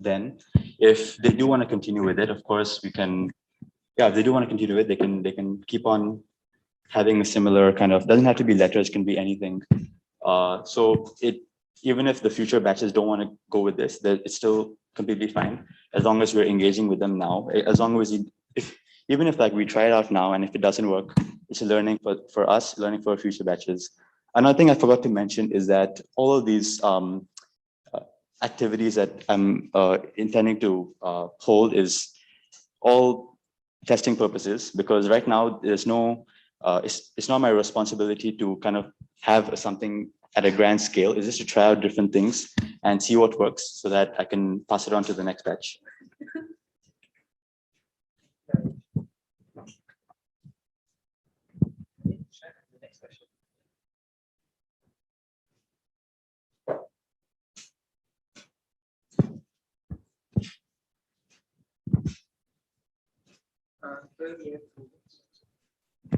then. If they do want to continue with it, of course, we can, yeah, if they do want to continue with it, they can keep on having a similar kind of, doesn't have to be letters, can be anything. So even if the future batches don't want to go with this, it's still completely fine, as long as we're engaging with them now. As long as even if like we try it out now, and if it doesn't work, it's a learning for us, learning for future batches. Another thing I forgot to mention is that all of these activities that I'm intending to hold is all testing purposes, because right now there's no, it's not my responsibility to kind of have something at a grand scale. Is just to try out different things and see what works so that I can pass it on to the next batch.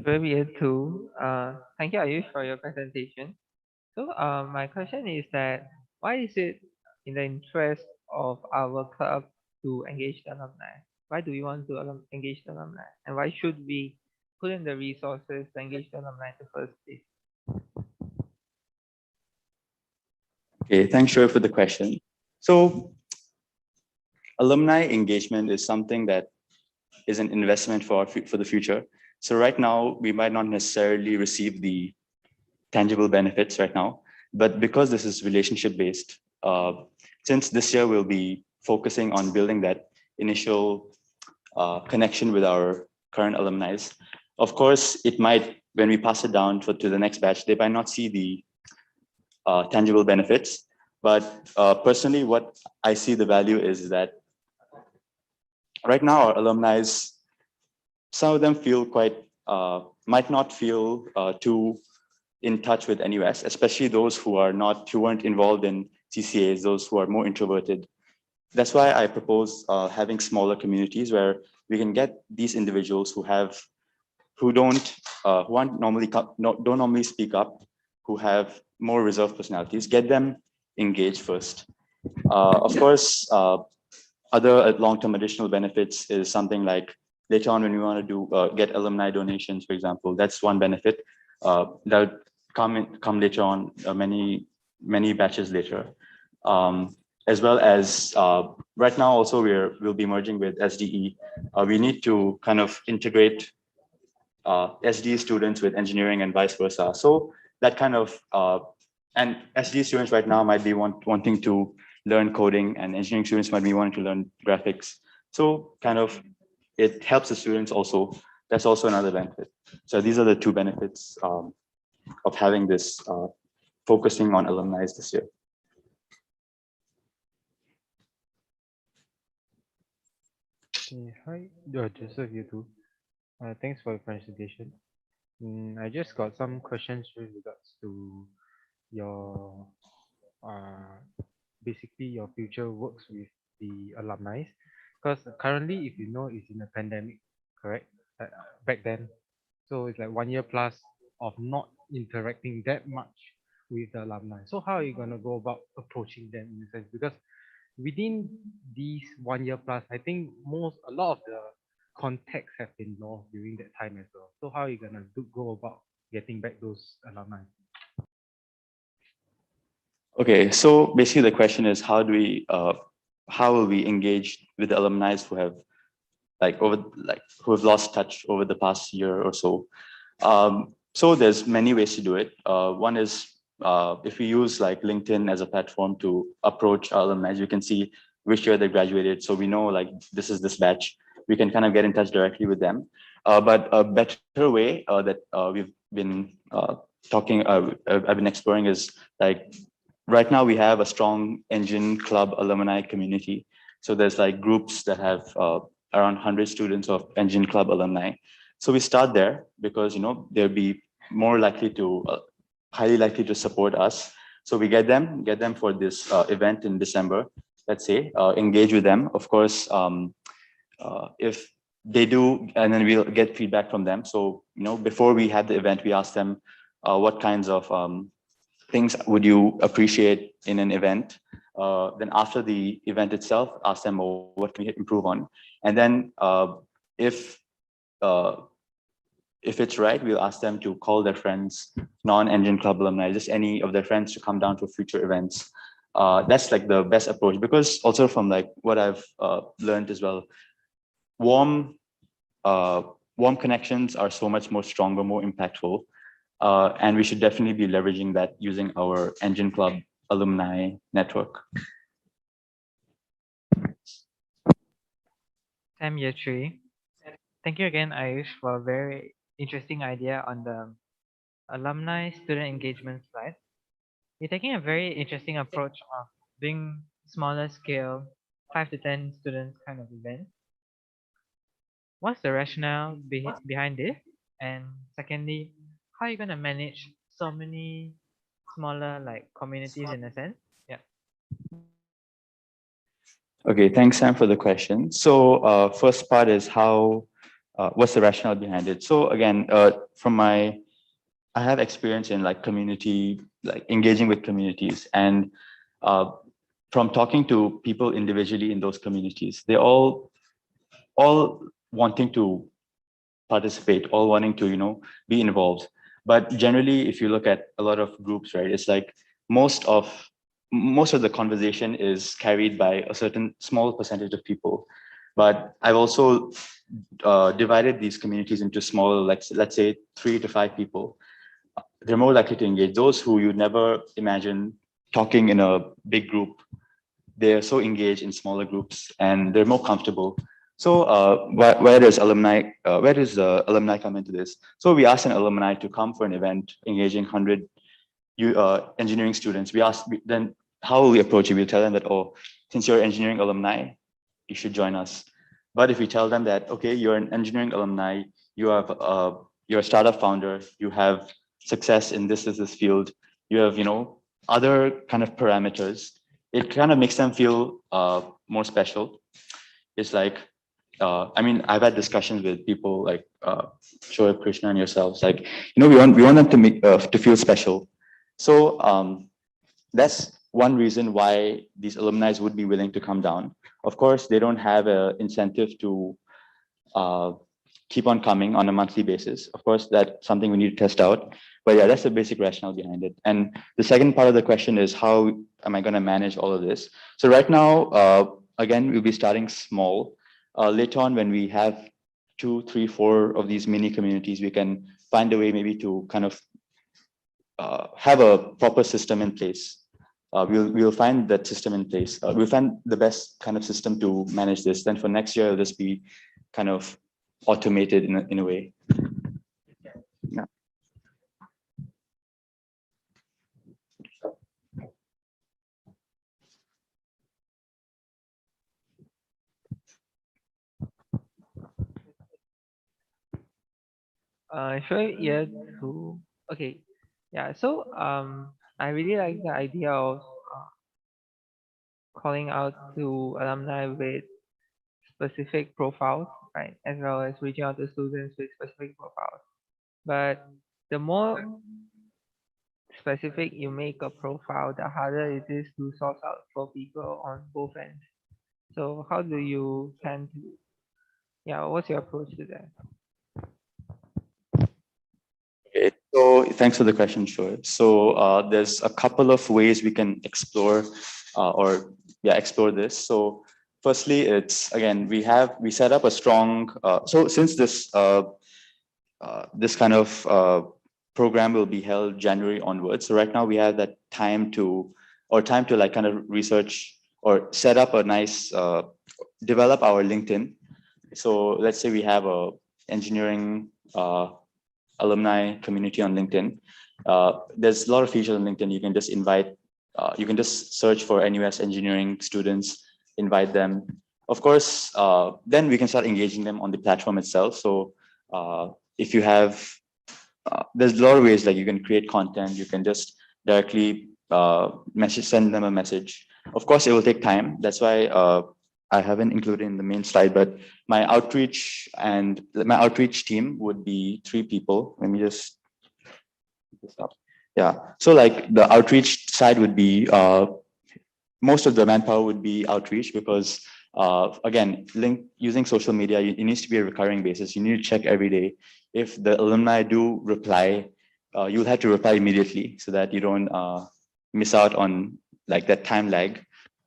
Year 2, thank you, Ayush, for your presentation. So my question is that why is it in the interest of our club to engage the alumni? Why do we want to engage the alumni? And why should we put in the resources to engage the alumni in the first place? Okay, thanks, Shoaib, for the question. So alumni engagement is something that is an investment for the future. So right now, we might not necessarily receive the tangible benefits right now, but because this is relationship based, since this year we'll be focusing on building that initial connection with our current alumni. Of course, it might, when we pass it down to the next batch, they might not see the tangible benefits. But personally, what I see the value is that right now our alumni, some of them feel quite, might not feel too in touch with NUS, especially those who weren't involved in CCAs, those who are more introverted. That's why I propose having smaller communities where we can get these individuals who don't normally speak up, who have more reserved personalities, get them engaged first. Of course, other long-term additional benefits is something like later on when we want to do get alumni donations, for example. That's one benefit that come later on, many batches later. As well as right now also we'll be merging with SDE. We need to kind of integrate SDE students with engineering and vice versa. So that kind of and SDE students right now might be wanting to learn coding, and engineering students might be wanting to learn graphics. So kind of it helps the students also. That's also another benefit. So these are the two benefits of having this focusing on alumni this year. Hi, Joseph, you too. Thanks for your presentation. I just got some questions with regards to your basically your future works with the alumni, because currently, if you know, it's in a pandemic, correct? Back then, so it's like 1 year plus of not interacting that much with the alumni. So how are you going to go about approaching them in a sense? Because within these 1 year plus, I think a lot of the contacts have been lost during that time as well. So how are you going to go about getting back those alumni? Okay, so basically the question is how will we engage with the alumni who have who have lost touch over the past year or so? So there's many ways to do it. One is if we use like LinkedIn as a platform to approach our alumni, you can see which year they graduated. So we know like this is this batch. We can kind of get in touch directly with them. But a better way that we've been I've been exploring is like right now we have a strong Engine Club alumni community. So there's like groups that have around 100 students of Engine Club alumni. So we start there because, you know, they'll be more likely to, highly likely to support us. So we get them for this event in December, let's say, engage with them. Of course, if they do, and then we'll get feedback from them. So, you know, before we had the event, we asked them what kinds of things would you appreciate in an event? Then after the event itself, ask them, oh, what can we improve on? And then if it's right, we'll ask them to call their friends, non-Engine Club alumni, just any of their friends to come down to future events. That's like the best approach, because also from like what I've learned as well, warm connections are so much more stronger, more impactful. And we should definitely be leveraging that using our Engine Club alumni network. Sam, year 3. Thank you again, Ayush, for a very interesting idea on the alumni student engagement slide. You're taking a very interesting approach of being smaller scale, 5 to 10 students kind of event. What's the rationale behind this? And secondly, how are you going to manage so many smaller like communities in a sense? Yeah. Okay, thanks, Sam, for the question. So first part is what's the rationale behind it? So again, I have experience in like community, like engaging with communities, and from talking to people individually in those communities, they're all wanting to participate, all wanting to, you know, be involved. But generally, if you look at a lot of groups, right, it's like most of the conversation is carried by a certain small percentage of people. But I've also divided these communities into smaller, like let's say 3 to 5 people. They're more likely to engage. Those who you'd never imagine talking in a big group, they're so engaged in smaller groups and they're more comfortable. So where does the alumni come into this? So we asked an alumni to come for an event engaging 100 engineering students. Then how will we approach it? We'll tell them that, oh, since you're engineering alumni, you should join us. But if we tell them that, okay, you're an engineering alumni, you're a startup founder, you have success in this field, you have, you know, other kind of parameters, it kind of makes them feel more special. It's like, I mean, I've had discussions with people like Shoaib, Krishna, and yourselves. Like, you know, we want them to make to feel special. So that's one reason why these alumni would be willing to come down. Of course, they don't have an incentive to keep on coming on a monthly basis. Of course, that's something we need to test out. But yeah, that's the basic rationale behind it. And the second part of the question is, how am I going to manage all of this? So right now, again, we'll be starting small. Later on, when we have 2, 3, 4 of these mini communities, we can find a way maybe to kind of have a proper system in place. We'll find that system in place. We'll find the best kind of system to manage this. Then for next year, it'll just be kind of automated in a way. Yeah. Sure, year 2. Okay. Yeah, so I really like the idea of calling out to alumni with specific profiles, right? As well as reaching out to students with specific profiles. But the more specific you make a profile, the harder it is to source out for people on both ends. So how do you plan to, yeah, what's your approach to that? Okay, so thanks for the question, sure. So there's a couple of ways we can explore explore this. So firstly, it's again, we set up a strong, so since this this kind of program will be held January onwards. So right now we have that time to like kind of research or set up a nice, develop our LinkedIn. So let's say we have a engineering alumni community on LinkedIn. There's a lot of features on LinkedIn. You can just invite, you can just search for NUS engineering students, invite them. Of course, then we can start engaging them on the platform itself. So if you have, there's a lot of ways, like you can create content, you can just directly send them a message. Of course, it will take time. That's why I haven't included in the main slide, but my outreach team would be 3 people. Let me just put this up. Yeah. So like the outreach side would be, most of the manpower would be outreach because again, using social media, it needs to be a recurring basis. You need to check every day. If the alumni do reply, you'll have to reply immediately so that you don't miss out on like that time lag.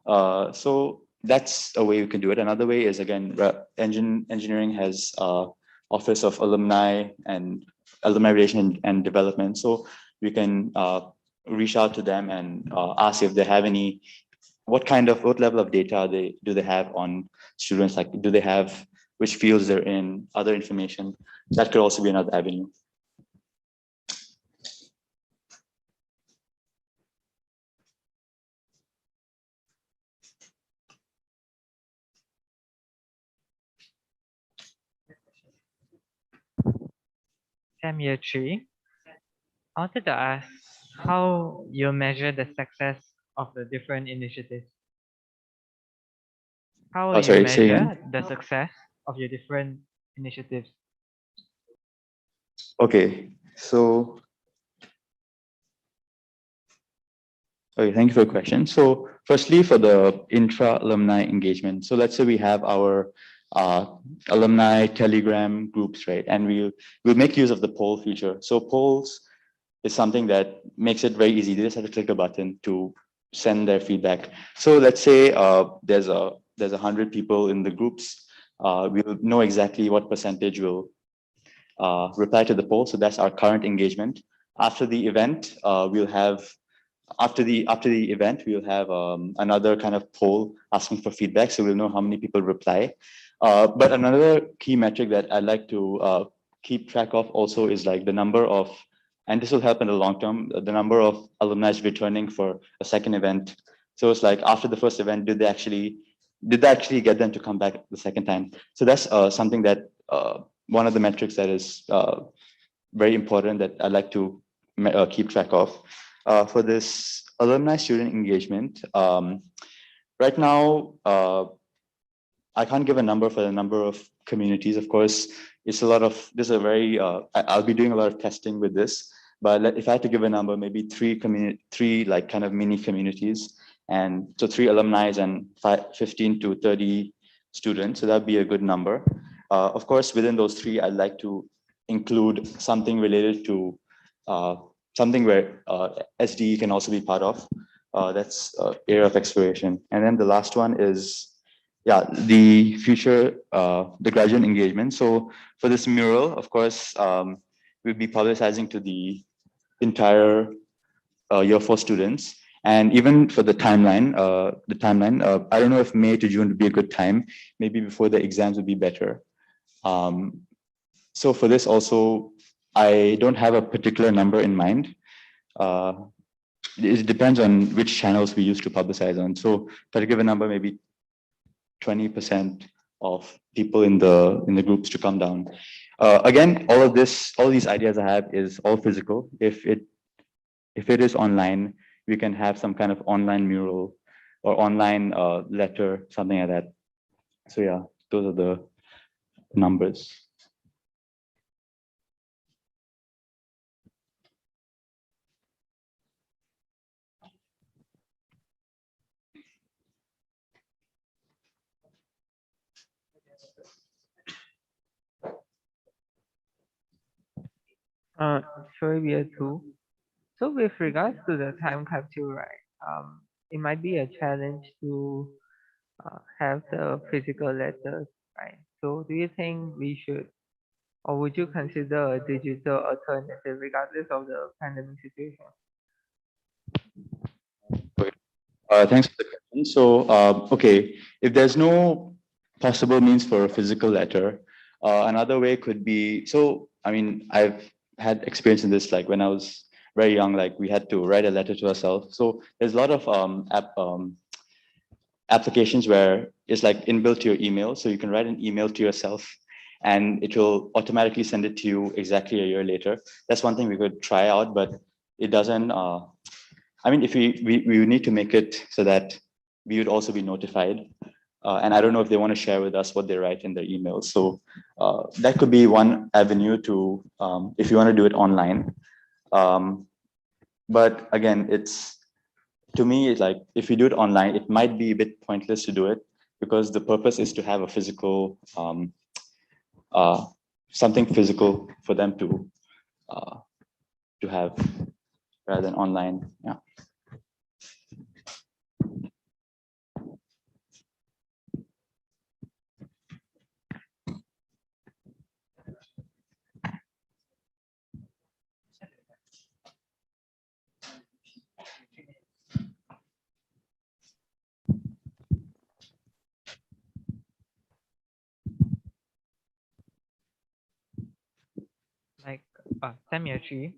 So that's a way you can do it. Another way is, again, engineering has Office of Alumni and Alumni Relation and Development. So we can reach out to them and ask if they have any, what level of data do they have on students, like do they have which fields they're in, other information. That could also be another avenue. Sam, year 3. I wanted to ask how you measure the success of the different initiatives. How will you measure the success of your different initiatives? Okay, so thank you for the question. So firstly, for the intra-alumni engagement, so let's say we have our alumni Telegram groups, right? And we'll make use of the poll feature. So polls is something that makes it very easy. They just have to click a button to send their feedback. So let's say there's 100 people in the groups. We'll know exactly what percentage will reply to the poll. So that's our current engagement. After the event, we'll have another kind of poll asking for feedback. So we'll know how many people reply. But another key metric that I'd like to keep track of also is like the number of, and this will help in the long term, the number of alumni returning for a second event. So it's like after the first event, did they actually get them to come back the second time? So that's something that one of the metrics that is very important that I'd like to keep track of. For this alumni student engagement, right now, I can't give a number for the number of communities. Of course, it's a lot of, this is a very, I'll be doing a lot of testing with this, but if I had to give a number, maybe three like kind of mini communities. And so 3 alumni and 15 to 30 students. So that'd be a good number. Of course, within those 3, I'd like to include something related to something where SDE can also be part of. That's area of exploration. And then the last one is, the future, the graduate engagement. So for this mural, of course, we'll be publicizing to the entire year 4 students. And even for the timeline, I don't know if May to June would be a good time. Maybe before the exams would be better. So for this also, I don't have a particular number in mind. It depends on which channels we use to publicize on. So if I give a number, maybe 20% of people in the groups to come down. Again, all these ideas I have is all physical. If it is online, we can have some kind of online mural or online letter, something like that. So yeah, those are the numbers. Sure, we are too. So with regards to the time capsule, right? It might be a challenge to have the physical letters, right? So do you think we should, or would you consider a digital alternative regardless of the pandemic situation? Thanks for the question. So, okay, if there's no possible means for a physical letter, another way could be, so, I mean, I've had experience in this, like when I was very young, like we had to write a letter to ourselves. So there's a lot of applications where it's like inbuilt to your email. So you can write an email to yourself and it will automatically send it to you exactly a year later. That's one thing we could try out, but it doesn't, I mean, if we would need to make it so that we would also be notified. And I don't know if they want to share with us what they write in their emails. So that could be one avenue to, if you want to do it online. But again, to me, it's like, if you do it online, it might be a bit pointless to do it because the purpose is to have a physical, something physical for them to have rather than online. Yeah. Like STEM year 3,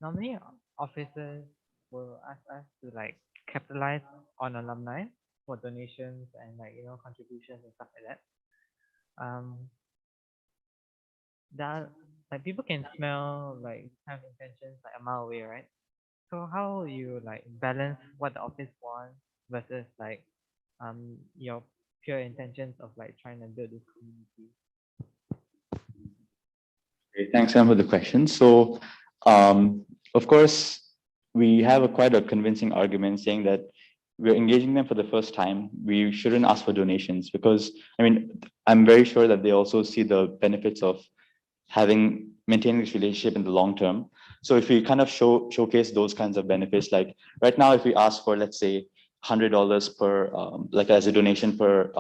normally officers will ask us to like capitalize on alumni for donations and like contributions and stuff like that. That like people can smell like kind of intentions like a mile away, right? So how you like balance what the office wants versus like your pure intentions of like trying to build this community? Okay, thanks, Sam, for the question. So, of course, we have quite a convincing argument saying that we're engaging them for the first time. We shouldn't ask for donations because, I mean, I'm very sure that they also see the benefits of maintaining this relationship in the long term. So if we kind of showcase those kinds of benefits, like right now, if we ask for, let's say, $100 per, like as a donation per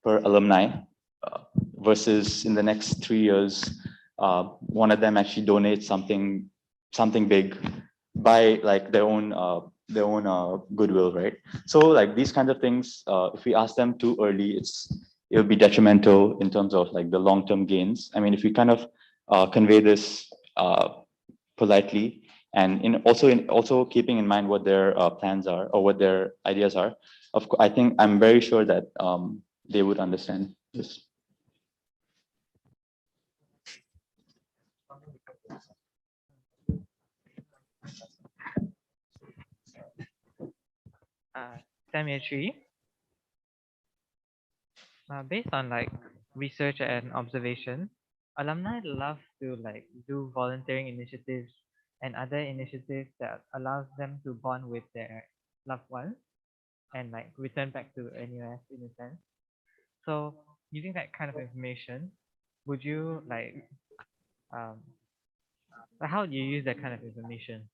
alumni, versus in the next 3 years, one of them actually donates something big by like their own goodwill, right? So like these kinds of things, if we ask them too early, it'll be detrimental in terms of like the long-term gains. I mean, if we kind of convey this politely and also keeping in mind what their plans are or what their ideas are, I think I'm very sure that they would understand this. STEM year 3, based on like research and observation, alumni love to like do volunteering initiatives and other initiatives that allows them to bond with their loved ones and like return back to NUS in a sense. So using that kind of information, would you like how do you use that kind of information?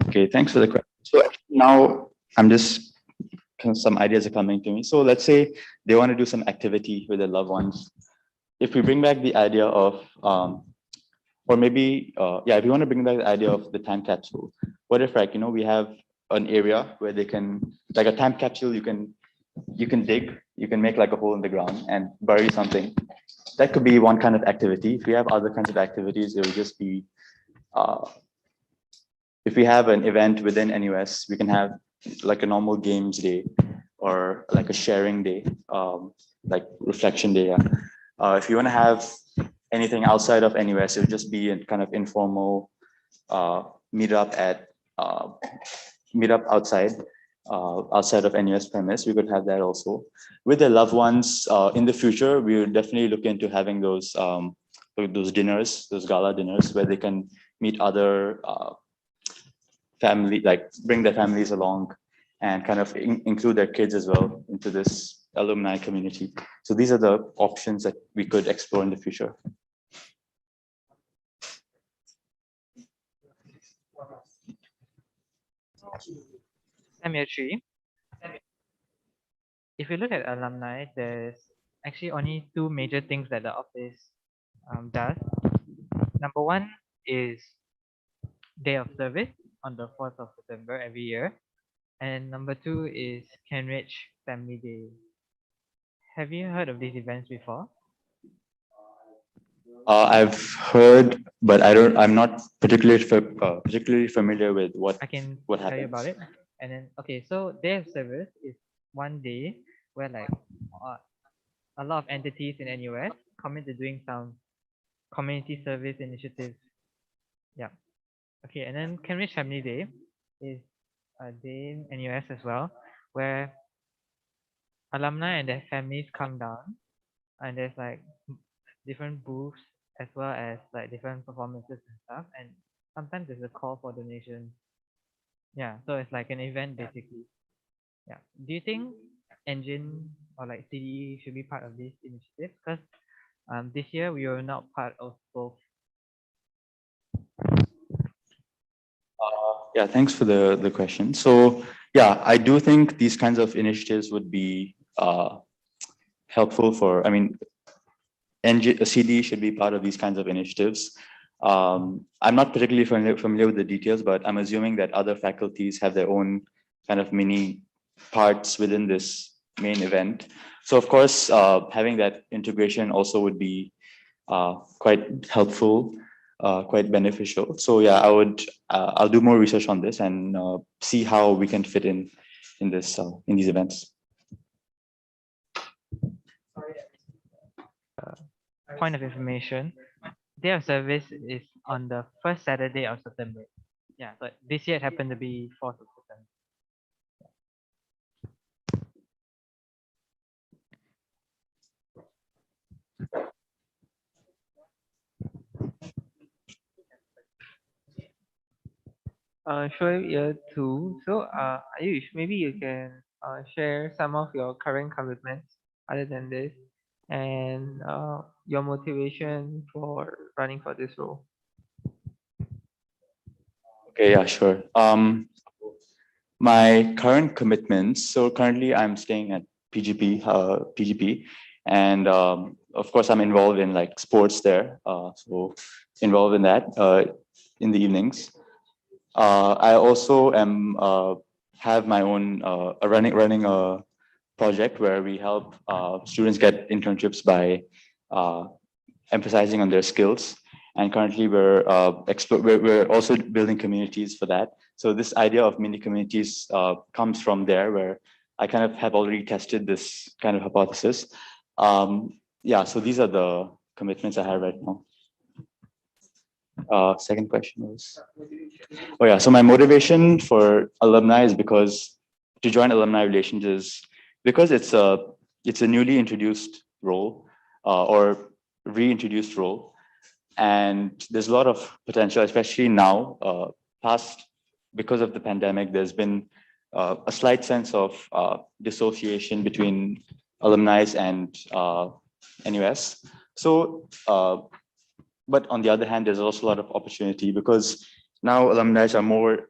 Okay, thanks for the question. So now some ideas are coming to me. So let's say they want to do some activity with their loved ones. If we bring back the idea of, or maybe, if you want to bring back the idea of the time capsule, what if like, we have an area where they can, like a time capsule, you can dig, you can make like a hole in the ground and bury something. That could be one kind of activity. If we have other kinds of activities, it will just be, if we have an event within NUS, we can have like a normal games day or like a sharing day, like reflection day. Yeah. If you want to have anything outside of NUS, it would just be a kind of informal meetup outside of NUS premise. We could have that also. With the loved ones in the future, we will definitely look into having those dinners, those gala dinners where they can meet other family, like bring their families along and kind of include their kids as well into this alumni community. So these are the options that we could explore in the future. I'm year 3. If you look at alumni, there's actually only two major things that the office does. Number one is day of service on the 4th of September every year. And number two is Kenrich Family Day. Have you heard of these events before? I've heard, but I'm not particularly familiar with what I can what tell you happens. about it. And then, okay, so day of service is one day where like a lot of entities in NUS commit to doing some community service initiatives. Yeah. Okay, and then Cambridge Family Day is a day in NUS as well, where alumni and their families come down, and there's like different booths as well as like different performances and stuff, and sometimes there's a call for donations. Yeah, so it's like an event basically. Yeah. Do you think Engine or like CDE should be part of this initiative? Because this year we were not part of both. Yeah, thanks for the question. So yeah, I do think these kinds of initiatives would be helpful for, I mean, CD should be part of these kinds of initiatives. I'm not particularly familiar with the details, but I'm assuming that other faculties have their own kind of mini parts within this main event. So of course, having that integration also would be quite helpful, quite beneficial. So yeah, I'll do more research on this and see how we can fit in this in these events. Point of information, day of service is on the first Saturday of September. Yeah, but this year it happened to be 4th of September. Sure, year 2. So, Ayush, maybe you can share some of your current commitments other than this, and your motivation for running for this role. Okay, yeah, sure. My current commitments. So currently, I'm staying at PGP, and of course, I'm involved in like sports there. So involved in that in the evenings. I also am have my own running a project where we help students get internships by emphasizing on their skills. And currently, we're also building communities for that. So this idea of mini communities comes from there, where I kind of have already tested this kind of hypothesis. Yeah, so these are the commitments I have right now. Second question was, oh yeah, so my motivation for alumni is because to join alumni relations is because it's a newly introduced role or reintroduced role, and there's a lot of potential, especially now. Because of the pandemic, there's been a slight sense of dissociation between alumni and NUS. So but on the other hand, there's also a lot of opportunity because now alumni are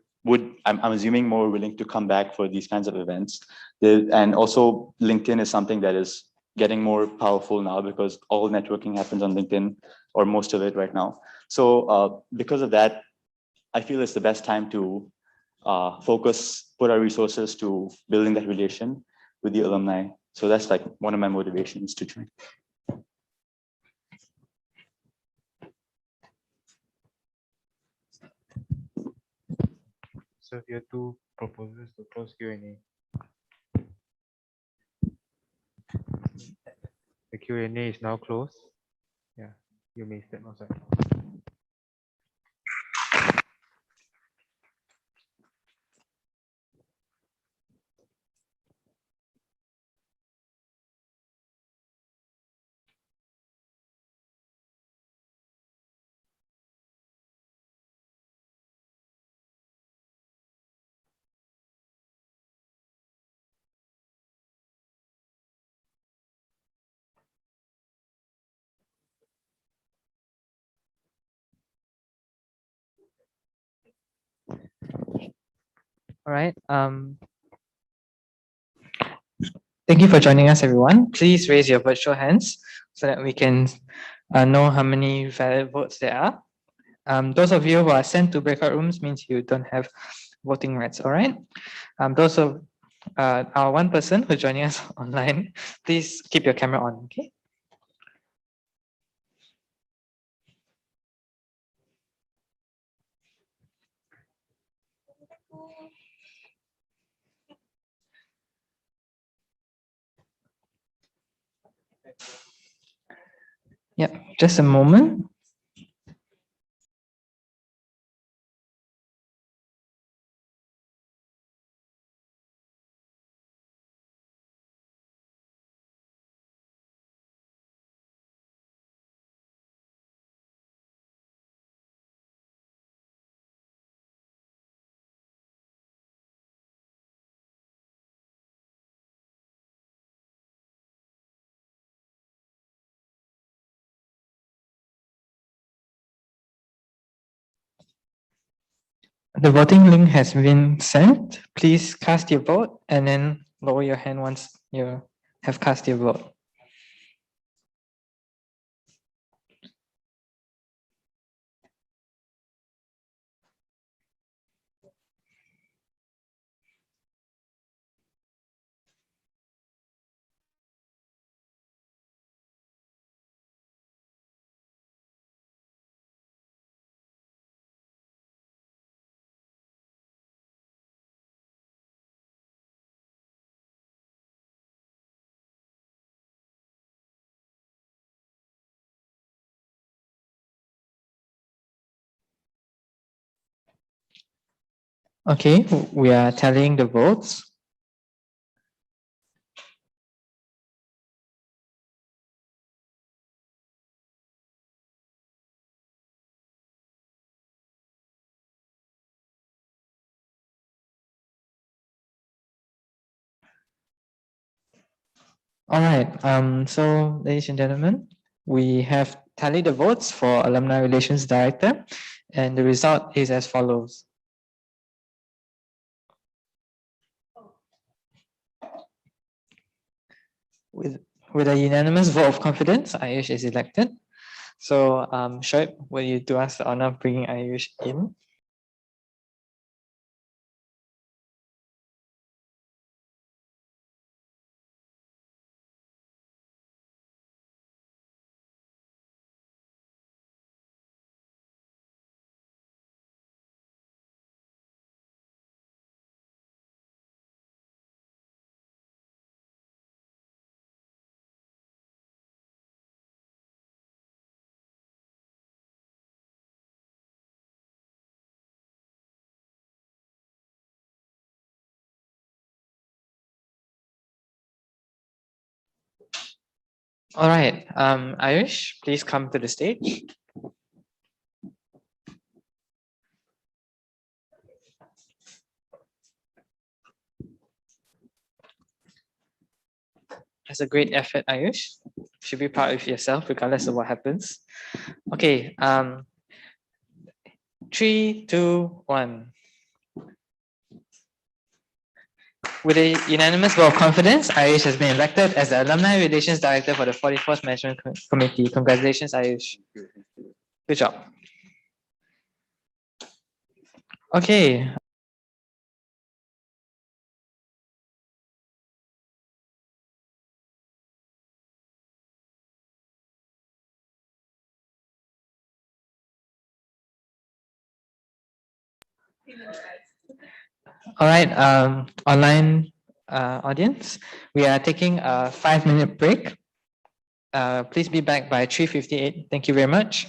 I'm assuming more willing to come back for these kinds of events. And also LinkedIn is something that is getting more powerful now because all networking happens on LinkedIn, or most of it right now. So because of that, I feel it's the best time to put our resources to building that relation with the alumni. So that's like one of my motivations to join. So here two proposals to close Q&A. The Q&A is now closed. Yeah, you may step outside. All right. Thank you for joining us, everyone. Please raise your virtual hands so that we can know how many valid votes there are. Those of you who are sent to breakout rooms means you don't have voting rights. All right. Those of our one person who's joining us online, please keep your camera on. Okay. Yep, just a moment. The voting link has been sent. Please cast your vote and then lower your hand once you have cast your vote. Okay, we are tallying the votes. All right, so ladies and gentlemen, we have tallied the votes for Alumni Relations Director, and the result is as follows. With a unanimous vote of confidence, Ayush is elected. So, Shoaib, will you do us the honor of bringing Ayush in? All right, Ayush, please come to the stage. That's a great effort, Ayush. Should be proud of yourself, regardless of what happens. Okay, 3, 2, 1. With a unanimous vote of confidence, Ayush has been elected as the Alumni Relations Director for the 44th Management Committee. Congratulations, Ayush. Good job. Okay. All right, online audience, we are taking a 5-minute break. Please be back by 3:58. Thank you very much.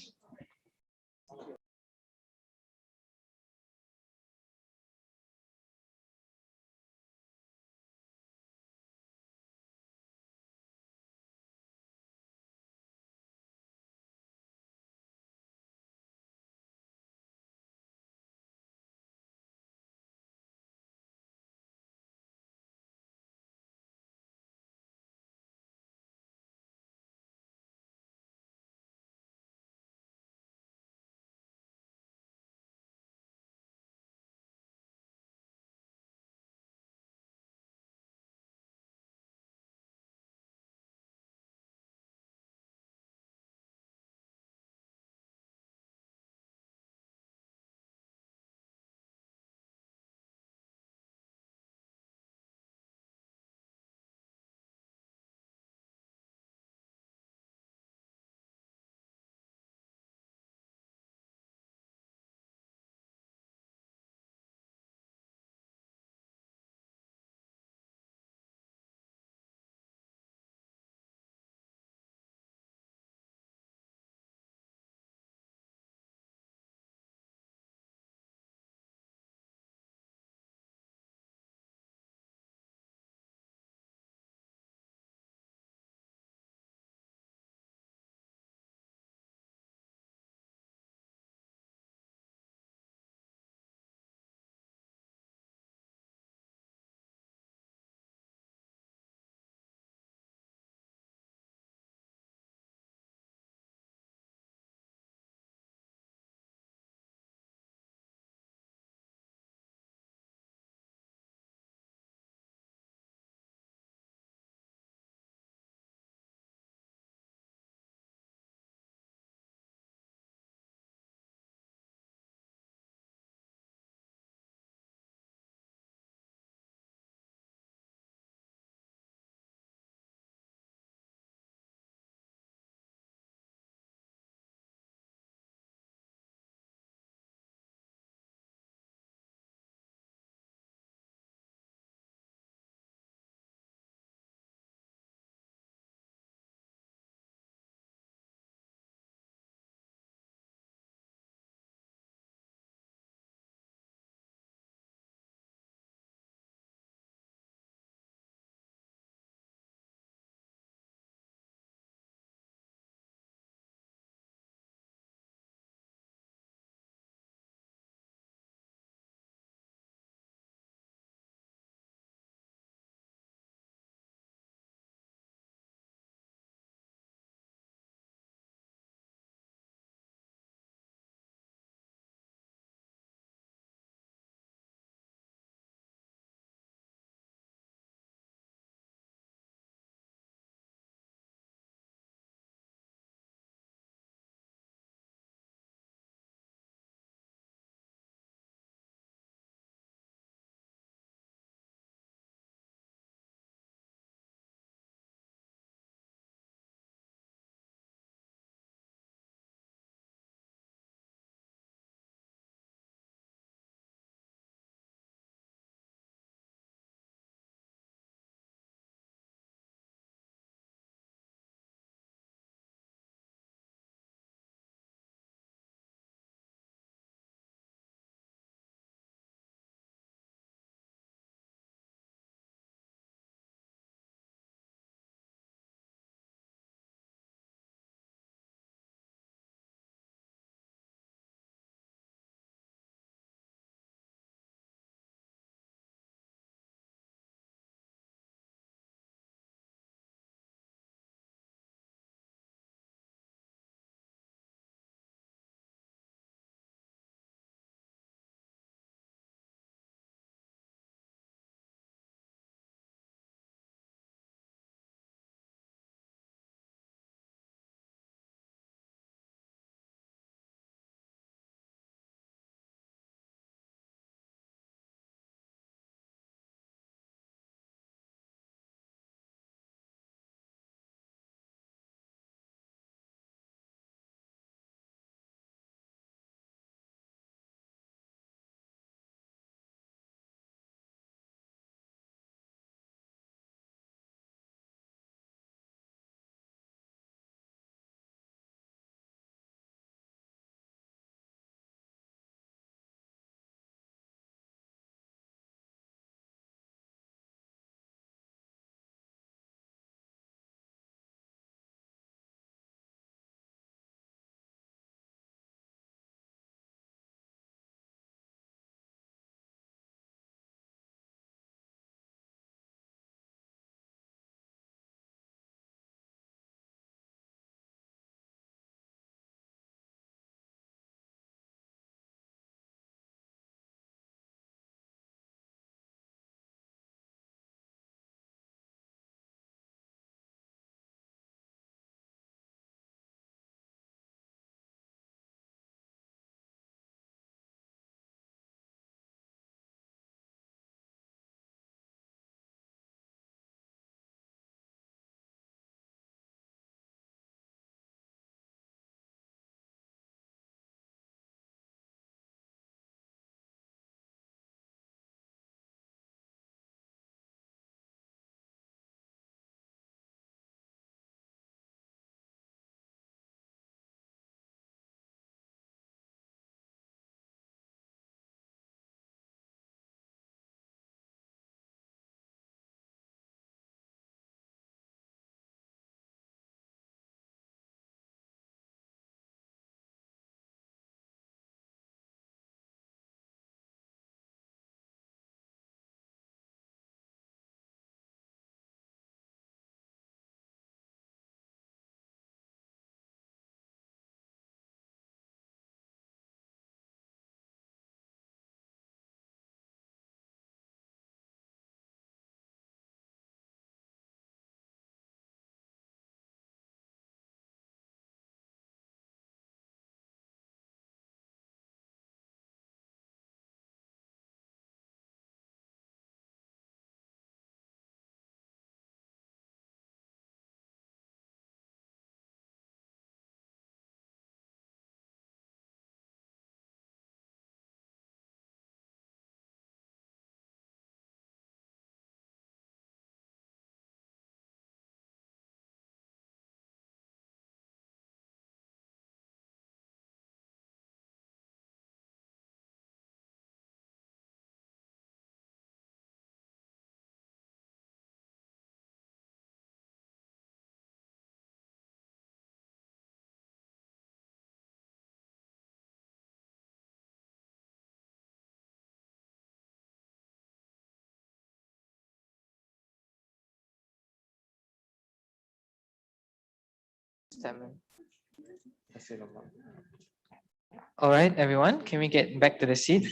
All right, everyone, can we get back to the seat?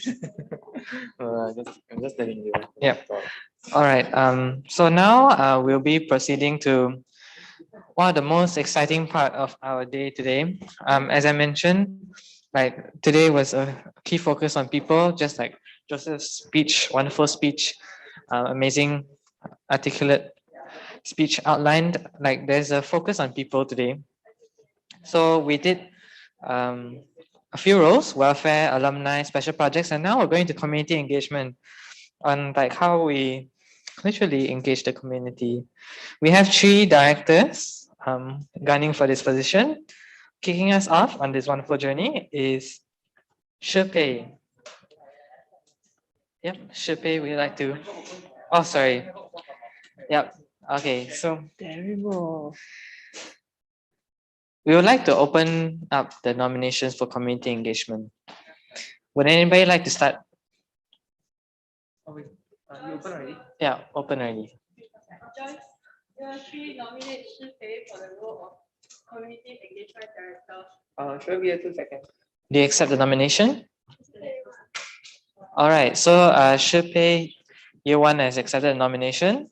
I'm just telling you. Yep. All right. So now we'll be proceeding to one of the most exciting part of our day today. As I mentioned, like today was a key focus on people, just like Joseph's speech, wonderful speech, amazing, articulate speech outlined. Like there's a focus on people today. So we did a few roles: welfare, alumni, special projects, and now we're going to community engagement on like how we literally engage the community. We have 3 directors gunning for this position. Kicking us off on this wonderful journey is Shipei. Yep, Shipei, we'd like to. Oh, sorry. Yep. Okay, so Terrible. we would like to open up the nominations for community engagement. Would anybody like to start? You open already? Yeah, open already. Joyce, she nominates Shipei for the role of Community Engagement Director. Sure, be 2 seconds. Do you accept the nomination? All right, so Shipei, year 1 has accepted the nomination.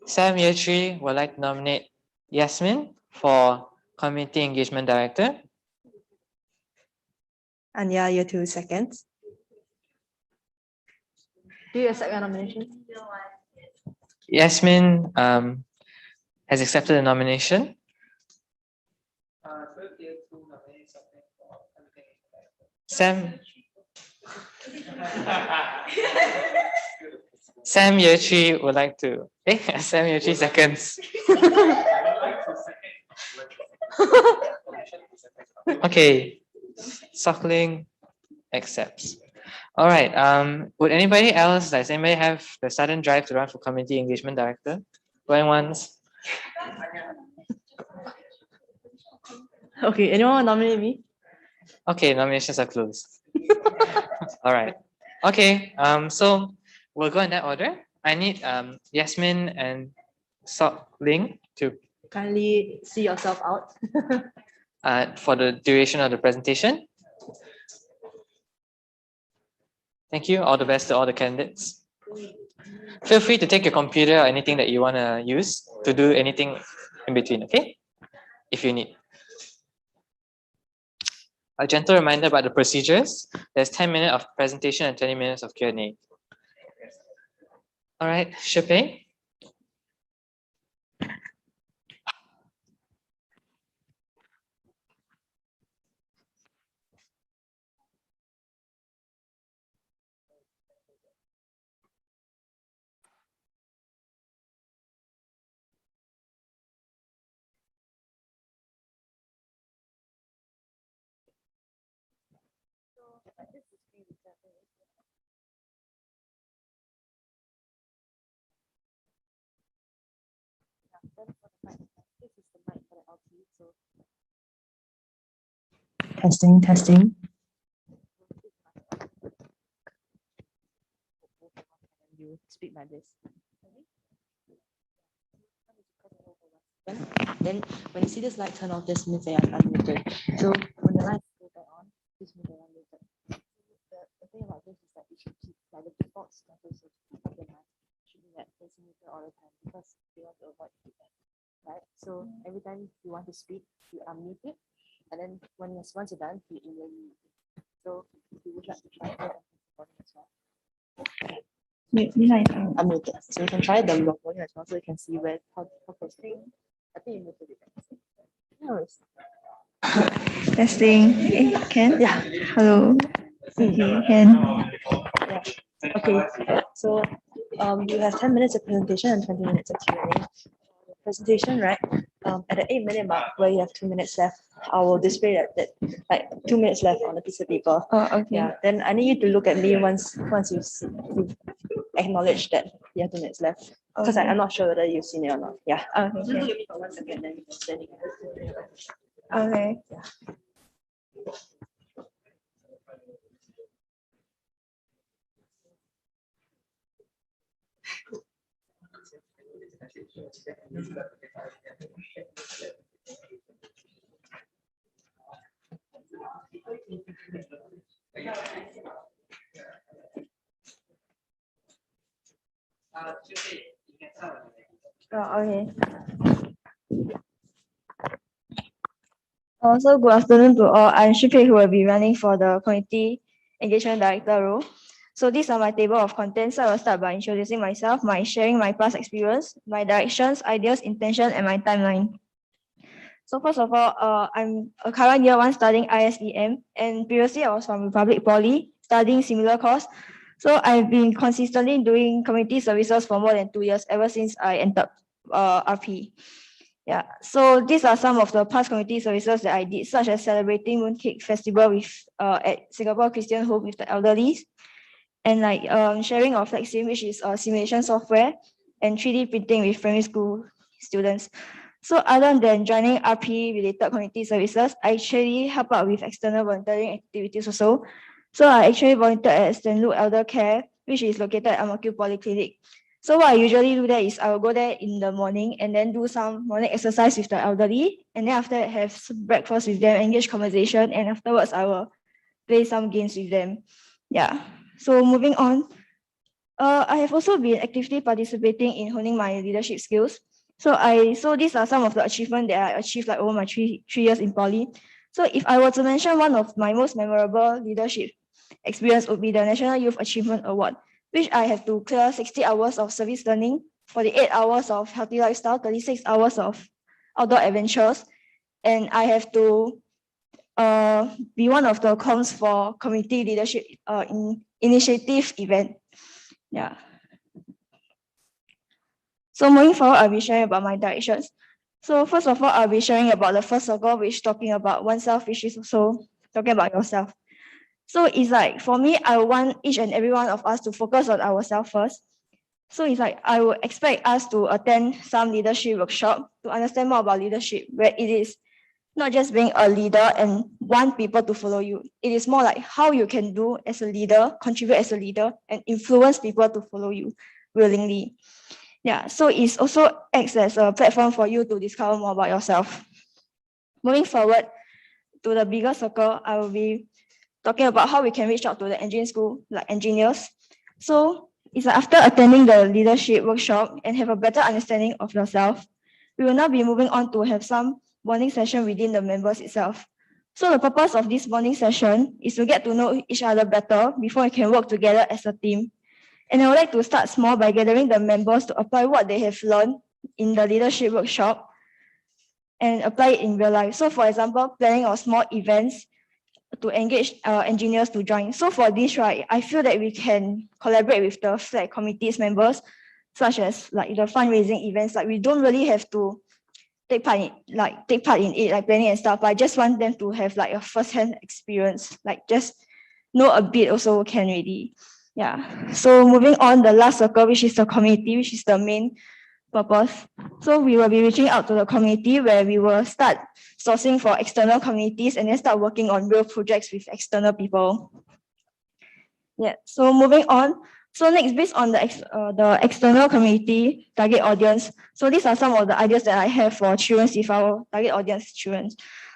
Sam, year 3 would like to nominate Yasmin for Community Engagement Director. Anya, year 2, seconds. Do you accept your nomination? Yasmin has accepted the nomination. Sam. Sam year 3 would like to. Sam year 3 seconds. Okay. Suckling accepts. All right. Would anybody else, does anybody have the sudden drive to run for community engagement director? Going once. Okay, anyone want to nominate me? Okay, nominations are closed. All right. Okay. So we'll go in that order. I need Yasmin and Sok Ling to Kindly see yourself out. for the duration of the presentation. Thank you. All the best to all the candidates. Feel free to take your computer or anything that you want to use to do anything in between, okay? If you need. A gentle reminder about the procedures. There's 10 minutes of presentation and 20 minutes of Q&A. All right, Shipei. Testing, testing. You speak like this. Then when you see this light turn off, this means they are unmuted. So when the lights go back on, this means they are muted. The thing about this is that you should keep like the default status of the mic should be that it's muted all the time because they want to avoid feedback. Right? So every time you want to speak, you unmute it, and then once you're done, you immediately mute it. So if you would like to try it as well. Unmuted. So you can try the volume as well, so you can see where how close they are. I think you muted it. No worries. Testing. Can? Yeah. Hello. Okay, can. Yeah. Okay. So you have 10 minutes of presentation and 20 minutes of Q&A. Presentation, right? At the 8-minute mark where you have 2 minutes left, I will display that like 2 minutes left on the piece of paper. Oh, okay. Yeah. Then I need you to look at me once you've acknowledged that you have 2 minutes left. Because Okay. I'm not sure whether you've seen it or not. Yeah. Okay. Just look at me for 1 second, then you can Okay. Okay. Also, good afternoon to all. I'm Shipei, who will be running for the Community Engagement Director role. So these are my table of contents. I will start by introducing myself, sharing my past experience, my directions, ideas, intention, and my timeline. So first of all, I'm a current year 1 studying ISEM, and previously I was from Republic Poly studying similar course. So I've been consistently doing community services for more than 2 years ever since I entered RP. Yeah, so these are some of the past community services that I did, such as celebrating Mooncake Festival with at Singapore Christian Home with the elderly, and like sharing of FlexSim, which is simulation software, and 3D printing with primary school students. So other than joining RP related community services, I actually help out with external volunteering activities also. So I actually volunteered at St. Luke Elder Care, which is located at Ang Mo Kio Polyclinic. So what I usually do there is I will go there in the morning and then do some morning exercise with the elderly, and then after that have some breakfast with them, engage conversation, and afterwards I will play some games with them. Yeah. So moving on, I have also been actively participating in honing my leadership skills. So these are some of the achievements that I achieved like over my three years in poly. So if I were to mention one of my most memorable leadership experience would be the National Youth Achievement Award, which I have to clear 60 hours of service learning, 48 hours of healthy lifestyle, 36 hours of outdoor adventures, and I have to be one of the comms for community leadership initiative event. Yeah. So moving forward, I'll be sharing about my directions. So first of all, I'll be sharing about the first circle, which is talking about oneself, which is also talking about yourself. So it's like, for me, I want each and every one of us to focus on ourselves first. So it's like, I would expect us to attend some leadership workshop to understand more about leadership, where it is not just being a leader and want people to follow you. It is more like how you can do as a leader, contribute as a leader, and influence people to follow you willingly. Yeah, so it also acts as a platform for you to discover more about yourself. Moving forward to the bigger circle, I will be talking about how we can reach out to the engineering school, like engineers. So it's like after attending the leadership workshop and have a better understanding of yourself, we will now be moving on to have some bonding session within the members itself. So the purpose of this bonding session is to get to know each other better before we can work together as a team. And I would like to start small by gathering the members to apply what they have learned in the leadership workshop and apply it in real life. So for example, planning of small events to engage engineers to join. So for this, right, I feel that we can collaborate with the flag committees members, such as like the fundraising events. Like we don't really have to take part in it, like planning and stuff. But I just want them to have like a first-hand experience, like just know a bit also can really. Yeah. So moving on, the last circle, which is the community, which is the main purpose. So we will be reaching out to the community where we will start sourcing for external communities and then start working on real projects with external people. Yeah. So moving on. So next, based on the external community target audience. So these are some of the ideas that I have for children if our target audience children.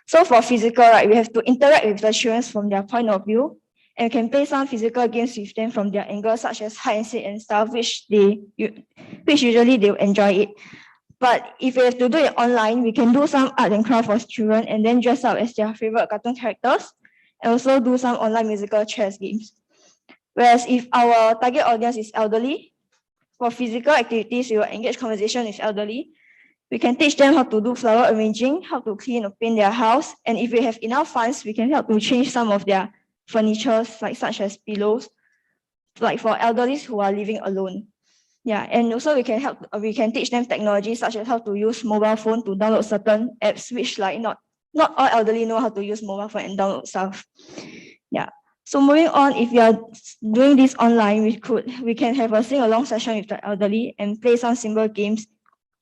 So for physical, right, we have to interact with the children from their point of view, and can play some physical games with them from their angle, such as hide and seek and stuff, which usually they will enjoy it. But if we have to do it online, we can do some art and craft for children and then dress up as their favorite cartoon characters, and also do some online musical chess games. Whereas if our target audience is elderly, for physical activities, we will engage conversation with elderly. We can teach them how to do flower arranging, how to clean or paint their house, and if we have enough funds, we can help to change some of their furniture, like such as pillows, like for elderly who are living alone. Yeah, and also we can teach them technology such as how to use mobile phone to download certain apps, which like not all elderly know how to use mobile phone and download stuff. Yeah. So moving on, if you are doing this online, we can have a sing-along session with the elderly and play some simple games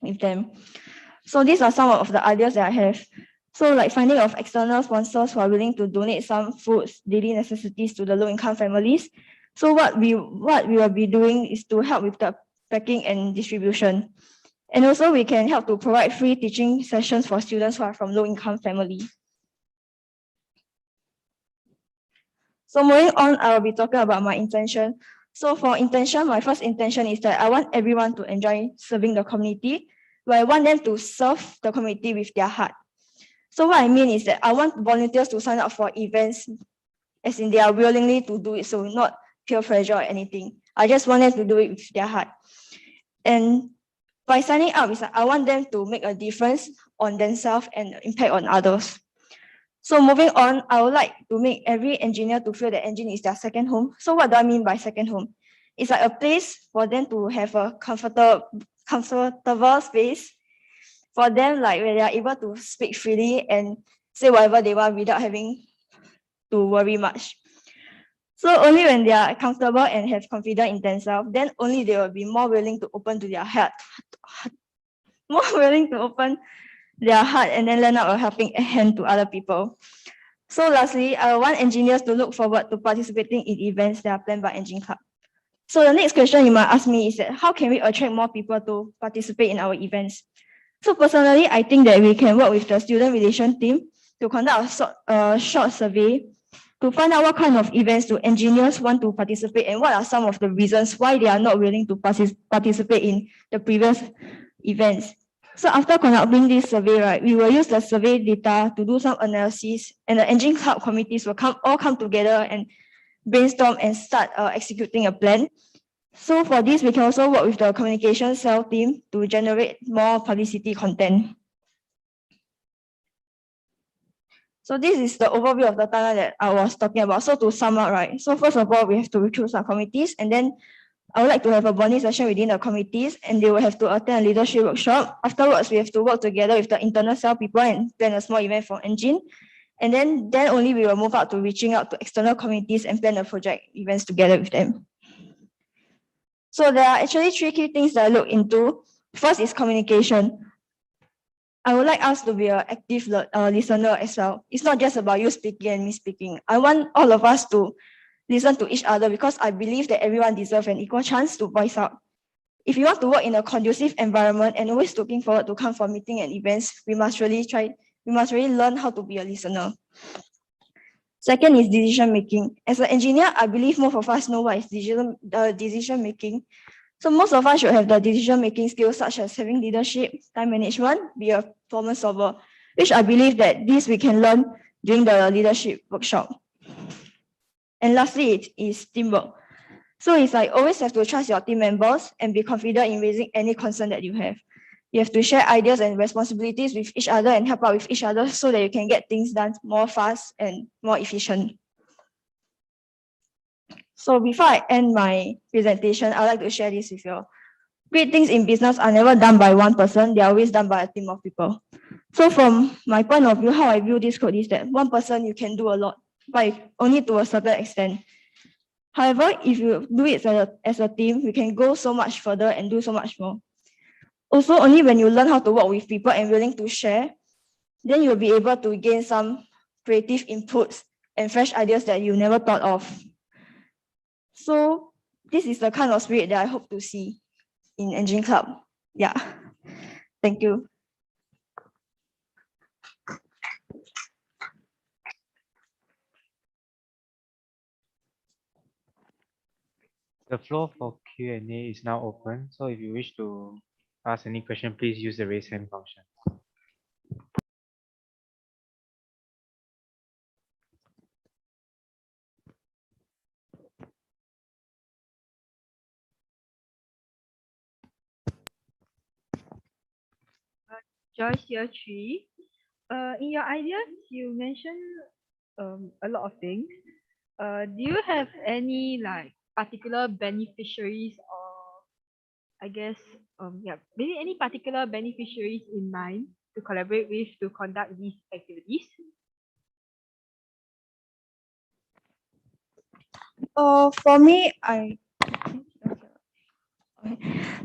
with them. So these are some of the ideas that I have. So like finding of external sponsors who are willing to donate some foods, daily necessities to the low-income families. So what we will be doing is to help with the packing and distribution. And also we can help to provide free teaching sessions for students who are from low-income family. So moving on, I will be talking about my intention. So for intention, my first intention is that I want everyone to enjoy serving the community, but I want them to serve the community with their heart. So what I mean is that I want volunteers to sign up for events, as in they are willingly to do it, so not peer pressure or anything. I just want them to do it with their heart. And by signing up, I want them to make a difference on themselves and impact on others. So moving on, I would like to make every engineer to feel that engine is their second home. So what do I mean by second home? It's like a place for them to have a comfortable space for them, like where they are able to speak freely and say whatever they want without having to worry much. So only when they are comfortable and have confidence in themselves, then only they will be more willing to open to their heart, and then lend out a helping hand to other people. So lastly, I want engineers to look forward to participating in events that are planned by Engine Club. So the next question you might ask me is that how can we attract more people to participate in our events? So personally, I think that we can work with the student relation team to conduct a short survey to find out what kind of events do engineers want to participate and what are some of the reasons why they are not willing to participate in the previous events. So after conducting this survey, right, we will use the survey data to do some analysis, and the Engine Club committees will all come together and brainstorm and start executing a plan. So for this, we can also work with the communication cell team to generate more publicity content. So this is the overview of the timeline that I was talking about. So to sum up, right, so first of all, we have to recruit some committees, and then I would like to have a bonding session within the committees, and they will have to attend a leadership workshop. Afterwards, we have to work together with the internal cell people and plan a small event for Engine. And then only we will move out to reaching out to external committees and plan the project events together with them. So there are actually 3 key things that I look into. First is communication. I would like us to be an active listener as well. It's not just about you speaking and me speaking. I want all of us to listen to each other because I believe that everyone deserves an equal chance to voice out. If you want to work in a conducive environment and always looking forward to come for meeting and events, we must really learn how to be a listener. Second is decision making. As an engineer, I believe most of us know what is decision making. So most of us should have the decision making skills such as having leadership, time management, be a problem solver, which I believe that this we can learn during the leadership workshop. And lastly, it is teamwork. So it's like always have to trust your team members and be confident in raising any concern that you have. You have to share ideas and responsibilities with each other and help out with each other so that you can get things done more fast and more efficient. So before I end my presentation, I'd like to share this with you. Great things in business are never done by one person, they are always done by a team of people. So from my point of view, how I view this code is that one person you can do a lot, but only to a certain extent. However, if you do it as a team, you can go so much further and do so much more. Also, only when you learn how to work with people and willing to share, then you'll be able to gain some creative inputs and fresh ideas that you never thought of. So this is the kind of spirit that I hope to see in Engine Club. Yeah, thank you. The floor for Q&A is now open. So if you wish to ask any question, please use the raise hand function. Joyce year 3. In your ideas, you mentioned a lot of things. Do you have any like particular beneficiaries or I guess maybe any particular beneficiaries in mind to collaborate with to conduct these activities? For me,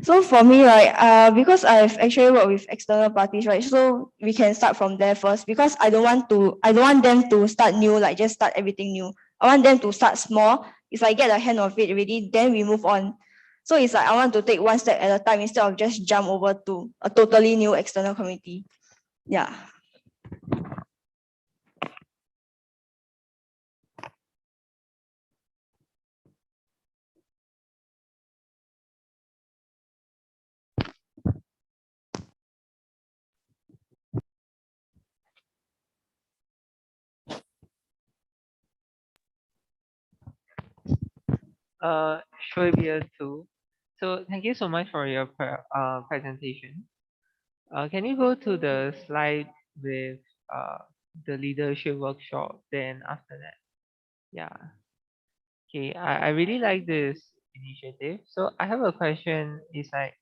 So for me, right, because I've actually worked with external parties, right, so we can start from there first because I don't want them to start new, like just start everything new. I want them to start small. If I get a hand of it already, then we move on. So it's like I want to take one step at a time instead of just jump over to a totally new external committee. Yeah. Shoaib year 2. So thank you so much for your presentation. Can you go to the slide with the leadership workshop? Then after that, yeah. Okay, I really like this initiative. So I have a question. Is like,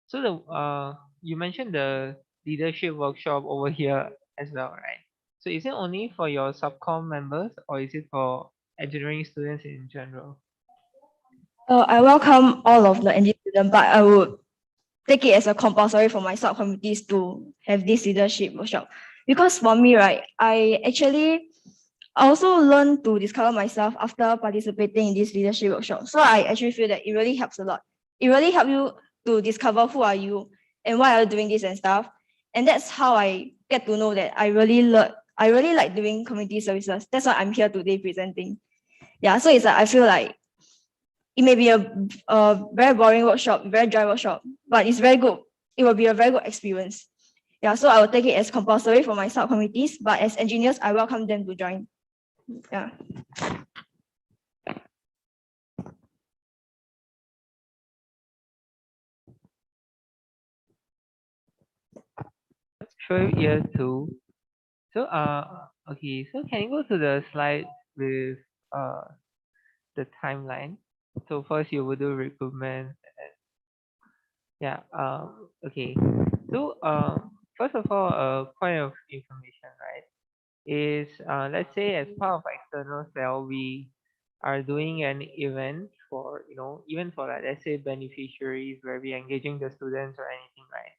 so the you mentioned the leadership workshop over here as well, right? So is it only for your subcom members or is it for engineering students in general? I welcome all of the NG students, but I would take it as a compulsory for my subcommittees to have this leadership workshop. Because for me, right, I also learned to discover myself after participating in this leadership workshop. So I actually feel that it really helps a lot. It really helps you to discover who are you and why are you doing this and stuff. And that's how I get to know that I really like doing community services. That's why I'm here today presenting. Yeah, so it's like I feel like it may be a very boring workshop, very dry workshop, but it's very good. It will be a very good experience. Yeah, so I will take it as compulsory for my subcommittees, but as engineers, I welcome them to join. Yeah. Shoaib year 2. So okay, so can you go to the slide with the timeline? So first you will do recruitment and yeah, okay. So first of all, a point of information, right, is let's say as part of external cell, we are doing an event for, even for like, let's say beneficiaries where we engaging the students or anything, right?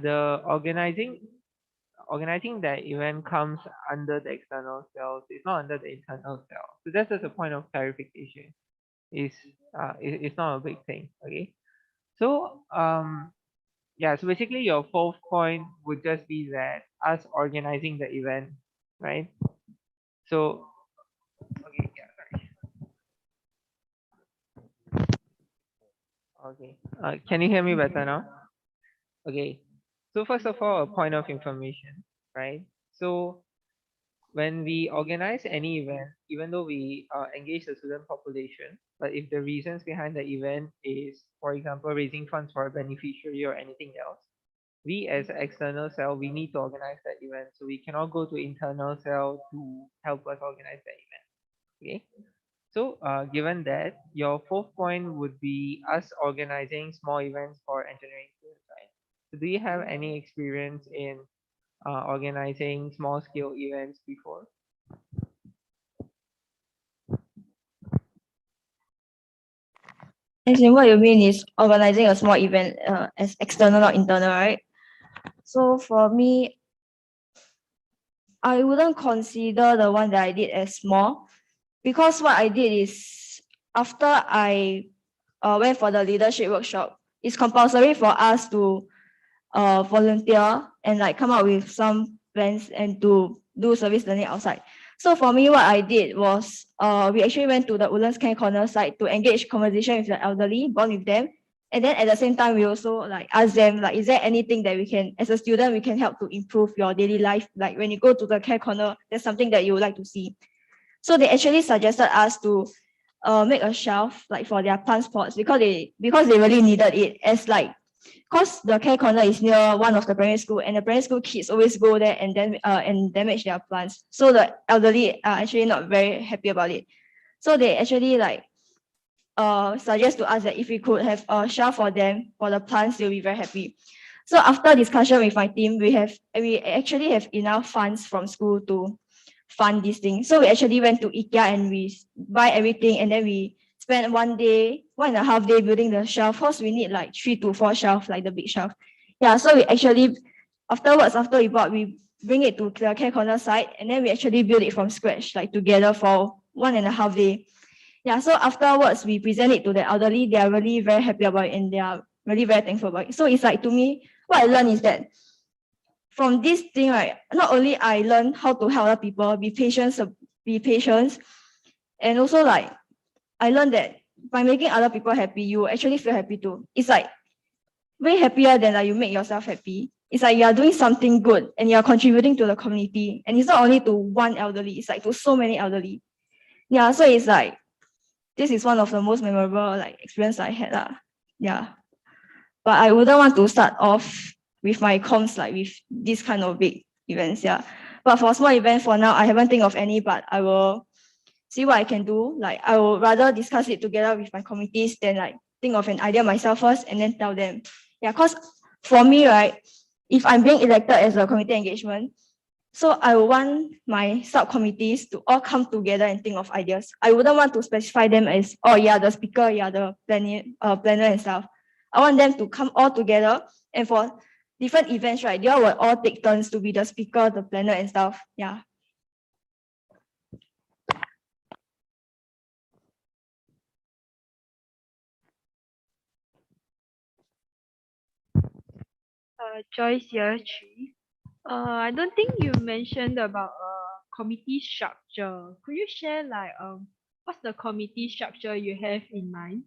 The organizing that event comes under the external cells. It's not under the internal cell. So that's just a point of clarification. It's not a big thing. Okay. So yeah. So basically, your fourth point would just be that us organizing the event, right? So okay. Yeah. Sorry. Okay. Can you hear me better now? Okay. So first of all, a point of information, right? So when we organize any event, even though we engage the student population, but if the reasons behind the event is, for example, raising funds for a beneficiary or anything else, we as an external cell, we need to organize that event. So we cannot go to internal cell to help us organize that event. Okay. So given that, your fourth point would be us organizing small events for engineering students, right? So do you have any experience in organizing small scale events before? As in what you mean is organizing a small event as external or internal, right? So for me, I wouldn't consider the one that I did as small, because what I did is after I went for the leadership workshop, it's compulsory for us to volunteer and like come up with some plans and to do service learning outside. So for me, what I did was we actually went to the Woodlands Care Corner site to engage conversation with the elderly, bond with them. And then at the same time, we also like ask them, like, is there anything that we can, as a student, we can help to improve your daily life? Like when you go to the care corner, there's something that you would like to see. So they actually suggested us to make a shelf like for their plant pots because they really needed it, as like, because the care corner is near one of the primary school and the primary school kids always go there and then damage their plants. So the elderly are actually not very happy about it. So they actually like suggest to us that if we could have a shelf for them for the plants, they'll be very happy. So after discussion with my team, we actually have enough funds from school to fund this thing. So we actually went to IKEA and we buy everything, and then we spent 1.5 day building the shelf. First, we need like 3 to 4 shelves, like the big shelf. Yeah, so we actually, after we bought, we bring it to the care corner site, and then we actually build it from scratch, like together for 1.5 day. Yeah, so afterwards, we present it to the elderly. They are really very happy about it, and they are really very thankful about it. So it's like, to me, what I learned is that from this thing, right, not only I learned how to help other people, be patient, and also like I learned that by making other people happy, you actually feel happy too. It's like way happier than like you make yourself happy. It's like you are doing something good and you are contributing to the community. And it's not only to one elderly, it's like to so many elderly. Yeah, so it's like this is one of the most memorable like experience I had lah. Yeah. But I wouldn't want to start off with my comms like with this kind of big events. Yeah. But for small event for now, I haven't think of any, but I will see what I can do. Like I will rather discuss it together with my committees than like think of an idea myself first and then tell them. Yeah, because for me, right, if I'm being elected as a committee engagement, so I would want my subcommittees to all come together and think of ideas. I wouldn't want to specify them as, oh yeah, the speaker, yeah, the planner and stuff. I want them to come all together, and for different events, right, they all will all take turns to be the speaker, the planner and stuff. Yeah. Joyce here, Chi. I don't think you mentioned about committee structure. Could you share like what's the committee structure you have in mind?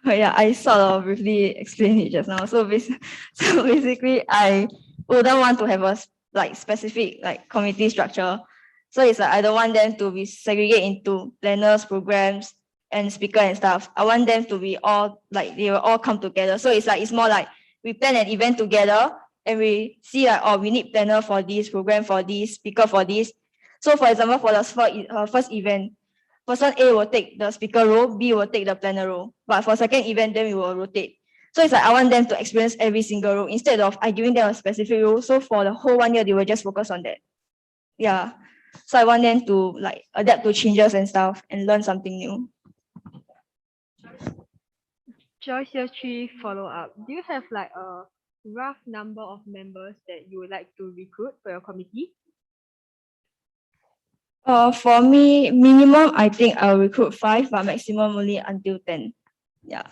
Yeah, I sort of briefly explained it just now. So basically, I wouldn't want to have a like specific like committee structure. So it's like I don't want them to be segregated into planners, programs, and speaker and stuff. I want them to be all like they will all come together. So it's like it's more like we plan an event together and we see like, oh, we need planner for this, program for this, speaker for this. So for example, for the first event, person A will take the speaker role, B will take the planner role. But for second event, then we will rotate. So it's like I want them to experience every single role instead of I giving them a specific role. So for the whole 1 year, they will just focus on that. Yeah. So I want them to like adapt to changes and stuff and learn something new. Joyce here, Chi, follow up. Do you have like a rough number of members that you would like to recruit for your committee? For me, minimum, I think I'll recruit 5, but maximum only until 10. Yeah.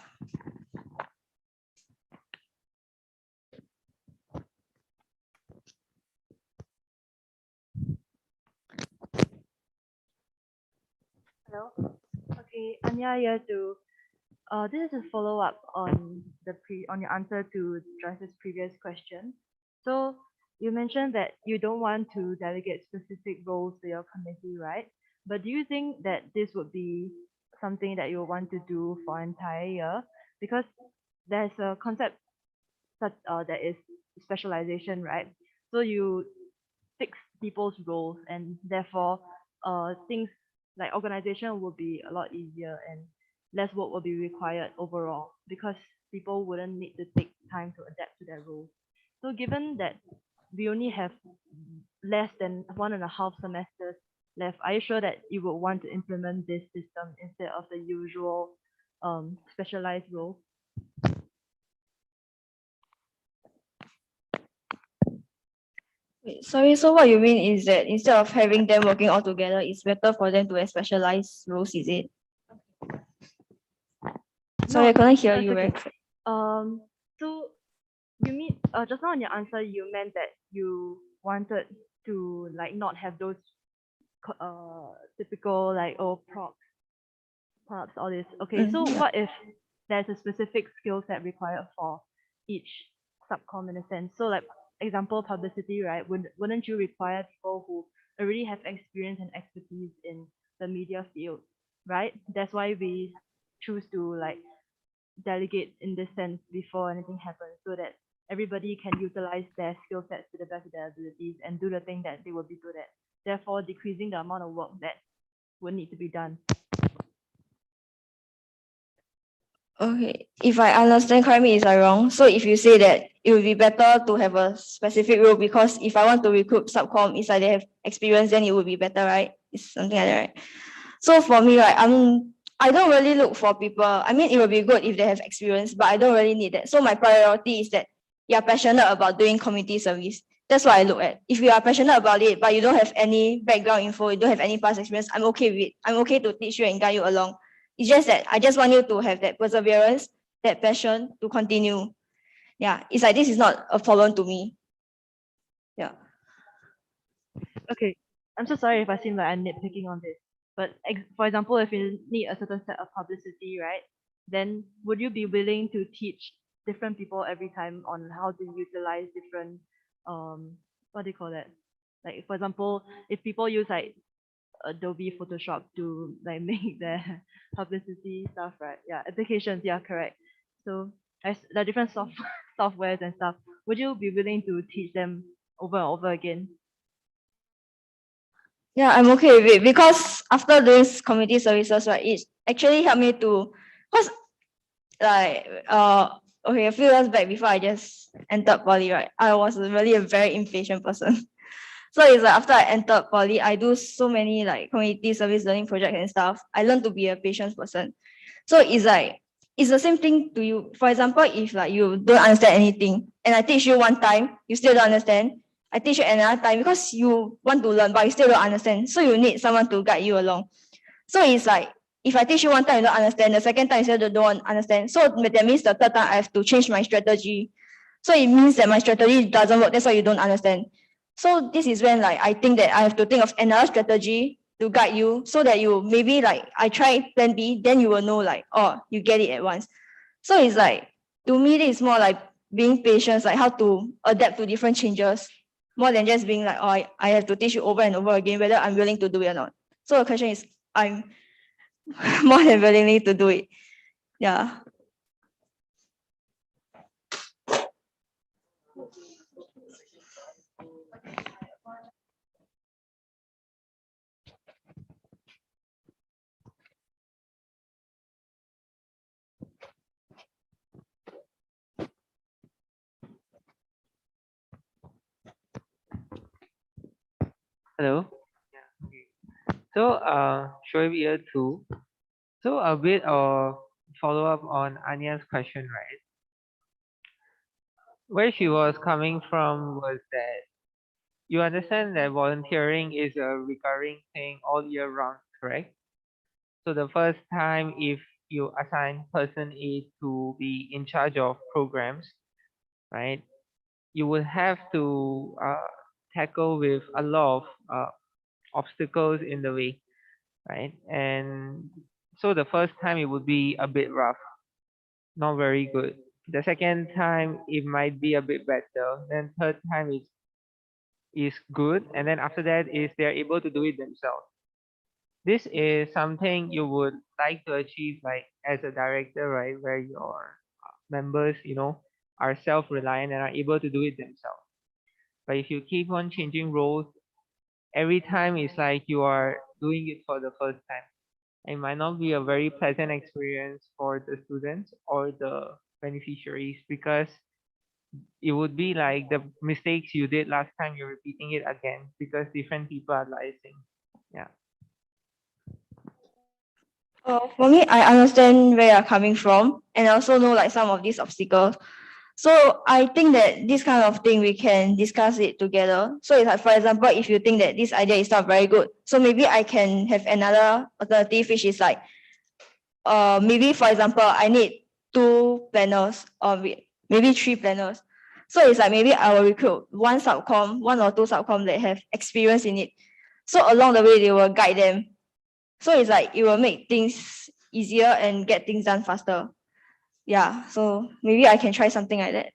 Hello. Okay, Anya here to. This is a follow up on on your answer to Joyce's previous question. So you mentioned that you don't want to delegate specific roles to your committee, right? But do you think that this would be something that you want to do for an entire year? Because there's a concept that is specialization, right? So you fix people's roles, and therefore things like organization will be a lot easier and less work will be required overall because people wouldn't need to take time to adapt to their roles. So given that we only have less than 1.5 semesters left, are you sure that you would want to implement this system instead of the usual specialized role? Wait, sorry, so what you mean is that instead of having them working all together, it's better for them to have specialized roles, is it? Sorry, I couldn't hear that's you. okay. Very So you mean just now in your answer you meant that you wanted to like not have those typical like props all this. Okay, so yeah. what if there's a specific skill set required for each subcom in a sense? So like example publicity, right? Wouldn't you require people who already have experience and expertise in the media field, right? That's why we choose to like delegate in this sense before anything happens so that everybody can utilize their skill sets to the best of their abilities and do the thing that they will be good at, therefore decreasing the amount of work that would need to be done. Okay, if I understand correctly, is I wrong? So if you say that it would be better to have a specific role because if I want to recruit subcom, it's like they have experience, then it would be better, right? It's something like that, right? So for me, right, I don't really look for people. I mean, it would be good if they have experience, but I don't really need that. So my priority is that you're passionate about doing community service. That's what I look at. If you are passionate about it, but you don't have any background info, you don't have any past experience, I'm okay with it. I'm okay to teach you and guide you along. It's just that I just want you to have that perseverance, that passion to continue. Yeah, it's like this is not a problem to me. Yeah. Okay, I'm so sorry if I seem like I'm nitpicking on this, but for example, if you need a certain set of publicity, right, then would you be willing to teach different people every time on how to utilize different what do you call that? Like for example, if people use like Adobe Photoshop to like make their publicity stuff, right? Yeah, applications, yeah, correct. So as the different softwares and stuff, would you be willing to teach them over and over again? Yeah, I'm okay with it because after this community services, right, it actually helped me to, because like okay, a few years back before I just entered poly, right, I was really a very impatient person. So it's like after I entered poly, I do so many like community service learning projects and stuff. I learned to be a patient person. So it's like it's the same thing to you. For example, if like you don't understand anything and I teach you one time, you still don't understand. I teach you another time because you want to learn, but you still don't understand. So you need someone to guide you along. So it's like if I teach you one time, you don't understand. The second time, you still don't understand. So that means the third time I have to change my strategy. So it means that my strategy doesn't work. That's why you don't understand. So this is when like I think that I have to think of another strategy to guide you so that you maybe like I try plan B, then you will know like, oh, you get it at once. So it's like to me, this is more like being patient, like how to adapt to different changes, more than just being like, oh, I have to teach you over and over again, whether I'm willing to do it or not. So the question is, I'm more than willingly to do it. Yeah. Hello. So, Shoaib year 2. So a bit of follow up on Anya's question, right? Where she was coming from was that you understand that volunteering is a recurring thing all year round, correct? So the first time, if you assign person A to be in charge of programs, right, you will have to tackle with a lot of obstacles in the way, right? And so the first time it would be a bit rough, not very good. The second time it might be a bit better. Then third time is good, and then after that is they're able to do it themselves. This is something you would like to achieve, like as a director, right, where your members, are self-reliant and are able to do it themselves. But if you keep on changing roles, every time it's like you are doing it for the first time. It might not be a very pleasant experience for the students or the beneficiaries, because it would be like the mistakes you did last time, you're repeating it again because different people are liaising. Yeah. For me, I understand where you're coming from, and I also know like some of these obstacles. So I think that this kind of thing we can discuss it together. So it's like, for example, if you think that this idea is not very good, so maybe I can have another alternative, which is like, maybe for example, I need 2 planners or maybe 3 planners. So it's like maybe I will recruit one or 2 subcom that have experience in it. So along the way, they will guide them. So it's like it will make things easier and get things done faster. Yeah, so maybe I can try something like that.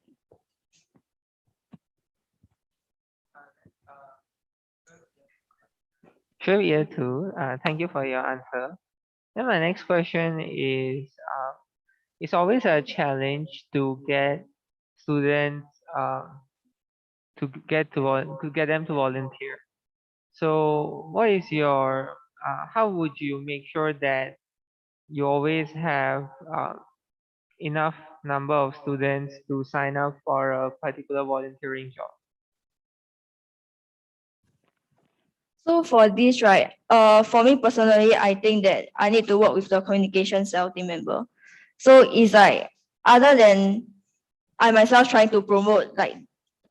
Sure, year 2. Thank you for your answer. Then my next question is, it's always a challenge to get students to get them to volunteer. So what is your how would you make sure that you always have enough number of students to sign up for a particular volunteering job? So for this, right, for me personally, I think that I need to work with the communication cell team member. So it's like, other than I myself trying to promote, like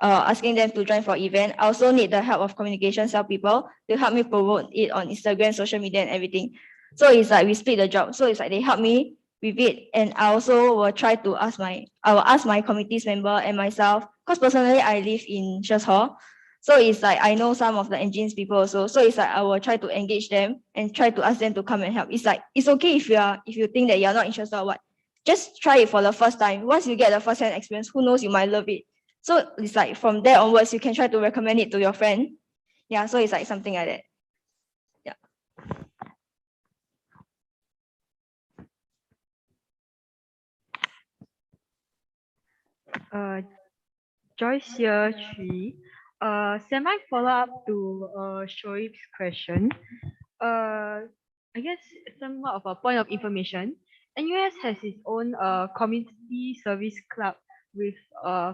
asking them to join for event, I also need the help of communication cell people to help me promote it on Instagram, social media and everything. So it's like we split the job. So it's like they help me with it, and I also will try to ask I will ask my committees member and myself, because personally I live in Shears Hall. So it's like I know some of the engines people also. So it's like I will try to engage them and try to ask them to come and help. It's like it's okay if you think that you're not interested or what. Just try it for the first time. Once you get the first-hand experience, who knows, you might love it. So it's like from there onwards, you can try to recommend it to your friend. Yeah, so it's like something like that. Yeah. Joyce here, Tree. Semi follow up to Shoaib's question. I guess somewhat of a point of information. NUS has its own community service club with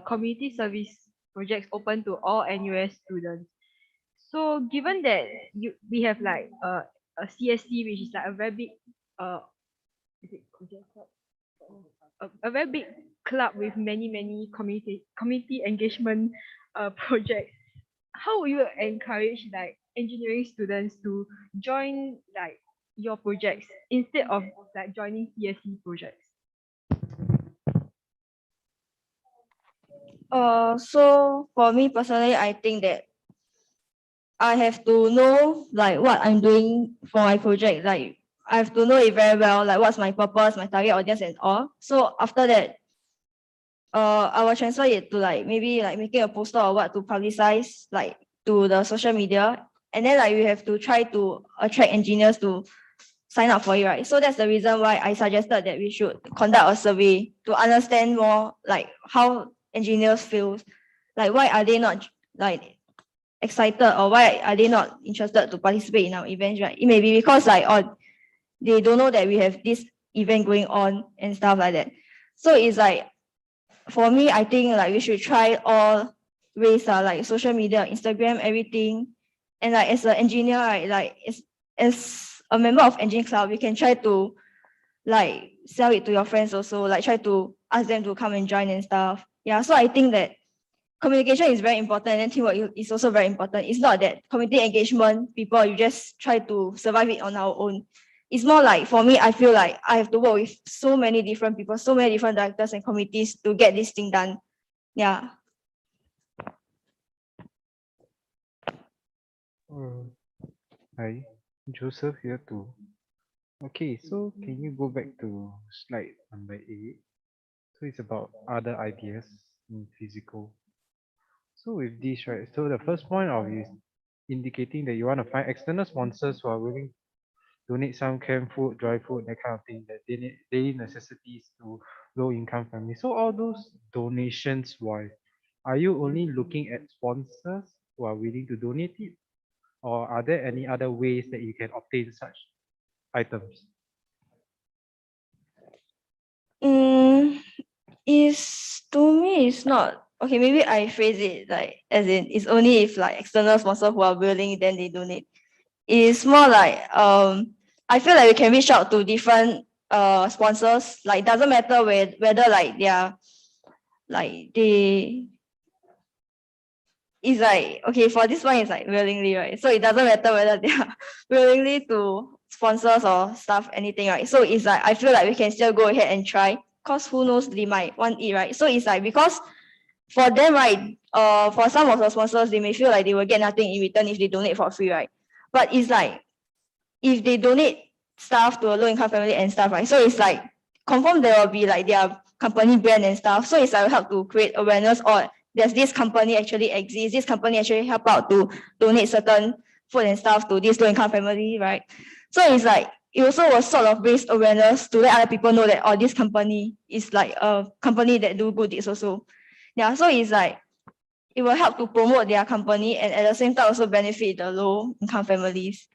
community service projects open to all NUS students. So given that we have like a CSC, which is like a very big is it project club? A very big club with many community engagement projects. How will you encourage like engineering students to join like your projects instead of like joining CSC projects? So for me personally, I think that I have to know like what I'm doing for my project. Like I have to know it very well, like what's my purpose, my target audience and all. So after that, I will transfer it to like maybe like making a poster or what to publicize like to the social media. And then like we have to try to attract engineers to sign up for it, right? So that's the reason why I suggested that we should conduct a survey to understand more like how engineers feel, like why are they not like excited or why are they not interested to participate in our events, right? It may be because like they don't know that we have this event going on and stuff like that. So it's like for me, I think like we should try all ways, like social media, Instagram, everything. And like as an engineer, right, like as a member of Engine Cloud, we can try to like sell it to your friends also, like try to ask them to come and join and stuff. Yeah, so I think that communication is very important and teamwork is also very important. It's not that community engagement, people, you just try to survive it on our own. It's more like for me, I feel like I have to work with so many different people, so many different directors and committees to get this thing done. Yeah. Hi, Joseph here too. Okay, so can you go back to slide number 8? So it's about other ideas in physical. So with this, right, so the first point of is indicating that you want to find external sponsors who are willing to donate some canned food, dry food, that kind of thing, that they need daily necessities to low income families. So all those donations, why? Are you only looking at sponsors who are willing to donate it? Or are there any other ways that you can obtain such items? Is to me it's not okay. Maybe I phrase it like as in it's only if like external sponsors who are willing then they donate. It's more like I feel like we can reach out to different sponsors. Like doesn't matter whether like they are like they is like okay for this one it's like willingly, right? So it doesn't matter whether they are willingly to sponsors or stuff anything, right? So it's like I feel like we can still go ahead and try because who knows, they might want it, right? So it's like because for them, right, for some of the sponsors they may feel like they will get nothing in return if they donate for free, right? But it's like if they donate stuff to a low income family and stuff, right? So it's like confirm there will be like their company brand and stuff. So it's like will help to create awareness or there's this company actually exists. This company actually help out to donate certain food and stuff to this low income family, right? So it's like it also will sort of raise awareness to let other people know that this company is like a company that do good deeds also. Yeah, so it's like it will help to promote their company and at the same time also benefit the low income families.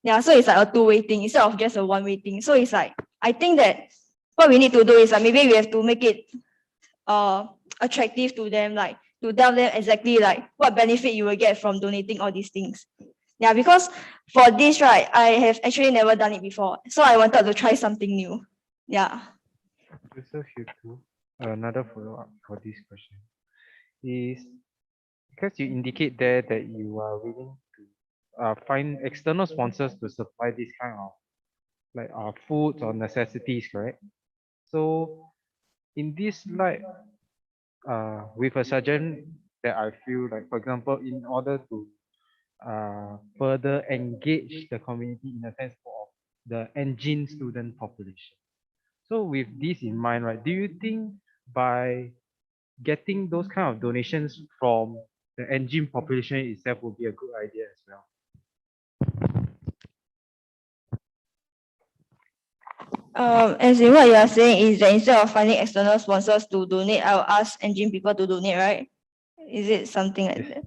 Yeah, so it's like a two-way thing instead of just a one-way thing. So it's like I think that what we need to do is like maybe we have to make it attractive to them, like to tell them exactly like what benefit you will get from donating all these things. Yeah, because for this, right, I have actually never done it before. So I wanted to try something new. Yeah. Joseph here too. Another follow-up for this question is because you indicate there that you are willing to find external sponsors to supply this kind of like foods or necessities, correct? So in this light, with a suggestion that I feel like, for example, in order to further engage the community in a sense of the engine student population. So with this in mind, right, do you think by getting those kind of donations from the engine population itself would be a good idea as well? As in what you are saying is that instead of finding external sponsors to donate, I'll ask engine people to donate, right? Is it something like that?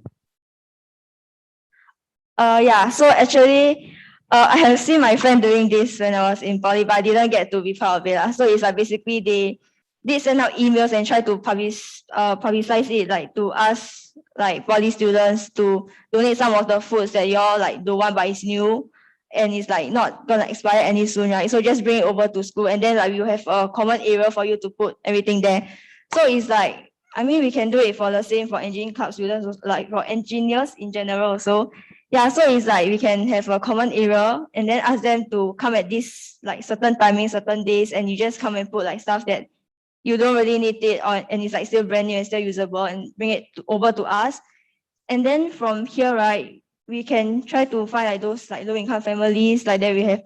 Yeah, so actually, I have seen my friend doing this when I was in poly, but I didn't get to be part of it. So it's like basically they did send out emails and try to publicize it, like to ask like poly students to donate some of the foods that y'all like don't want, but it's new and it's like not gonna expire any soon, right? So just bring it over to school and then like you have a common area for you to put everything there. So it's like, I mean, we can do it for the same for engineering club students, like for engineers in general. So yeah, so it's like we can have a common area and then ask them to come at this like certain timing, certain days, and you just come and put like stuff that you don't really need it on and it's like still brand new and still usable and bring it over to us. And then from here, right, we can try to find like those like low income families like that we have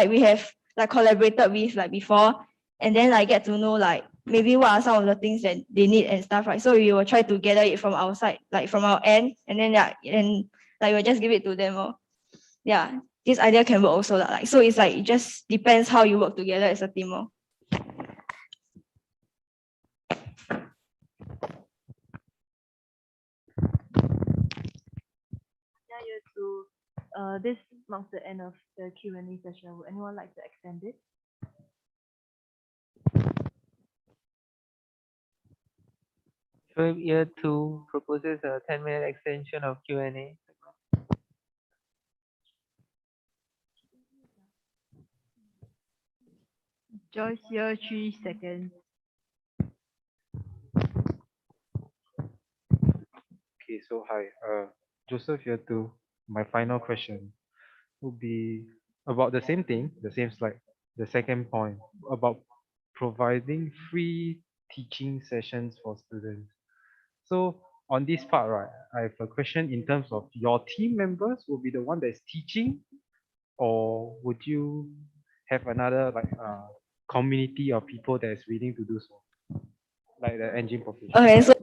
we have like collaborated with like before, and then like get to know like maybe what are some of the things that they need and stuff, right? So we will try to gather it from our side, like from our end, and then and like we'll just give it to them. Yeah, this idea can work also. Like so it's like it just depends how you work together as a team. This marks the end of the Q&A session. Would anyone like to extend it? So year 2 proposes a 10-minute extension of Q&A. Joyce, here 3 seconds. Okay, so hi, Joseph here too. My final question would be about the same thing, the same slide, the second point about providing free teaching sessions for students. So on this part, right, I have a question in terms of your team members will be the one that's teaching, or would you have another like community of people that is willing to do so, like the engine professional?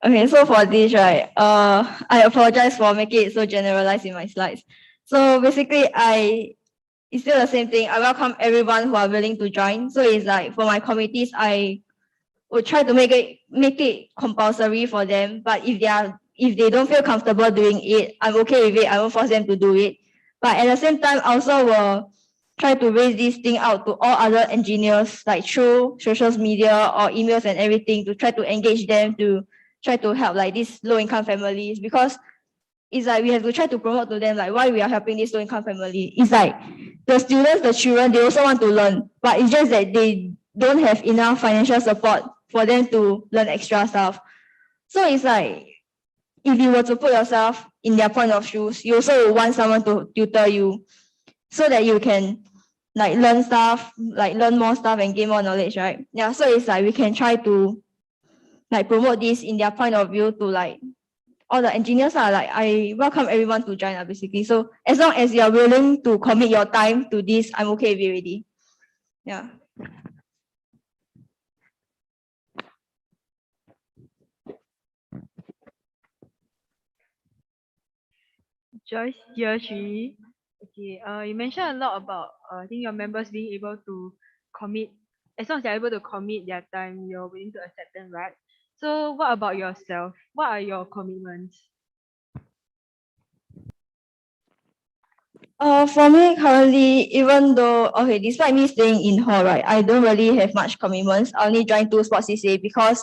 Okay, so for this, right, I apologize for making it so generalized in my slides. So basically, it's still the same thing. I welcome everyone who are willing to join. So it's like for my committees, I would try to make it compulsory for them. But if they don't feel comfortable doing it, I'm okay with it. I won't force them to do it. But at the same time, I also will try to raise this thing out to all other engineers, like through social media or emails and everything, to try to engage them to try to help like these low income families, because it's like we have to try to promote to them like why we are helping this low income family. It's like the students, the children, they also want to learn, but it's just that they don't have enough financial support for them to learn extra stuff. So it's like if you were to put yourself in their point of shoes, you also want someone to tutor you so that you can like learn more stuff and gain more knowledge, right? Yeah, so it's like we can try to like promote this in their point of view to like all the engineers are like, I welcome everyone to join basically. So as long as you're willing to commit your time to this, I'm okay with it already. Yeah. Joyce, year 3. Okay, you mentioned a lot about I think your members being able to commit, as long as they're able to commit their time, you're willing to accept them, right? So what about yourself? What are your commitments? For me currently, even though despite me staying in hall, right, I don't really have much commitments. I only joined 2 sports CCA because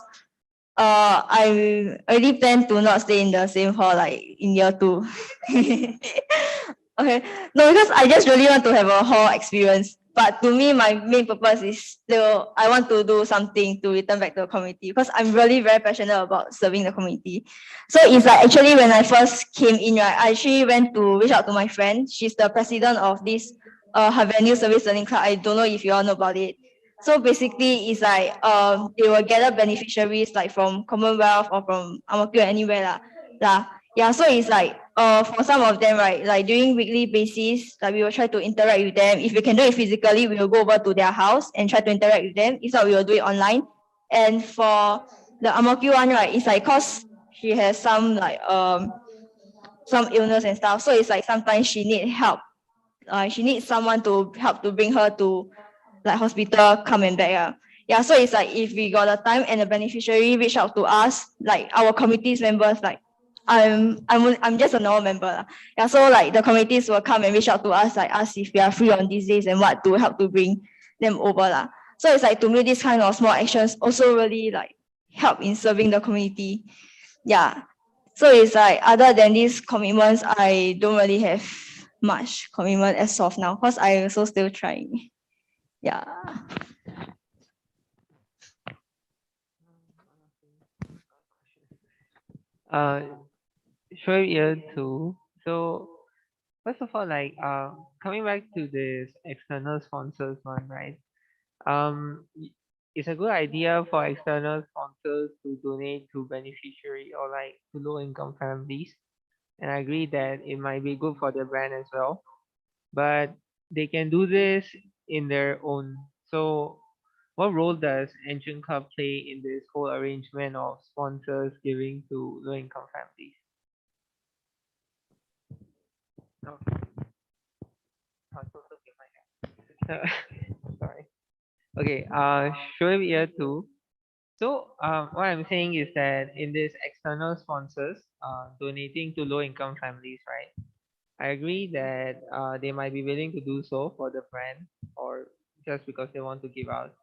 I already plan to not stay in the same hall like in year 2. Okay, no, because I just really want to have a hall experience. But to me, my main purpose is still I want to do something to return back to the community because I'm really very passionate about serving the community. So it's like actually when I first came in, right, I actually went to reach out to my friend. She's the president of this Havenu Service Learning Club. I don't know if you all know about it. So basically, it's like they will gather beneficiaries like from Commonwealth or from Ang Mo Kio anywhere lah. Yeah, so it's like for some of them, right, like during weekly basis, like we will try to interact with them. If we can do it physically, we will go over to their house and try to interact with them. If not, we will do it online. And for the Ang Mo Kio one, right, it's like cause she has some like some illness and stuff, so it's like sometimes she need help she needs someone to help to bring her to like hospital, come and back. Yeah, so it's like if we got the time and the beneficiary reach out to us, like our committee's members, like I'm just a normal member. Yeah, so like the committees will come and reach out to us, like ask if we are free on these days and what to help to bring them over. So it's like to me, this kind of small actions also really like help in serving the community. Yeah. So it's like other than these commitments, I don't really have much commitment as of now because I also still trying. Yeah. Sure, year two. So first of all, like coming back to this external sponsors one, right? It's a good idea for external sponsors to donate to beneficiary or like to low income families. And I agree that it might be good for the brand as well. But they can do this in their own. So what role does Engine Club play in this whole arrangement of sponsors giving to low income families? No. Sorry. Okay, Shoaib year two. So what I'm saying is that in this external sponsors donating to low income families, right? I agree that they might be willing to do so for the brand or just because they want to give out,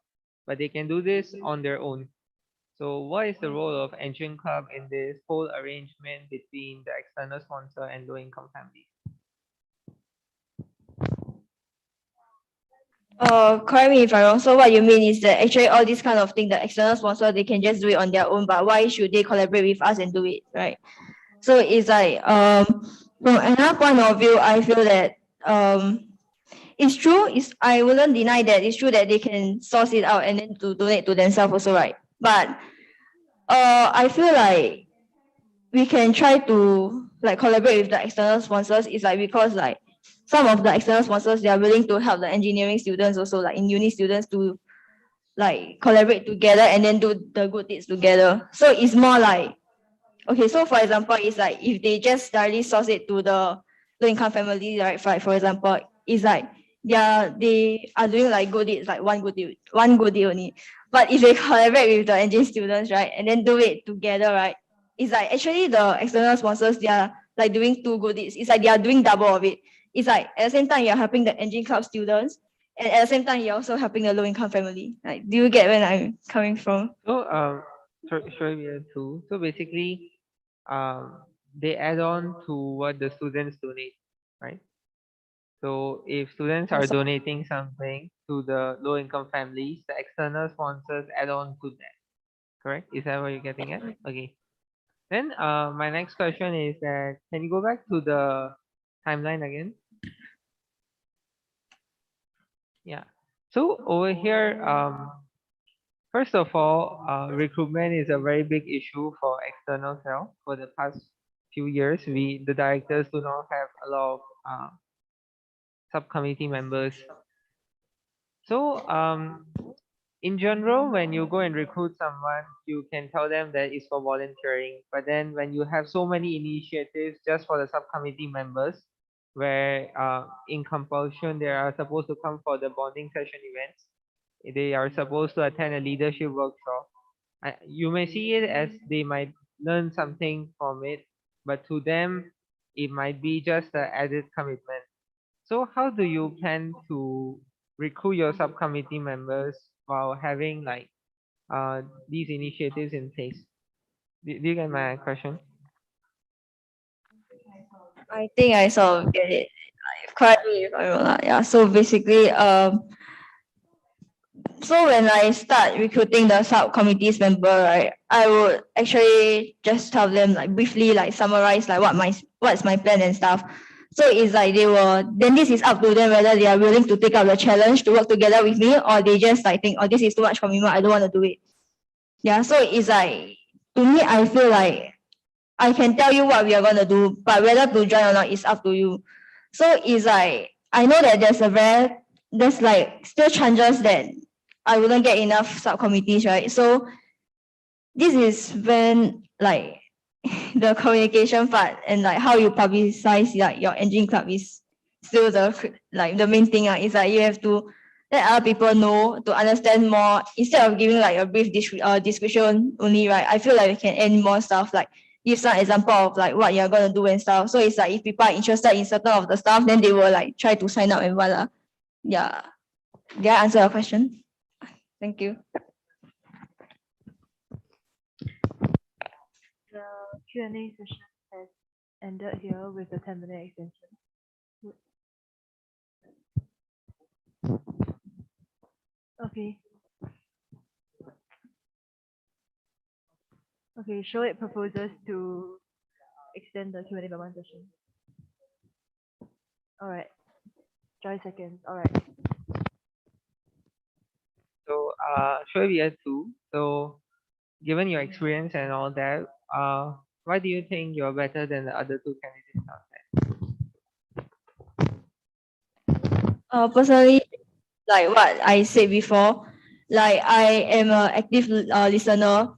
but they can do this on their own. So what is the role of Engine Club in this whole arrangement between the external sponsor and low income families? Correct me if I'm wrong. So what you mean is that actually all this kind of thing, the external sponsor, they can just do it on their own, but why should they collaborate with us and do it, right? So it's like from another point of view, I feel that it's true. I wouldn't deny that it's true that they can source it out and then to donate to themselves also, right? But I feel like we can try to like collaborate with the external sponsors. It's like because like some of the external sponsors, they are willing to help the engineering students also, like in uni students, to like collaborate together and then do the good deeds together. So it's more like, okay, so for example, it's like if they just directly source it to the low income family, right? For example, it's like they are doing like good deeds, like one good deed only. But if they collaborate with the engine students, right, and then do it together, right, it's like actually the external sponsors, they are like doing two good deeds. It's like they are doing double of it. It's like at the same time you're helping the engine club students, and at the same time you're also helping the low income family. Like, do you get where I'm coming from? So sure, year two. So basically, they add on to what the students donate, right? So if students are donating something to the low income families, the external sponsors add on to that. Correct? Is that what you're getting at? Okay. Then my next question is that can you go back to the timeline again? Yeah. So over here, first of all, recruitment is a very big issue for external cell. For the past few years, the directors do not have a lot of subcommittee members. So in general, when you go and recruit someone, you can tell them that it's for volunteering. But then when you have so many initiatives just for the subcommittee members, where in compulsion they are supposed to come for the bonding session events, they are supposed to attend a leadership workshop. You may see it as they might learn something from it, but to them, it might be just an added commitment. So how do you plan to recruit your subcommittee members while having like these initiatives in place? Do you get my question? I think I sort of get it. Correct me if I'm wrong. Yeah. So basically, so when I start recruiting the subcommittees member, right, I would actually just tell them like briefly, like summarize like what's my plan and stuff. So it's like then this is up to them whether they are willing to take up the challenge to work together with me, or they just like think, oh, this is too much commitment, I don't want to do it. Yeah, so it's like, to me, I feel like I can tell you what we are gonna do, but whether to join or not is up to you. So it's like, I know that there's like still chances that I wouldn't get enough subcommittees, right? So this is when like the communication part and like how you publicize like your engine club is still the main thing. It's like you have to let other people know to understand more instead of giving like a brief description only, right? I feel like we can add more stuff, like give some example of like what you're gonna do and stuff. So it's like if people are interested in certain of the stuff, then they will like try to sign up and voila. Yeah. Did I answer your question? Thank you. The Q&A session has ended here with the 10-minute extension. Okay. Okay, show it proposes to extend the Q&A by 1 session. All right. Joy seconds. All right. So, sure, we are two. So, given your experience and all that, why do you think you're better than the other two candidates out there? Personally, like what I said before, like I am an active listener,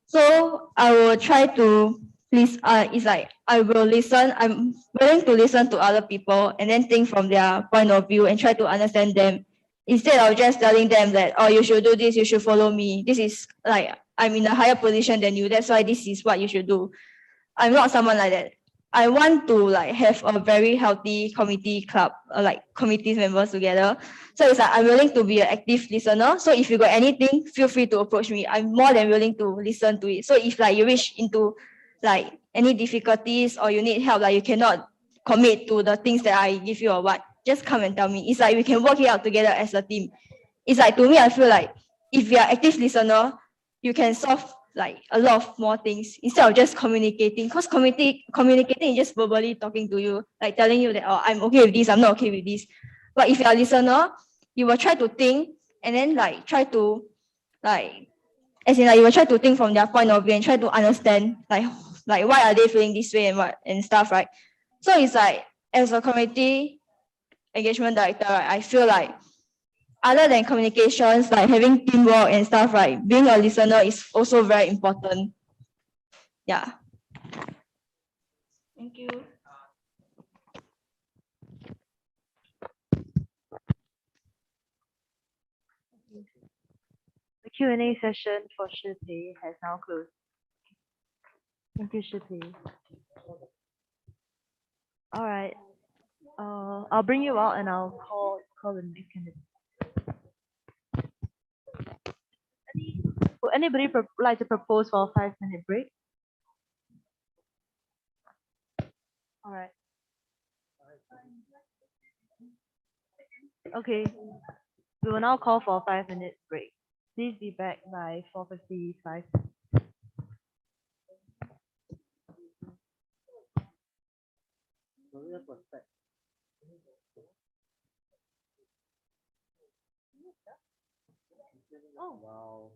so I will try to please. It's like I will listen. I'm willing to listen to other people and then think from their point of view and try to understand them instead of just telling them that, oh, you should do this, you should follow me. This is like I'm in a higher position than you. That's why this is what you should do. I'm not someone like that. I want to like have a very healthy committee club, like committee members together. So it's like I'm willing to be an active listener. So if you got anything, feel free to approach me. I'm more than willing to listen to it. So if like you reach into like any difficulties or you need help, like you cannot commit to the things that I give you or what, just come and tell me. It's like we can work it out together as a team. It's like to me, I feel like if you are active listener, you can solve like a lot of more things instead of just communicating. Because communicating is just verbally talking to you, like telling you that, oh, I'm okay with this, I'm not okay with this. But if you're a listener, you will try to think and then like try to like as in like you will try to think from their point of view and try to understand like why are they feeling this way and what and stuff, right? So it's like as a community engagement director, right, I feel like other than communications, like having teamwork and stuff, right, being a listener is also very important. Yeah. Thank you. The Q&A session for Shipei has now closed. Thank you, Shipei. All right. I'll bring you out and I'll call the next candidate. Would anybody like to propose for a 5-minute break? All right. Okay. We will now call for a 5-minute break. Please be back by 4:55. Oh wow.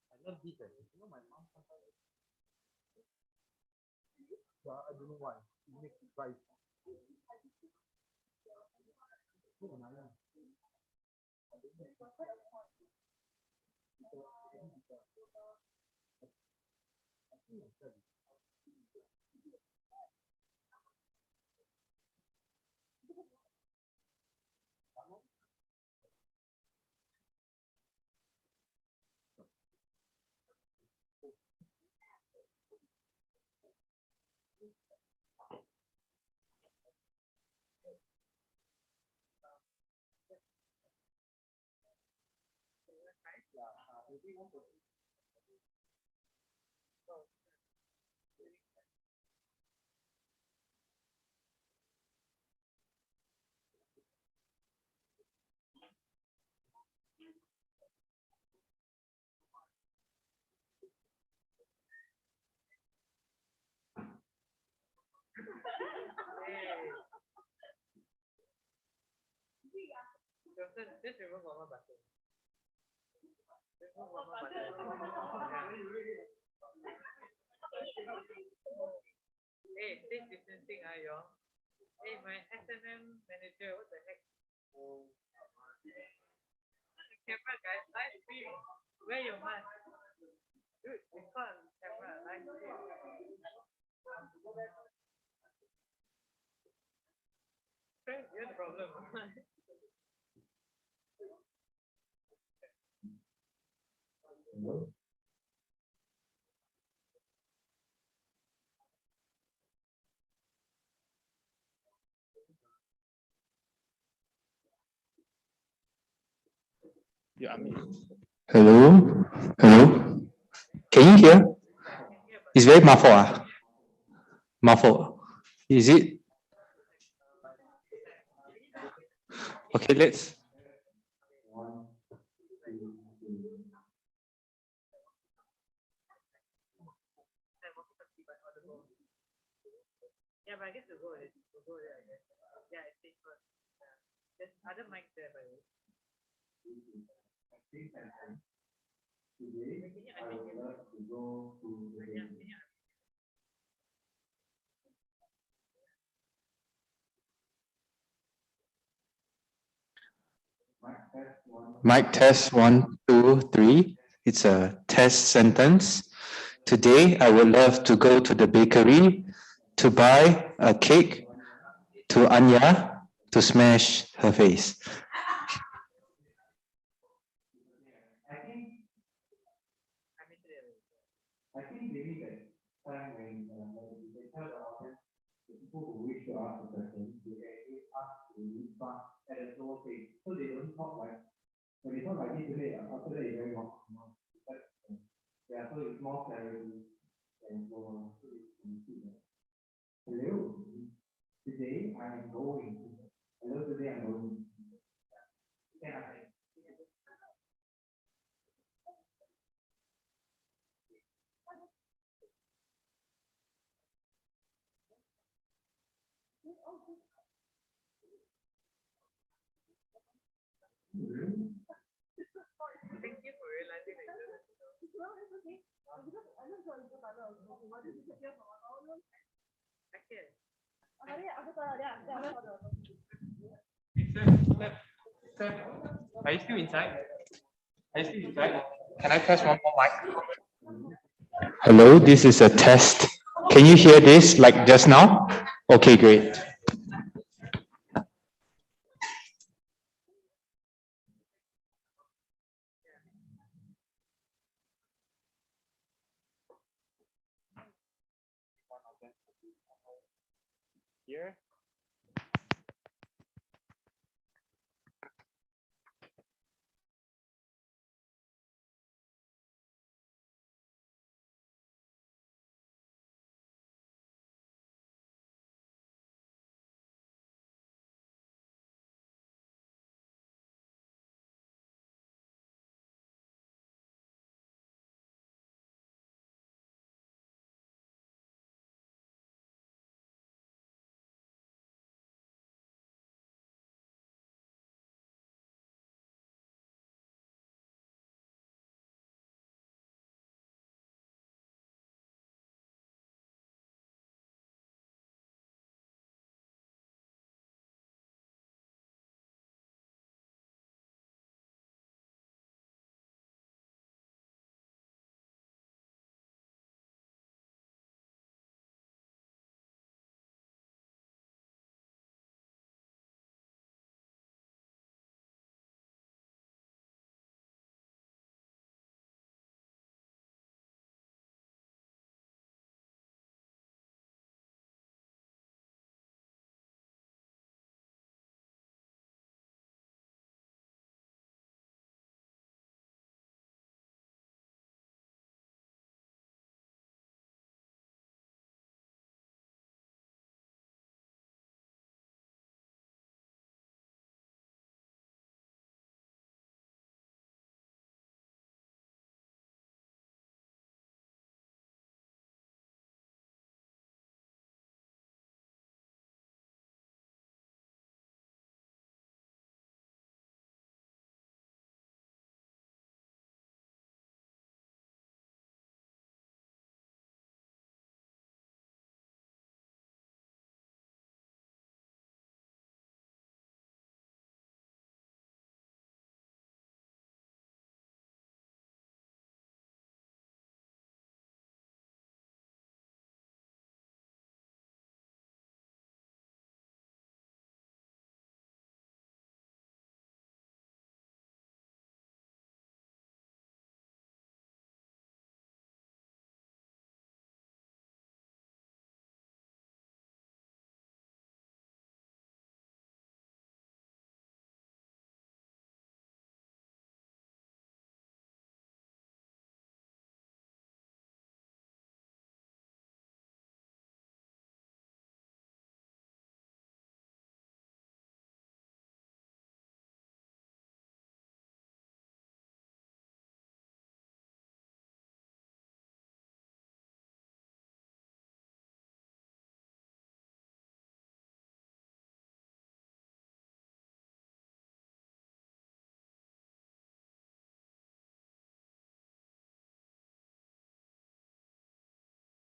I love beef. You know my mom sometimes. Yeah, I don't know why. She makes rice. Just remove one more button. Remove one more button. Hey, safe distancing, y'all. Hey, my SMM manager, what the heck? Camera, guys, live stream. Wear your mask. Dude, it's fun. Camera, live stream. Friends, you're the problem. Hello? Hello? Can you hear? It's very muffled. Muffled. Is it? Okay, let's. Yeah, but I guess we'll go there, I guess. Yeah, it's safer. Yeah. There's other mics there, by the way. Mic test 1, 2, 3. It's a test sentence. Today, I would love to go to the bakery to buy a cake to Anya to smash her face. I think maybe that time when they tell the audience, the people who wish to ask the question, they actually ask to respond at a slower pace, so they don't talk like when they talk like this today. After that, it's very long. Yeah, so it's more clarity and so hello, today I am going. Hello, today I'm going. Yeah. Thank you for realizing that. Are you still inside? Are you still inside? Can I press one more mic? Hello, this is a test. Can you hear this like just now? Okay, great. Here.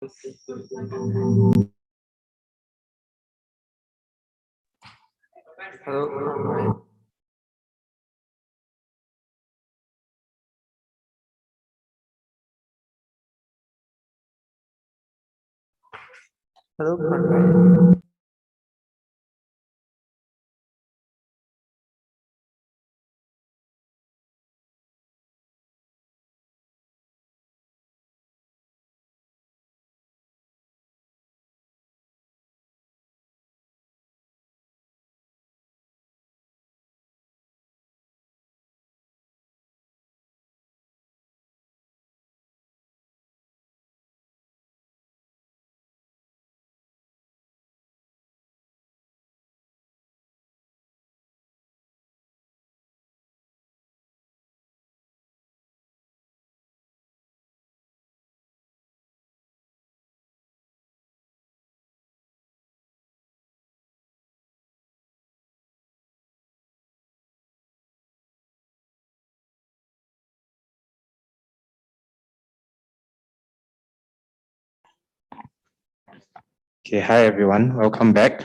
Hello. Hello. Okay, hi everyone, welcome back.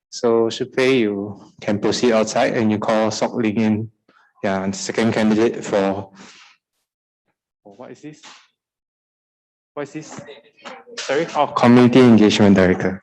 So Shupei, you can proceed outside and you call Sok Ling in. Yeah, and second candidate for what is this? What is this? Sorry? Oh, Community Engagement Director.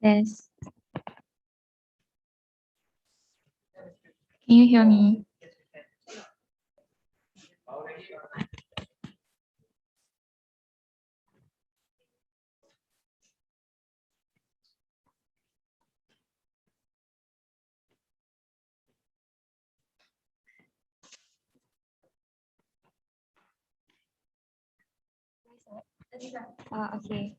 Yes. Can you hear me? Okay.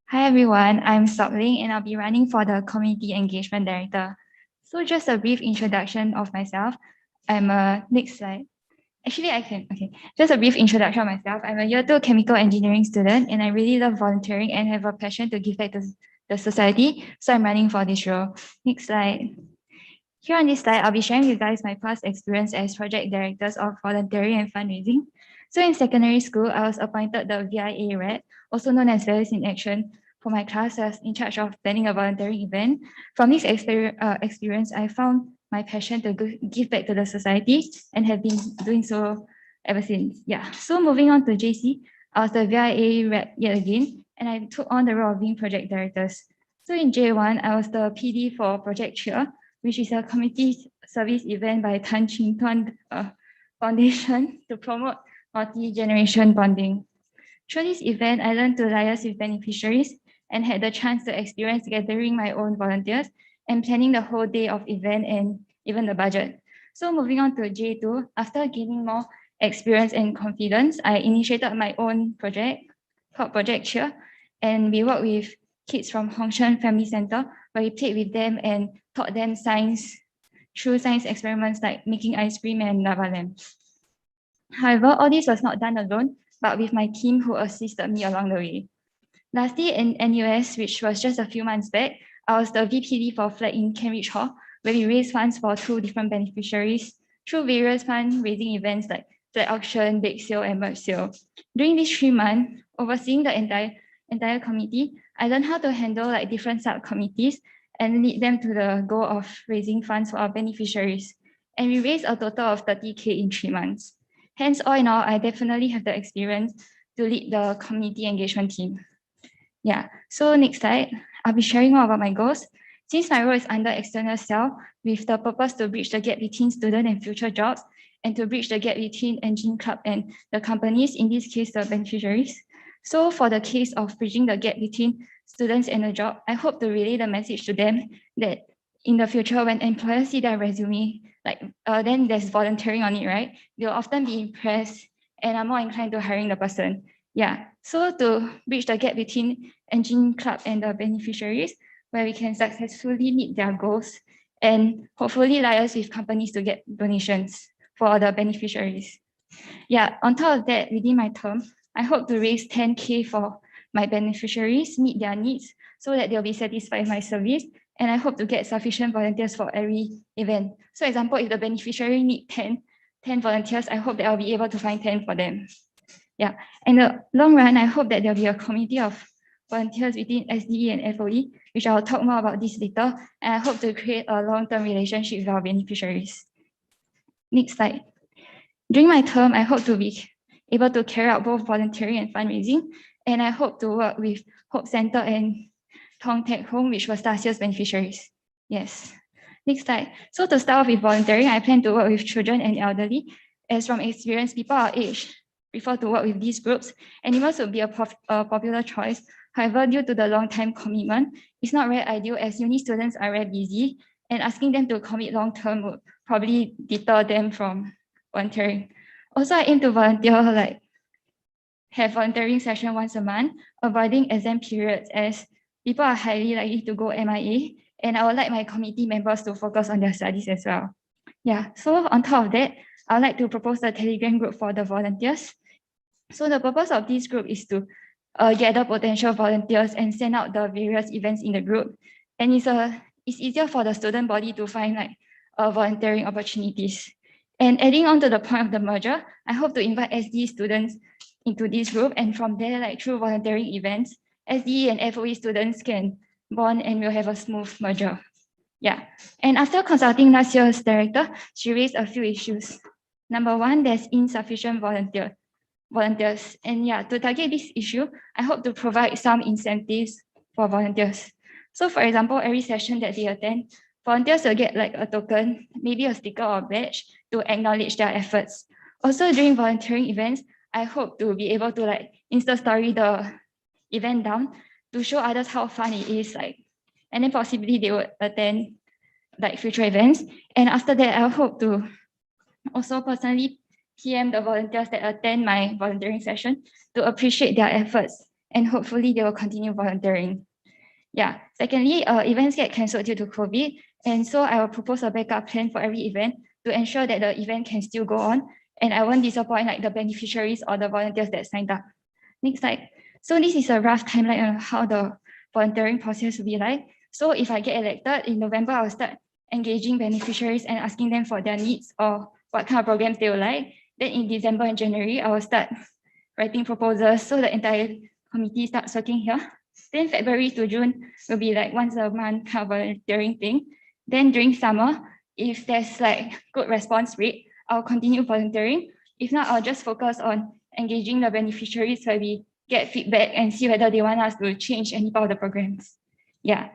Hi everyone, I'm Sok-Ling and I'll be running for the Community Engagement Director. So just a brief introduction of myself. Next slide. Actually, okay. Just a brief introduction of myself. I'm a year 2 chemical engineering student and I really love volunteering and have a passion to give back to the society. So I'm running for this role. Next slide. Here on this slide, I'll be sharing with you guys my past experience as project directors of volunteering and fundraising. So in secondary school, I was appointed the VIA RED, also known as Values in Action, for my class. I was in charge of planning a volunteering event. From this experience, I found my passion to give back to the society and have been doing so ever since. Yeah. So moving on to JC, I was the VIA RED yet again, and I took on the role of being project directors. So in J1, I was the PD for Project Cheer, which is a community service event by Tan Chin Tuan Foundation to promote multi-generation bonding. Through this event, I learned to liaise with beneficiaries and had the chance to experience gathering my own volunteers and planning the whole day of event and even the budget. So moving on to J2, after gaining more experience and confidence, I initiated my own project called Project Cheer, and we worked with kids from Hongshan Family Center, where we played with them and taught them science through science experiments like making ice cream and lava lamps. However, all this was not done alone, but with my team who assisted me along the way. Lastly, in NUS, which was just a few months back, I was the VPD for Flag in Cambridge Hall, where we raised funds for 2 different beneficiaries through various fundraising events like flag auction, bake sale, and merch sale. During these 3 months, overseeing the entire committee, I learned how to handle like different subcommittees and lead them to the goal of raising funds for our beneficiaries. And we raised a total of 30K in 3 months. Hence, all in all, I definitely have the experience to lead the community engagement team. Yeah, so next slide, I'll be sharing more about my goals. Since my role is under external cell with the purpose to bridge the gap between student and future jobs and to bridge the gap between Engine Club and the companies, in this case, the beneficiaries. So for the case of bridging the gap between students and a job, I hope to relay the message to them that in the future, when employers see their resume, then there's volunteering on it, right? They'll often be impressed and are more inclined to hiring the person. Yeah, so to bridge the gap between Engine Club and the beneficiaries, where we can successfully meet their goals and hopefully liaise with companies to get donations for the beneficiaries. Yeah, on top of that, within my term, I hope to raise 10K for my beneficiaries, meet their needs so that they'll be satisfied with my service. And I hope to get sufficient volunteers for every event. So example, if the beneficiary need 10 volunteers, I hope that I'll be able to find 10 for them. Yeah, in the long run, I hope that there'll be a community of volunteers within SDE and FOE, which I'll talk more about this later. And I hope to create a long-term relationship with our beneficiaries. Next slide. During my term, I hope to be able to carry out both volunteering and fundraising. And I hope to work with Hope Center and Thong Teck Home, which was last year's beneficiaries. Yes. Next slide. So to start off with volunteering, I plan to work with children and elderly. As from experience, people our age prefer to work with these groups. Animals would be a popular choice. However, due to the long-time commitment, it's not very ideal as uni students are very busy and asking them to commit long-term would probably deter them from volunteering. Also, I aim to volunteer, have volunteering session once a month, avoiding exam periods as people are highly likely to go MIA, and I would like my committee members to focus on their studies as well. Yeah, so on top of that, I would like to propose a Telegram group for the volunteers. So the purpose of this group is to gather potential volunteers and send out the various events in the group. And it's easier for the student body to find volunteering opportunities. And adding on to the point of the merger, I hope to invite SDE students into this group, and from there, through volunteering events, SDE and FOE students can bond and we'll have a smooth merger. Yeah, and after consulting last year's director, she raised a few issues. Number one, there's insufficient volunteers. volunteers. And yeah, to target this issue, I hope to provide some incentives for volunteers. So for example, every session that they attend, volunteers will get like a token, maybe a sticker or badge to acknowledge their efforts. Also during volunteering events, I hope to be able to like Insta story the event down to show others how fun it is, like, and then possibly they would attend like future events. And after that, I hope to also personally PM the volunteers that attend my volunteering session to appreciate their efforts, and hopefully they will continue volunteering. Yeah. Secondly, events get cancelled due to COVID, and so I will propose a backup plan for every event to ensure that the event can still go on, and I won't disappoint like the beneficiaries or the volunteers that signed up. Next slide. So this is a rough timeline on how the volunteering process will be like. So if I get elected in November, I'll start engaging beneficiaries and asking them for their needs or what kind of programs they would like. Then in December and January, I will start writing proposals. So the entire committee starts working here. Then February to June will be like once a month kind of volunteering thing. Then during summer, if there's like good response rate, I'll continue volunteering. If not, I'll just focus on engaging the beneficiaries where we get feedback and see whether they want us to change any part of the programs. Yeah.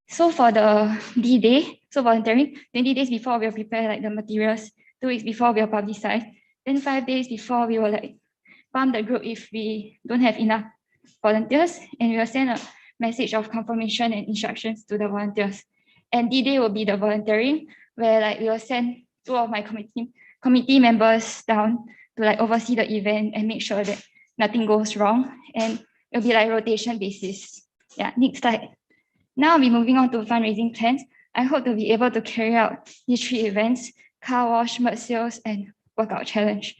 So for the D-Day, so volunteering, 20 days before we'll prepare like the materials, 2 weeks before we'll publicize, then 5 days before we will like pump the group if we don't have enough volunteers, and we will send a message of confirmation and instructions to the volunteers. And D-Day will be the volunteering, where like we will send 2 of my committee members down to like oversee the event and make sure that nothing goes wrong, and it'll be like rotation basis. Yeah, next slide. Now I'll be moving on to fundraising plans. I hope to be able to carry out these 3 events: car wash, merch sales, and workout challenge.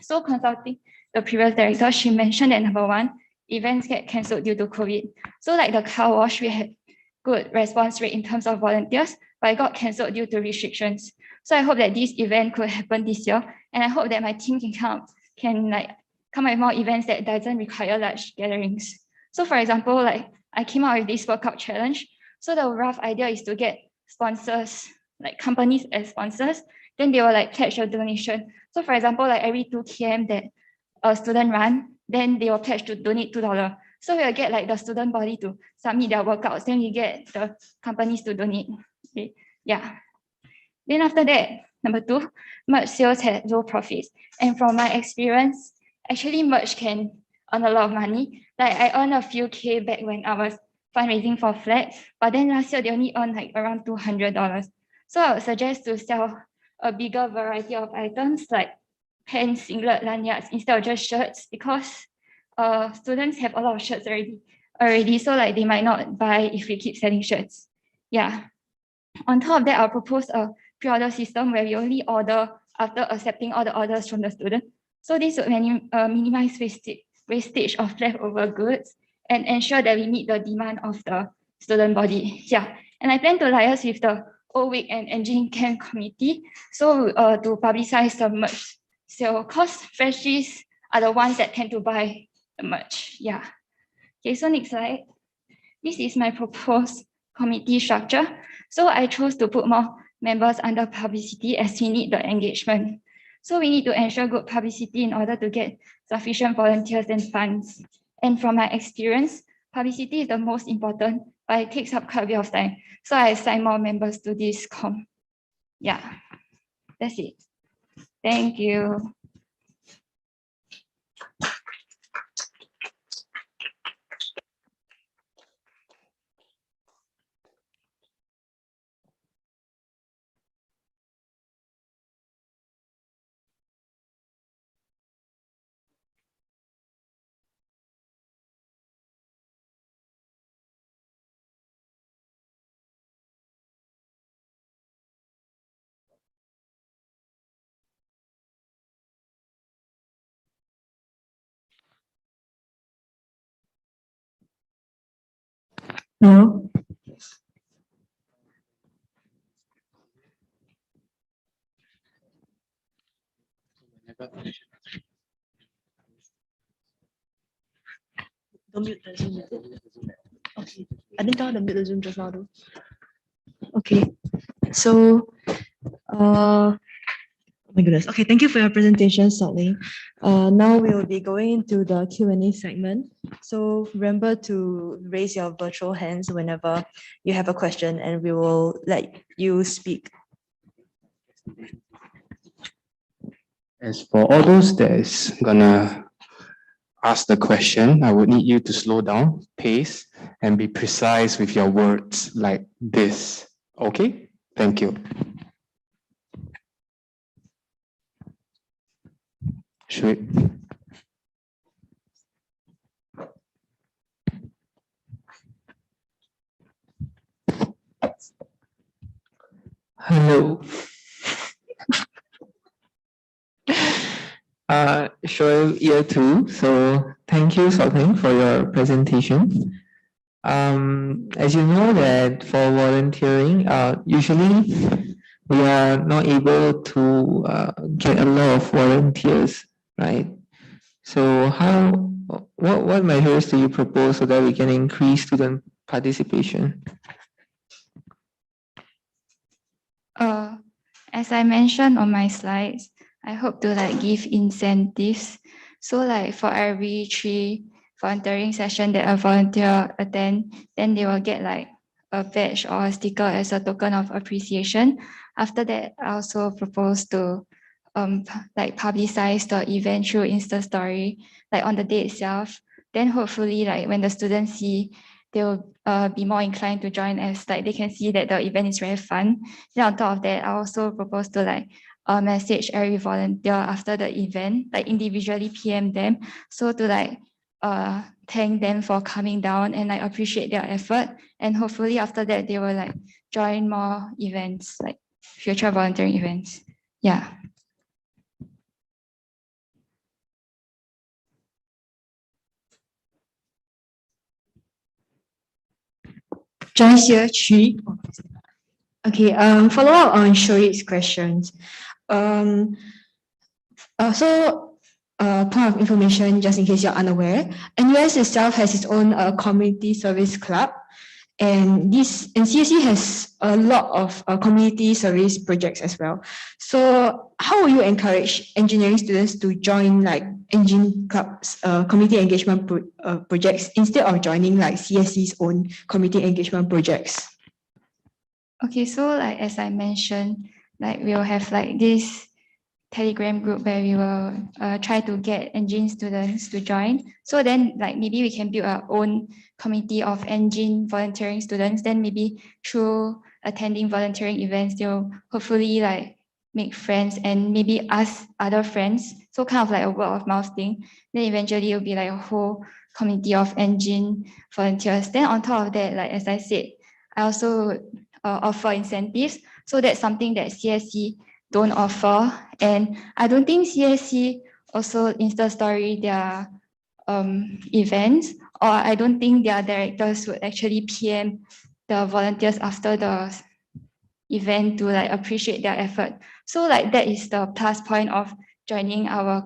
So consulting the previous director, she mentioned that number 1, events get cancelled due to COVID. So like the car wash, we had good response rate in terms of volunteers, but it got cancelled due to restrictions. So I hope that this event could happen this year, and I hope that my team can come up with more events that doesn't require large gatherings. So for example, like I came out with this workout challenge. So the rough idea is to get sponsors, like companies as sponsors, then they will like pledge a donation. So for example, like every 2 km that a student run, then they will pledge to donate $2. So we'll get like the student body to submit their workouts, then we get the companies to donate. Okay. Yeah. Then after that, number 2, merch sales had low profits. And from my experience, actually merch can earn a lot of money. Like I earned a few K back when I was fundraising for flags, but then last year they only earned like around $200. So I would suggest to sell a bigger variety of items like pants, singlet, lanyards instead of just shirts, because students have a lot of shirts already, so like they might not buy if we keep selling shirts. Yeah. On top of that, I'll propose a pre-order system where we only order after accepting all the orders from the student. So this would minimize wastage of leftover goods and ensure that we meet the demand of the student body. Yeah, and I plan to liaise with the O-Week and Engine Camp committee so to publicize the merch sale, because freshies are the ones that tend to buy the merch. Yeah. Okay, so next slide. This is my proposed committee structure. So I chose to put more members under publicity as we need the engagement. So we need to ensure good publicity in order to get sufficient volunteers and funds. And from my experience, publicity is the most important, but it takes up quite a bit of time. So I assign more members to this com. Yeah, that's it. Thank you. No. Don't mute the Zoom. Okay. I didn't tell her to mute the Zoom just now though. Okay. So My goodness. Okay, thank you for your presentation, Saltling. Now we will be going into the Q&A segment. So remember to raise your virtual hands whenever you have a question, and we will let you speak. As for all those that's gonna ask the question, I would need you to slow down, pace, and be precise with your words like this. Okay? Thank you. Should Hello. Shoaib year 2. So thank you, Saltling, for your presentation. As you know that for volunteering, usually we are not able to get a lot of volunteers, right? So what measures do you propose so that we can increase student participation? As I mentioned on my slides, I hope to give incentives. So for every 3 volunteering session that a volunteer attend, then they will get a badge or a sticker as a token of appreciation. After that, I also propose to publicize the event through Insta story, on the day itself. Then hopefully when the students see, they will be more inclined to join, as they can see that the event is very fun. Then on top of that, I also propose to message every volunteer after the event, individually PM them, so to thank them for coming down and appreciate their effort. And hopefully after that, they will join more events, future volunteering events. Yeah. Joyce here, 3. Okay, follow up on Shoaib's questions. Point of information, just in case you're unaware, NUS itself has its own community service club, and CSE has a lot of community service projects as well. So how will you encourage engineering students to join Engine Club's community engagement projects instead of joining CSE's own community engagement projects? Okay, so as I mentioned, we will have this Telegram group where we will try to get engine students to join. So then maybe we can build our own community of engine volunteering students. Then maybe through attending volunteering events, they'll hopefully make friends and maybe ask other friends. So kind of a word of mouth thing. Then eventually it'll be a whole community of engine volunteers. Then on top of that, as I said, I also offer incentives. So that's something that CSE don't offer. And I don't think CSE also Insta story their events, or I don't think their directors would actually PM the volunteers after the event to appreciate their effort. So that is the plus point of joining our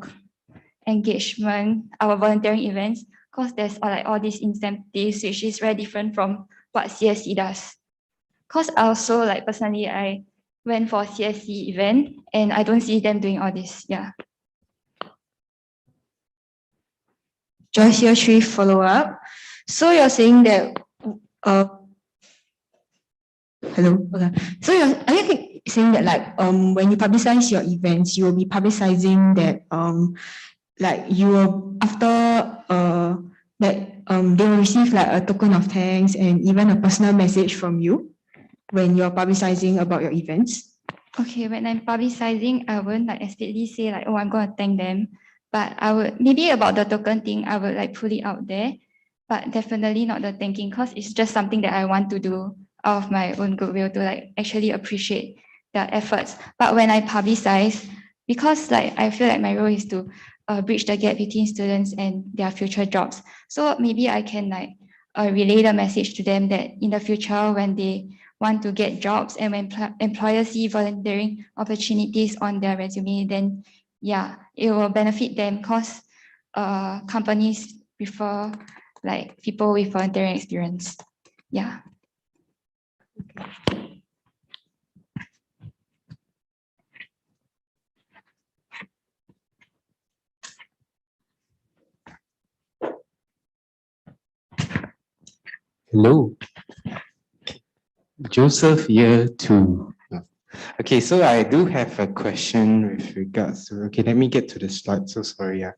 engagement, our volunteering events, because there's all these incentives, which is very different from what CSE does. Because also personally, I went for CSE event and I don't see them doing all this. Yeah. Joyce here, 3 follow up. So you're saying that hello. Okay. So are you saying that when you publicize your events, you will be publicizing that you will after that they will receive a token of thanks and even a personal message from you when you're publicizing about your events? Okay, when I'm publicizing, I won't explicitly say oh, I'm going to thank them. But I would, maybe about the token thing, I would put it out there, but definitely not the thanking, because it's just something that I want to do out of my own goodwill to actually appreciate their efforts. But when I publicize, because I feel my role is to bridge the gap between students and their future jobs. So maybe I can relay the message to them that in the future, when they want to get jobs and when employers see volunteering opportunities on their resume, then yeah, it will benefit them, because companies prefer people with volunteering experience. Yeah. Hello. Joseph, year 2. Okay, so I do have a question with regards to, okay, let me get to the slide. So sorry. Yeah.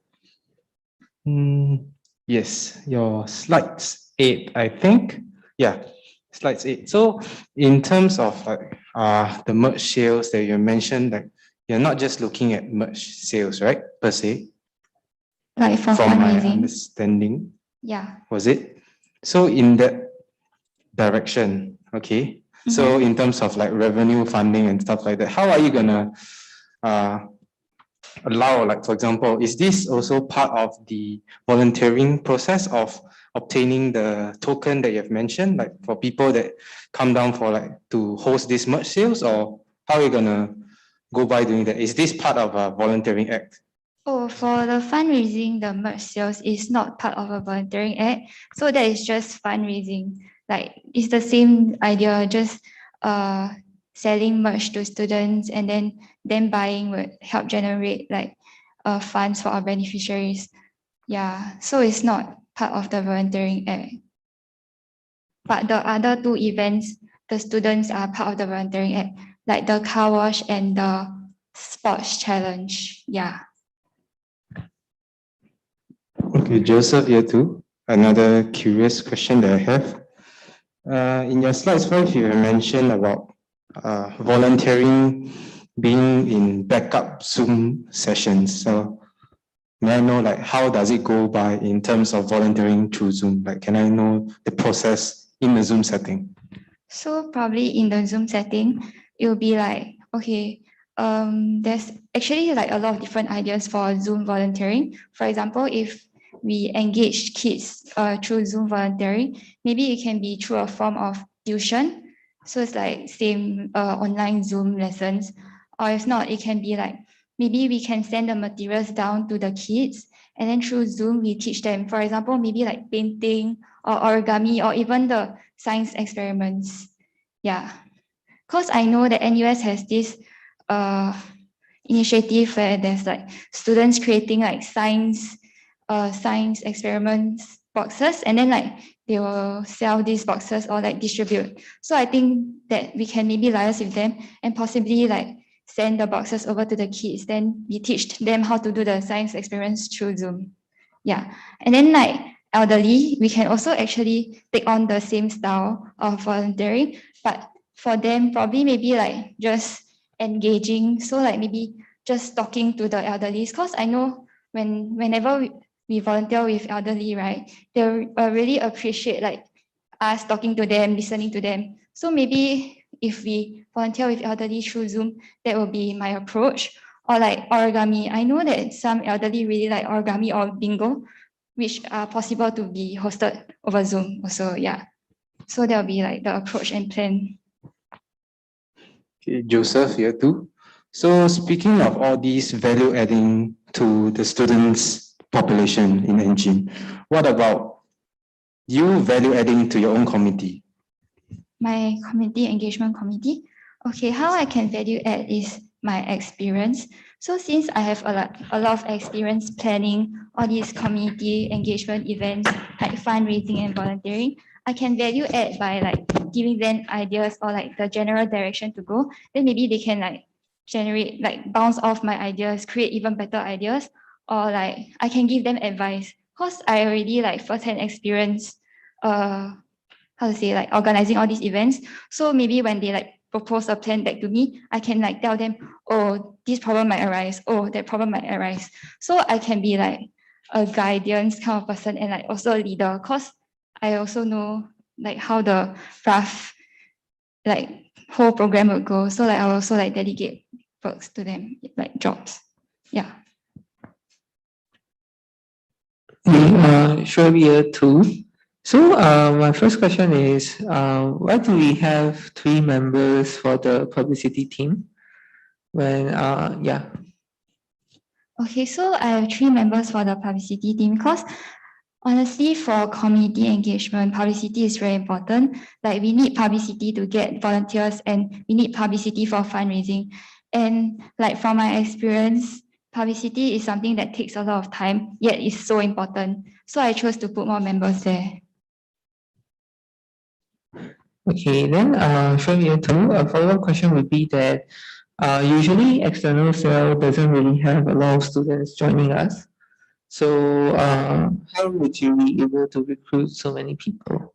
Yes, your slides 8, I think. Yeah, slides 8. So in terms of like the merge sales that you mentioned, like you're not just looking at merge sales, right? Per se. Like for From my fundraising. understanding. Yeah. Was it? So in that direction, okay. So in terms of like revenue funding and stuff like that, how are you gonna allow, like for example, is this also part of the volunteering process of obtaining the token that you have mentioned, like for people that come down for like to host this merch sales, or how are you gonna go by doing that? Is this part of a volunteering act? Oh, for the fundraising, the merch sales is not part of a volunteering act. So that is just fundraising. Like it's the same idea, just selling merch to students and then them buying would help generate like funds for our beneficiaries. Yeah, so it's not part of the volunteering act. But the other two events, the students are part of the volunteering act, like the car wash and the sports challenge. Yeah. Okay, Joseph, here too. Another curious question that I have. In your slides 5, you mentioned about volunteering being in backup Zoom sessions. So may I know like how does it go by in terms of volunteering through Zoom? Like can I know the process in the Zoom setting? So probably in the Zoom setting, it will be like, okay, there's actually like a lot of different ideas for Zoom volunteering. For example, if we engage kids through Zoom volunteering, maybe it can be through a form of tuition. So it's like same online Zoom lessons. Or if not, it can be like, maybe we can send the materials down to the kids and then through Zoom, we teach them, for example, maybe like painting or origami or even the science experiments. Yeah. Because I know that NUS has this initiative where there's like students creating like science experiments boxes and then like they will sell these boxes or like distribute. So I think that we can maybe liaise with them and possibly like send the boxes over to the kids. Then we teach them how to do the science experiments through Zoom. Yeah. And then like elderly, we can also actually take on the same style of volunteering, but for them, probably maybe like just engaging. So like maybe just talking to the elderly. Because I know whenever we volunteer with elderly, right, they really appreciate like us talking to them, listening to them. So maybe if we volunteer with elderly through Zoom, that will be my approach. Or like origami. I know that some elderly really like origami or bingo, which are possible to be hosted over Zoom also. Yeah. So that'll be like the approach and plan. Okay, Joseph, here too. So speaking of all these value adding to the students' population in Engine, what about you value adding to your own committee? My community engagement committee. Okay, how I can value add is my experience. So since I have a lot of experience planning all these community engagement events like fundraising and volunteering, I can value add by like giving them ideas or like the general direction to go. Then maybe they can like generate, like bounce off my ideas, create even better ideas, or like I can give them advice. Because I already like firsthand experience how to say, like organizing all these events. So maybe when they like propose a plan back to me, I can like tell them, oh, this problem might arise, oh, that problem might arise. So I can be like a guidance kind of person and like also a leader, because I also know like how the rough like whole program will go. So like I will also like delegate works to them, like jobs. Yeah. Sure, year 2. So my first question is, why do we have 3 members for the publicity team? When yeah. Okay, so I have 3 members for the publicity team because honestly, for community engagement, publicity is very important. Like we need publicity to get volunteers and we need publicity for fundraising. And like from my experience, publicity is something that takes a lot of time, yet is so important. So I chose to put more members there. Okay, then from year two, a follow-up question would be that usually external cell doesn't really have a lot of students joining us. So how would you be able to recruit so many people?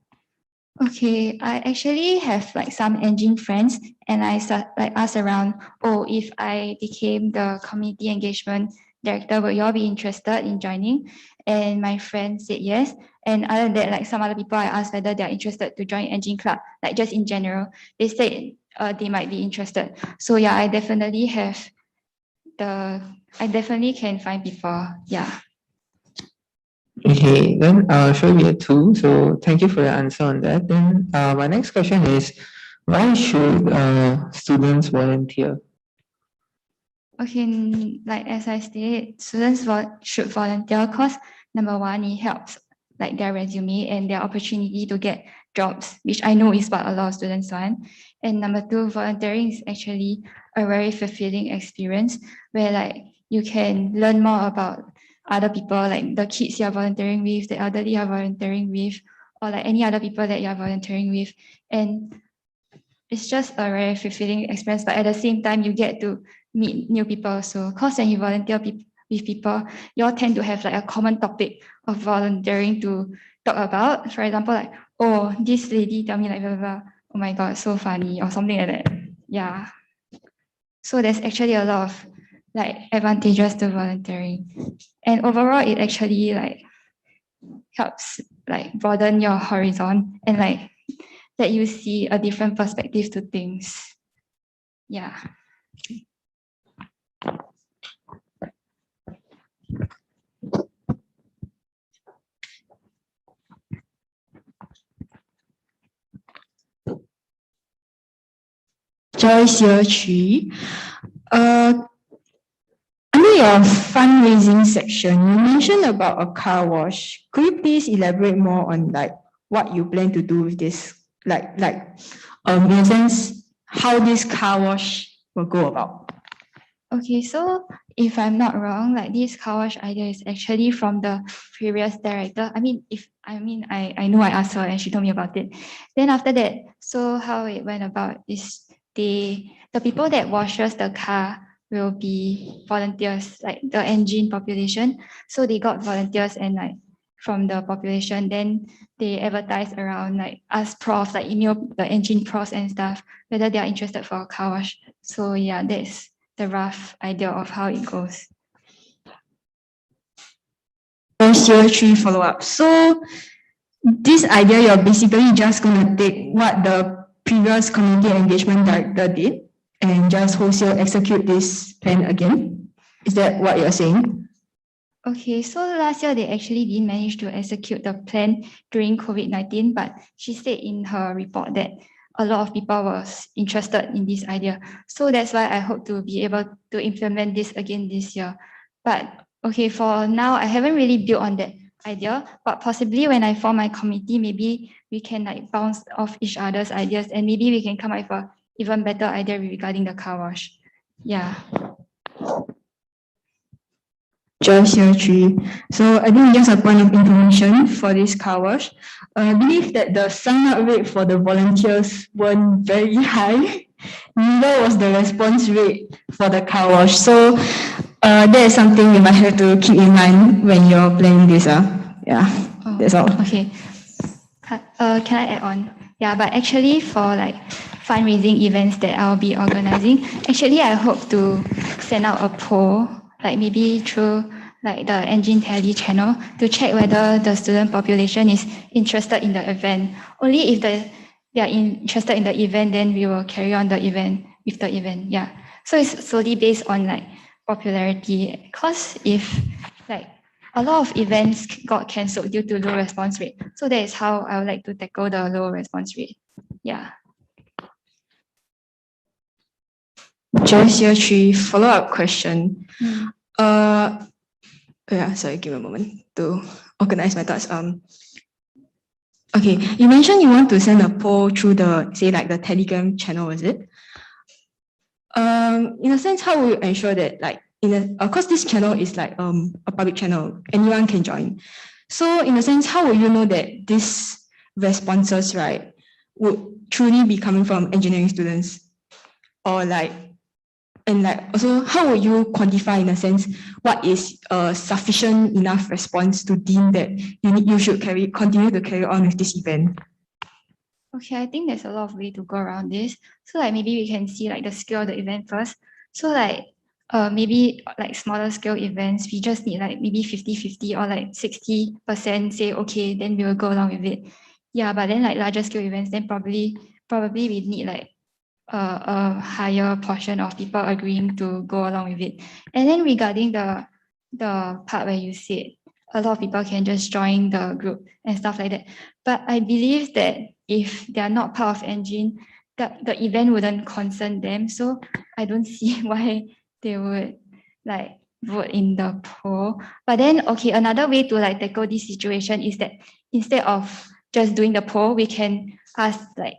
Okay, I actually have like some engine friends, and I asked around, oh, if I became the community engagement director, will you all be interested in joining? And my friend said yes. And other than that, like some other people, I asked whether they're interested to join engine club, like just in general. They said they might be interested. So yeah, I definitely can find people. Yeah. Okay, then show year two. So thank you for your answer on that. Then my next question is, why should students volunteer? Okay, like as I stated, students should volunteer because number one, it helps like their resume and their opportunity to get jobs, which I know is what a lot of students want. And number two, volunteering is actually a very fulfilling experience where like you can learn more about other people, like the kids you're volunteering with, the elderly you're volunteering with, or like any other people that you're volunteering with. And it's just a very fulfilling experience, but at the same time, you get to meet new people. So, because when you volunteer with people, you all tend to have like a common topic of volunteering to talk about. For example, like, oh, this lady tell me like blah, blah, blah. Oh my God, so funny, or something like that. Yeah. So there's actually a lot of like advantages to volunteering. And overall, it actually like helps like broaden your horizon and like that you see a different perspective to things. Yeah. Joyce year 3. Under your fundraising section, you mentioned about a car wash. Could you please elaborate more on like what you plan to do with this? In a sense, how this car wash will go about? Okay, so if I'm not wrong, like this car wash idea is actually from the previous director. I know I asked her and she told me about it. Then after that, so how it went about is the people that washes the car will be volunteers, like the engine population. So they got volunteers and like from the population, then they advertise around, like ask profs, like email the engine profs and stuff, whether they are interested for a car wash. So yeah, that's the rough idea of how it goes. Year 3 follow-up. So this idea, you're basically just going to take what the previous community engagement director did and just wholesale execute this plan again. Is that what you're saying? Okay, so last year they actually didn't manage to execute the plan during COVID-19, but she said in her report that a lot of people was interested in this idea. So that's why I hope to be able to implement this again this year. But okay, for now, I haven't really built on that idea, but possibly when I form my committee, maybe we can like bounce off each other's ideas and maybe we can come up with an even better idea regarding the car wash. Yeah. Joyce year 3. So I think just a point of information for this car wash. I believe that the sign-up rate for the volunteers weren't very high. Neither was the response rate for the car wash. So that is something you might have to keep in mind when you're planning this. Yeah, that's all. Okay. Can I add on? Yeah, but actually for like fundraising events that I'll be organizing, actually I hope to send out a poll, like maybe through like the Engine Tally channel to check whether the student population is interested in the event. Only if they are interested in the event, then we will carry on the event with the event. Yeah. So it's solely based on like popularity. Because if like a lot of events got cancelled due to low response rate. So that is how I would like to tackle the low response rate. Yeah. Joyce year 3 follow-up question. Sorry, give me a moment to organize my thoughts. Okay, you mentioned you want to send a poll through the, say, like the Telegram channel, is it? In a sense, how will you ensure that, like, of course, this channel is like a public channel, anyone can join. So, in a sense, how will you know that these responses, right, would truly be coming from engineering students? Or like, and like also how would you quantify in a sense what is a sufficient enough response to deem that you should continue to carry on with this event? Okay, I think there's a lot of way to go around this. So like maybe we can see like the scale of the event first. So like maybe like smaller scale events, we just need like maybe 50-50 or like 60% say, okay, then we will go along with it. Yeah, but then like larger scale events, then probably we need like a higher portion of people agreeing to go along with it. And then regarding the part where you said a lot of people can just join the group and stuff like that. But I believe that if they are not part of Engine, the event wouldn't concern them. So I don't see why they would like vote in the poll. But then, okay, another way to like tackle this situation is that instead of just doing the poll, we can ask like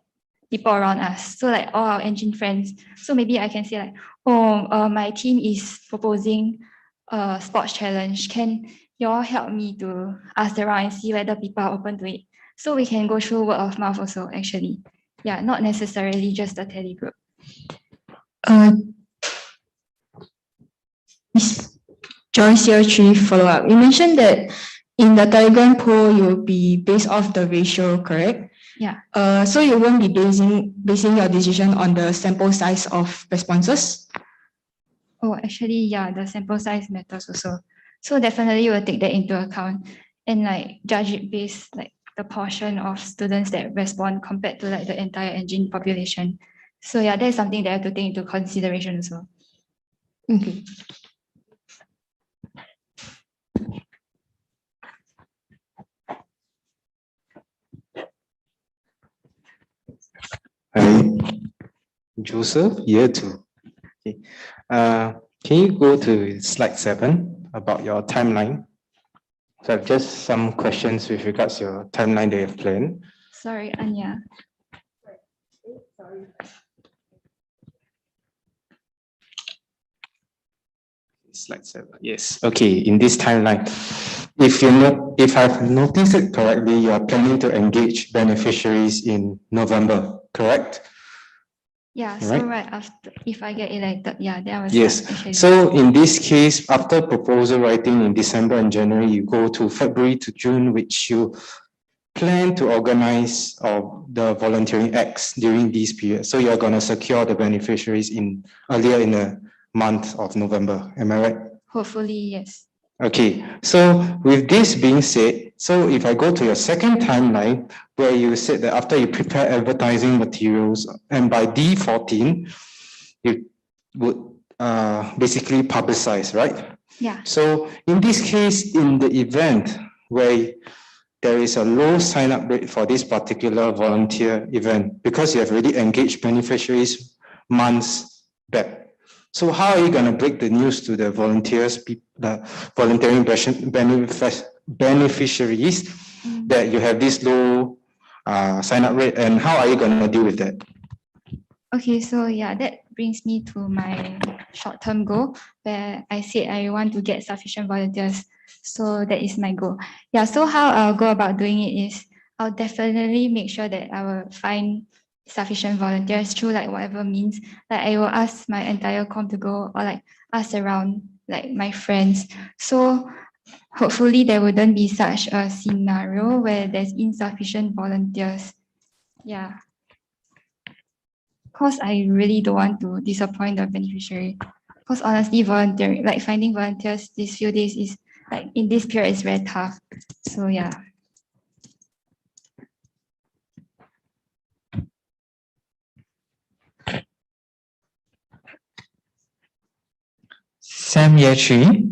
people around us. So like all our Engine friends. So maybe I can say like, oh, my team is proposing a sports challenge. Can you all help me to ask around and see whether people are open to it? So we can go through word of mouth also, actually. Yeah, not necessarily just the tele group. Miss Joyce here, 3 follow-up. You mentioned that in the Telegram poll, you will be based off the ratio, correct? Yeah. So you won't be basing your decision on the sample size of responses? Oh, actually, yeah, the sample size matters also. So definitely we'll take that into account and like judge it based like the portion of students that respond compared to like the entire Engine population. So yeah, that's something that I have to take into consideration also. Okay. Hi, Joseph, year 2. Okay. Can you go to slide 7 about your timeline? So I have just some questions with regards to your timeline that you have planned. Sorry, Anya. Slide 7. Yes. Okay. In this timeline, if I've noticed it correctly, you are planning to engage beneficiaries in November, correct? Yeah, so right after, if I get elected, yeah, then I will Yes. start actually. So in this case, after proposal writing in December and January, you go to February to June, which you plan to organize the volunteering acts during these periods. So you're going to secure the beneficiaries earlier in the month of November. Am I right? Hopefully, yes. Okay, so with this being said, so if I go to your second timeline, where you said that after you prepare advertising materials and by D14, you would basically publicize, right? Yeah. So in this case, in the event where there is a low sign-up rate for this particular volunteer event, because you have already engaged beneficiaries months back. So how are you going to break the news to the volunteers, the volunteering beneficiaries that you have this low sign-up rate, and how are you going to deal with that? Okay, so yeah, that brings me to my short-term goal where I said I want to get sufficient volunteers. So that is my goal. Yeah, so how I'll go about doing it is I'll definitely make sure that I will find sufficient volunteers through like whatever means. Like I will ask my entire com to go or like ask around like my friends. So hopefully there wouldn't be such a scenario where there's insufficient volunteers. Yeah. Because I really don't want to disappoint the beneficiary. Because honestly, volunteering, like finding volunteers these few days is like in this period is very tough. So yeah. Sam Year 3,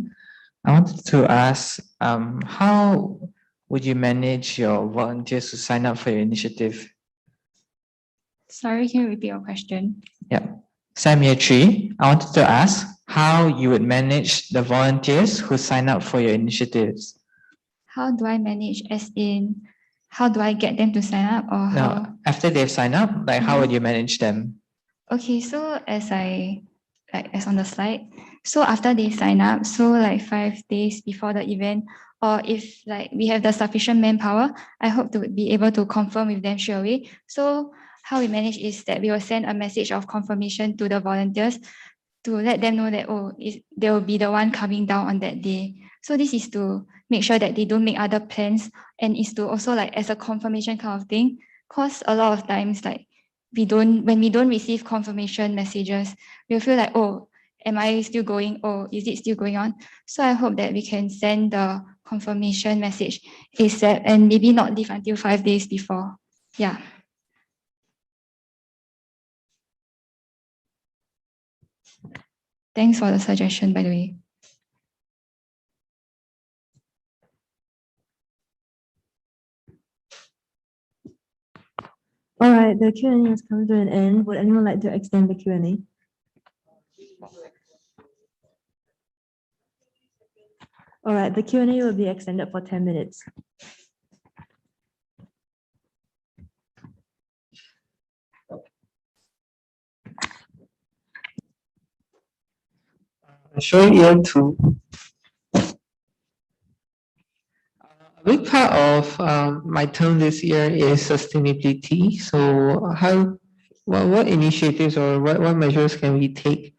I wanted to ask, how would you manage your volunteers to sign up for your initiative? Sorry, can you repeat your question? Yeah. Sam Year 3, I wanted to ask how you would manage the volunteers who sign up for your initiatives. How do I manage, as in, how do I get them to sign up or how? No, after they've signed up, like how would you manage them? Okay, so as on the slide, so after they sign up, so like 5 days before the event, or if like we have the sufficient manpower, I hope to be able to confirm with them straight away. So how we manage is that we will send a message of confirmation to the volunteers to let them know that, oh, they will be the one coming down on that day. So this is to make sure that they don't make other plans, and is to also like as a confirmation kind of thing. Cause a lot of times like when we don't receive confirmation messages, we'll feel like, oh, am I still going? Oh, is it still going on? So I hope that we can send the confirmation message ASAP and maybe not leave until 5 days before. Yeah. Thanks for the suggestion, by the way. All right, the Q&A has come to an end. Would anyone like to extend the Q&A? All right, the Q&A will be extended for 10 minutes. Showing year 2. A big part of my term this year is sustainability. So what initiatives or what measures can we take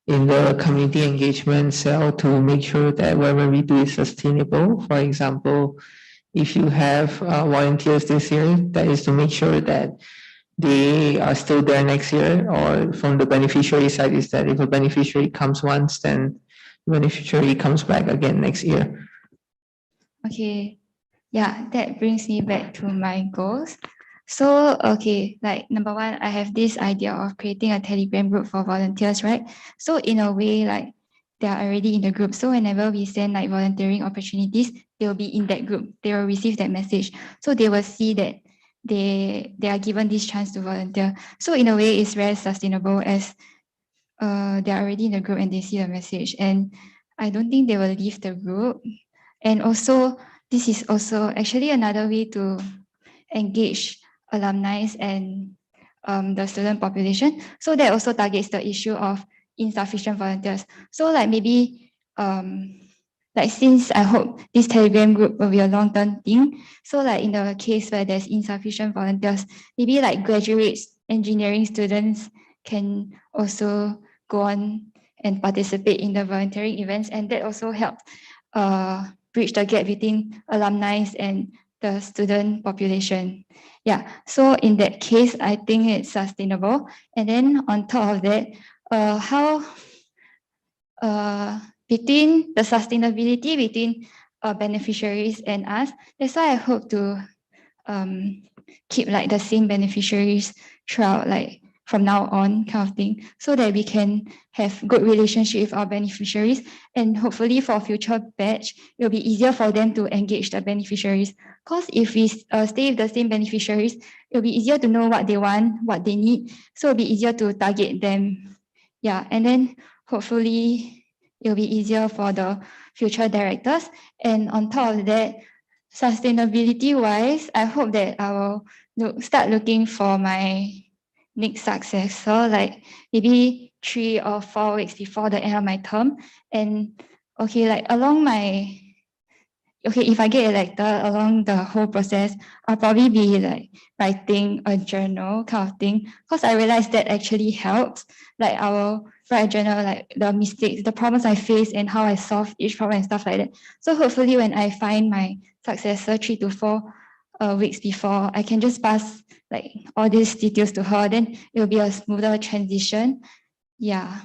in the community engagement cell to make sure that whatever we do is sustainable? For example, if you have volunteers this year, that is to make sure that they are still there next year, or from the beneficiary side is that if a beneficiary comes once, then the beneficiary comes back again next year. Okay, yeah, that brings me back to my goals. So, okay, like number one, I have this idea of creating a Telegram group for volunteers, right? So in a way, like they are already in the group. So whenever we send like volunteering opportunities, they will be in that group. They will receive that message. So they will see that they are given this chance to volunteer. So in a way, it's very sustainable as they are already in the group and they see the message. And I don't think they will leave the group. And also, this is also actually another way to engage alumni and the student population. So that also targets the issue of insufficient volunteers. So like maybe like since I hope this Telegram group will be a long-term thing, so like in the case where there's insufficient volunteers, maybe like graduates, engineering students can also go on and participate in the volunteering events, and that also helps bridge the gap between alumni and the student population. Yeah, so in that case, I think it's sustainable. And then on top of that, how between the sustainability between beneficiaries and us, that's why I hope to keep like the same beneficiaries throughout, like from now on kind of thing, so that we can have good relationship with our beneficiaries, and hopefully for future batch, it'll be easier for them to engage the beneficiaries. Because if we stay with the same beneficiaries, it'll be easier to know what they want, what they need, so it'll be easier to target them. Yeah, and then hopefully it'll be easier for the future directors. And on top of that, sustainability wise, I hope that I will start looking for my next successor, like maybe 3 or 4 weeks before the end of my term. And okay, like if I get elected, along the whole process, I'll probably be like writing a journal kind of thing, because I realized that actually helps. Like I will write a journal, like the mistakes, the problems I face and how I solve each problem and stuff like that. So hopefully when I find my successor 3 to 4 weeks before, I can just pass like all these details to her, then it will be a smoother transition. Yeah.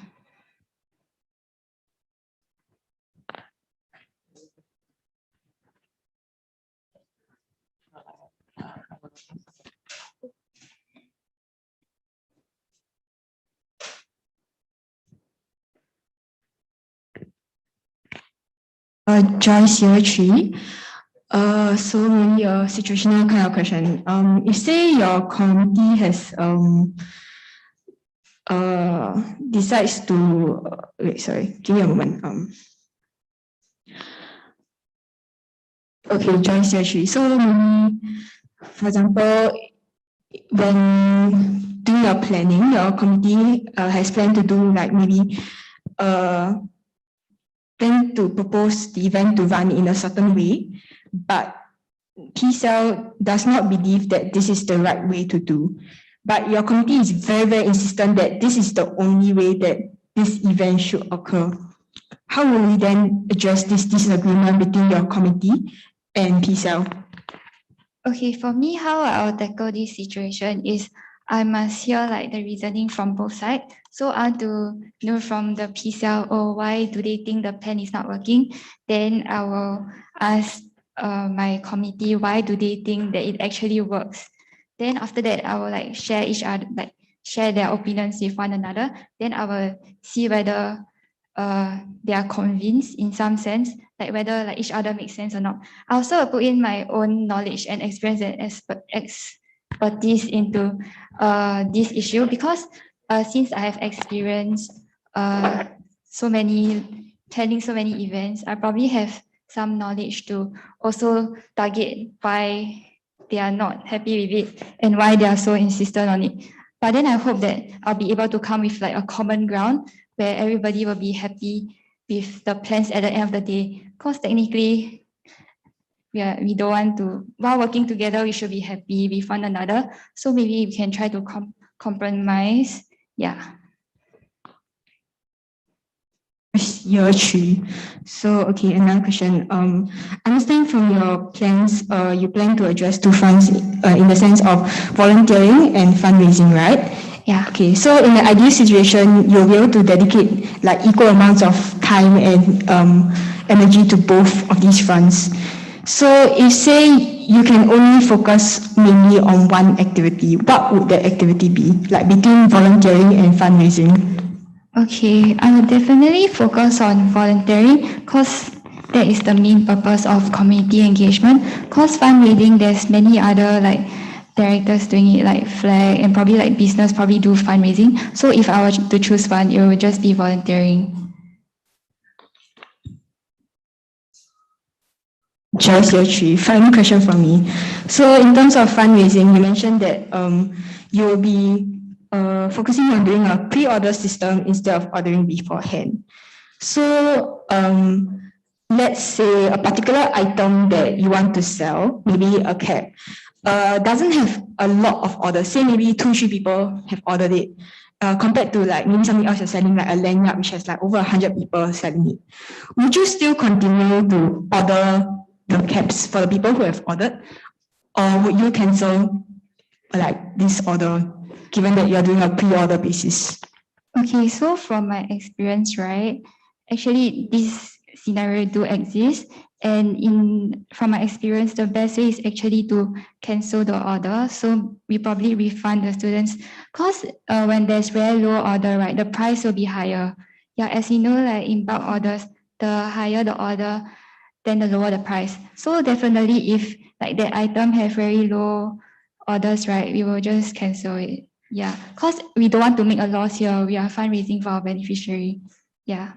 Joyce, year 3. So maybe a situational kind of question. If say your committee has decides to wait, sorry, give me a moment. Okay, Joyce, year 3. So maybe, for example, when doing your planning, your committee has planned to do like maybe plan to propose the event to run in a certain way, but PCell does not believe that this is the right way to do. but your committee is very, very insistent that this is the only way that this event should occur. How will we then address this disagreement between your committee and PCEL? Okay, for me, how I'll tackle this situation is I must hear like the reasoning from both sides. So I want to know from the PCEL, oh, why do they think the plan is not working? Then I will ask my committee, why do they think that it actually works? Then after that, I will like share share their opinions with one another. Then I will see whether they are convinced in some sense, like whether like each other makes sense or not. I also put in my own knowledge and experience and expertise into this issue because since I have experienced planning so many events, I probably have some knowledge to also target why they are not happy with it and why they are so insistent on it. But then I hope that I'll be able to come with like a common ground where everybody will be happy with the plans at the end of the day. Because technically, we don't want to, while working together, we should be happy with one another. So maybe we can try to compromise. Yeah. Year 3. So, okay, another question. I understand from your plans, you plan to address two fronts in the sense of volunteering and fundraising, right? Yeah. Okay, so in the ideal situation, you'll be able to dedicate like equal amounts of time and energy to both of these fronts. So if say you can only focus mainly on one activity, what would that activity be? Like between volunteering and fundraising? Okay, I will definitely focus on volunteering because that is the main purpose of community engagement. Because fundraising, there's many other like directors doing it, like Flag and probably like business probably do fundraising. So if I were to choose one, it would just be volunteering. Just year 3. Final question from me. So in terms of fundraising, you mentioned that you will be focusing on doing a pre-order system instead of ordering beforehand. So let's say a particular item that you want to sell, maybe a cap, doesn't have a lot of orders. Say maybe 2-3 people have ordered it. Compared to like maybe something else you're selling, like a lanyard which has like over 100 people selling it. Would you still continue to order the caps for the people who have ordered, or would you cancel like this order given that you're doing a pre-order basis? Okay, so from my experience, right, actually this scenario do exist, and from my experience, the best way is actually to cancel the order. So we probably refund the students, because when there's very low order, right, the price will be higher. Yeah, as you know, like in bulk orders, the higher the order, then the lower the price. So definitely, if like that item have very low orders, right, we will just cancel it. Yeah, because we don't want to make a loss here. We are fundraising for our beneficiary. Yeah.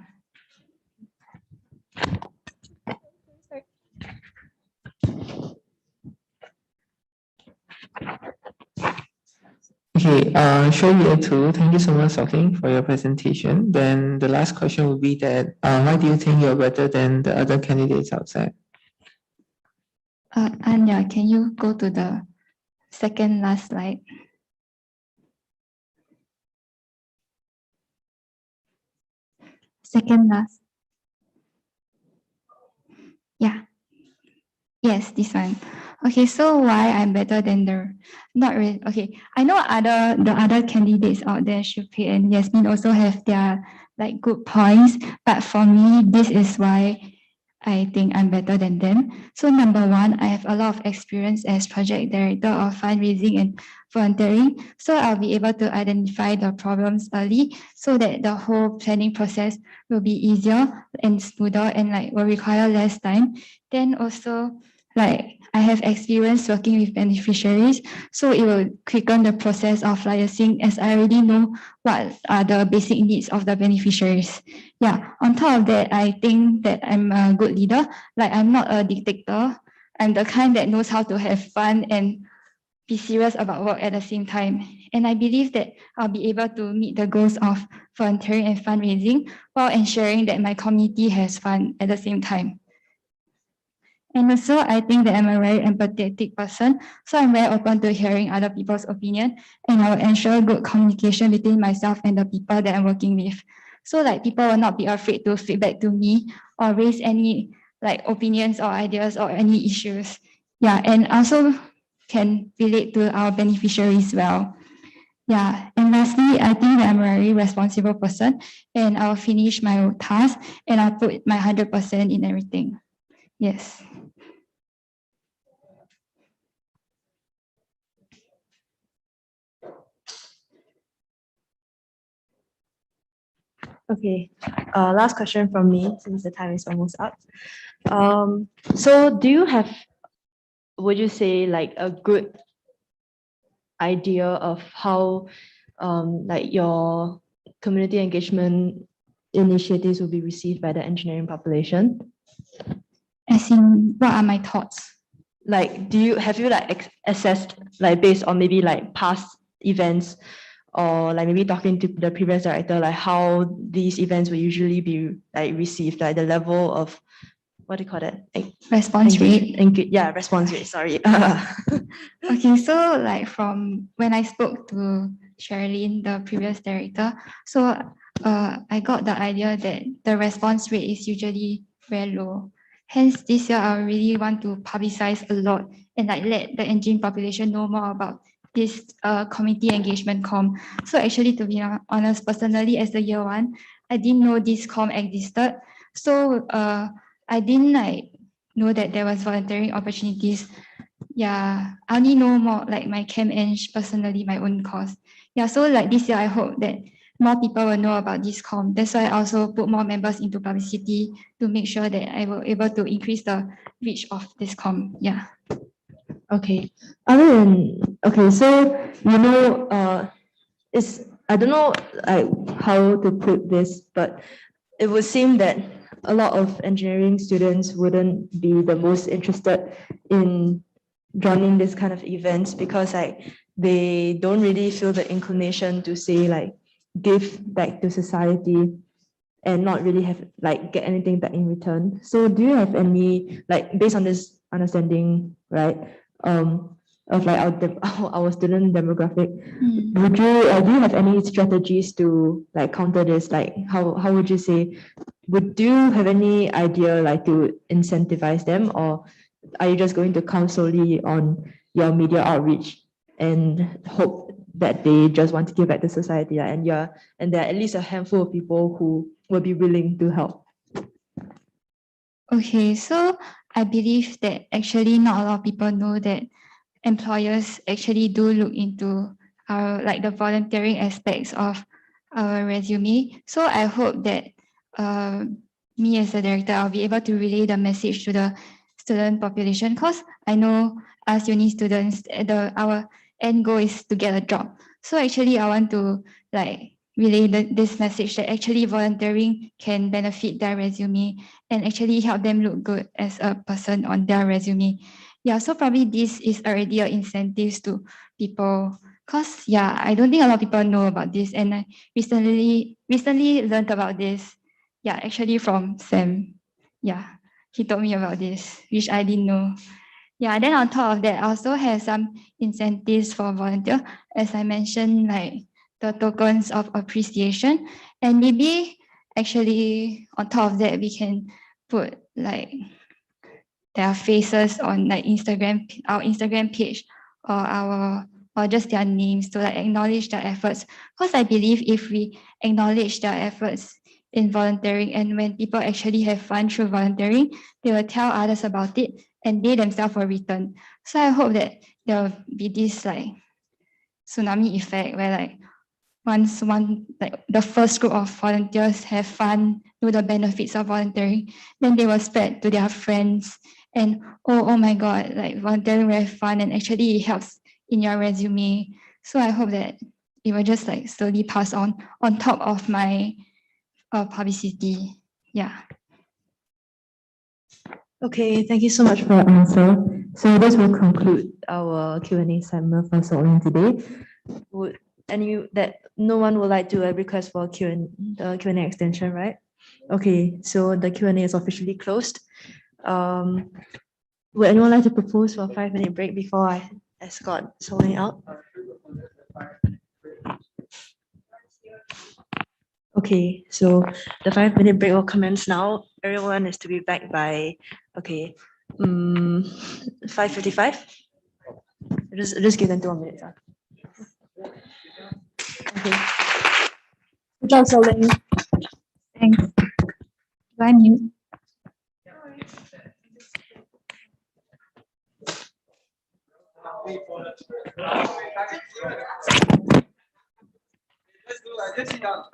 Okay, show year 2. Thank you so much, Soking, for your presentation. Then the last question would be that why do you think you're better than the other candidates outside? Anya, can you go to the second last slide? Second last. Yeah. Yes, this one. Okay, so why I'm better than not really, okay. I know the other candidates out there, Shupei and Yasmin, also have their like good points, but for me, this is why I think I'm better than them. So number one, I have a lot of experience as project director of fundraising and volunteering. So I'll be able to identify the problems early so that the whole planning process will be easier and smoother and like will require less time. Then also like I have experience working with beneficiaries, so it will quicken the process of liaising as I already know what are the basic needs of the beneficiaries. Yeah, on top of that, I think that I'm a good leader. Like I'm not a dictator. I'm the kind that knows how to have fun and be serious about work at the same time. And I believe that I'll be able to meet the goals of volunteering and fundraising while ensuring that my community has fun at the same time. And also, I think that I'm a very empathetic person, so I'm very open to hearing other people's opinion, and I will ensure good communication between myself and the people that I'm working with. So like people will not be afraid to feedback to me or raise any like opinions or ideas or any issues. Yeah, and also can relate to our beneficiaries well. Yeah, and lastly, I think that I'm a very responsible person, and I'll finish my task and I'll put my 100% in everything. Yes. Okay, last question from me since the time is almost up. So do you have, would you say like a good idea of how like your community engagement initiatives will be received by the engineering population? As in, what are my thoughts? Like, have you like assessed like based on maybe like past events or like maybe talking to the previous director, like how these events will usually be like received, like the level of, what do you call that? Response rate. Yeah, response rate, sorry. Okay, so like from when I spoke to Sherilyn, the previous director, so I got the idea that the response rate is usually very low. Hence, this year I really want to publicize a lot and like let the engine population know more about this community engagement com. So actually, to be honest, personally, as the year one, I didn't know this com existed. So I didn't like know that there was volunteering opportunities. Yeah, I only know more like my Chem Eng personally, my own course. Yeah, so like this year, I hope that more people will know about this com. That's why I also put more members into publicity to make sure that I will able to increase the reach of this com. Yeah. Okay. Other than, okay, so it's, I don't know like how to put this, but it would seem that a lot of engineering students wouldn't be the most interested in joining this kind of events because like they don't really feel the inclination to say like give back to society and not really have like get anything back in return. So do you have any, like based on this understanding, right, of like our student demographic, would you do you have any strategies to like counter this? Like how would you say, would you have any idea like to incentivize them, or are you just going to count solely on your media outreach and hope that they just want to give back to society, and there are at least a handful of people who will be willing to help? Okay, so I believe that actually not a lot of people know that employers actually do look into our like the volunteering aspects of our resume. So I hope that me as a director, I'll be able to relay the message to the student population, because I know as uni students, our end goal is to get a job. So actually, I want to like relay this message that actually volunteering can benefit their resume and actually help them look good as a person on their resume. Yeah, so probably this is already an incentive to people, because yeah, I don't think a lot of people know about this, and I recently learned about this. Yeah, actually from Sam. Yeah, he told me about this, which I didn't know. Yeah, then on top of that, I also have some incentives for volunteer, as I mentioned, like the tokens of appreciation, and maybe actually on top of that, we can put like their faces on like our Instagram page, or just their names to like acknowledge their efforts. Because I believe if we acknowledge their efforts in volunteering, and when people actually have fun through volunteering, they will tell others about it and they themselves will return. So I hope that there will be this like tsunami effect where like once like the first group of volunteers have fun, know the benefits of volunteering, then they will spread to their friends, and oh my god, like volunteering very fun and actually it helps in your resume. So I hope that it will just like slowly pass on top of my publicity. Yeah. Okay, thank you so much for your answer. So this will conclude our Q&A segment for Solin today. No one would like to request for the Q&A extension, right? Okay, so the Q&A is officially closed. Would anyone like to propose for a 5-minute break before I escort Soling out? Okay, so the 5-minute break will commence now. Everyone is to be back by, okay, 5:55. Just give them 2 minutes. Okay. Good job, Soling. Thanks. Do I mute? Let's sit down.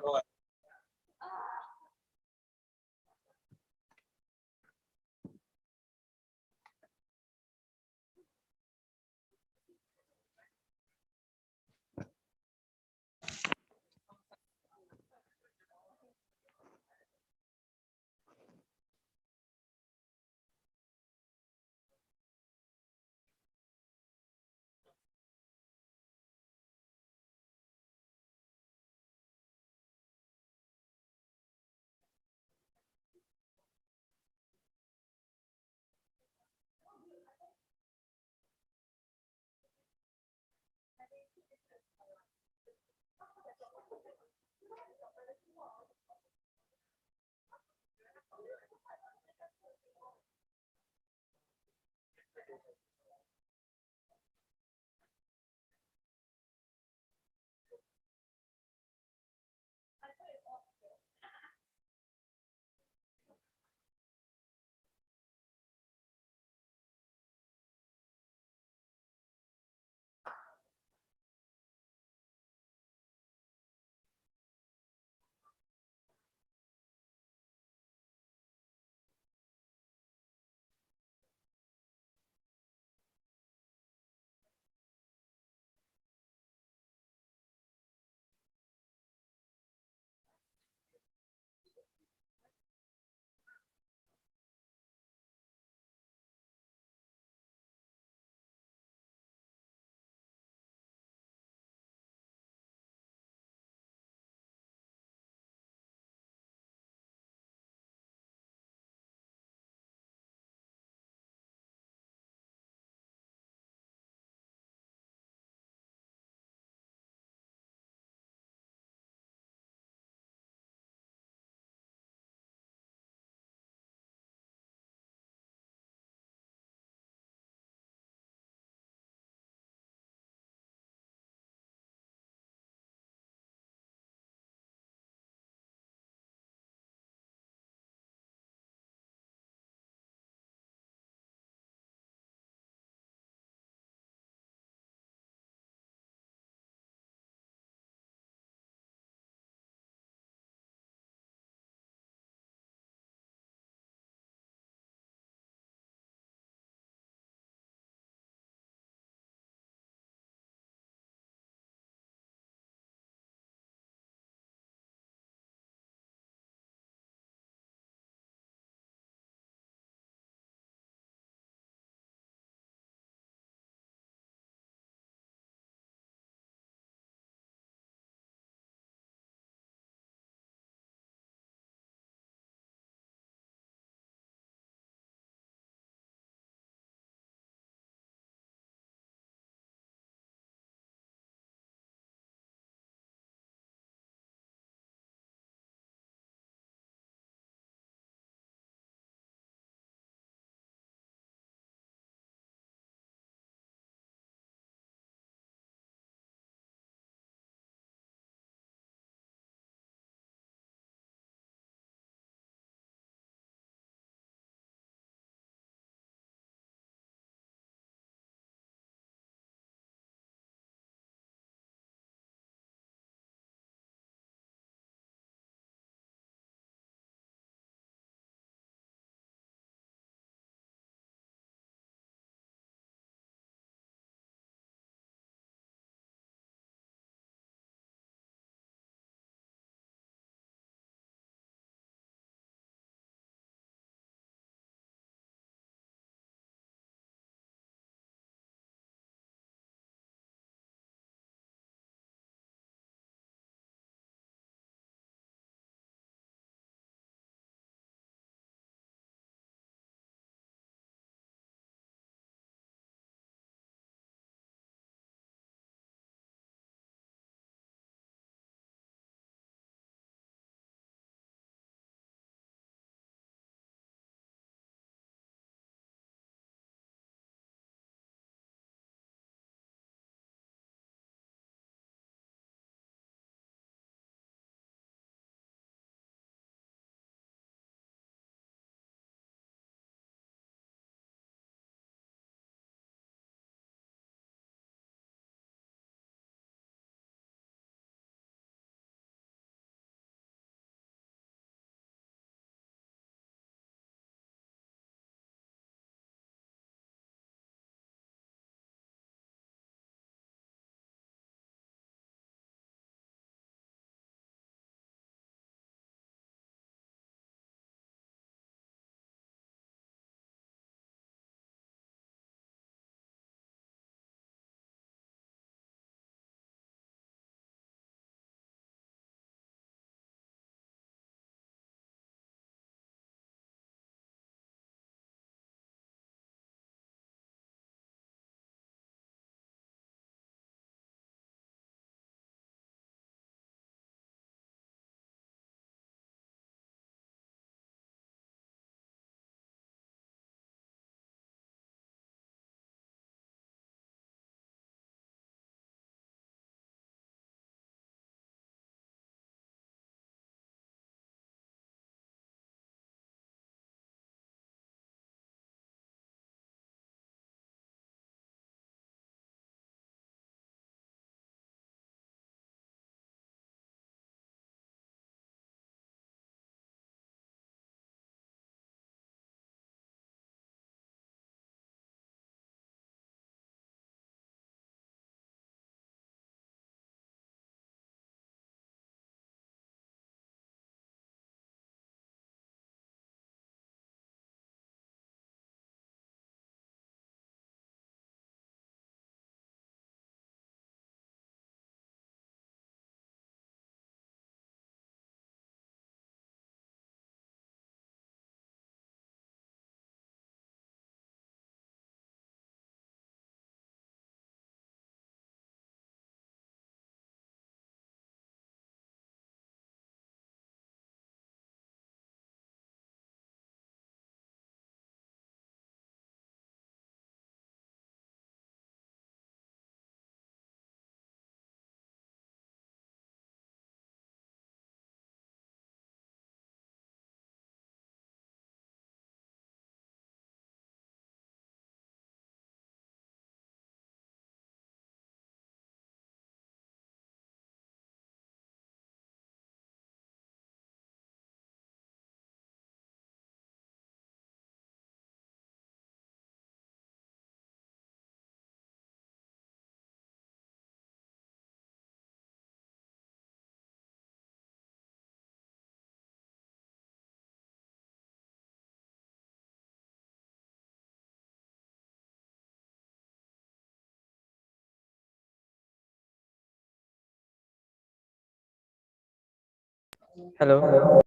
Hello.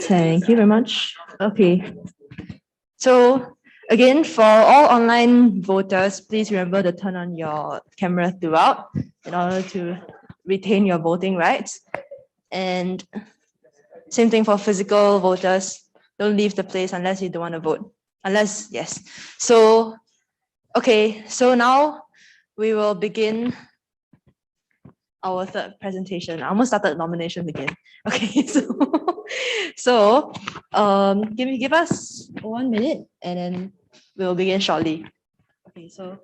Thank you very much. Okay. So again, for all online voters, please remember to turn on your camera throughout in order to retain your voting rights. And same thing for physical voters. Don't leave the place unless you don't want to vote. Unless, yes. So, okay, so now we will begin our third presentation. I almost started nominations again. Okay, give us 1 minute and then we'll begin shortly. Okay, so.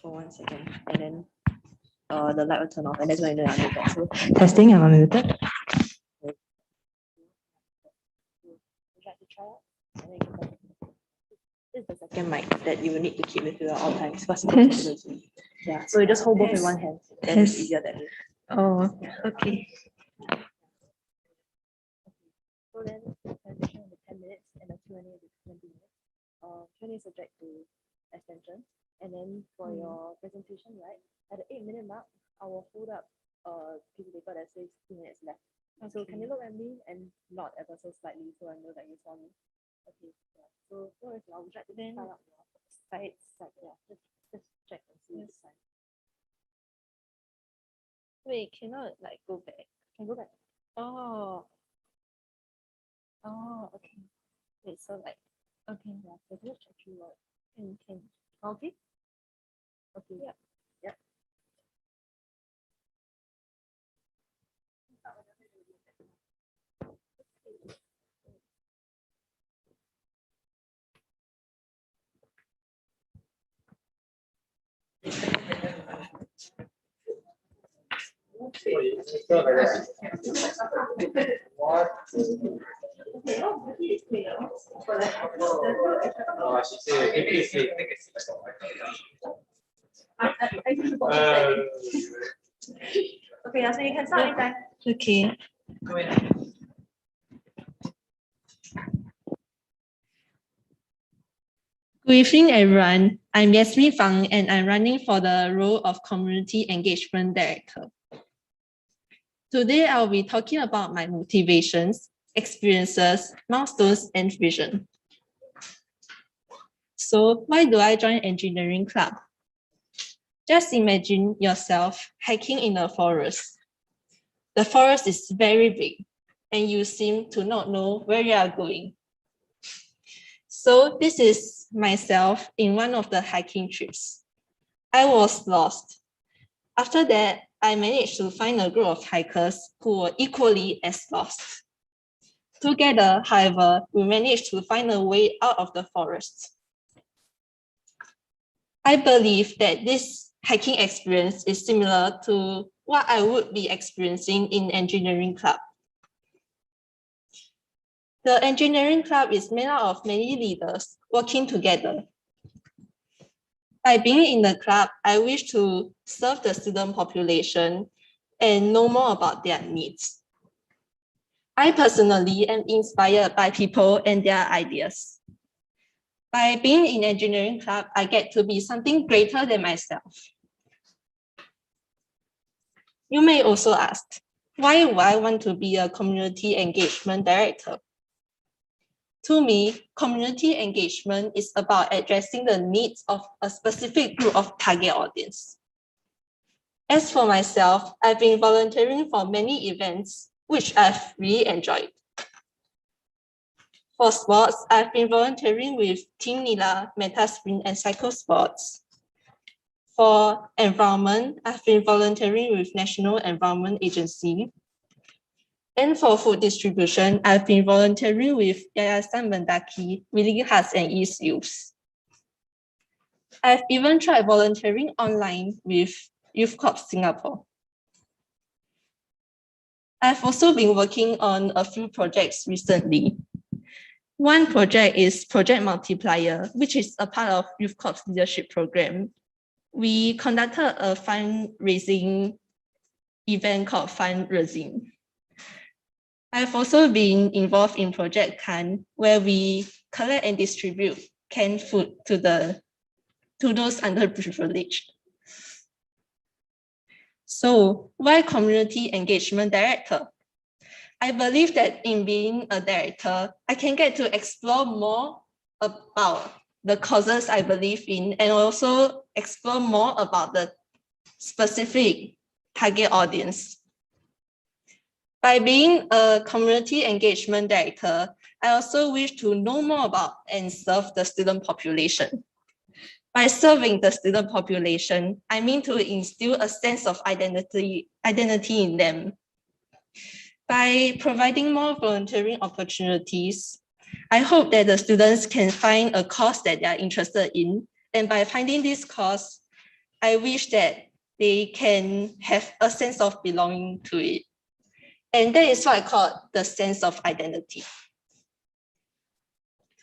For 1 second, and then the light will turn off, and that's when you know I'm muted. So testing, I'm unmuted. This is the second mic that you will need to keep with you at all times. Test. Yeah, so you just hold both in one hand. Then it's easier that way. Oh, okay. So then, presentation will be 10 minutes and the Q&A will be 20 minutes. Q&A is subject to extension. And then for your presentation, right, at the 8-minute mark, I will hold up a piece of paper that says 2 minutes left. So can you look at me and nod ever so slightly so I know that you saw me? Okay, yeah. So I would like to start up your side, yeah, just check and see the side. Wait, cannot like go back. Can go back. Oh. Oh, okay. Wait, so like, okay, yeah, so just check you out. Can. Okay. Okay. Yeah. Yeah. Okay, so you can start anytime. Okay. Good evening, everyone. I'm Yasmin Fang, and I'm running for the role of Community Engagement Director. Today, I'll be talking about my motivations, experiences, milestones, and vision. So, why do I join Engineering Club? Just imagine yourself hiking in a forest. The forest is very big, and you seem to not know where you are going. So this is myself in one of the hiking trips. I was lost. After that, I managed to find a group of hikers who were equally as lost. Together, however, we managed to find a way out of the forest. I believe that this hiking experience is similar to what I would be experiencing in Engineering Club. The Engineering Club is made up of many leaders working together. By being in the club, I wish to serve the student population and know more about their needs. I personally am inspired by people and their ideas. By being in Engineering Club, I get to be something greater than myself. You may also ask, why would I want to be a community engagement director? To me, community engagement is about addressing the needs of a specific group of target audience. As for myself, I've been volunteering for many events, which I've really enjoyed. For sports, I've been volunteering with Team Nila, Meta Sprint, and Cycle Sports. For environment, I've been volunteering with National Environment Agency. And for food distribution, I've been volunteering with Yayasan Mendaki, Willing Hearts, and East Youth. I've even tried volunteering online with Youth Corps Singapore. I've also been working on a few projects recently. One project is Project Multiplier, which is a part of Youth Corps leadership program. We conducted a fundraising event called Fundraising. I've also been involved in Project Can, where we collect and distribute canned food to those underprivileged. So why community engagement director? I believe that in being a director, I can get to explore more about the causes I believe in and also explore more about the specific target audience. By being a community engagement director, I also wish to know more about and serve the student population. By serving the student population, I mean to instill a sense of identity in them. By providing more volunteering opportunities, I hope that the students can find a course that they are interested in. And by finding this course, I wish that they can have a sense of belonging to it. And that is what I call the sense of identity.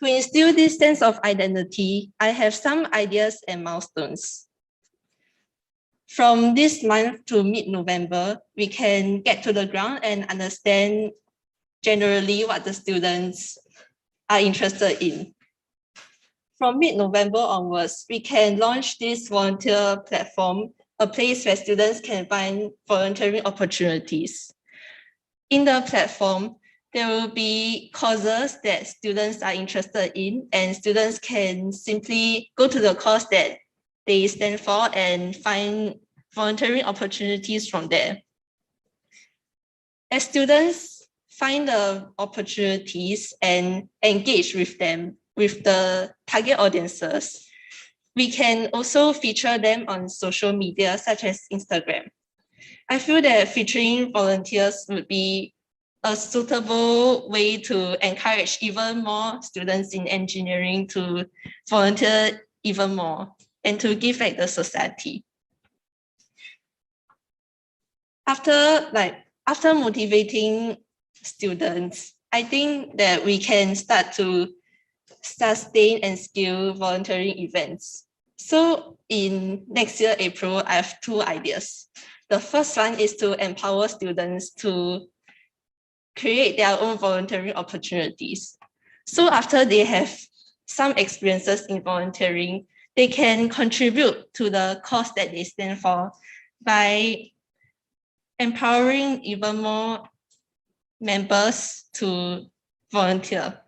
To instill this sense of identity, I have some ideas and milestones. From this month to mid-November, we can get to the ground and understand generally what the students are interested in. From mid-November onwards, we can launch this volunteer platform, a place where students can find volunteering opportunities. In the platform, there will be courses that students are interested in, and students can simply go to the course that they stand for and find volunteering opportunities from there. As students find the opportunities and engage with them, with the target audiences, we can also feature them on social media such as Instagram. I feel that featuring volunteers would be a suitable way to encourage even more students in engineering to volunteer even more and to give back the society. After motivating students, I think that we can start to sustain and scale volunteering events. So in next year, April, I have two ideas. The first one is to empower students to create their own volunteering opportunities. So after they have some experiences in volunteering, they can contribute to the cause that they stand for by empowering even more members to volunteer.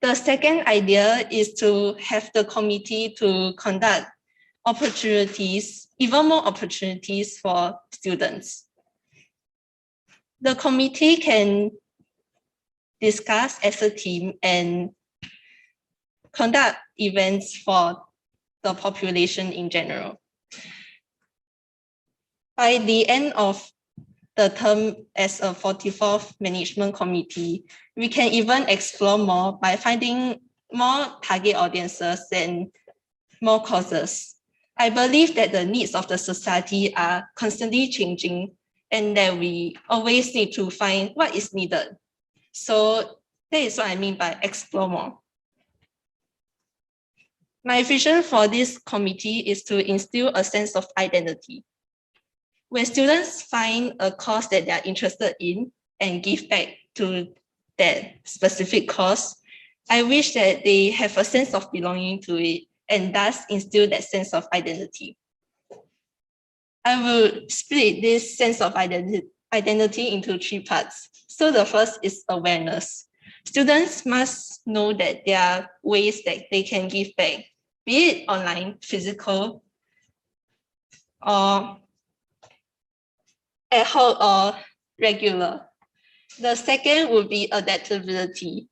The second idea is to have the committee to conduct opportunities, even more opportunities for students. The committee can discuss as a team and conduct events for the population in general. By the end of the term as a 44th Management Committee, we can even explore more by finding more target audiences and more causes. I believe that the needs of the society are constantly changing and that we always need to find what is needed. So that is what I mean by explore more. My vision for this committee is to instill a sense of identity. When students find a cause that they are interested in and give back to that specific cause, I wish that they have a sense of belonging to it and thus instill that sense of identity. I will split this sense of identity into three parts. So the first is awareness. Students must know that there are ways that they can give back, be it online, physical, or ad hoc or regular. The second would be adaptability.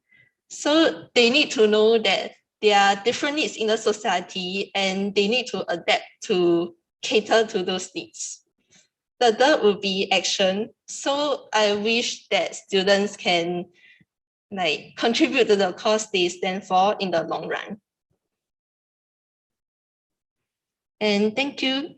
So they need to know that there are different needs in the society and they need to adapt to cater to those needs. The third would be action. So I wish that students can contribute to the cause they stand for in the long run. And thank you.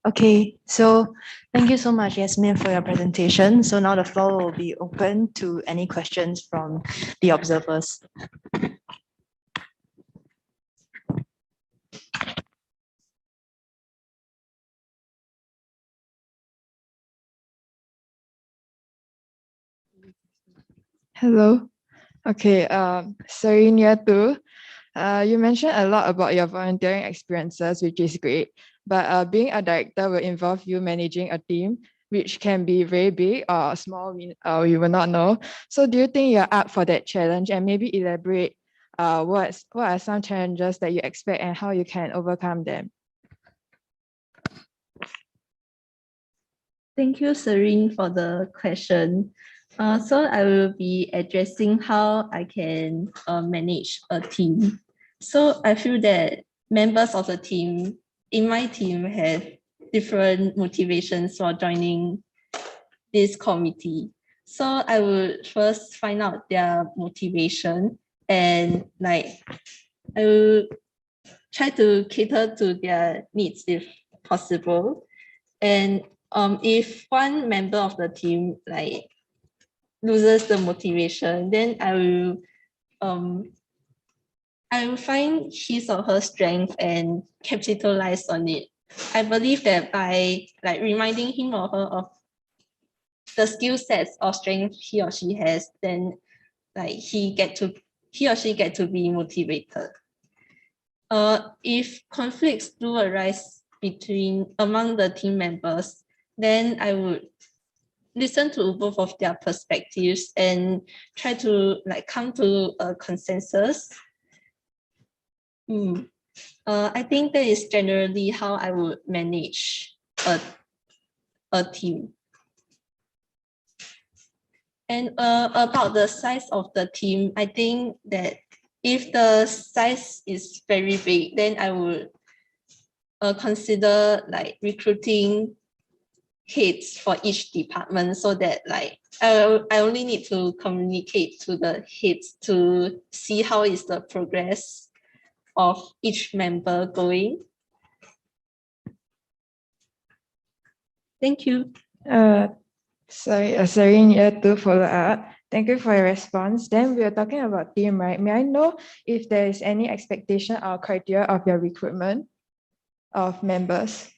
Okay, so thank you so much, Yasmin, for your presentation. So now the floor will be open to any questions from the observers. Hello. Okay, Serene year 2. You mentioned a lot about your volunteering experiences, which is great. But being a director will involve you managing a team, which can be very big or small, we will not know. So do you think you're up for that challenge, and maybe elaborate what are some challenges that you expect and how you can overcome them? Thank you, Serene, for the question. So I will be addressing how I can manage a team. So I feel that members of the team, in my team, have different motivations for joining this committee. So I would first find out their motivation and I will try to cater to their needs if possible. And if one member of the team loses the motivation, then I will find his or her strength and capitalize on it. I believe that by reminding him or her of the skill sets or strength he or she has, then he or she get to be motivated. If conflicts do arise among the team members, then I would listen to both of their perspectives and try to come to a consensus. I think that is generally how I would manage a team. And about the size of the team, I think that if the size is very big, then I would consider recruiting heads for each department, so that I only need to communicate to the heads to see how is the progress of each member going. Thank you. Serene year 2 follow up. Thank you for your response. Then we are talking about team, right? May I know if there is any expectation or criteria of your recruitment of members?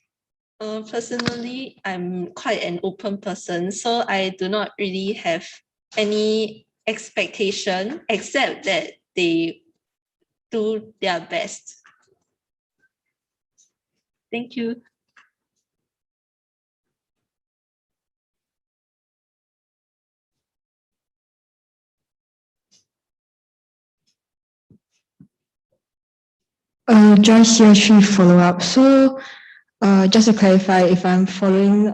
Personally, I'm quite an open person, so I do not really have any expectation except that they do their best. Thank you. Joyce year 3 follow up. So just to clarify, if I'm following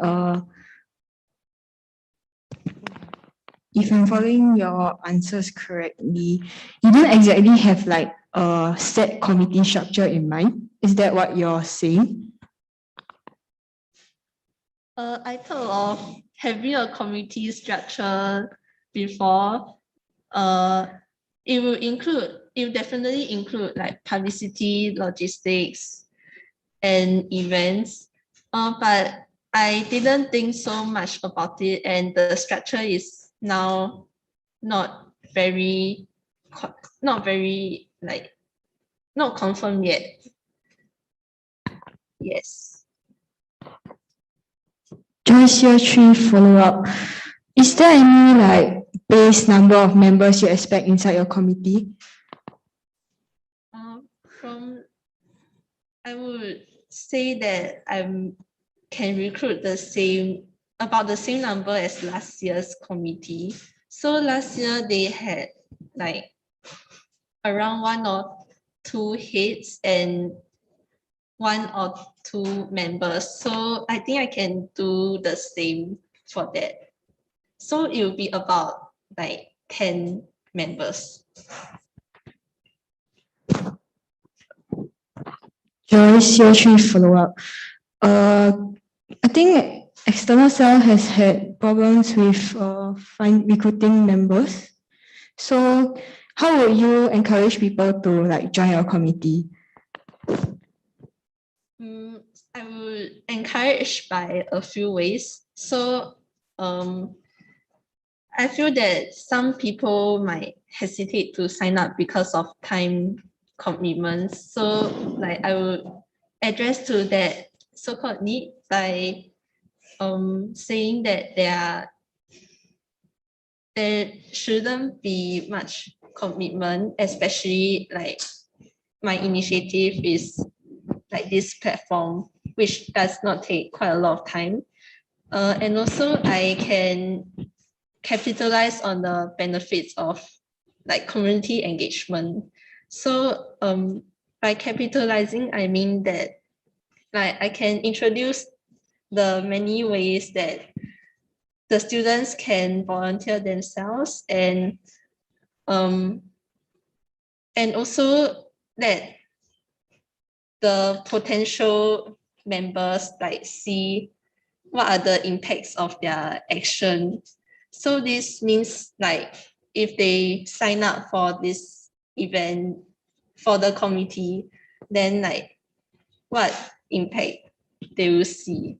your answers correctly, you don't exactly have a set committee structure in mind. Is that what you're saying? I thought of having a committee structure before. It will definitely include publicity, logistics, and events. But I didn't think so much about it, and the structure is now not confirmed yet. Yes. Joyce Year 3 follow-up. Is there any like base number of members you expect inside your committee? I would say that I can recruit about the same number as last year's committee. So last year they had like around 1 or 2 heads and 1 or 2 members. So I think I can do the same for that. So it will be about like 10 members. Joyce Year 3 follow-up. I think external cell has had problems with recruiting members. So how would you encourage people to like join your committee? I would encourage by a few ways. So I feel that some people might hesitate to sign up because of time commitments. So like I would address to that so-called need by saying that there shouldn't be much commitment, especially like my initiative is like this platform, which does not take quite a lot of time. And also I can capitalize on the benefits of like community engagement. So by capitalizing, I mean that like I can introduce the many ways that the students can volunteer themselves and also that the potential members like see what are the impacts of their action. So this means like if they sign up for this event for the committee, then like what impact they will see.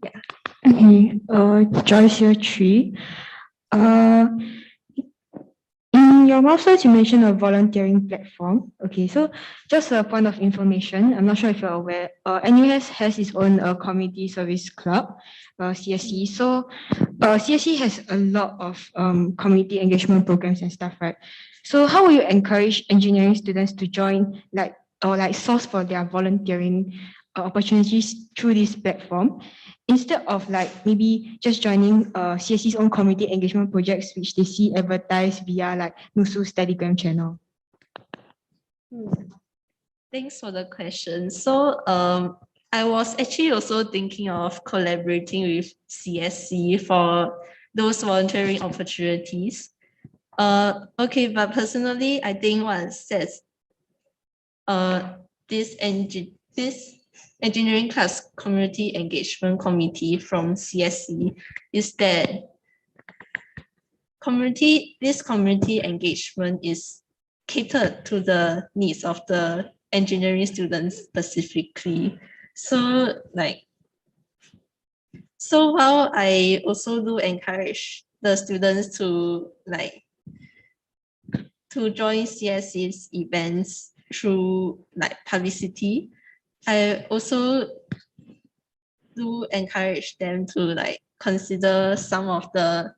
Yeah. Okay, Joyce Year 3. In your master's, you mentioned a volunteering platform. Okay, so just a point of information, I'm not sure if you're aware, NUS has its own community service club, CSE. So CSE has a lot of community engagement programs and stuff, right? So how will you encourage engineering students to join or source for their volunteering opportunities through this platform, instead of like maybe just joining CSE's own community engagement projects, which they see advertised via like NUSU's Telegram channel? Thanks for the question. So I was actually also thinking of collaborating with CSE for those volunteering opportunities. Okay, but personally, I think what sets this engineering class community engagement committee from CSE is that this community engagement is catered to the needs of the engineering students specifically. So while I also do encourage the students to join CSE's events through like publicity, I also do encourage them to like consider some of the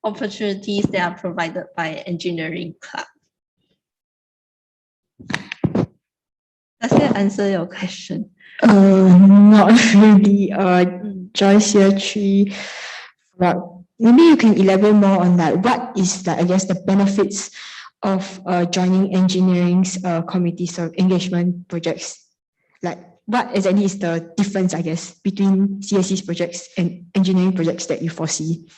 opportunities that are provided by engineering club. Does that answer your question? Not really. Joyce Year 3. Maybe you can elaborate more on that. What is I guess the benefits of joining engineering's committees of engagement projects? Like what exactly is the difference, I guess, between CSE's projects and engineering projects that you foresee?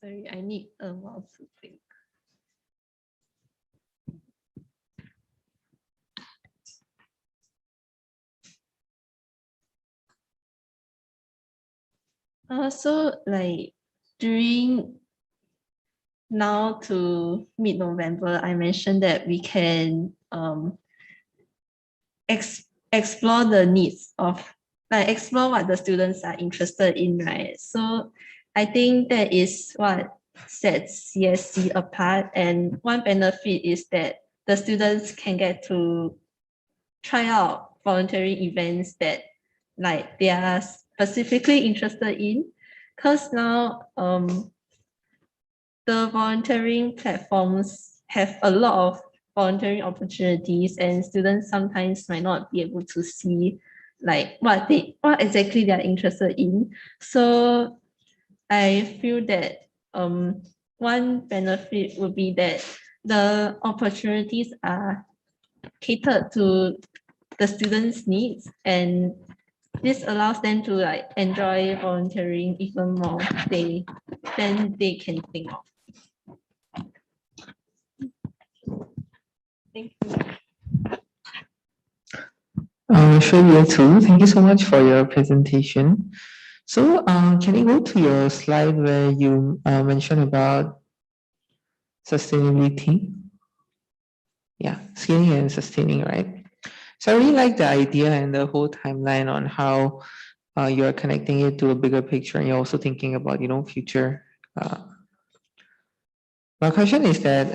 Sorry, I need a while to think. So like during now to mid-November, I mentioned that we can explore the needs of explore what the students are interested in, right? So I think that is what sets CSE apart, and one benefit is that the students can get to try out volunteering events that like they are specifically interested in. Because now the volunteering platforms have a lot of volunteering opportunities, and students sometimes might not be able to see like what exactly they are interested in. So I feel that one benefit would be that the opportunities are catered to the students' needs, and this allows them to like enjoy volunteering even more than they can think of. Thank you. Sure, you too. Thank you so much for your presentation. So, can you go to your slide where you mentioned about sustainability? Yeah, scaling and sustaining, right? So I really like the idea and the whole timeline on how you're connecting it to a bigger picture, and you're also thinking about, future. My question is that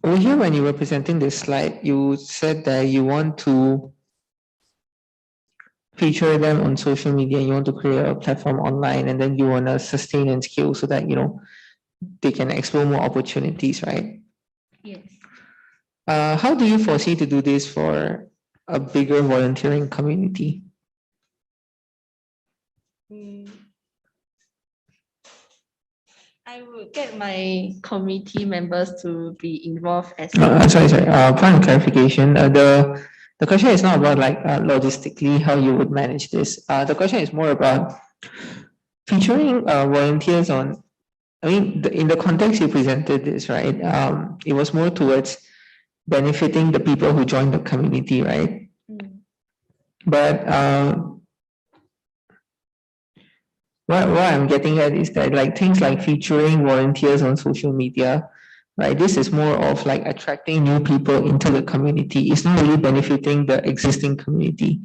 over here, when you were presenting this slide, you said that you want to feature them on social media, you want to create a platform online, and then you want to sustain and scale so that, they can explore more opportunities, right? Yes. How do you foresee to do this for a bigger volunteering community? I would get my committee members to be involved as Sorry. Point of clarification. The question is not about like logistically how you would manage this. The question is more about featuring volunteers on. I mean, in the context you presented this, right? It was more towards benefiting the people who join the community, right? But what I'm getting at is that like things like featuring volunteers on social media, right? This is more of like attracting new people into the community. It's not really benefiting the existing community.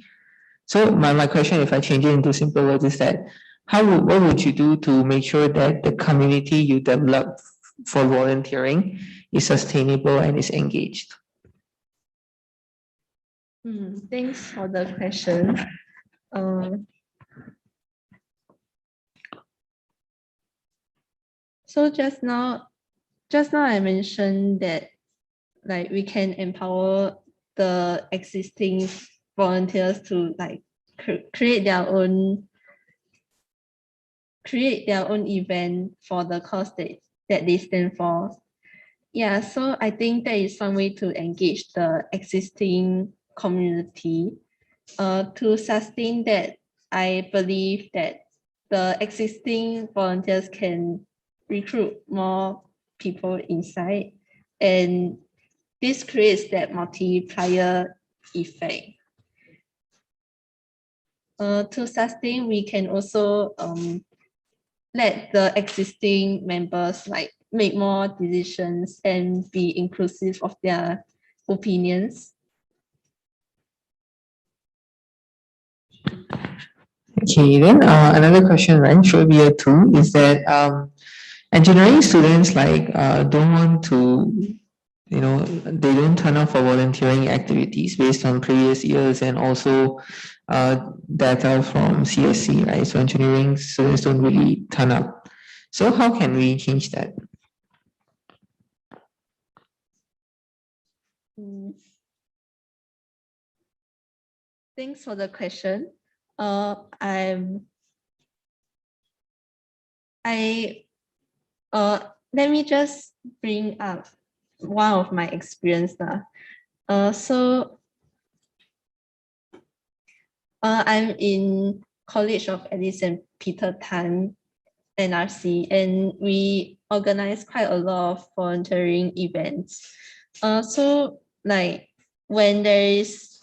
So my question, if I change it into simple words, is that what would you do to make sure that the community you develop for volunteering is sustainable and is engaged? Thanks for the question. So just now I mentioned that like we can empower the existing volunteers to like create their own event for the cause that they stand for. Yeah, so I think that is one way to engage the existing community. To sustain that, I believe that the existing volunteers can recruit more people inside, and this creates that multiplier effect. To sustain, we can also let the existing members like make more decisions and be inclusive of their opinions. Okay, then another question, right? Should be a two is that engineering students like don't want to, they don't turn up for volunteering activities based on previous years and also data from CSC, right? So engineering students don't really turn up. So how can we change that? Thanks for the question. Let me just bring up one of my experience now. I'm in College of Alice and Peter Tan, NRC, and we organize quite a lot of volunteering events. So like when there is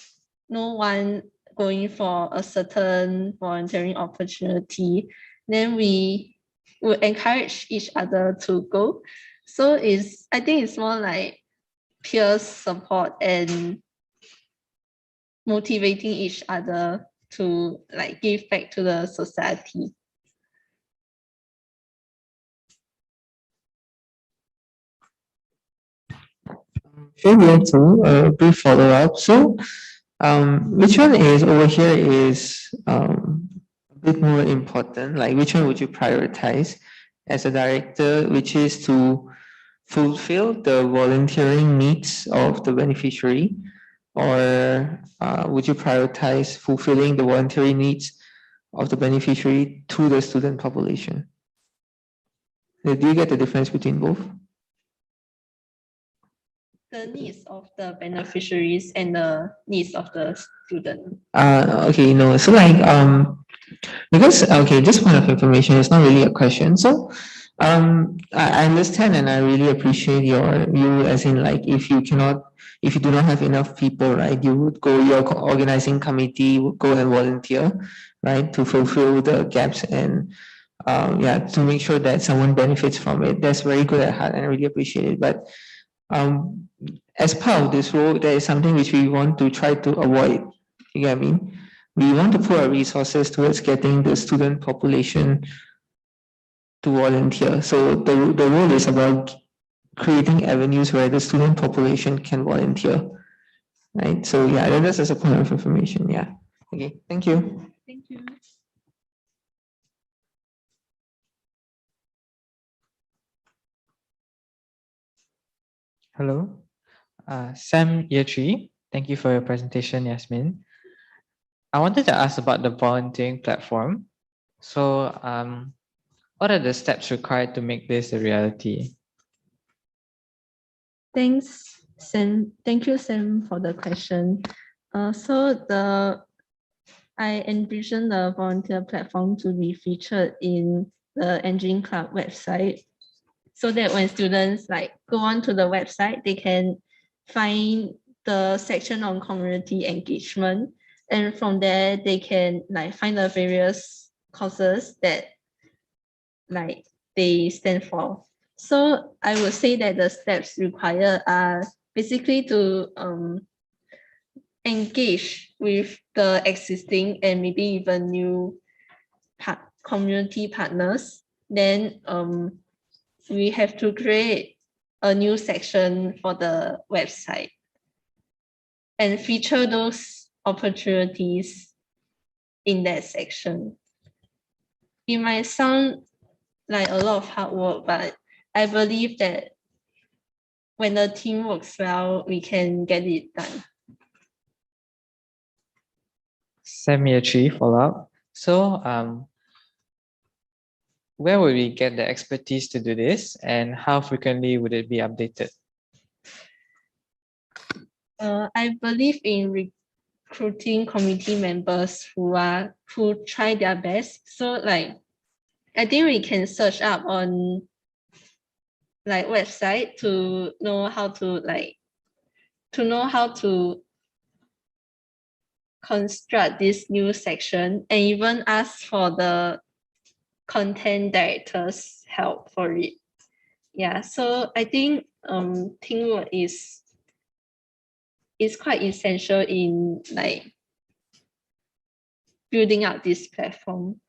no one going for a certain volunteering opportunity, then we would encourage each other to go. So I think it's more like peer support and motivating each other to like give back to the society. Sure, we have to a brief follow-up. So, which one is over here is a bit more important? Like, which one would you prioritize as a director, which is to fulfill the volunteering needs of the beneficiary, or would you prioritize fulfilling the voluntary needs of the beneficiary to the student population? Do you get the difference between both? The needs of the beneficiaries and the needs of the student. Okay, no. So like because okay, this point of information is not really a question. So I understand and I really appreciate your view as in like if you do not have enough people, right, you would go, your organizing committee would go and volunteer, right, to fulfill the gaps and yeah, to make sure that someone benefits from it. That's very good at heart and I really appreciate it. But as part of this role, there is something which we want to try to avoid. You get what I mean? We want to put our resources towards getting the student population to volunteer. So the role is about creating avenues where the student population can volunteer. Right. So yeah, that's just a point of information. Yeah. Okay. Thank you. Thank you. Hello, Sam Year 3. Thank you for your presentation, Yasmin. I wanted to ask about the volunteering platform. So, what are the steps required to make this a reality? Thanks, Sam. Thank you, Sam, for the question. I envision the volunteer platform to be featured in the Engine Club website, so that when students like go on to the website, they can find the section on community engagement, and from there they can like find the various causes that like they stand for. So I would say that the steps required are basically to engage with the existing and maybe even new community partners. Then we have to create a new section for the website and feature those opportunities in that section. It might sound like a lot of hard work, but I believe that when the team works well, we can get it done. Sam Year 3 follow-up. So, where would we get the expertise to do this, and how frequently would it be updated? I believe in recruiting committee members who try their best. So like, I think we can search up on like website to know how to construct this new section, and even ask for the content director's help for it. Yeah, so I think teamwork is quite essential in like building up this platform.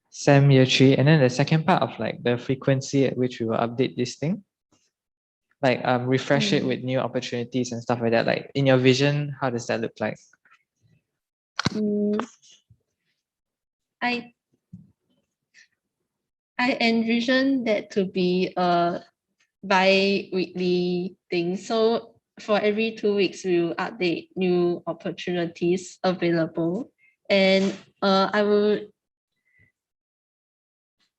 Sam Year 3, and then the second part of like the frequency at which we will update this thing, like refresh it with new opportunities and stuff like that. Like in your vision, how does that look like? I envision that to be a bi-weekly thing. So for every 2 weeks, we will update new opportunities available. And I will,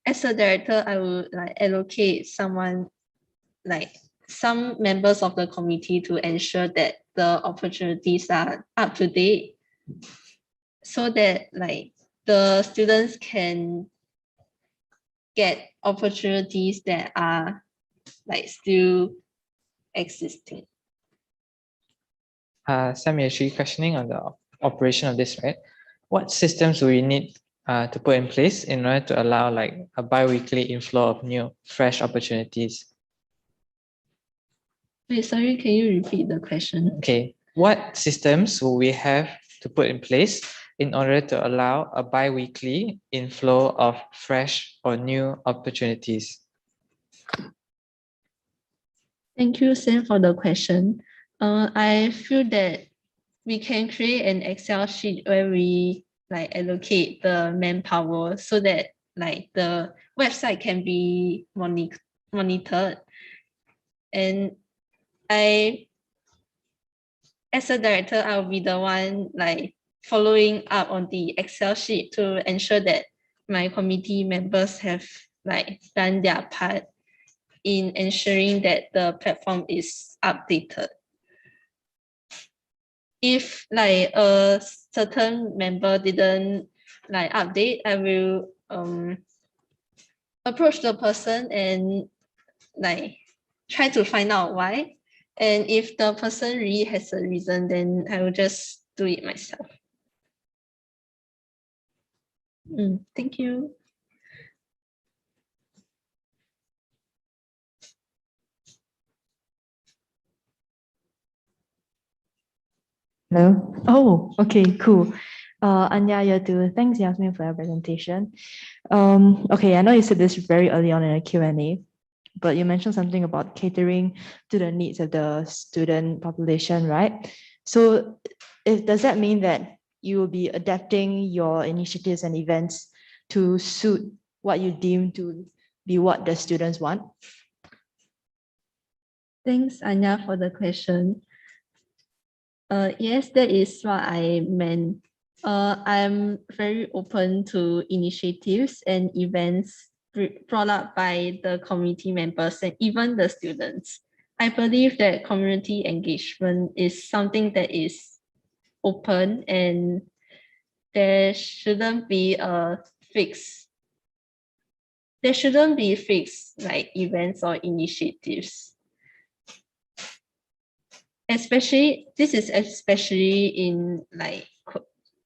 as a director, I will like allocate someone, like some members of the committee, to ensure that the opportunities are up to date, so that like the students can get opportunities that are like still existing. Sam, you're actually questioning on the operation of this, right? What systems do we need to put in place in order to allow like a bi-weekly inflow of new, fresh opportunities? Wait, sorry, can you repeat the question? Okay, what systems will we have to put in place in order to allow a bi-weekly inflow of fresh or new opportunities? Thank you, Sam, for the question. I feel that we can create an Excel sheet where we like allocate the manpower so that like the website can be monitored. And as a director, I'll be the one like following up on the Excel sheet to ensure that my committee members have like done their part in ensuring that the platform is updated. If like a certain member didn't like update, I will approach the person and like try to find out why. And if the person really has a reason, then I will just do it myself. Thank you. Hello. Oh, okay, cool. Anya, year two. Thanks, Yasmin, for your presentation. Okay, I know you said this very early on in a Q&A, but you mentioned something about catering to the needs of the student population, right? So does that mean that you will be adapting your initiatives and events to suit what you deem to be what the students want? Thanks, Anya, for the question. Yes, that is what I meant. I'm very open to initiatives and events brought up by the community members and even the students. I believe that community engagement is something that is open and there shouldn't be fixed like events or initiatives. This is especially in like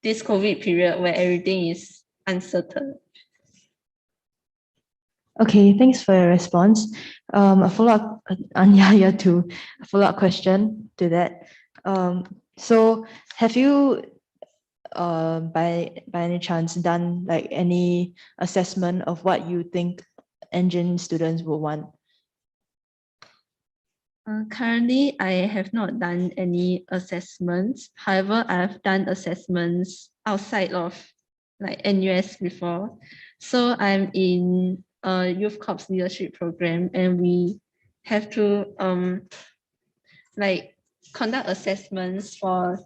this COVID period where everything is uncertain. Okay, thanks for your response. A follow-up, Anya, year two, a follow-up question to that. So have you, by any chance, done like any assessment of what you think engine students will want? Currently, I have not done any assessments. However, I've done assessments outside of like NUS before. So I'm in a Youth Corps leadership program and we have to like conduct assessments for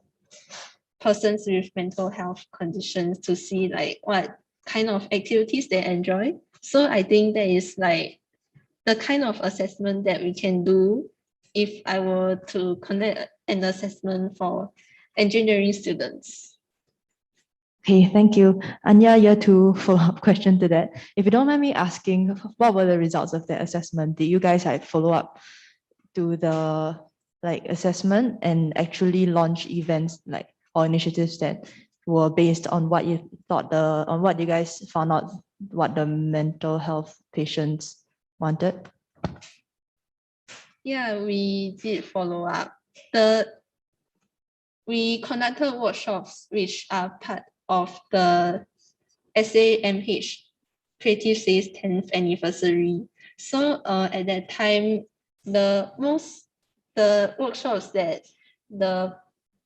persons with mental health conditions to see like what kind of activities they enjoy. So I think that is like the kind of assessment that we can do if I were to conduct an assessment for engineering students. Okay, thank you. Anya, year two, follow-up question to that. If you don't mind me asking, what were the results of that assessment? Did you guys like follow up to the like assessment and actually launch events like or initiatives that were based on what you thought on what you guys found out what the mental health patients wanted? Yeah, we did follow up. We conducted workshops which are part of the SAMH Creative Space 10th anniversary. So at that time, the workshops that the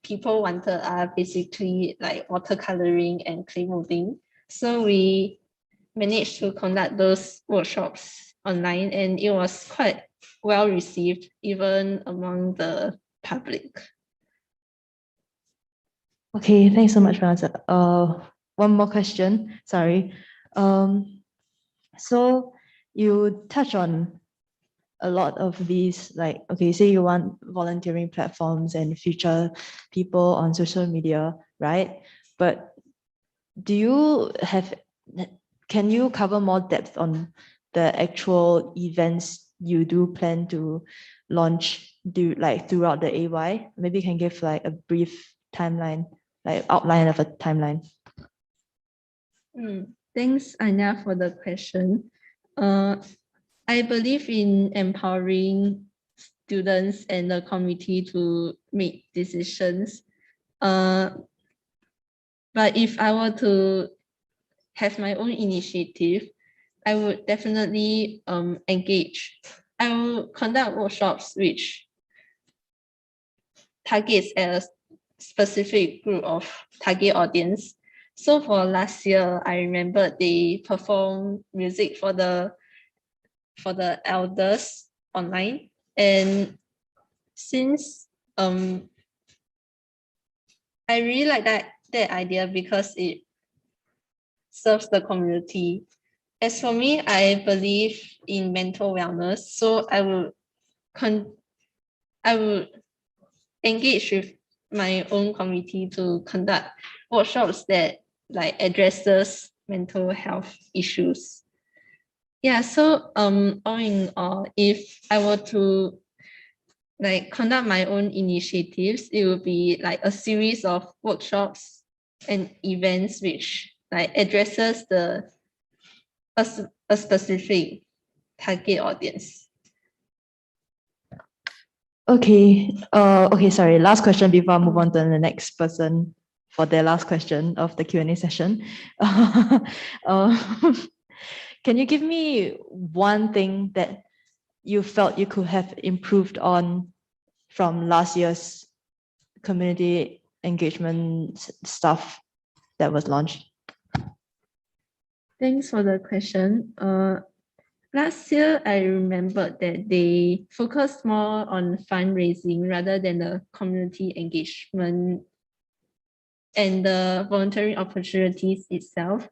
people wanted are basically like watercoloring and clay molding. So we managed to conduct those workshops online and it was quite well received even among the public. Okay, thanks so much for answer. One more question, sorry. So you touch on a lot of these, like, okay, say you want volunteering platforms and feature people on social media, right? But can you cover more depth on the actual events you do plan to launch throughout the AY? Maybe you can give like a brief timeline, like outline of a timeline. Thanks, Anya, for the question. I believe in empowering students and the community to make decisions. But if I were to have my own initiative, I would definitely engage. I will conduct workshops which targets a specific group of target audience. So for last year, I remember they performed music for the elders online. And since I really like that idea because it serves the community. As for me, I believe in mental wellness, so I would engage with my own community to conduct workshops that like addresses mental health issues. Yeah, so all in all, if I were to like conduct my own initiatives, it would be like a series of workshops and events which like addresses a specific target audience. Okay, okay, sorry. Last question before I move on to the next person for their last question of the Q&A session. Can you give me one thing that you felt you could have improved on from last year's community engagement stuff that was launched? Thanks for the question. Last year, I remembered that they focused more on fundraising rather than the community engagement and the volunteering opportunities itself.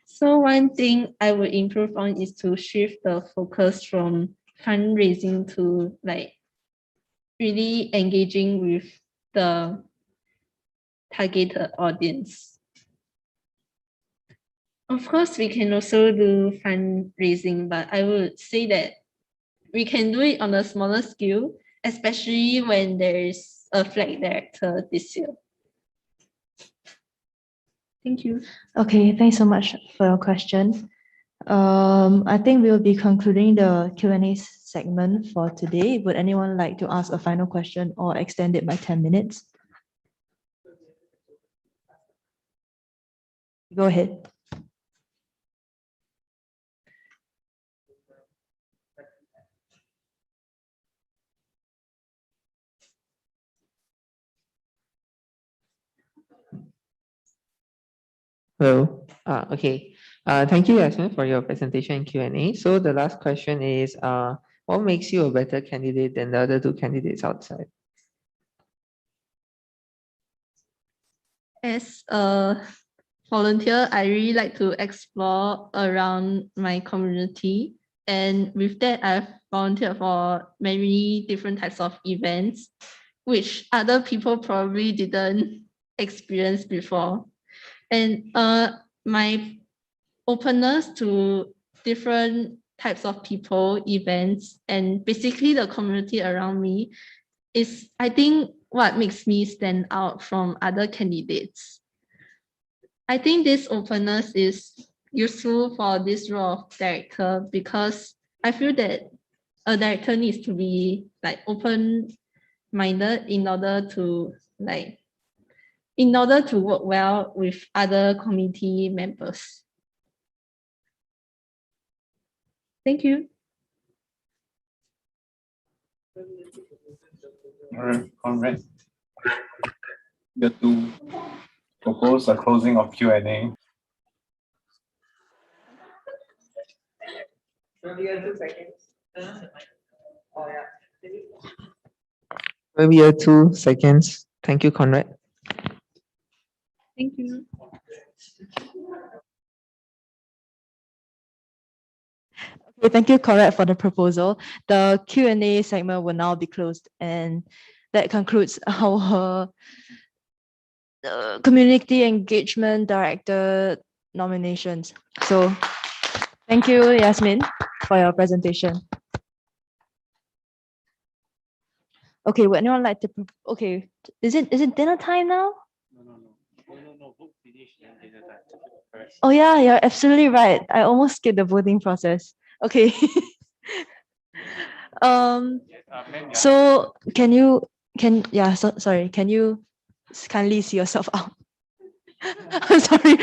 So one thing I would improve on is to shift the focus from fundraising to like really engaging with the targeted audience. Of course, we can also do fundraising, but I would say that we can do it on a smaller scale, especially when there is a flag director this year. Thank you. Okay, thanks so much for your question. I think we'll be concluding the Q&A segment for today. Would anyone like to ask a final question or extend it by 10 minutes? Go ahead. Hello. Okay. Thank you, Yasmin, for your presentation and Q&A. So the last question is, what makes you a better candidate than the other two candidates outside? As a volunteer, I really like to explore around my community. And with that, I've volunteered for many different types of events, which other people probably didn't experience before. And my openness to different types of people, events, and basically the community around me is, I think, what makes me stand out from other candidates. I think this openness is useful for this role of director because I feel that a director needs to be like open-minded in order to work well with other committee members. Thank you. All right, Conrad. Get to propose a closing of Q&A. Maybe 2 seconds. Thank you, Conrad. Thank you. Okay, thank you, Conrad, for the proposal. The Q&A segment will now be closed, and that concludes our community engagement director nominations. So thank you, Yasmin, for your presentation. Okay, would anyone like to, okay, is it dinner time now? Oh yeah, you're absolutely right. I almost skipped the voting process. Okay. So can you sorry, can you kindly see yourself out? I'm sorry.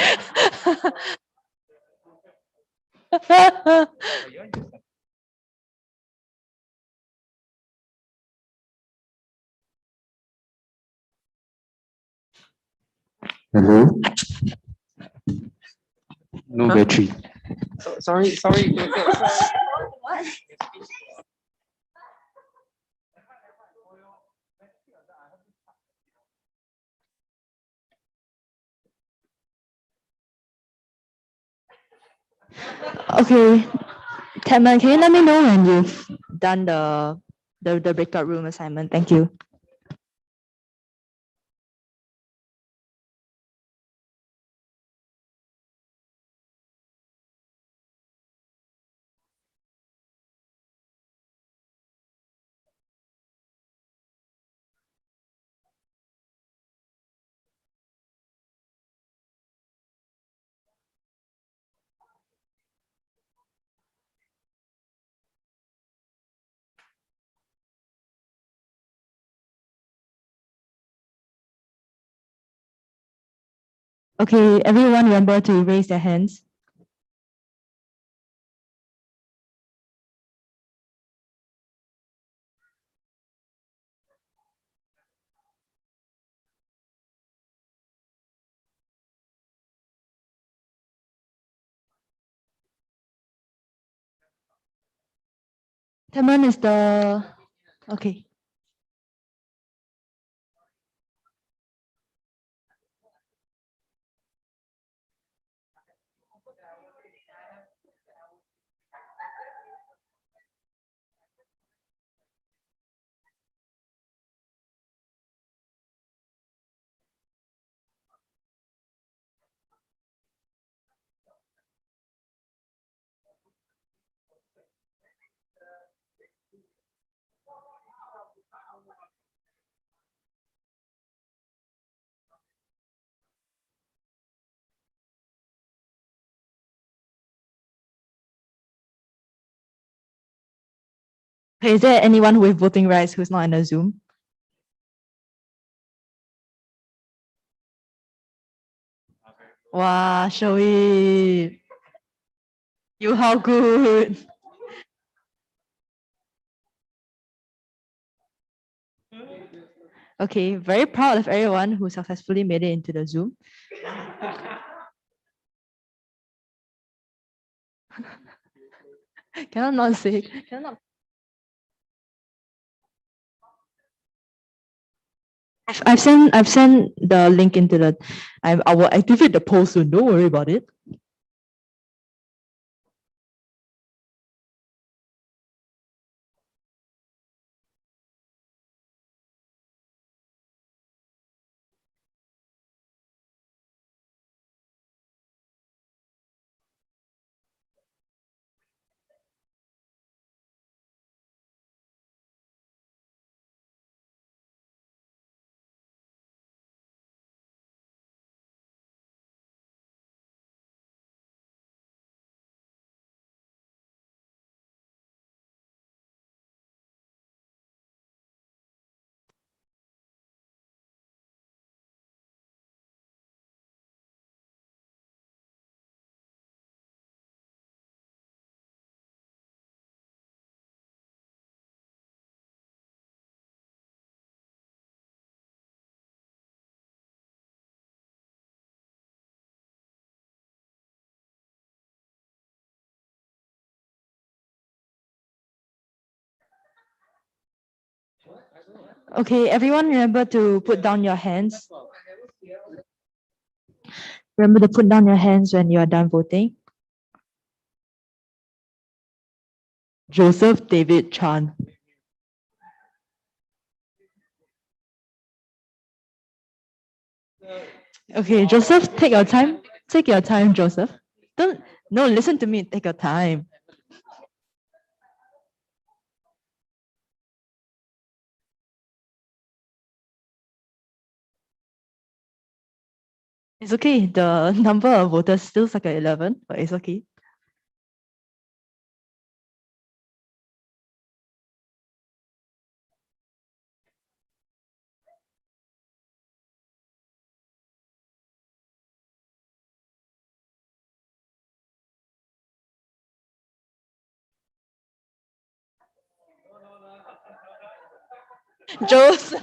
Hello? No Huh? battery. Sorry. What? Okay, Tedman, can you let me know when you've done the breakout room assignment? Thank you. Okay, everyone remember to raise their hands. Tedman is the, okay. Okay, is there anyone with voting rights who's not in the Zoom? Wow, show it. You how good. Okay, very proud of everyone who successfully made it into the Zoom. Cannot not say. Cannot. I've sent the link into the. I will activate the poll soon. Don't worry about it. Okay, everyone remember to put down your hands. Remember to put down your hands when you are done voting. Joseph David Chan. Okay, Joseph, take your time. Take your time, Joseph. No, listen to me. Take your time. It's okay. The number of voters still stuck at 11, but it's okay. Joseph.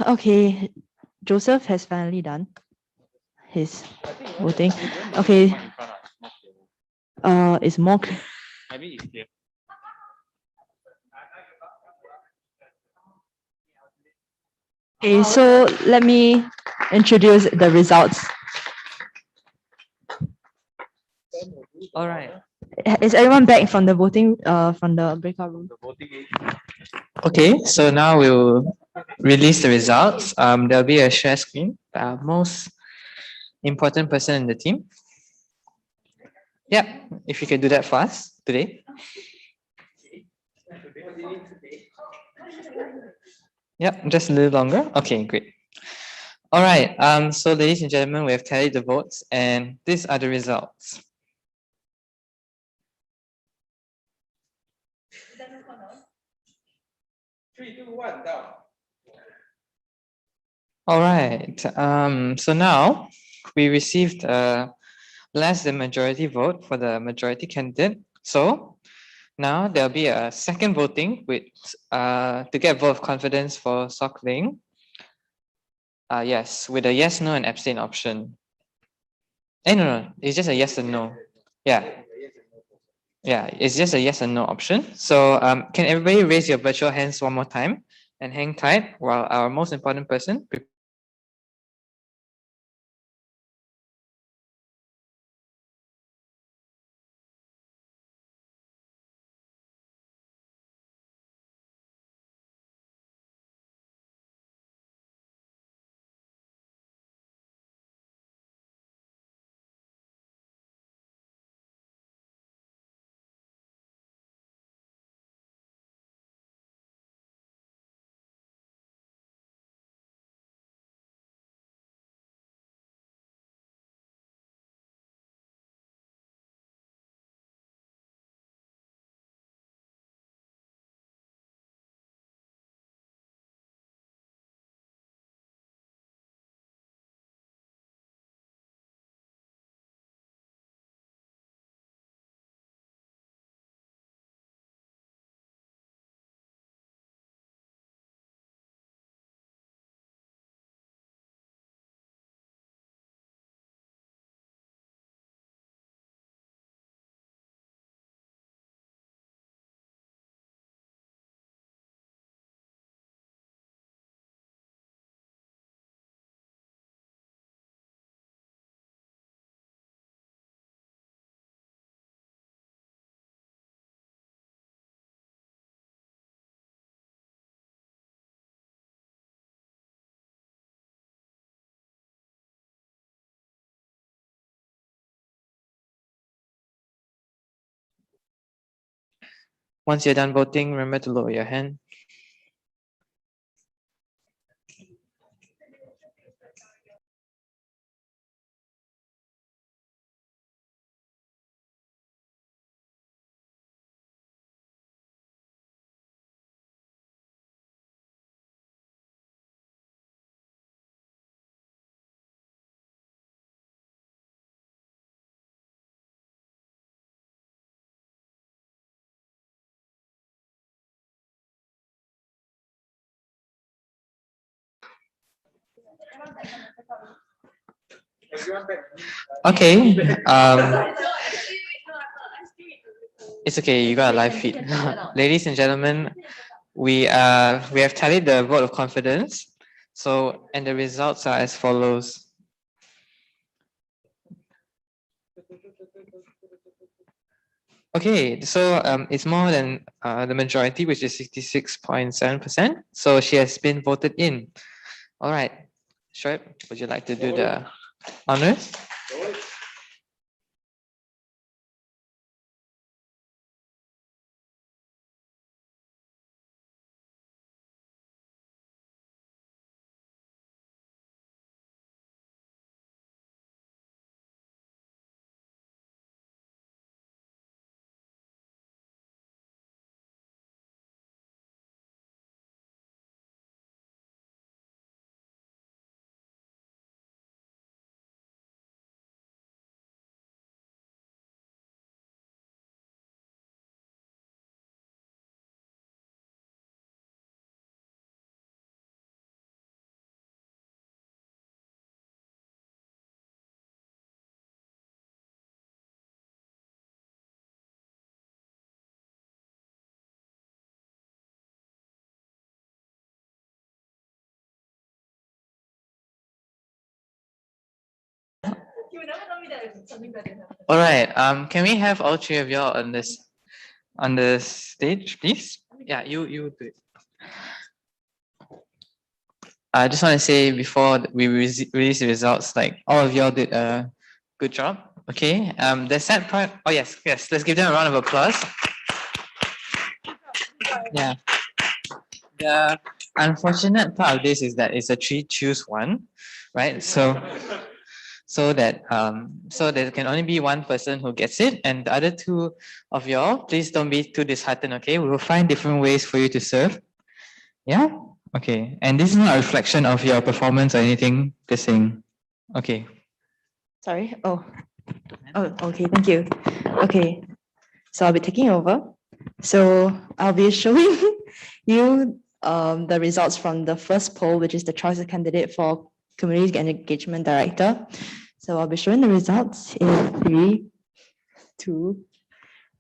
Okay, Joseph has finally done his voting. Okay. It's more. Okay, so let me introduce the results. All right. Is everyone back from the voting from the breakout room? Okay, so now we'll release the results. There'll be a share screen. Most important person in the team. Yeah, if you can do that for us today. Yep, just a little longer. Okay, great. All right, so ladies and gentlemen, we have tallied the votes and these are the results. All right, so now we received less than majority vote for the majority candidate. So now there'll be a second voting with to get vote of confidence for Sok Ling. Yes, with a yes, no, and abstain option. No, it's just a yes and no. Yeah. Yeah, it's just a yes and no option. So can everybody raise your virtual hands one more time and hang tight while our most important person. Once you're done voting, remember to lower your hand. Okay. It's okay, you got a live feed. Ladies and gentlemen, we have tallied the vote of confidence. So, and the results are as follows. Okay, so it's more than the majority, which is 66.7%. So she has been voted in. All right, Shoaib, would you like to do the honors? All right. Can we have all three of y'all on the stage, please? Yeah, you do it. I just want to say before we release the results, like all of y'all did a good job. Okay. The sad part. Oh yes. Let's give them a round of applause. Yeah. The unfortunate part of this is that it's a 3-choose-1, right? So that there can only be one person who gets it, and the other two of y'all, please don't be too disheartened. Okay, we will find different ways for you to serve. Yeah. Okay. And this is not a reflection of your performance or anything. Just saying. Okay. Sorry. Oh, okay. Thank you. Okay. So I'll be taking over. So I'll be showing you the results from the first poll, which is the choice of candidate for Community and Engagement Director. So I'll be showing the results in 3, 2,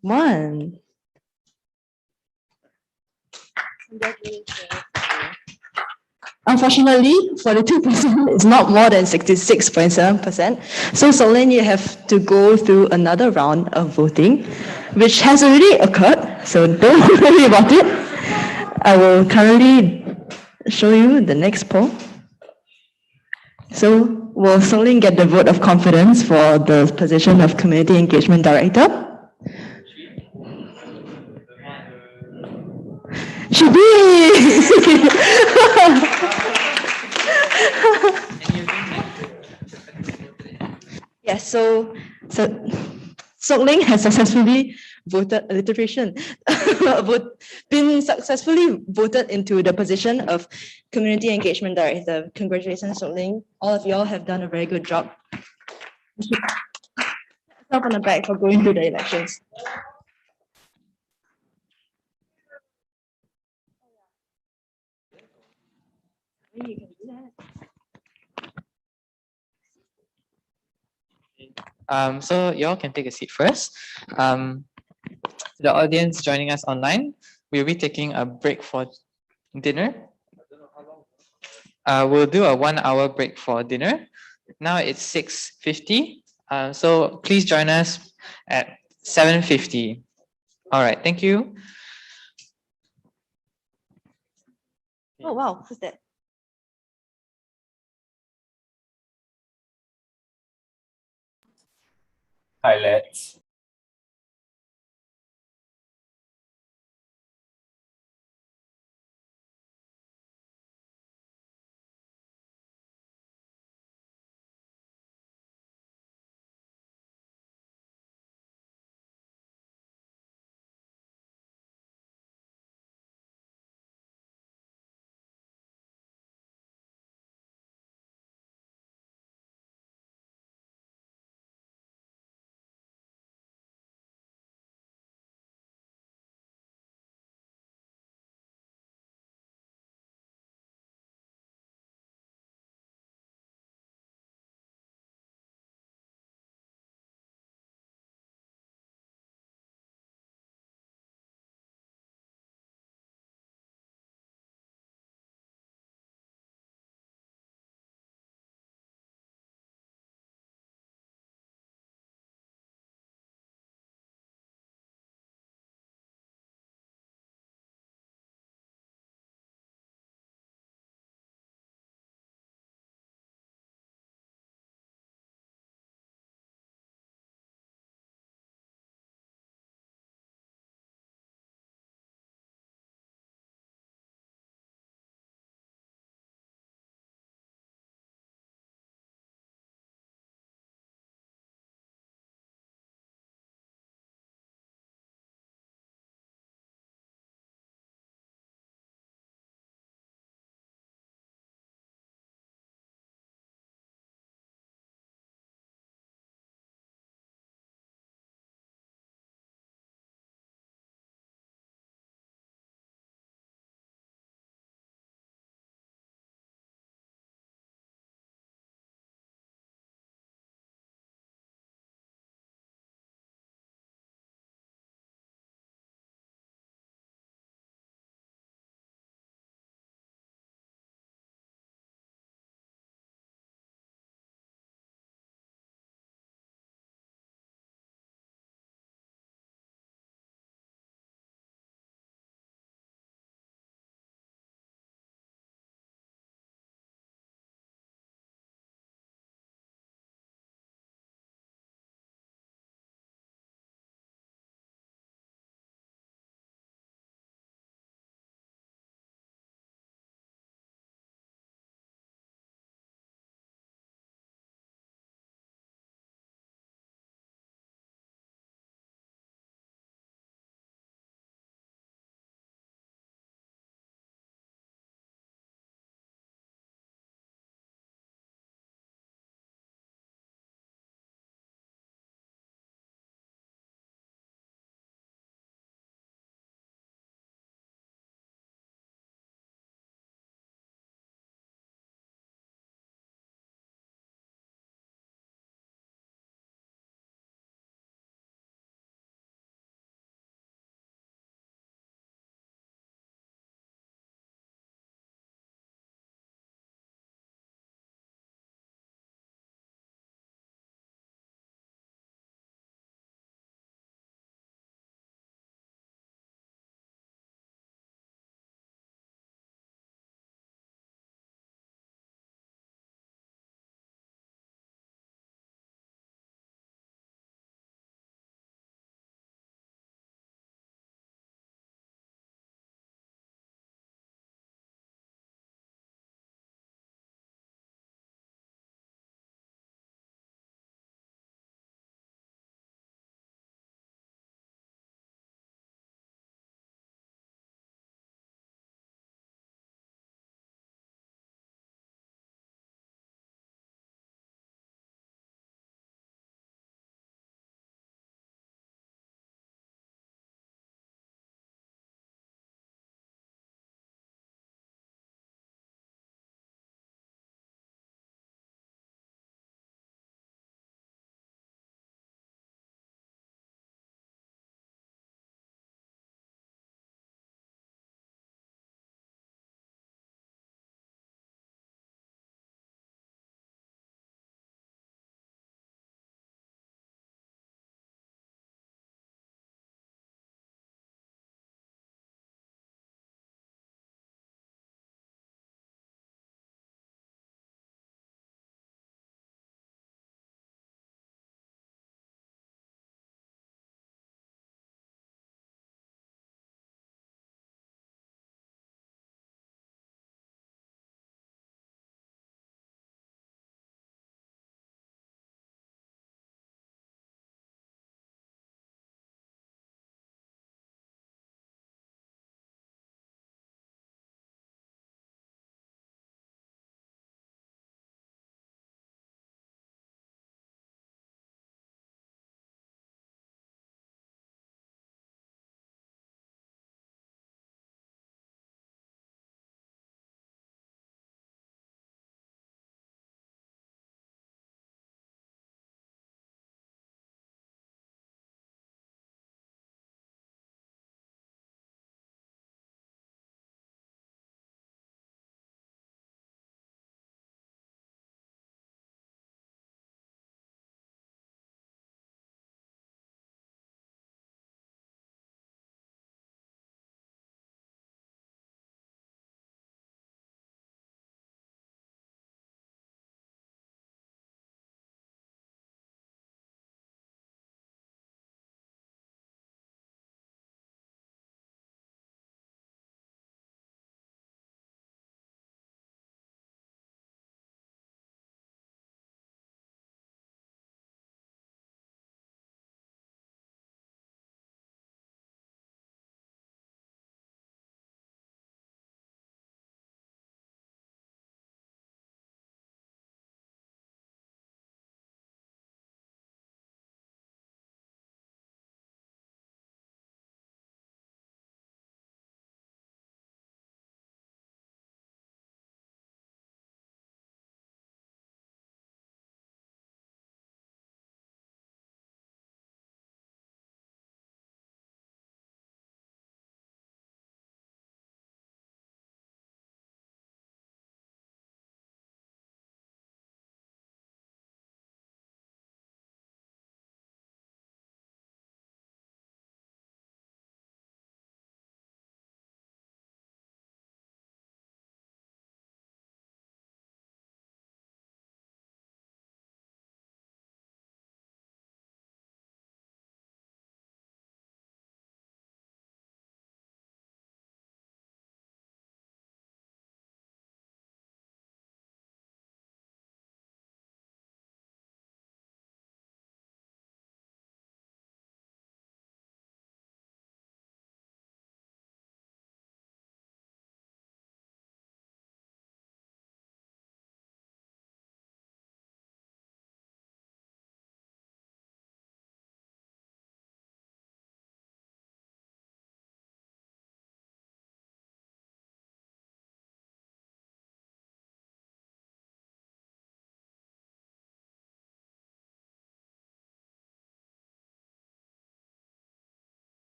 1. Unfortunately, 42% is not more than 66.7%. So Solane, you have to go through another round of voting, which has already occurred. So don't worry about it. I will currently show you the next poll. So will Solane get the vote of confidence for the position of Community Engagement Director? She did! Yes, so Sok-Ling has successfully voted alliteration, been successfully voted into the position of Community Engagement Director. Congratulations, Sok-Ling. All of y'all have done a very good job. Yourself on the back for going through the elections. You can do that. So y'all can take a seat first. To the audience joining us online, we'll be taking a break for dinner. We'll do a 1-hour break for dinner. Now it's 6:50. So please join us at 7:50. All right, thank you. Oh, wow, who's that? Hi, lads.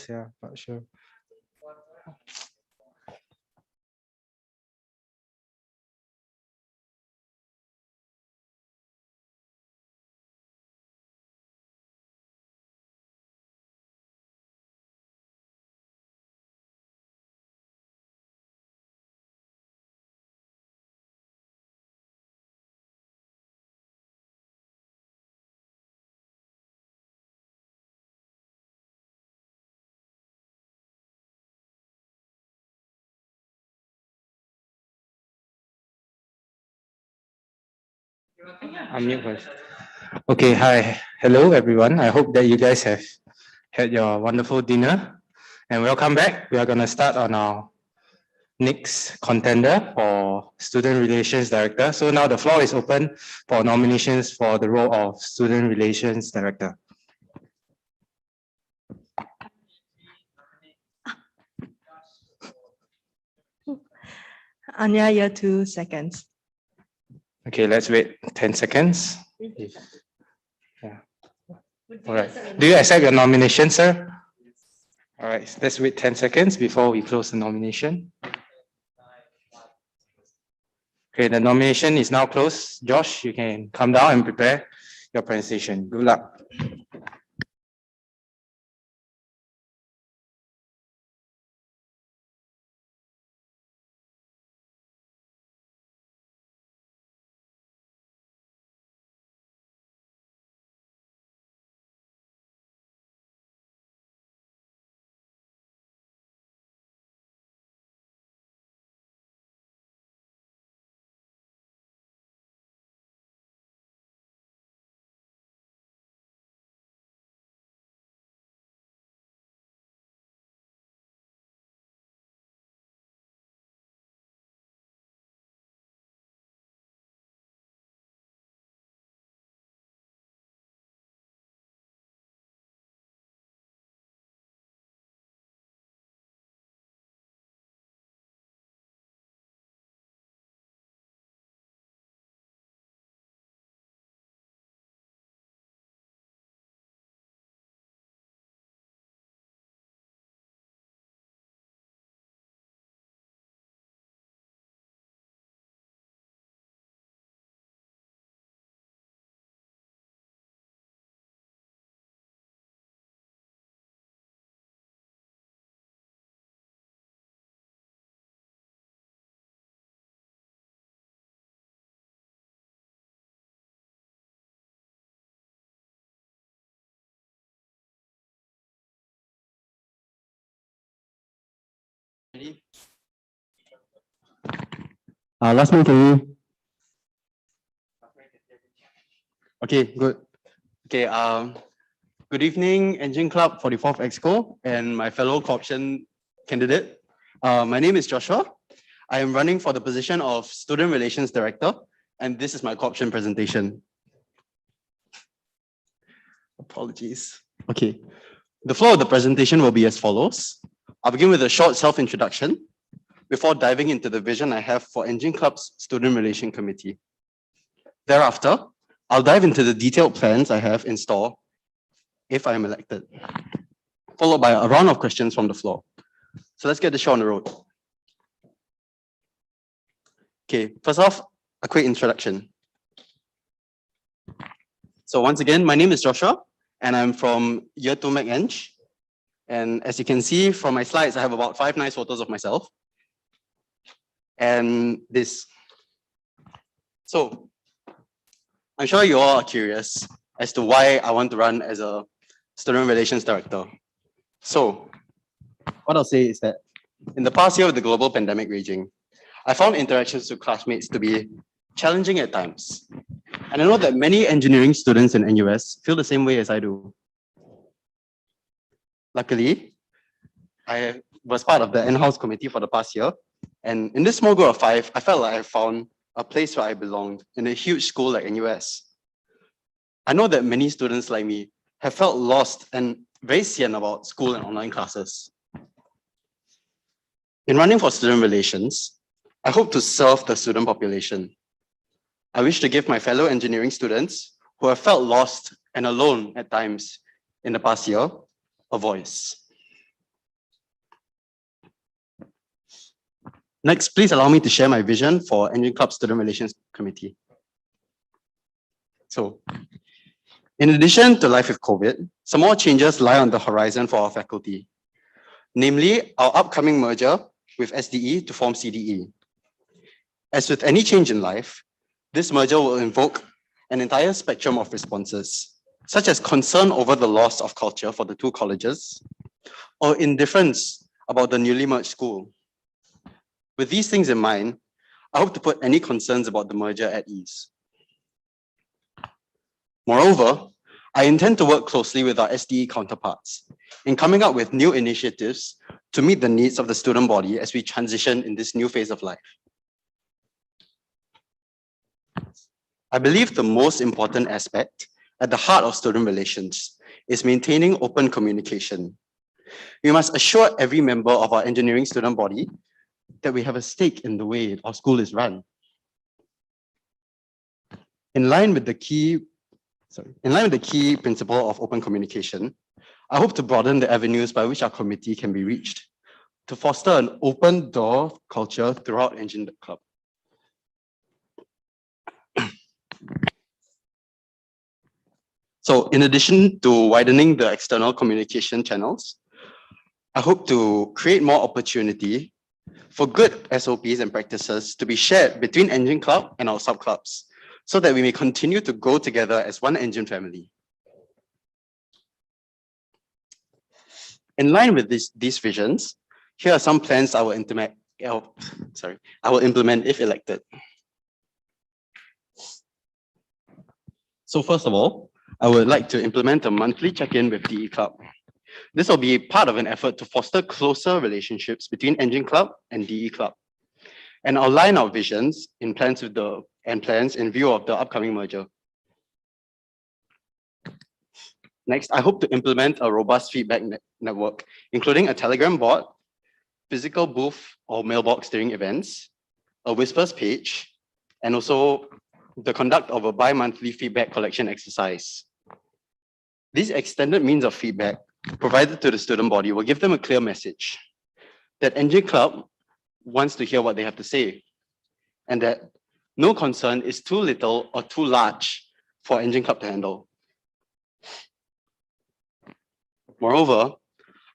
close, yeah, but sure. Unmute first. Okay, hi. Hello, everyone. I hope that you guys have had your wonderful dinner and welcome back. We are going to start on our next contender for Student Relations Director. So now the floor is open for nominations for the role of Student Relations Director. Anya, year 2, seconds. Okay, let's wait 10 seconds. Yeah. All right. Do you accept your nomination, sir? All right, let's wait 10 seconds before we close the nomination. Okay, the nomination is now closed. Josh, you can come down and prepare your presentation. Good luck. Last meeting. Okay, good. Okay, good evening, Engine Club 44th Exco and my fellow co-option candidate. My name is Joshua. I am running for the position of Student Relations Director, and this is my co-option presentation. Apologies. Okay, the flow of the presentation will be as follows. I'll begin with a short self-introduction before diving into the vision I have for Engine Club's Student Relation Committee. Thereafter, I'll dive into the detailed plans I have in store if I am elected, followed by a round of questions from the floor. So let's get the show on the road. Okay, first off, a quick introduction. So once again, my name is Joshua, and I'm from Year 2 Mech-Eng. And as you can see from my slides, I have about 5 nice photos of myself. And this. So I'm sure you all are curious as to why I want to run as a Student Relations Director. So what I'll say is that in the past year with the global pandemic raging, I found interactions with classmates to be challenging at times. And I know that many engineering students in NUS feel the same way as I do. Luckily, I was part of the in-house committee for the past year. And in this small group of 5, I felt like I found a place where I belonged in a huge school like NUS. I know that many students like me have felt lost and very sian about school and online classes. In running for student relations, I hope to serve the student population. I wish to give my fellow engineering students who have felt lost and alone at times in the past year a voice. Next, please allow me to share my vision for Engine Club Student Relations Committee. So, in addition to life with COVID, some more changes lie on the horizon for our faculty, namely our upcoming merger with SDE to form CDE. As with any change in life, this merger will invoke an entire spectrum of responses, such as concern over the loss of culture for the two colleges, or indifference about the newly merged school. With these things in mind, I hope to put any concerns about the merger at ease. Moreover, I intend to work closely with our SDE counterparts in coming up with new initiatives to meet the needs of the student body as we transition in this new phase of life. I believe the most important aspect at the heart of student relations is maintaining open communication. We must assure every member of our engineering student body that we have a stake in the way our school is run. In line with the key principle of open communication, I hope to broaden the avenues by which our committee can be reached to foster an open door culture throughout Engine Club. So in addition to widening the external communication channels, I hope to create more opportunity for good SOPs and practices to be shared between Engine Club and our sub-clubs, so that we may continue to grow together as one Engine family. In line with these visions, here are some plans I will implement if elected. So first of all, I would like to implement a monthly check-in with DE Club. This will be part of an effort to foster closer relationships between Engine Club and DE Club, and outline our visions in plans in view of the upcoming merger. Next, I hope to implement a robust feedback network, including a Telegram bot, physical booth or mailbox during events, a Whispers page, and also the conduct of a bi-monthly feedback collection exercise. These extended means of feedback provided to the student body will give them a clear message that Engine Club wants to hear what they have to say, and that no concern is too little or too large for Engine Club to handle. Moreover,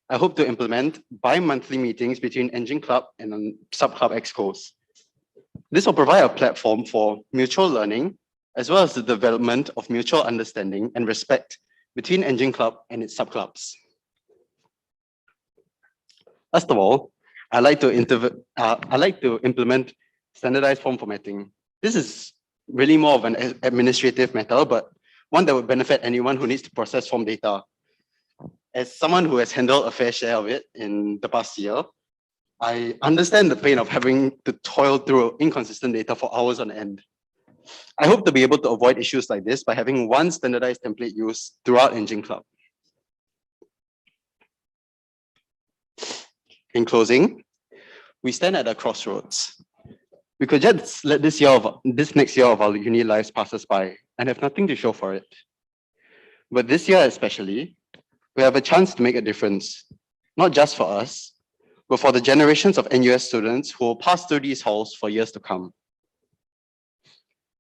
I hope to implement bi-monthly meetings between Engine Club and sub-club excos. This will provide a platform for mutual learning, as well as the development of mutual understanding and respect between Engine Club and its sub-clubs. Last of all, I like to implement standardized form formatting. This is really more of an administrative matter, but one that would benefit anyone who needs to process form data. As someone who has handled a fair share of it in the past year, I understand the pain of having to toil through inconsistent data for hours on end. I hope to be able to avoid issues like this by having one standardized template used throughout Engine Club. In closing, we stand at a crossroads. We could just let this next year of our uni lives pass us by and have nothing to show for it. But this year especially, we have a chance to make a difference, not just for us, but for the generations of NUS students who will pass through these halls for years to come.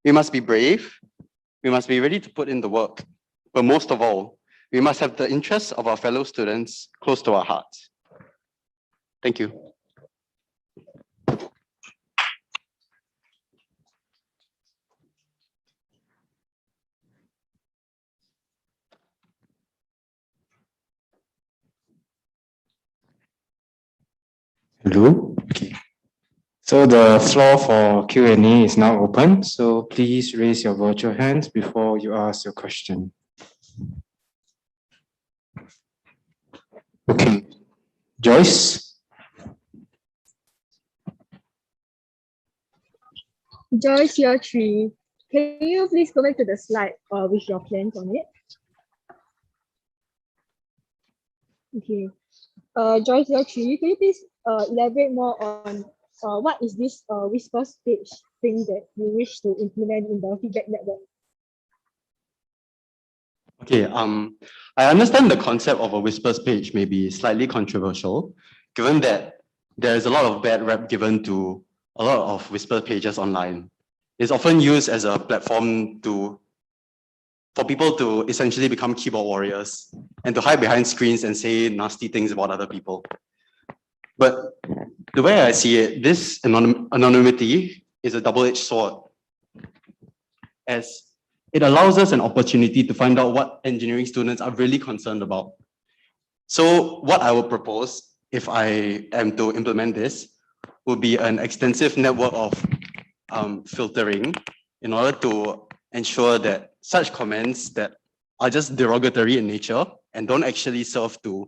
We must be brave, we must be ready to put in the work, but most of all, we must have the interests of our fellow students close to our hearts. Thank you. Hello. Okay. So the floor for Q&A is now open. So please raise your virtual hands before you ask your question. Okay. Joyce. Joyce, year 3. Can you please go back to the slide with your plans on it? Okay. Joyce, year 3, can you please elaborate more on what is this Whispers page thing that you wish to implement in the feedback network? Okay, I understand the concept of a Whispers page may be slightly controversial, given that there's a lot of bad rap given to a lot of whisper pages online. It's often used as a platform for people to essentially become keyboard warriors and to hide behind screens and say nasty things about other people. But the way I see it, this anonymity is a double-edged sword, as it allows us an opportunity to find out what engineering students are really concerned about. So what I would propose, if I am to implement this, would be an extensive network of filtering in order to ensure that such comments that are just derogatory in nature and don't actually serve to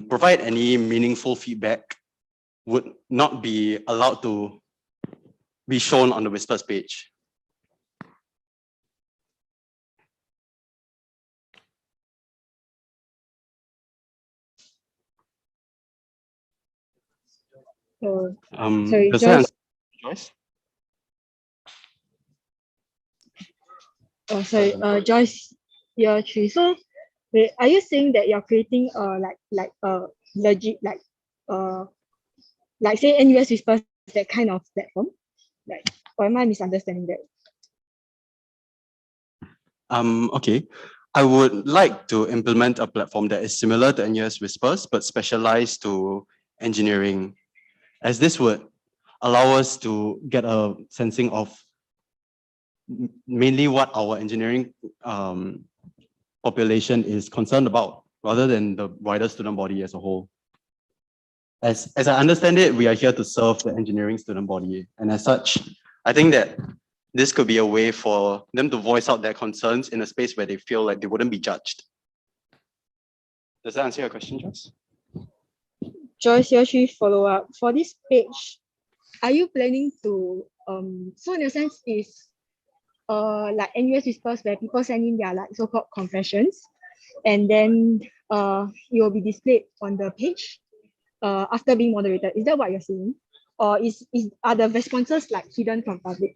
provide any meaningful feedback would not be allowed to be shown on the Whispers page. Sorry, does that Joyce. answer, Joyce? Oh, sorry, Joyce, year 3. So, wait, are you saying that you're creating legit say NUS Whispers, that kind of platform? Like, or am I misunderstanding that? Okay. I would like to implement a platform that is similar to NUS Whispers, but specialized to engineering, as this would allow us to get a sensing of mainly what our engineering population is concerned about, rather than the wider student body as a whole. As I understand it, we are here to serve the engineering student body. And as such, I think that this could be a way for them to voice out their concerns in a space where they feel like they wouldn't be judged. Does that answer your question, Joyce? Joyce, year 3 follow up. For this page, are you planning to, so in a sense, is like NUS Whispers where people send in their like so-called confessions, and then it will be displayed on the page after being moderated. Is that what you're saying? Or are the responses like hidden from public?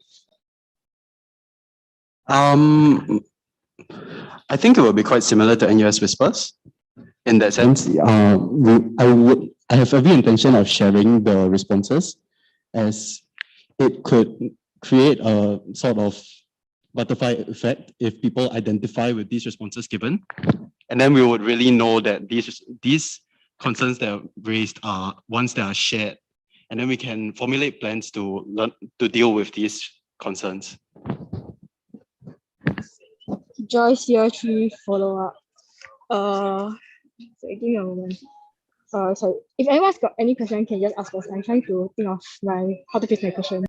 I think it will be quite similar to NUS Whispers in that sense. I have every intention of sharing the responses, as it could create a sort of butterfly effect if people identify with these responses given, and then we would really know that these concerns that are raised are ones that are shared, and then we can formulate plans to deal with these concerns. Joyce, year 3 follow up. Sorry, give me a moment. Sorry, if anyone's got any question, can just ask first. I'm trying to think of how to fix my question.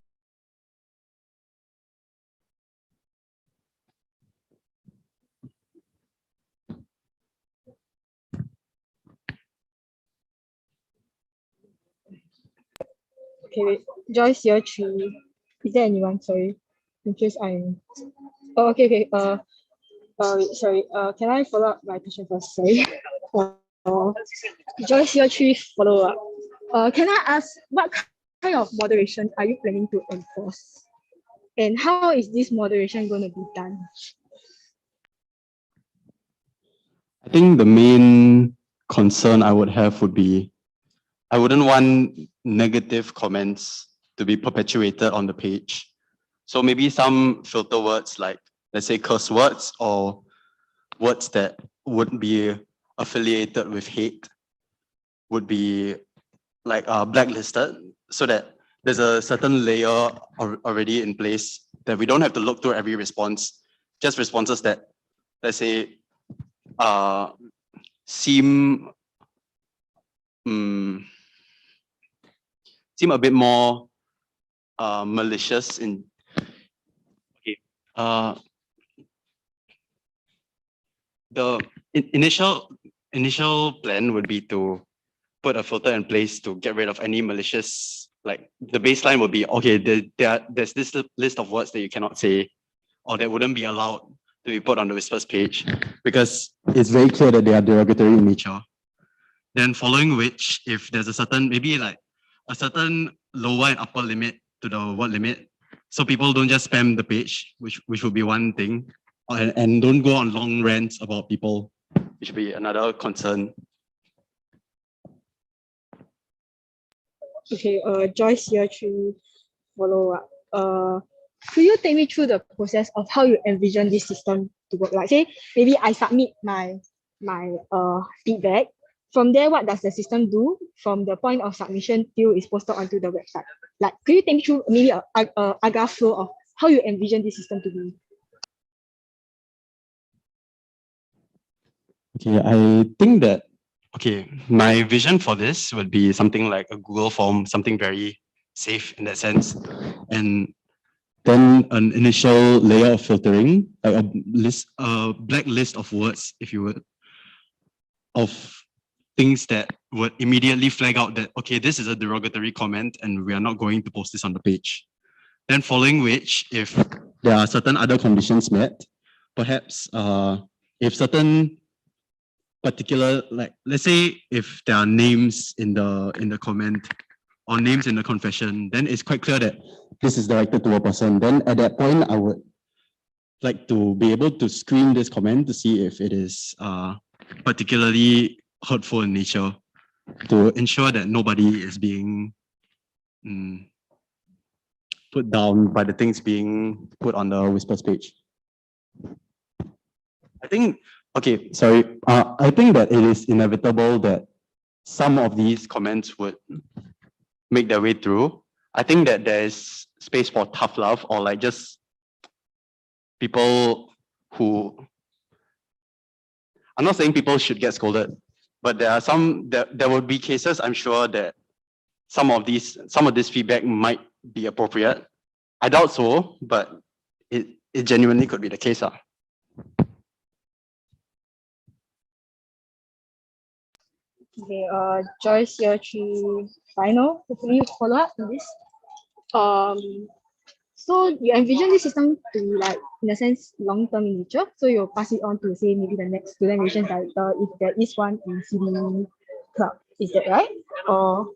Okay, wait. Joyce, year 3. Is there anyone? Sorry, in case I'm. Oh, okay. Wait, sorry. Can I follow up my question first? Sorry. Joyce, year 3 follow up. Can I ask what kind of moderation are you planning to enforce, and how is this moderation going to be done? I think the main concern I would have would be, I wouldn't want negative comments to be perpetuated on the page. So maybe some filter words like, let's say, curse words or words that would be affiliated with hate would be like blacklisted, so that there's a certain layer already in place that we don't have to look through every response, just responses that, let's say, seem a bit more malicious in. Okay. The initial plan would be to put a filter in place to get rid of any malicious, like the baseline would be, okay, there's this list of words that you cannot say or that wouldn't be allowed to be put on the Whispers page because it's very clear that they are derogatory in nature. Then following which, if there's a certain, maybe like a certain lower and upper limit to the word limit, so people don't just spam the page, which would be one thing, and don't go on long rants about people, which would be another concern. Okay, Joyce year 3 follow up. Could you take me through the process of how you envision this system to work? Like say, maybe I submit my feedback. From there, what does the system do from the point of submission till it's posted onto the website? Like, could you take me through maybe a Agar flow of how you envision this system to be? Okay, I think that, okay, my vision for this would be something like a Google form, something very safe in that sense. And then an initial layer of filtering, like a black list of words, if you would, of things that would immediately flag out that, okay, this is a derogatory comment and we are not going to post this on the page. Then following which, if there are certain other conditions met, perhaps if certain particular, like let's say if there are names in the comment or names in the confession, then it's quite clear that this is directed to a person. Then at that point, I would like to be able to screen this comment to see if it is particularly hurtful in nature, to ensure that nobody is being put down by the things being put on the Whispers page. I think, okay, sorry. I think that it is inevitable that some of these comments would make their way through. I think that there is space for tough love, or like just people who, I'm not saying people should get scolded, but there are some, there will be cases, I'm sure, that some of this feedback might be appropriate. I doubt so, but it genuinely could be the case. Okay, Joyce year 3 final. Hopefully you follow up on this. So you envision this system to be like, in a sense, long-term in nature. So you'll pass it on to say maybe the next student relations director if there is one in CD club. Is that right? Or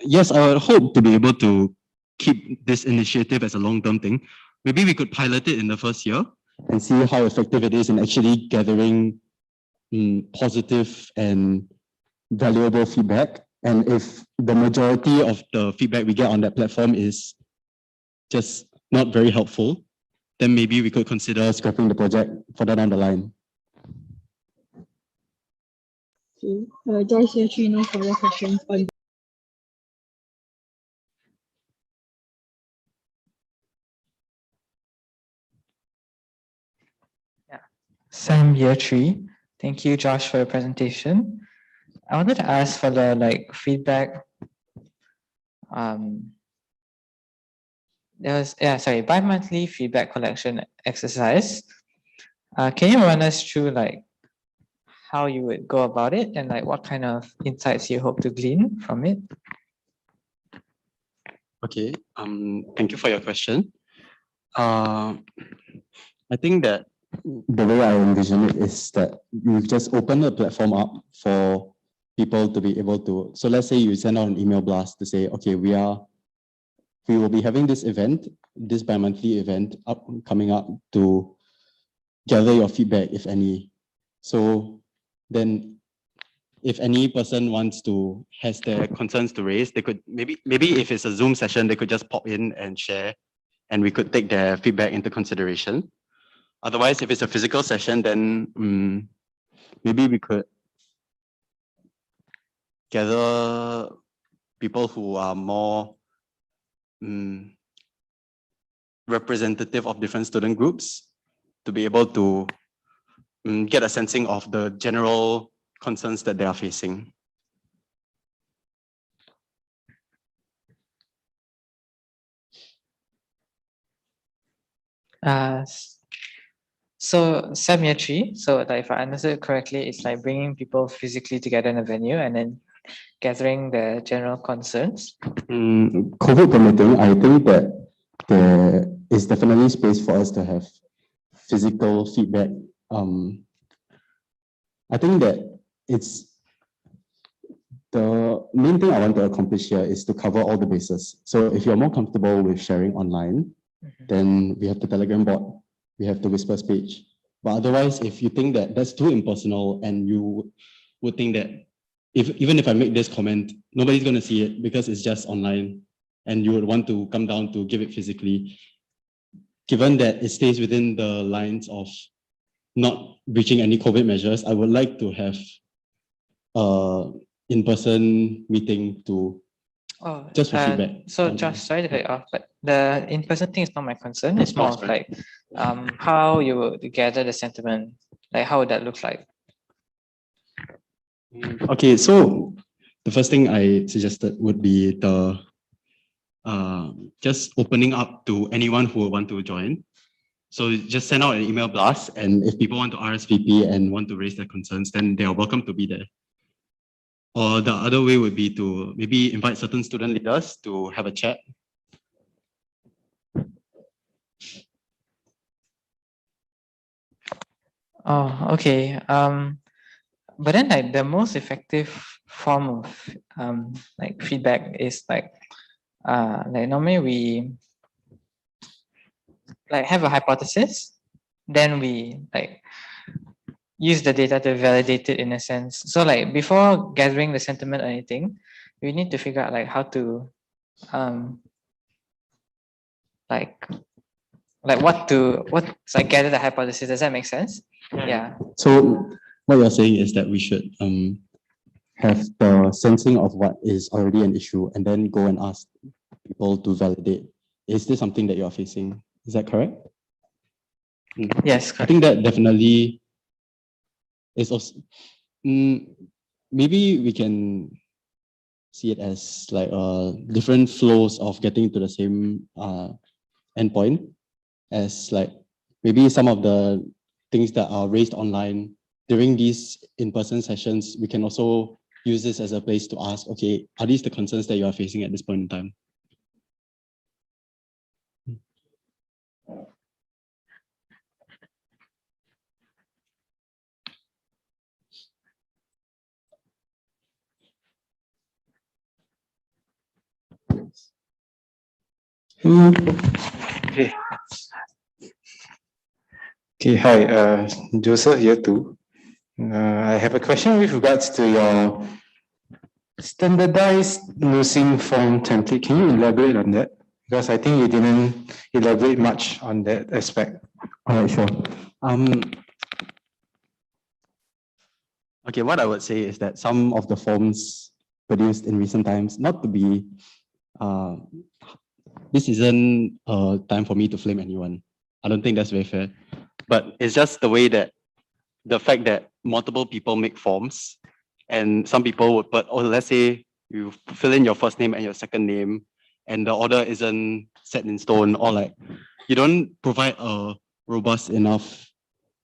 yes, I would hope to be able to keep this initiative as a long-term thing. Maybe we could pilot it in the first year and see how effective it is in actually gathering positive and valuable feedback. And if the majority of the feedback we get on that platform is just not very helpful, then maybe we could consider scrapping the project further down the line. okay, Joyce year 3, no further questions on Sam year 3. Thank you, Josh, for your presentation. I wanted to ask for the feedback. Bi-monthly feedback collection exercise. Can you run us through how you would go about it and what kind of insights you hope to glean from it? Okay, thank you for your question. I think that the way I envision it is that you just open the platform up for people to be able to, so let's say you send out an email blast to say, okay, we will be having this event, this bi-monthly event coming up to gather your feedback, if any. So then if any person has their concerns to raise, they could maybe if it's a Zoom session, they could just pop in and share, and we could take their feedback into consideration. Otherwise, if it's a physical session, then maybe we could gather people who are more representative of different student groups to be able to get a sensing of the general concerns that they are facing. So Sam year 3, so if I understood correctly, it's like bringing people physically together in a venue and then gathering the general concerns. COVID permitting, I think that there is definitely space for us to have physical feedback. I think that the main thing I want to accomplish here is to cover all the bases. So if you're more comfortable with sharing online, then we have the Telegram bot, we have the Whispers page. But otherwise, if you think that that's too impersonal and you would think that even if I make this comment, nobody's going to see it because it's just online and you would want to come down to give it physically. Given that it stays within the lines of not breaching any COVID measures, I would like to have in-person meeting to just for feedback. So Josh, sorry to cut you off, but the in-person thing is not my concern. It's more of like how you would gather the sentiment, like how would that look like? Okay, so the first thing I suggested would be the just opening up to anyone who would want to join. So just send out an email blast, and if people want to RSVP and want to raise their concerns, then they are welcome to be there. Or the other way would be to maybe invite certain student leaders to have a chat. Oh, okay. But then like the most effective form of like feedback is like normally we like have a hypothesis, then we like use the data to validate it in a sense. So like before gathering the sentiment or anything, we need to figure out like how to what's like gather the hypothesis. Does that make sense? Yeah. So what you're saying is that we should have the sensing of what is already an issue and then go and ask people to validate. Is this something that you're facing? Is that correct? Yes. I think that definitely is also, maybe we can see it as like different flows of getting to the same endpoint, as like maybe some of the things that are raised online during these in-person sessions, we can also use this as a place to ask, okay, are these the concerns that you are facing at this point in time? Okay. Okay, hi, Joseph here too. I have a question with regards to your standardized nursing form template. Can you elaborate on that? Because I think you didn't elaborate much on that aspect. All right, sure. Okay, what I would say is that some of the forms produced in recent times, not to be, this isn't a time for me to flame anyone. I don't think that's very fair. But it's just the way that the fact that multiple people make forms and some people would put, oh, let's say you fill in your first name and your second name and the order isn't set in stone, or like you don't provide a robust enough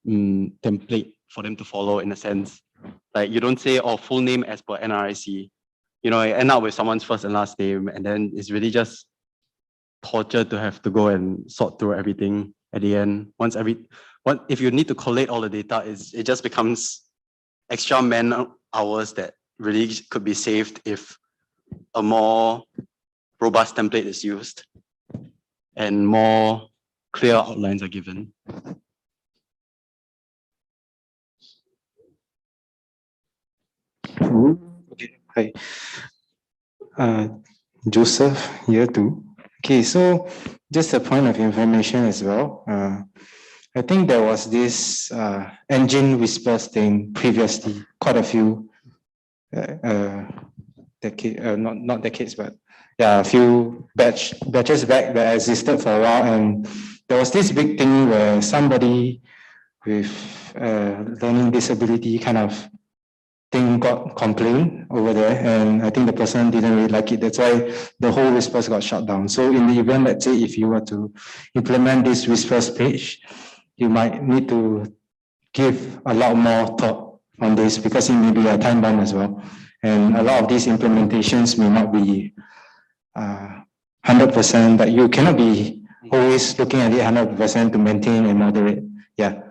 template for them to follow, in a sense. Like you don't say, oh, full name as per NRIC. You know, I end up with someone's first and last name, and then it's really just torture to have to go and sort through everything at the end. If you need to collate all the data, it just becomes extra man hours that really could be saved if a more robust template is used and more clear outlines are given. Okay, hi. Joseph here too. Okay, so just a point of information as well. I think there was this engine whispers thing previously, quite a few not decades, but yeah, a few batches back that existed for a while, and there was this big thing where somebody with learning disability kind of thing got complained over there, and I think the person didn't really like it. That's why the whole Whispers got shut down. So in the event, let's say if you were to implement this Whispers page, you might need to give a lot more thought on this, because it may be a time bomb as well. And a lot of these implementations may not be 100%, but you cannot be always looking at it 100% to maintain and moderate. Yeah.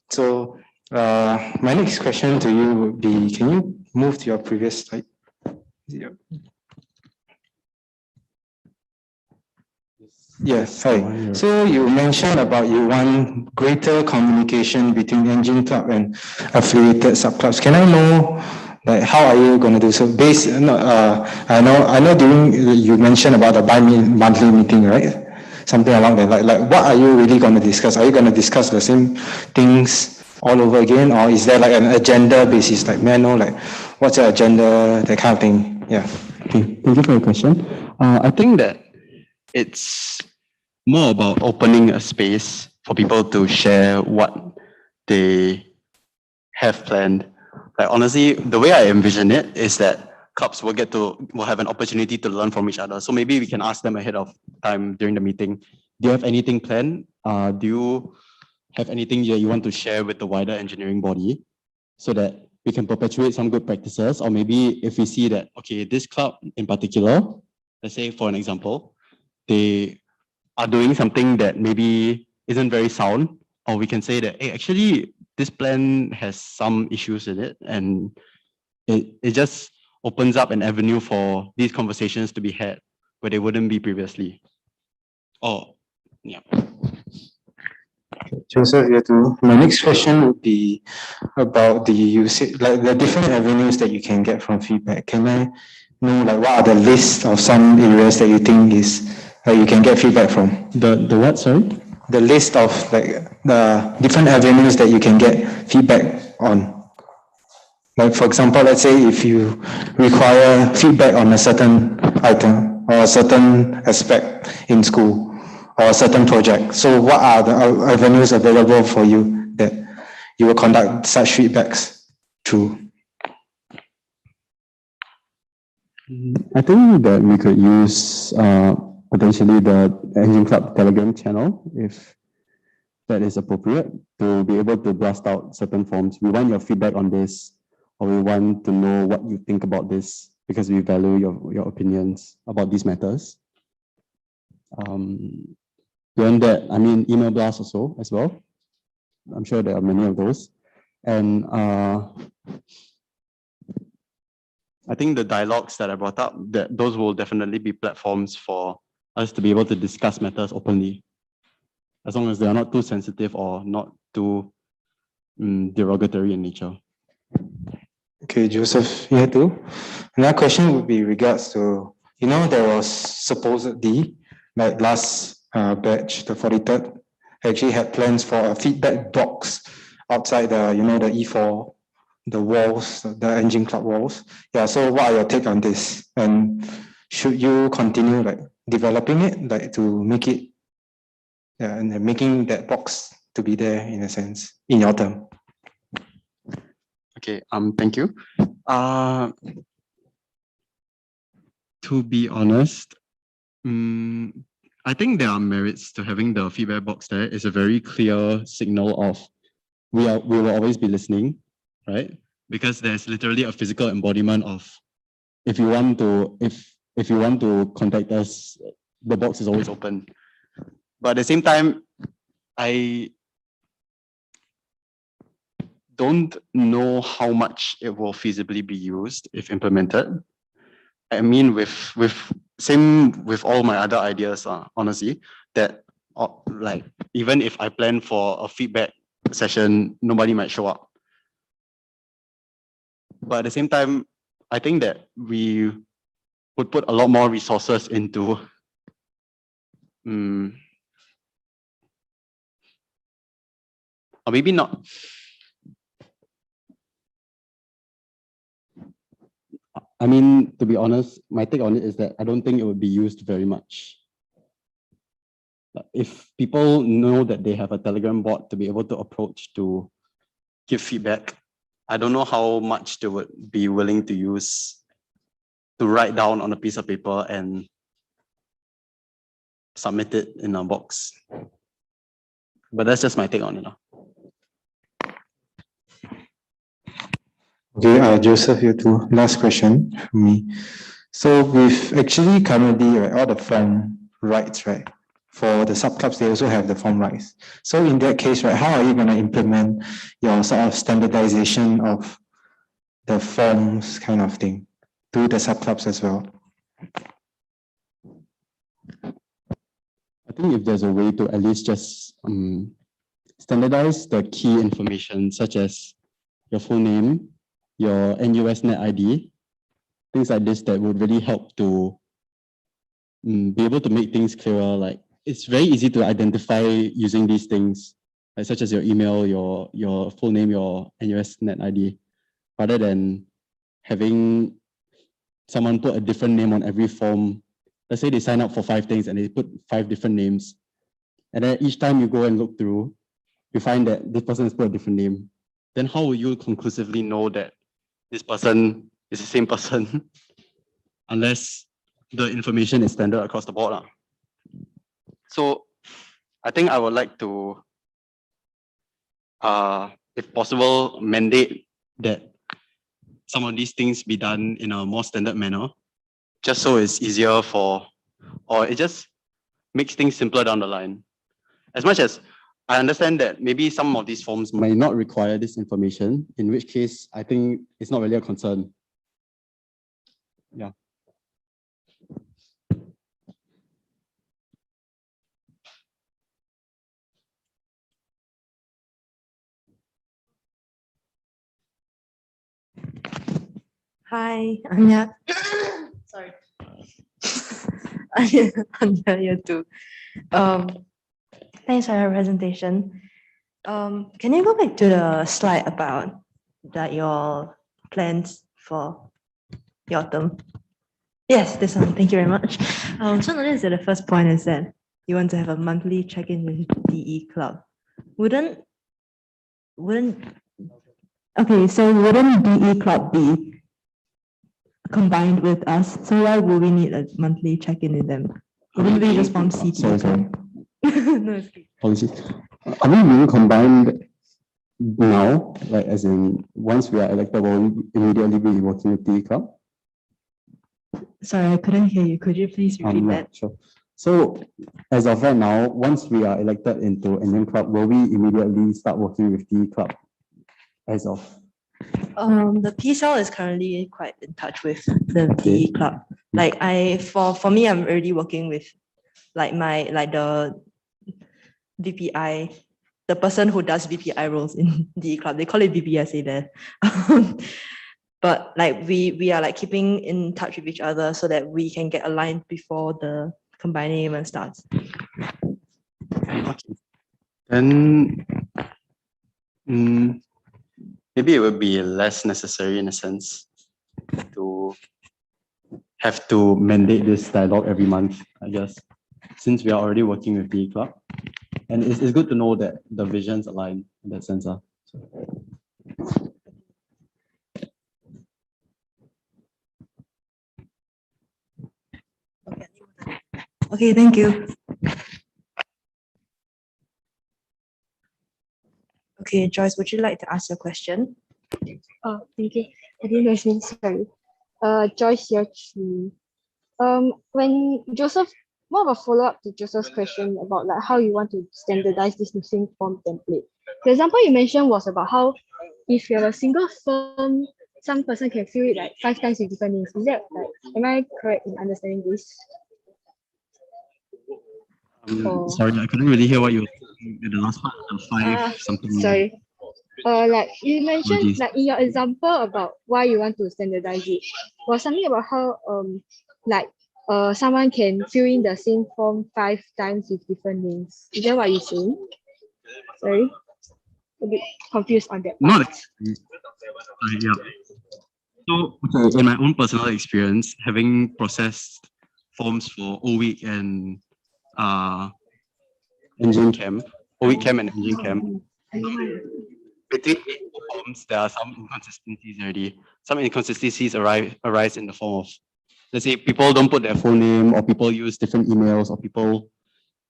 So my next question to you would be, can you move to your previous slide? Yeah. Yes, hi. So you mentioned about you want greater communication between Engine Club and affiliated subclubs. Can I know Like, how are you going to do so? I know during you mentioned about the bi-monthly meeting, right? Something along that. Like, what are you really going to discuss? Are you going to discuss the same things all over again, or is there like an agenda basis? Like, may I know, like, what's your agenda, that kind of thing? Yeah. Okay, thank you for your question. I think that it's more about opening a space for people to share what they have planned. Like honestly, the way I envision it is that clubs will have an opportunity to learn from each other. So maybe we can ask them ahead of time during the meeting. Do you have anything planned? Do you have anything that you want to share with the wider engineering body so that we can perpetuate some good practices? Or maybe if we see that, okay, this club in particular, let's say for an example, they are doing something that maybe isn't very sound, or we can say that, hey, actually, this plan has some issues in it, and it just opens up an avenue for these conversations to be had where they wouldn't be previously. Oh, yeah. Joseph, here too. My next question would be about the usage, like the different avenues that you can get from feedback. Can I know, like, what are the list of some areas that you think you can get feedback from? The what, sorry? The list of like the different avenues that you can get feedback on. Like, for example, let's say if you require feedback on a certain item or a certain aspect in school or a certain project. So what are the avenues available for you that you will conduct such feedbacks through? I think that we could use potentially the Engine Club Telegram channel, if that is appropriate, to be able to blast out certain forms. We want your feedback on this, or we want to know what you think about this, because we value your opinions about these matters. Beyond that, I mean, email blasts also as well. I'm sure there are many of those. And I think the dialogues that I brought up, those will definitely be platforms for us to be able to discuss matters openly, as long as they are not too sensitive or not too derogatory in nature. Okay, Joseph, here too. Another question would be regards to, there was supposedly, like last batch, the 43rd, actually had plans for a feedback box outside the, the E4, the walls, the Engine Club walls. Yeah, so what are your take on this? And should you continue like developing it, like to make it, and making that box to be there in a sense, in your term? Okay, thank you. To be honest, I think there are merits to having the feedback box there. It's a very clear signal of we will always be listening, right? Because there's literally a physical embodiment of if you want to contact us, the box is always open. But at the same time, I don't know how much it will feasibly be used if implemented. I mean, same with all my other ideas, honestly, that like even if I plan for a feedback session, nobody might show up. But at the same time, I think that we would put a lot more resources into or maybe not. I mean, to be honest, my take on it is that I don't think it would be used very much. If people know that they have a Telegram bot to be able to approach to give feedback, I don't know how much they would be willing to use to write down on a piece of paper and submit it in a box. But that's just my take on it. Okay, Joseph, here too. Last question for me. So with actually currently, right, all the form rights, right? For the subclubs, they also have the form rights. So in that case, right, how are you going to implement your sort of standardization of the forms kind of thing to the subclubs as well? I think if there's a way to at least just standardize the key information, such as your full name, your NUSNet ID, things like this that would really help to be able to make things clearer. Like it's very easy to identify using these things, like such as your email, your full name, your NUSNet ID, rather than having someone put a different name on every form. Let's say they sign up for 5 things and they put 5 different names. And then each time you go and look through, you find that this person has put a different name. Then how will you conclusively know that this person is the same person unless the information is standard across the board? So I think I would like to, if possible, mandate that some of these things be done in a more standard manner, just so it's easier or it just makes things simpler down the line. As much as I understand that maybe some of these forms may not require this information, in which case I think it's not really a concern. Yeah. Hi, Anya. Sorry. Anya here too. Thanks for your presentation. Can you go back to the slide about that your plans for your term? Yes, this one. Thank you very much. So notice that the first point is that you want to have a monthly check-in with DE Club. Wouldn't okay, so wouldn't DE Club be combined with us? So why would we need a monthly check-in with them? Wouldn't we just form CT? Sorry. No, it's okay. Policies. Are we being combined now? Like as in once we are elected, will we immediately be working with DE Club? Sorry, I couldn't hear you. Could you please repeat Yeah, that? sure. So as of right now, once we are elected into Engine Club, will we immediately start working with DE Club as of? The PCL is currently quite in touch with the DE Club. Like for me, I'm already working with like the VPI, the person who does VPI roles in DE Club. They call it VPSA there. But like we are like keeping in touch with each other so that we can get aligned before the combining even starts. Okay. Then maybe it would be less necessary in a sense to have to mandate this dialogue every month, I guess, since we are already working with DE Club. And it's good to know that the visions align in that sense. Okay, thank you. Okay, Joyce, would you like to ask your question? Oh, thank you. I didn't listen, sorry. Joyce here. When Joseph, more of a follow-up to Joseph's question about like how you want to standardize this missing form template. The example you mentioned was about how if you have a single form, some person can fill it like 5 times with different names. Is that like, am I correct in understanding this? Sorry, I couldn't really hear what you were saying at the last part. The 5 something. Sorry. Like you mentioned, Apologies. like in your example about why you want to standardize it, was something about how someone can fill in the same form 5 times with different names. Is that what you're saying? Sorry, a bit confused on that. Not yeah. So in my own personal experience, having processed forms for O-Week and Engine Camp, O-Week Camp and Engine Camp, between forms, there are some inconsistencies already. Some inconsistencies arise in the form of, let's say, people don't put their full name, or people use different emails, or people.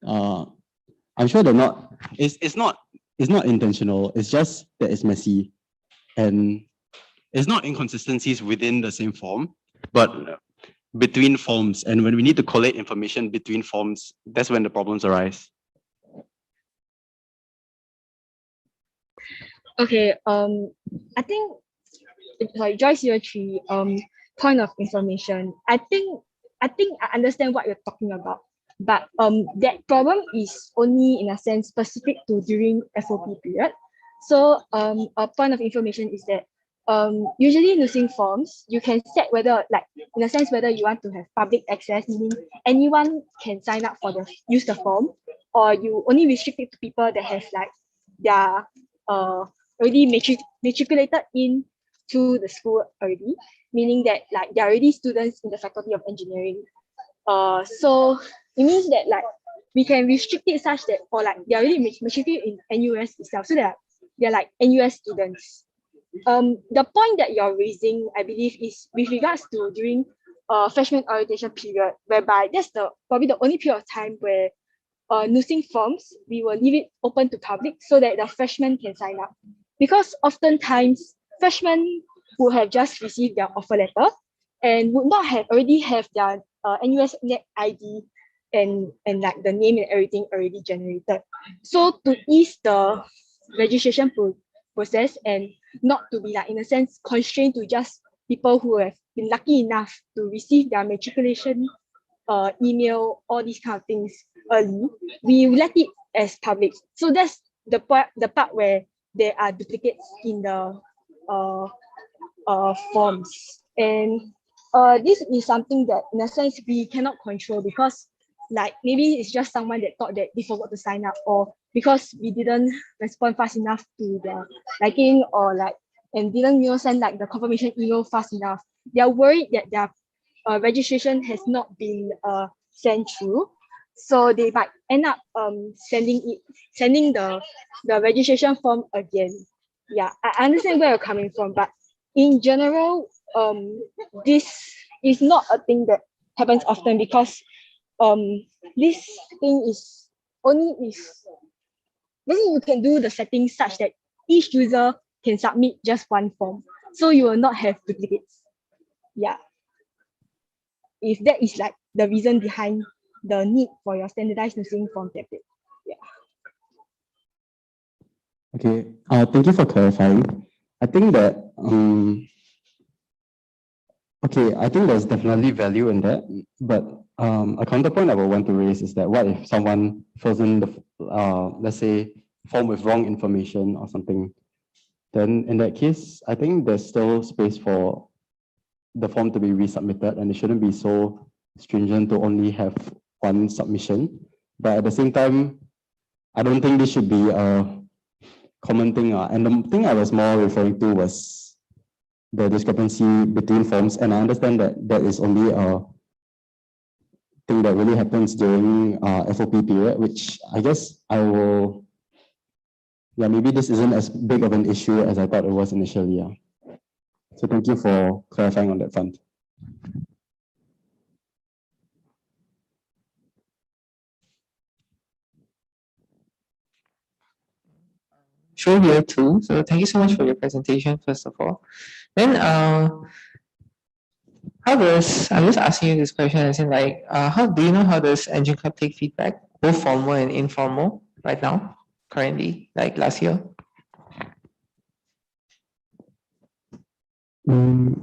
I'm sure they're not. It's not intentional. It's just that it's messy, and it's not inconsistencies within the same form, but between forms. And when we need to collate information between forms, that's when the problems arise. Okay, I think like Joyce year 3, point of information. I think I understand what you're talking about, but that problem is only in a sense specific to during FOP period. So a point of information is that usually using forms, you can set whether, like, in a sense, whether you want to have public access, meaning anyone can sign up for use the form, or you only restrict it to people that have like their already matriculated into the school already, meaning that like they're already students in the Faculty of Engineering. So it means that like we can restrict it such that for like they're already matriculated in NUS itself, so that they're like NUS students. The point that you're raising, I believe, is with regards to during freshman orientation period, whereby that's probably the only period of time where nursing forms, we will leave it open to public so that the freshmen can sign up. Because oftentimes freshmen who have just received their offer letter and would not already have their NUS net ID and like the name and everything already generated. So to ease the registration process and not to be like in a sense constrained to just people who have been lucky enough to receive their matriculation email, all these kind of things early, we let it as public. So that's the part where there are duplicates in the forms. And this is something that in a sense we cannot control, because like maybe it's just someone that thought that they forgot to sign up, or because we didn't respond fast enough to the liking, or like and didn't send like the confirmation email fast enough. They are worried that their registration has not been sent through, so they might end up sending the registration form again. Yeah, I understand where you're coming from, but in general, this is not a thing that happens often, because this thing is only if maybe you can do the settings such that each user can submit just one form, so you will not have duplicates. Yeah, if that is like the reason behind the need for your standardized nursing form template. Yeah. Okay, thank you for clarifying. I think that okay, I think there's definitely value in that, but a counterpoint I would want to raise is that what if someone fills in the let's say form with wrong information or something? Then in that case, I think there's still space for the form to be resubmitted, and it shouldn't be so stringent to only have one submission. But at the same time, I don't think this should be a common thing. And the thing I was more referring to was the discrepancy between forms. And I understand that that is only a thing that really happens during FOP period, which I guess I will, yeah, maybe this isn't as big of an issue as I thought it was initially. Yeah. So thank you for clarifying on that front. Show here too. So thank you so much for your presentation, first of all. Then how does, I'm just asking you this question, as in like, how do you know how does Engine Club take feedback, both formal and informal right now, currently, like last year? Okay,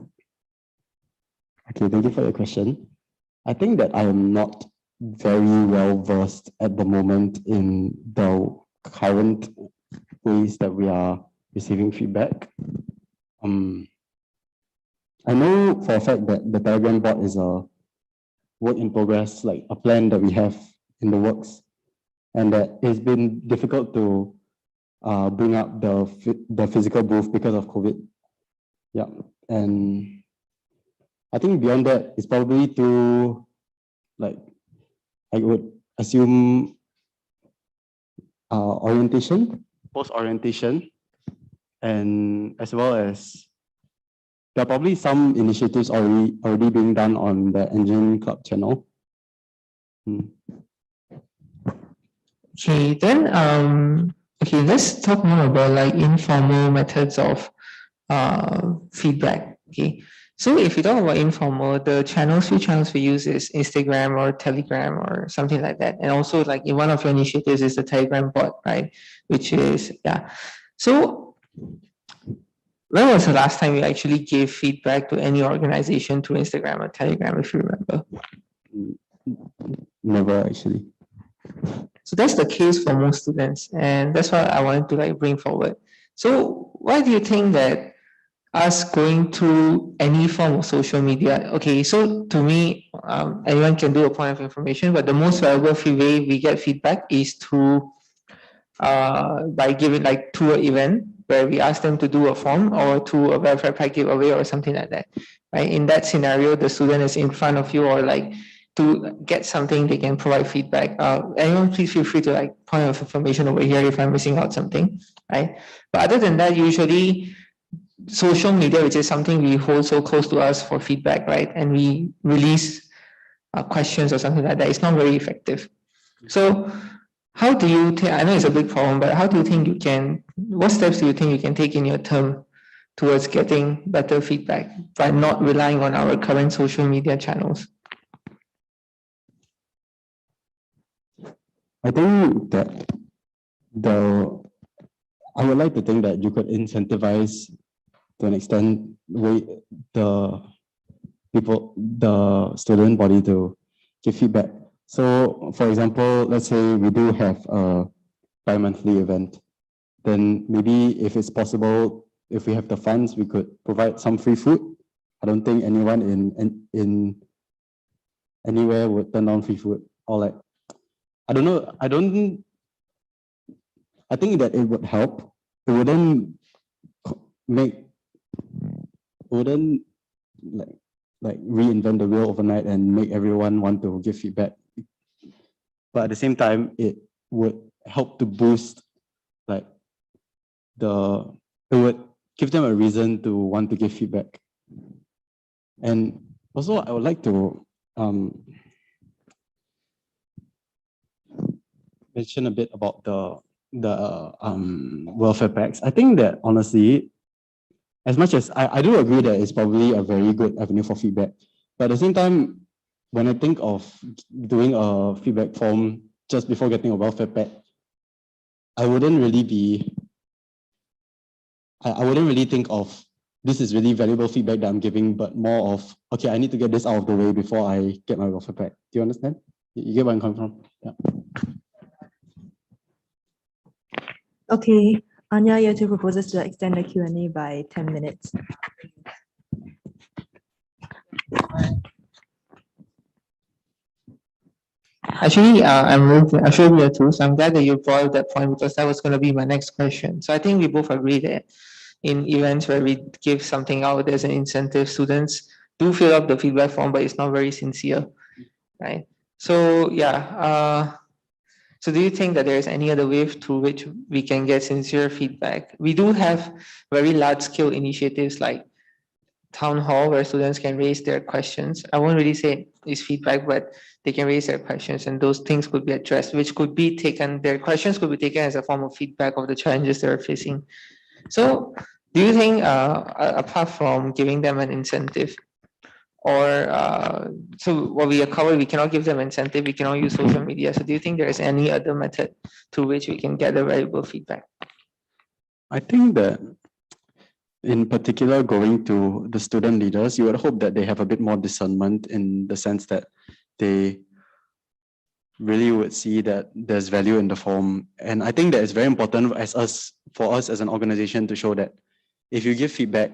thank you for your question. I think that I am not very well versed at the moment in the current ways that we are receiving feedback. I know for a fact that the Telegram bot is a work in progress, like a plan that we have in the works, and that it's been difficult to bring up the physical booth because of COVID. Yeah, and I think beyond that, it's probably through, like, I would assume orientation, post-orientation, and as well as there are probably some initiatives already being done on the Engine Club channel. Okay, then okay, let's talk more about like informal methods of feedback. Okay, so if you talk about informal, the few channels we use is Instagram or Telegram or something like that, and also like in one of your initiatives is the Telegram bot, right? Which is, yeah. So when was the last time you actually gave feedback to any organization through Instagram or Telegram, if you remember? Never, actually. So that's the case for most students, and that's what I wanted to like bring forward. So why do you think that us going through any form of social media. Okay, so to me, anyone can do a point of information, but the most valuable way we get feedback is through by giving like to an event where we ask them to do a form or to a welfare pack giveaway or something like that. Right? In that scenario, the student is in front of you or like to get something, they can provide feedback. Anyone please feel free to like point of information over here if I'm missing out something, right? But other than that, usually social media, which is something we hold so close to us for feedback, right? And we release questions or something like that. It's not very effective. So how do you think, I know it's a big problem, but how do you think you can, what steps do you think you can take in your term towards getting better feedback by not relying on our current social media channels? I think that I would like to think that you could incentivize to an extent the student body to give feedback. So for example, let's say we do have a bi-monthly event, then maybe if it's possible, if we have the funds, we could provide some free food. I don't think anyone in anywhere would turn down free food, or like, I don't know, I think that it would help. It wouldn't like reinvent the wheel overnight and make everyone want to give feedback. But at the same time, it would help to boost like it would give them a reason to want to give feedback. And also I would like to mention a bit about the welfare packs. I think that honestly, as much as I do agree that it's probably a very good avenue for feedback, but at the same time, when I think of doing a feedback form just before getting a welfare pack, I wouldn't really think of this is really valuable feedback that I'm giving, but more of, okay, I need to get this out of the way before I get my welfare pack. Do you understand? You get where I'm coming from? Yeah. Okay, Anya, year 2 proposes to extend the Q&A by 10 minutes. Actually, I'm sure year 2, so I'm glad that you brought up that point because that was going to be my next question. So I think we both agree that in events where we give something out as an incentive, students do fill up the feedback form, but it's not very sincere, right? So yeah, so do you think that there's any other way through which we can get sincere feedback? We do have very large scale initiatives like town hall where students can raise their questions. I won't really say it's feedback, but they can raise their questions and those things could be addressed, which could be taken, their questions could be taken as a form of feedback of the challenges they're facing. So do you think apart from giving them an incentive, or so what we are covered, we cannot give them incentive, we cannot use social media. So do you think there is any other method through which we can gather valuable feedback? I think that in particular, going to the student leaders, you would hope that they have a bit more discernment in the sense that they really would see that there's value in the form. And I think that it's very important for us as an organization to show that if you give feedback,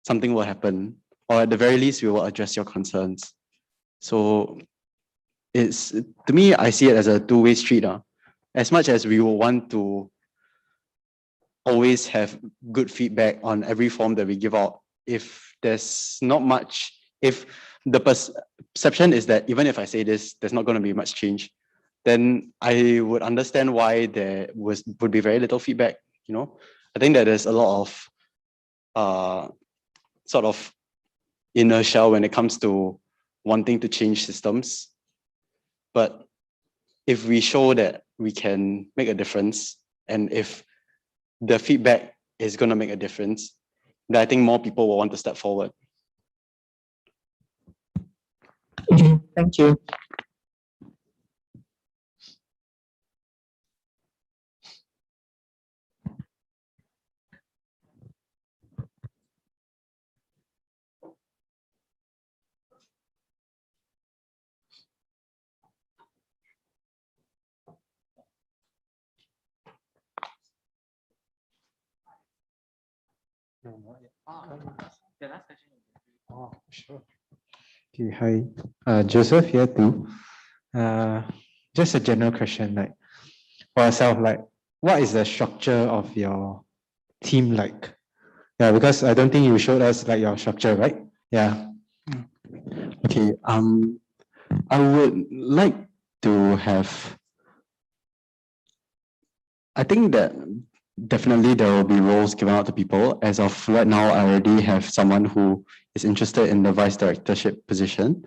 something will happen, or at the very least, we will address your concerns. So to me, I see it as a two-way street. As much as we will want to always have good feedback on every form that we give out, if there's not much, if the perception is that even if I say this, there's not going to be much change, then I would understand why there would be very little feedback. I think that there's a lot of sort of inertia when it comes to wanting to change systems. But if we show that we can make a difference, and if the feedback is going to make a difference, then I think more people will want to step forward. Thank you. No, The last question. Oh, sure. Okay, hi. Joseph here too. Just a general question, like for yourself, like what is the structure of your team like? Yeah, because I don't think you showed us like your structure, right? Yeah. Okay, I would like to have, I think that definitely there will be roles given out to people. As of right now, I already have someone who is interested in the vice directorship position.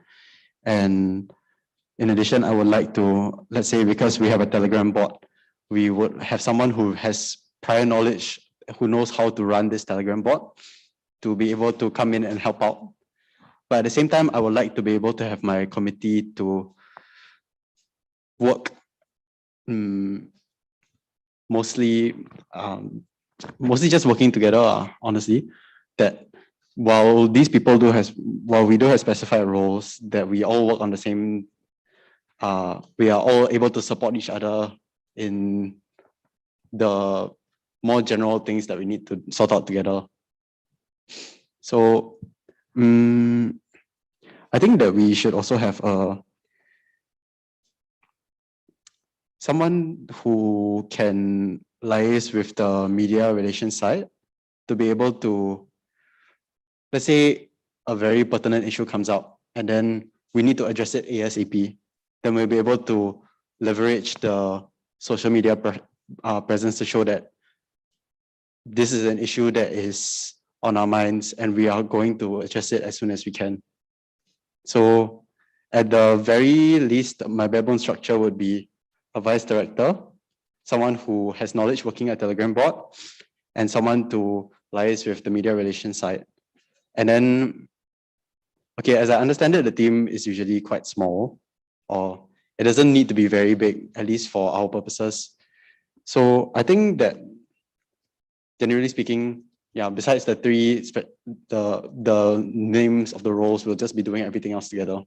And in addition, I would like to, let's say, because we have a Telegram bot, we would have someone who has prior knowledge, who knows how to run this Telegram bot to be able to come in and help out. But at the same time, I would like to be able to have my committee to work mostly just working together, honestly. That while these people while we do have specified roles, that we all work on the same, we are all able to support each other in the more general things that we need to sort out together. So I think that we should also have someone who can liaise with the media relations side to be able to, let's say a very pertinent issue comes up and then we need to address it ASAP, then we'll be able to leverage the social media presence to show that this is an issue that is on our minds and we are going to address it as soon as we can. So at the very least, my backbone structure would be a vice director, someone who has knowledge working at Telegram bot, and someone to liaise with the media relations side. And then, okay, as I understand it, the team is usually quite small, or it doesn't need to be very big, at least for our purposes. So I think that, generally speaking, yeah, besides the three, the names of the roles, we'll just be doing everything else together.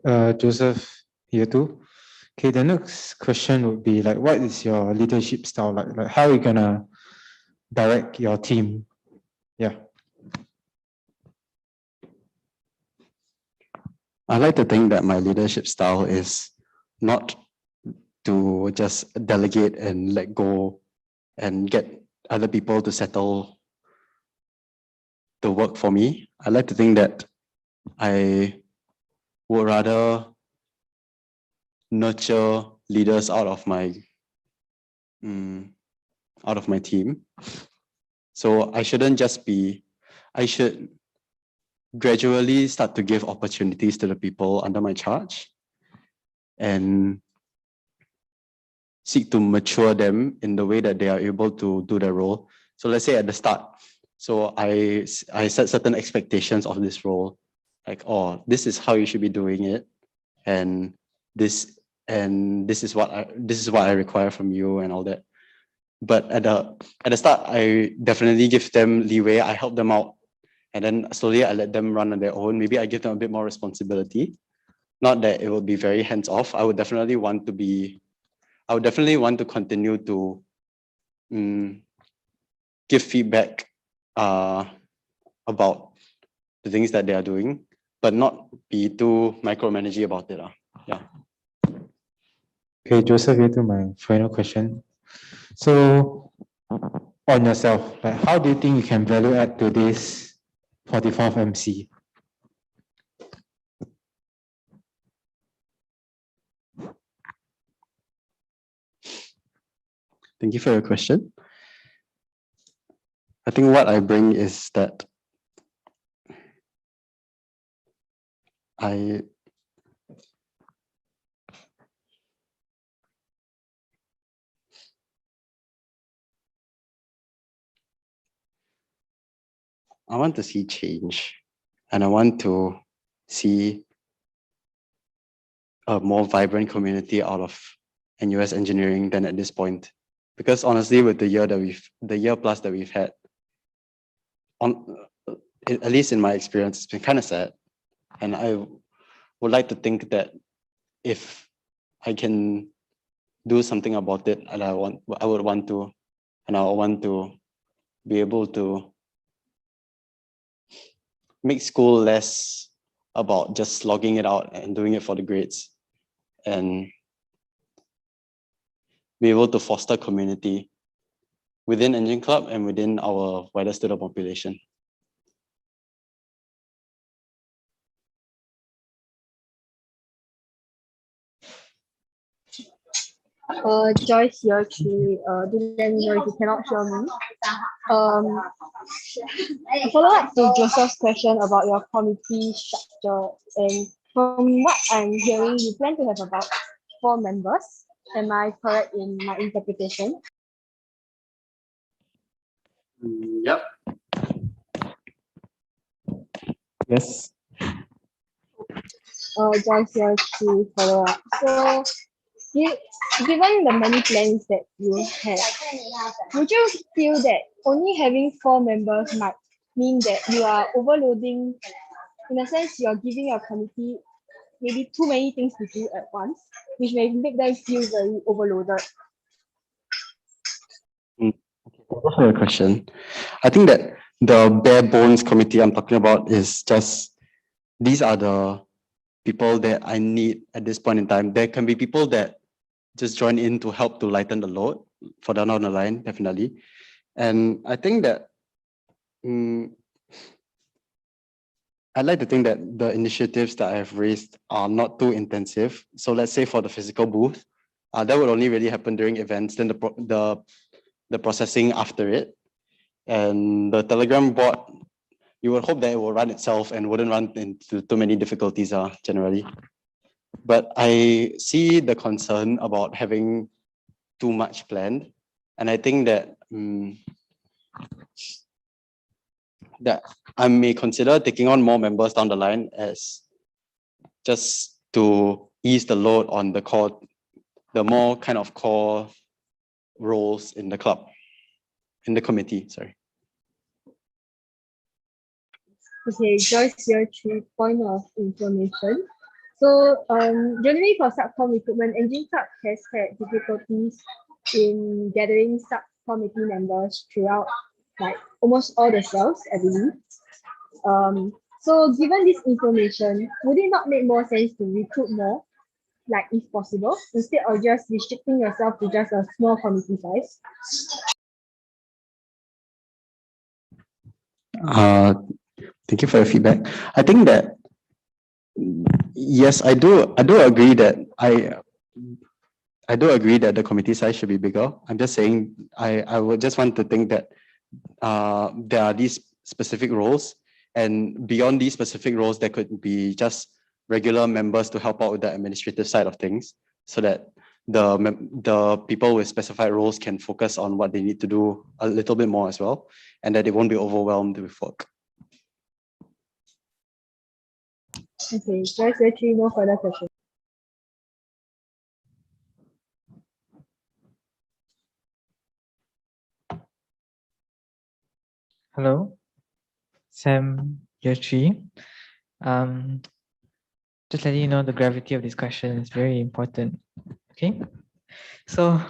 Joseph here too. Okay, the next question would be like, what is your leadership style like? Like, how are you gonna direct your team? Yeah. I like to think that my leadership style is not to just delegate and let go and get other people to settle the work for me. I like to think that I would rather nurture leaders out of my team. So I shouldn't just be, I should gradually start to give opportunities to the people under my charge and seek to mature them in the way that they are able to do their role. So let's say at the start, so I set certain expectations of this role, like, oh, this is how you should be doing it, and this is what I require from you and all that. But at the start, I definitely give them leeway. I help them out, and then slowly I let them run on their own. Maybe I give them a bit more responsibility. Not that it will be very hands off. I would definitely want to continue to give feedback about the things that they are doing, but not be too micromanaging about it. Yeah. Okay, Joseph, here to my final question. So on yourself, like how do you think you can value add to this 44th MC? Thank you for your question. I think what I bring is that I want to see change, and I want to see a more vibrant community out of NUS engineering than at this point. Because honestly, with the year plus that we've had, at least in my experience, it's been kind of sad. And I would like to think that if I can do something about it, and I would want to, and I want to be able to make school less about just slogging it out and doing it for the grades, and be able to foster community within Engine Club and within our wider student population. Joyce here, actually, do let me know if you cannot hear me. A follow-up to Joseph's question about your committee structure, and from what I'm hearing, you plan to have about 4 members. Am I correct in my interpretation? Yep. Yes. Joyce here to follow up. So, given the many plans that you have, would you feel that only having 4 members might mean that you are overloading, in a sense, you're giving your committee maybe too many things to do at once, which may make them feel very overloaded? For your question, I think that the bare bones committee I'm talking about is just, these are the people that I need at this point in time. There can be people that just join in to help to lighten the load for down the line, definitely. And I think that I'd like to think that the initiatives that I have raised are not too intensive. So let's say for the physical booth, that would only really happen during events, then the processing after it. And the Telegram bot, you would hope that it will run itself and wouldn't run into too many difficulties generally. But I see the concern about having too much planned. And I think that that I may consider taking on more members down the line as just to ease the load on the more kind of core roles in the club, in the committee, sorry. Okay, Joyce here, 3 point of information. So generally for subcom recruitment, Engine Club has had difficulties in gathering subcommittee members throughout like almost all the cells, I believe. So given this information, would it not make more sense to recruit more, like if possible, instead of just restricting yourself to just a small committee size? Thank you for your feedback. I think that yes, I do agree that I do agree that the committee size should be bigger. I'm just saying I would just want to think that there are these specific roles, and beyond these specific roles, there could be just regular members to help out with the administrative side of things, so that the people with specified roles can focus on what they need to do a little bit more as well, and that they won't be overwhelmed with work. Okay, there's actually no further questions. Hello, Sam year 3. Just letting you know the gravity of this question is very important. Okay, so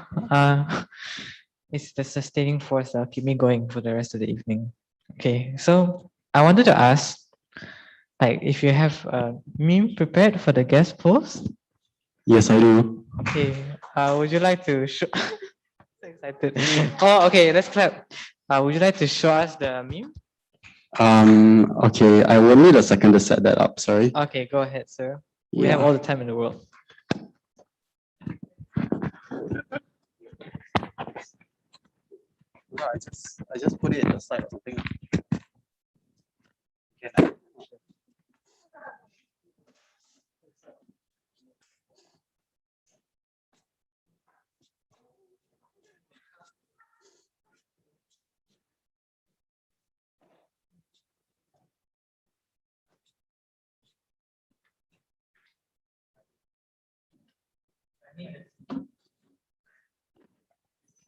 it's the sustaining force that'll keep me going for the rest of the evening. Okay, so I wanted to ask, like, if you have a meme prepared for the guest post. Yes, I do. Okay, would you like to show? So excited. Oh, okay, let's clap. Would you like to show us the meme? Okay, I will need a second to set that up, sorry. Okay, go ahead, sir. We have all the time in the world. No, I just put it in the side or something. Okay.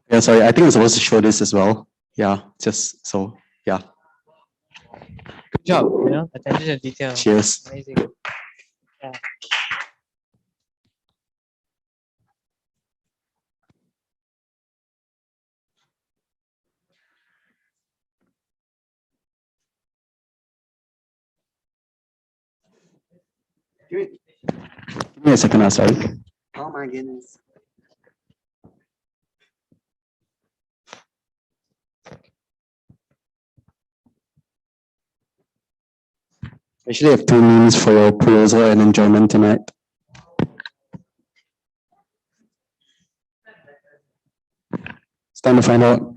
Yeah, sorry, I think I'm supposed to show this as well. Yeah, just so, yeah. Good job, you know, attention to detail. Cheers. Amazing. Yeah. Give me a second, sorry. Oh my goodness. Actually, I have two memes for your perusal and enjoyment tonight. It's time to find out.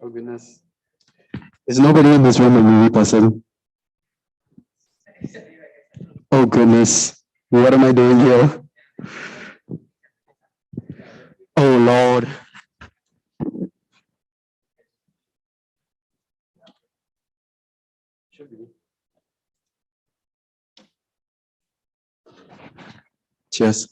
Oh goodness. Is nobody in this room a movie person? Oh goodness. What am I doing here? Oh Lord. Cheers.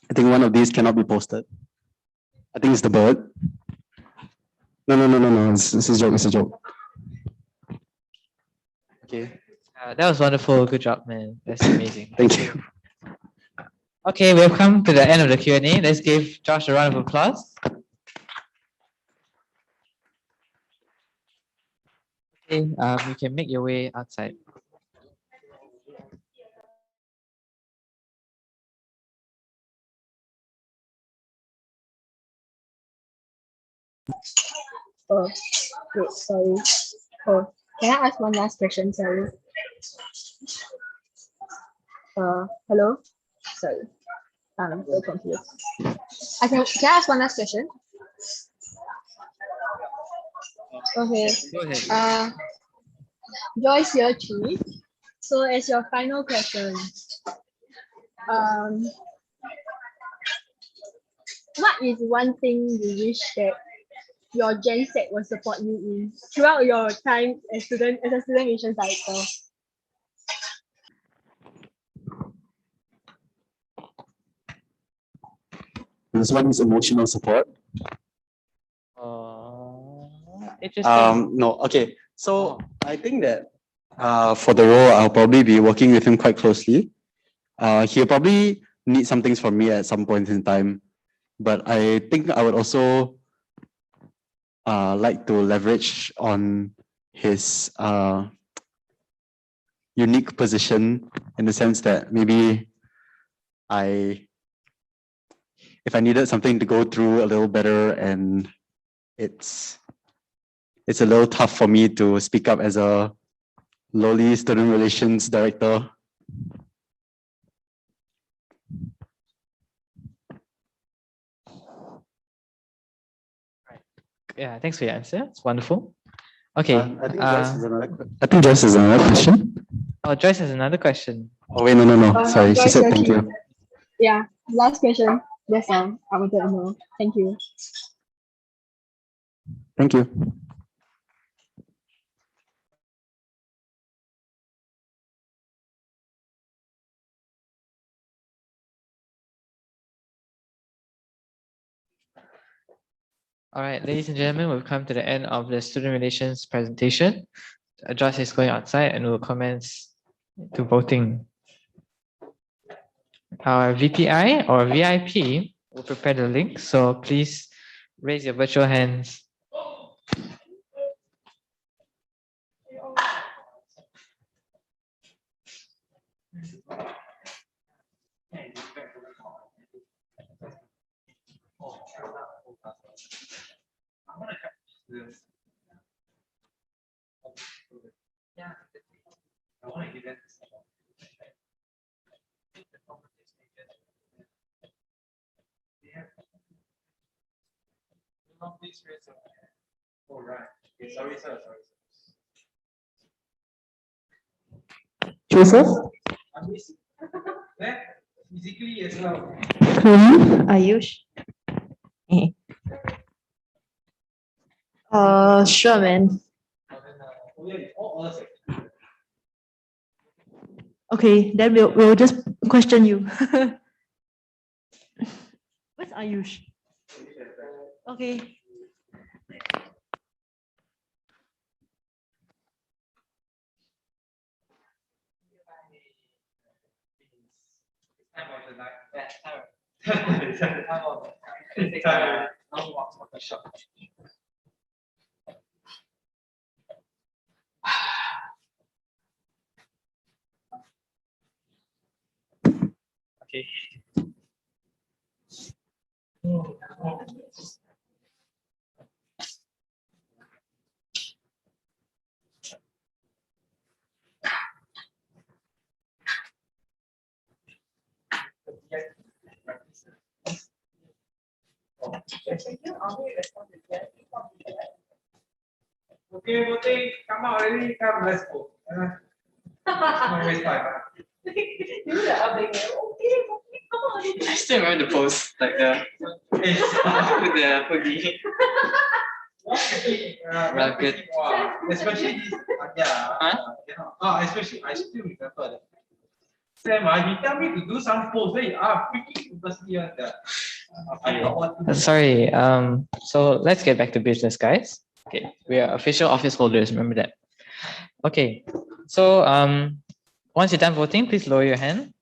I think one of these cannot be posted. I think it's the bird. No. It's a joke. It's a joke. Okay. That was wonderful. Good job, man. That's amazing. Thank you. Okay, we have come to the end of the Q&A. Let's give Josh a round of applause. Okay, you can make your way outside. Oh, wait, sorry. Oh, can I ask one last question? Sorry. Hello? Sorry. I'm so confused. Can I ask one last question? Okay. Go ahead. Joyce year 3. So as your final question, what is one thing you wish that your Gen Sec will support you in throughout your time as a student relations director? This one is emotional support. Interesting. No, okay. So I think that for the role, I'll probably be working with him quite closely. He'll probably need some things from me at some point in time, but I think I would also like to leverage on his unique position in the sense that maybe if I needed something to go through a little better and it's a little tough for me to speak up as a lowly student relations director. Yeah, thanks for your answer. It's wonderful. Okay. I think Joyce has another question. Oh, Joyce has another question. Oh wait, no. Sorry, she Joyce said year thank 3. you. Yeah, last question. That's all I wanted to know. Thank you. Thank you. All right, ladies and gentlemen, we've come to the end of the student relations presentation. Joyce is going outside and will commence to voting. Our VPI or VIP will prepare the link, so please raise your virtual hands. Please raise your hand. Oh, right. Okay, sorry, sir. Joseph? Physically as well. Ayush? Sure, man. Okay, then we'll just question you. Where's Ayush? Okay. Okay. Okay, voting, come out already, come, let's go. No waste time. I still remember the post, like the with the hoodie. Rugged. Wow, especially this, especially I still remember that. Sam, he tell me to do some post, then freaking purposely on the. I thought what. Sorry, so let's get back to business, guys. Okay, we are official office holders, remember that. Okay, so once you're done voting, please lower your hand.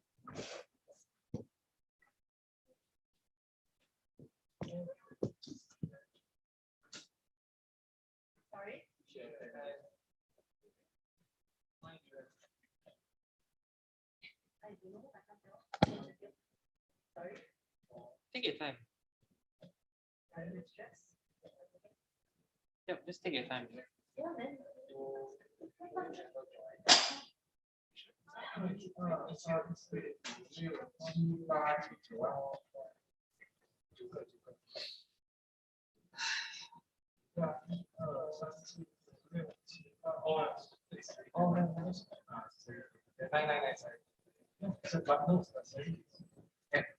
Take your time. Yep, just take your time.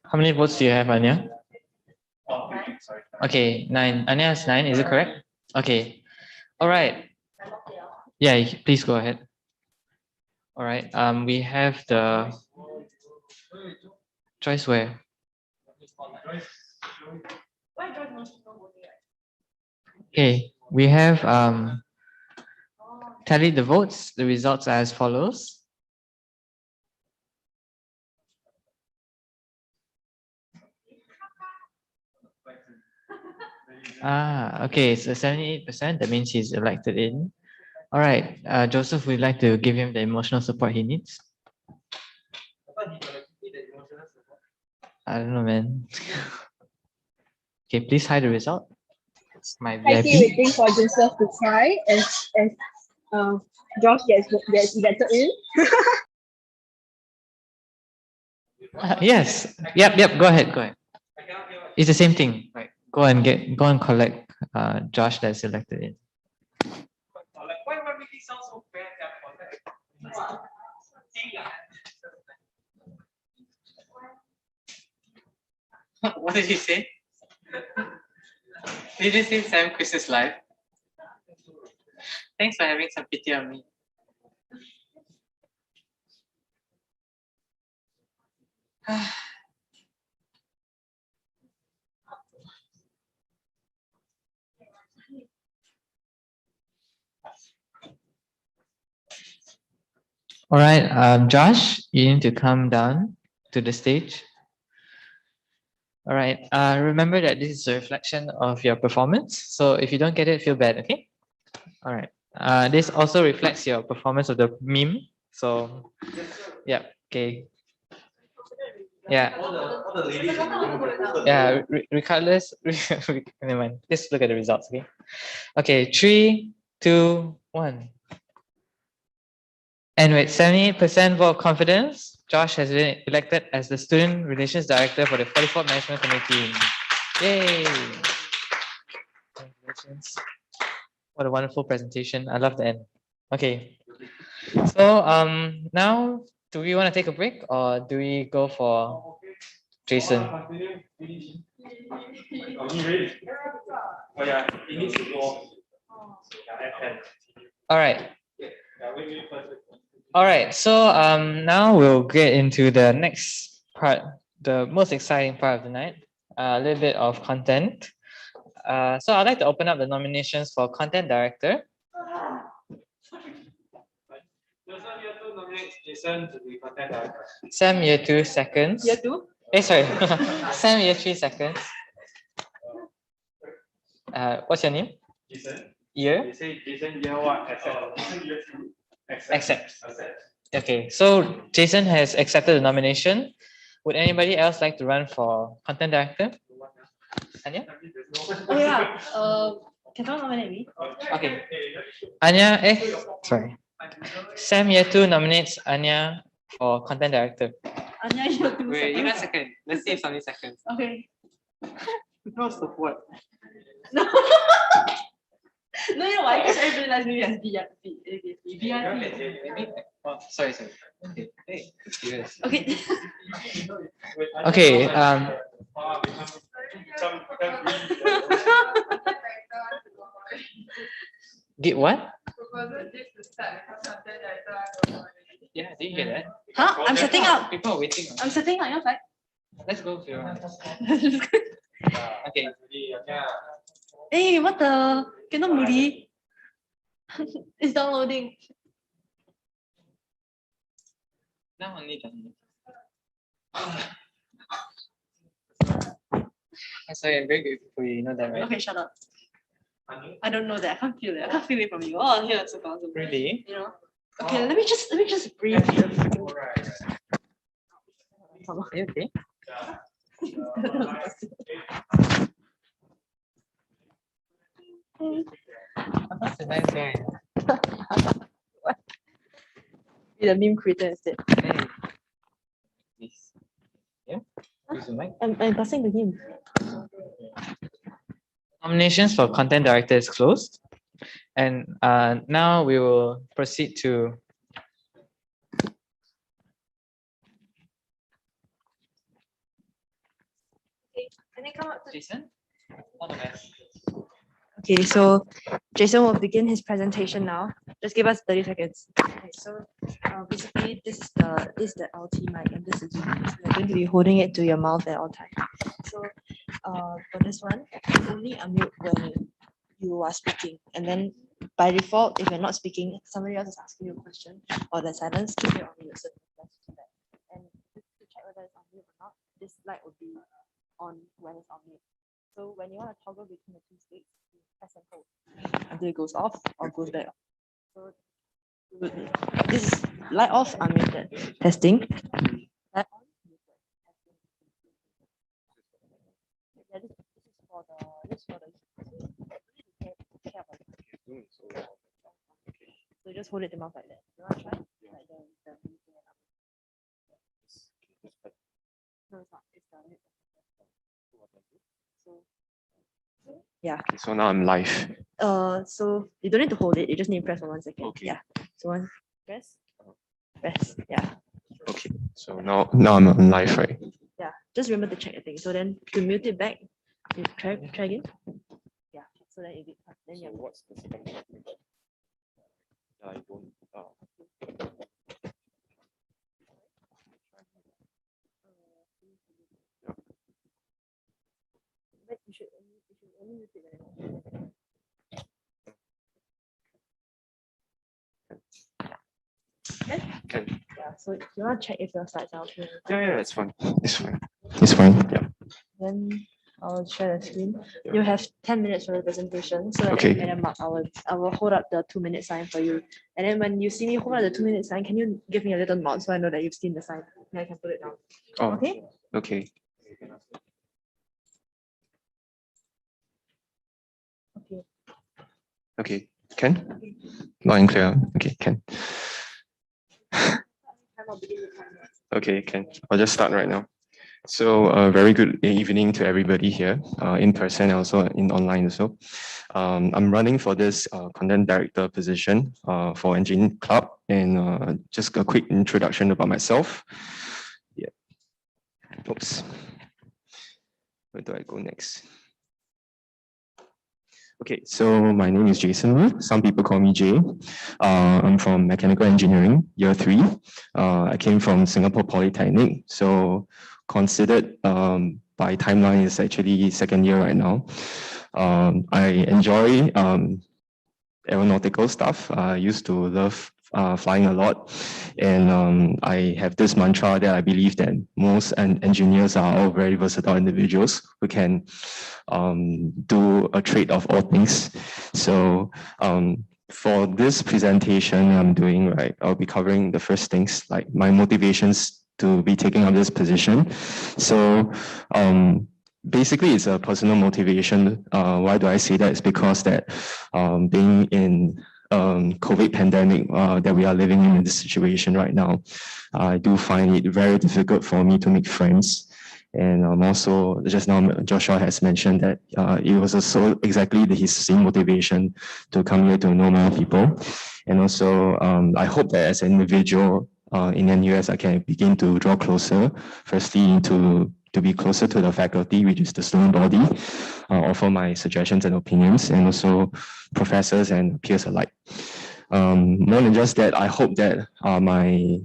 How many votes do you have, Anya? Okay, 9. Anya has 9, is it correct? Okay. All right. Yeah, please go ahead. All right. We have the choice where. Okay, we have tally the votes. The results are as follows. Okay, so 78%, that means he's elected in. All right, Joseph, we'd like to give him the emotional support he needs. I don't know, man. Okay, please hide the result. It's my I VIP. see waiting for Joseph to cry as Josh gets elected in. Yes. Yep. Go ahead. It's the same thing. Right. Go and collect Josh that's elected in. Why make it sound so bad? What did he say? Did you see Sam Chris's live? Thanks for having some pity on me. All right, Josh, you need to come down to the stage. All right, remember that this is a reflection of your performance. So if you don't get it, feel bad, okay? All right. This also reflects your performance of the meme. So, yeah, okay. Yeah. Yeah, regardless, never mind. Just look at the results, okay? Okay, 3, 2, 1. And with 78% vote of confidence, Josh has been elected as the Student Relations Director for the 44th Management Committee. Yay! Congratulations. What a wonderful presentation. I love the end. Okay. So now do we want to take a break or do we go for Jason? All right. All right. So now we'll get into the next part, the most exciting part of the night, a little bit of content. So I'd like to open up the nominations for content director. Jason to be content director. Sam, year 2 seconds. Year 2? Sorry. Sam, year 3 seconds. What's your name? Jason. Year? They say Jason year 1 accept. Jason year 2 accept. Okay, so Jason has accepted the nomination. Would anybody else like to run for content director? Anya? Oh yeah. Can someone nominate me? Okay. Anya, sorry. Sam year 2 nominates Anya for content director. Anya, year 2. Wait, give us a second. Let's save some seconds. Okay. No support. No. No, you know why? Because everybody likes me as VIP. Oh, sorry. Okay. Hey, serious. Okay. Okay. Get what? Yeah, did you hear that? Huh? I'm setting up. People are waiting. I'm setting up. You're fine. Let's go. Okay. Hey, what the? Cannot moody. It's downloading. Now only done. Sorry, I'm very grateful for you. You know that, right? Okay, shut up. I don't know that. I can't feel it. I can't feel it from you. Oh, here it's so awesome. Really? You know. Okay, let me just breathe. Are you okay? That's a nice guy. Be the meme creator instead. Please. Yeah. Use the mic. I'm passing to him. Nominations for content director is closed. And now we will proceed to Can you come up to Jason? All the best. Okay, so Jason will begin his presentation now. Just give us 30 seconds. Okay, so basically this is the LT mic and this is the Zoom. So you're going to be holding it to your mouth at all times. So for this one, only unmute when you are speaking. And then by default, if you're not speaking, somebody else is asking you a question or there's silence, keep it on mute. So let's do that. And to check whether it's on mute or not, this light will be on when it's on mute. So when you want to toggle between the two states, you press and hold until it goes off or goes back. So this is light off, unmuted. Testing. Light on, muted. Yeah, this is for the care about it. So you just hold it to mouth like that. You want to try? Like the no, it's not. It's the mute. So yeah. So now I'm live. So you don't need to hold it. You just need to press for 1 second. Okay. Yeah. So one press. Yeah. Okay. So now I'm on live, right? Yeah. Just remember to check the thing. So then to mute it back, you try again. Yeah. So then it then you. What's the second? I don't. But you should only mute it when Can. Yeah. So you want to check if your slides are okay. Yeah, it's fine. It's fine. It's fine. Yeah. Then I'll share the screen. You have 10 minutes for the presentation. So Okay. and then I will hold up the 2-minute sign for you. And then when you see me hold up the 2-minute sign, can you give me a little nod so I know that you've seen the sign? Then I can put it down. Oh. Okay? Okay. Okay. Okay. Can? Loud and clear. Okay. Can. Okay. Can. I'll just start right now. So very good evening to everybody here, in person and also in online also. I'm running for this content director position for Engine Club, and just a quick introduction about myself. Yeah. Oops. Where do I go next? Okay, so my name is Jason Wu. Some people call me Jay. I'm from Mechanical Engineering, year 3. I came from Singapore Polytechnic, so considered by timeline is actually second year right now. I enjoy aeronautical stuff. I used to love flying a lot, and I have this mantra that I believe that most engineers are all very versatile individuals who can do a trade of all things. So for this presentation I'm doing, right, I'll be covering the first things like my motivations to be taking up this position. So basically it's a personal motivation. Why do I say that? It's because that being in COVID pandemic that we are living in this situation right now, I do find it very difficult for me to make friends. And also, just now Joshua has mentioned that it was also exactly his same motivation to come here to know more people. And also, I hope that as an individual in NUS, I can begin to draw closer, firstly to be closer to the faculty, which is the student body, offer my suggestions and opinions, and also professors and peers alike. More than just that, I hope that my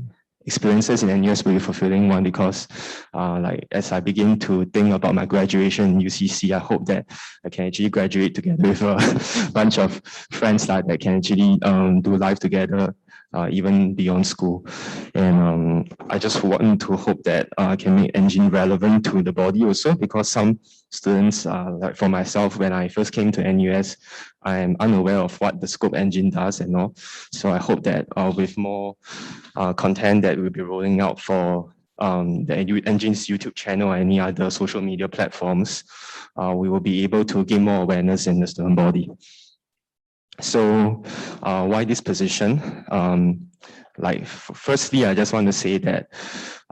experiences in NUS will be fulfilling one, because like as I begin to think about my graduation in UCC, I hope that I can actually graduate together with a bunch of friends that can actually do life together, even beyond school. And I just want to hope that I can make engine relevant to the body also, because some students, like for myself, when I first came to NUS, I am unaware of what the scope engine does and all. So I hope that with more content that we'll be rolling out for the Engine's YouTube channel or any other social media platforms, we will be able to gain more awareness in the student body. So why this position? Like firstly, I just want to say that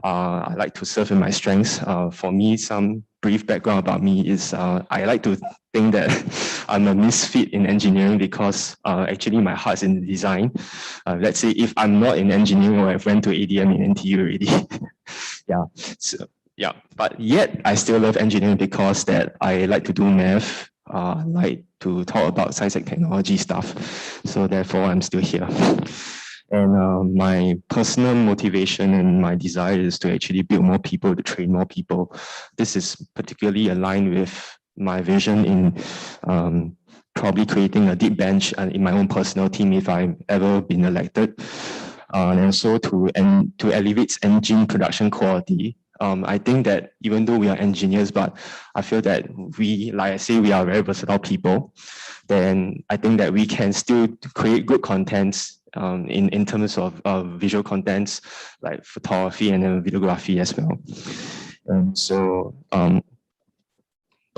I like to serve in my strengths. For me, some brief background about me is I like to think that I'm a misfit in engineering because actually my heart's in design. Let's say if I'm not in engineering, or I've went to ADM in NTU already. Yeah. So, yeah, but yet I still love engineering because that I like to do math. Like to talk about science and technology stuff. So therefore, I'm still here. And my personal motivation and my desire is to actually build more people, to train more people. This is particularly aligned with my vision in probably creating a deep bench in my own personal team if I've ever been elected. And also to elevate engine production quality. I think that even though we are engineers, but I feel that we, like I say, we are very versatile people, then I think that we can still create good contents in terms of visual contents like photography and then videography as well. So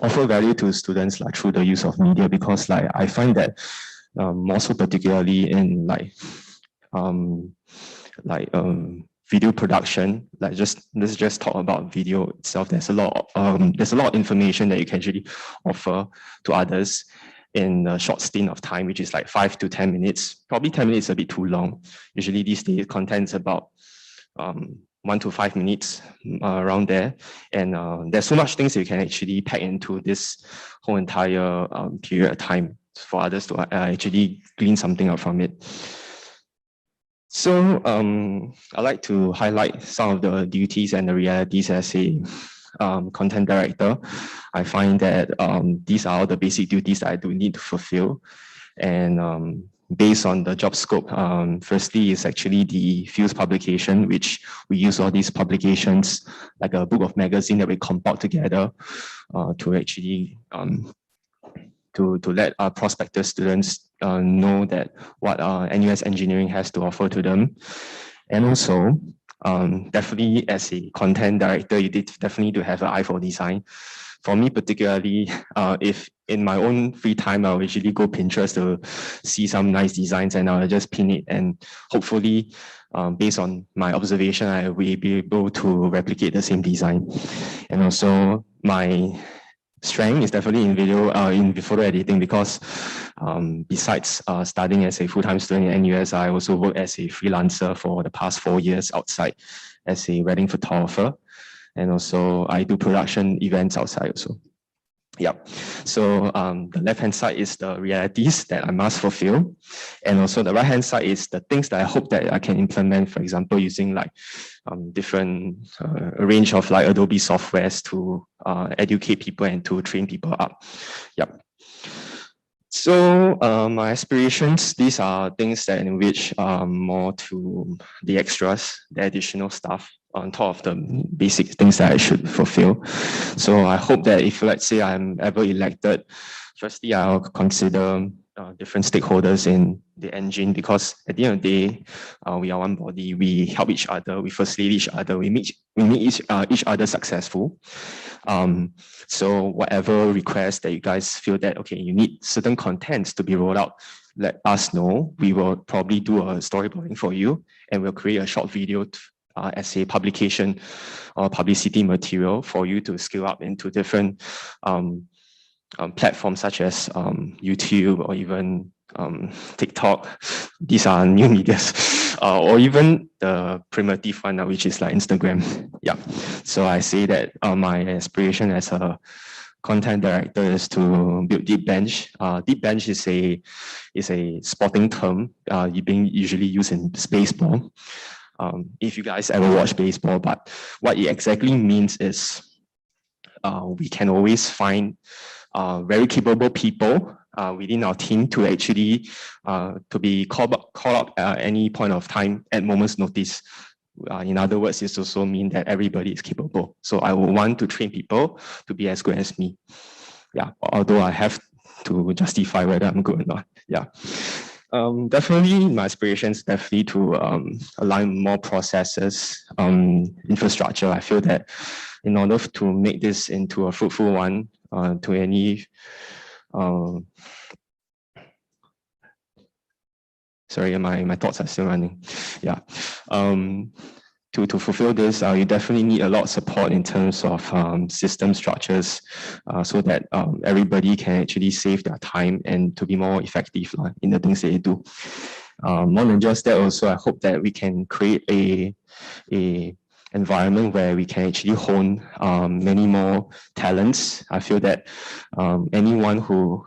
offer value to students like through the use of media, because like I find that also particularly in video production, like let's just talk about video itself. There's a lot of information that you can actually offer to others in a short stint of time, which is like 5 to 10 minutes. Probably 10 minutes is a bit too long. Usually these days content's about 1 to 5 minutes around there. And there's so much things that you can actually pack into this whole entire period of time for others to actually glean something out from it. So I'd like to highlight some of the duties and the realities as a content director. I find that these are all the basic duties that I do need to fulfill. And based on the job scope, firstly is actually the Fields publication, which we use all these publications like a book of magazine that we compile together to actually to let our prospective students know that what NUS engineering has to offer to them. And also, definitely as a content director, you definitely need to have an eye for design. for me particularly, if in my own free time, I'll usually go Pinterest to see some nice designs and I'll just pin it, and hopefully based on my observation, I will be able to replicate the same design. And also my strength is definitely in in photo editing, because besides studying as a full-time student in NUS, I also work as a freelancer for the past 4 years outside as a wedding photographer. And also I do production events outside also. Yeah. So the left-hand side is the realities that I must fulfill. And also the right-hand side is the things that I hope that I can implement, for example, using like different a range of like Adobe softwares to educate people and to train people up. Yep. So my aspirations, these are things that in which more to the extras, the additional stuff on top of the basic things that I should fulfill. So I hope that if, let's say, I'm ever elected, firstly, I'll consider different stakeholders in the engine, because at the end of the day, we are one body. We help each other. We facilitate each other. We make each other successful. So whatever requests that you guys feel that, okay, you need certain contents to be rolled out, let us know. We will probably do a storyboarding for you, and we'll create a short video as a publication or publicity material for you to scale up into different platforms such as YouTube or even TikTok. These are new medias, or even the primitive one, which is like Instagram. Yeah. So I say that my aspiration as a content director is to build Deep Bench. Deep Bench is a sporting term being usually used in baseball. If you guys ever watch baseball, but what it exactly means is we can always find very capable people within our team to actually to be called up at any point of time at moment's notice. In other words, it also means that everybody is capable. So I would want to train people to be as good as me. Yeah, although I have to justify whether I'm good or not. Yeah. Definitely, my aspiration is definitely to align more processes, infrastructure. I feel that in order to make this into a fruitful one, to any sorry, my thoughts are still running. Yeah. To fulfill this, you definitely need a lot of support in terms of system structures, so that everybody can actually save their time and to be more effective in the things that they do. More than just that, also, I hope that we can create a environment where we can actually hone many more talents. I feel that anyone who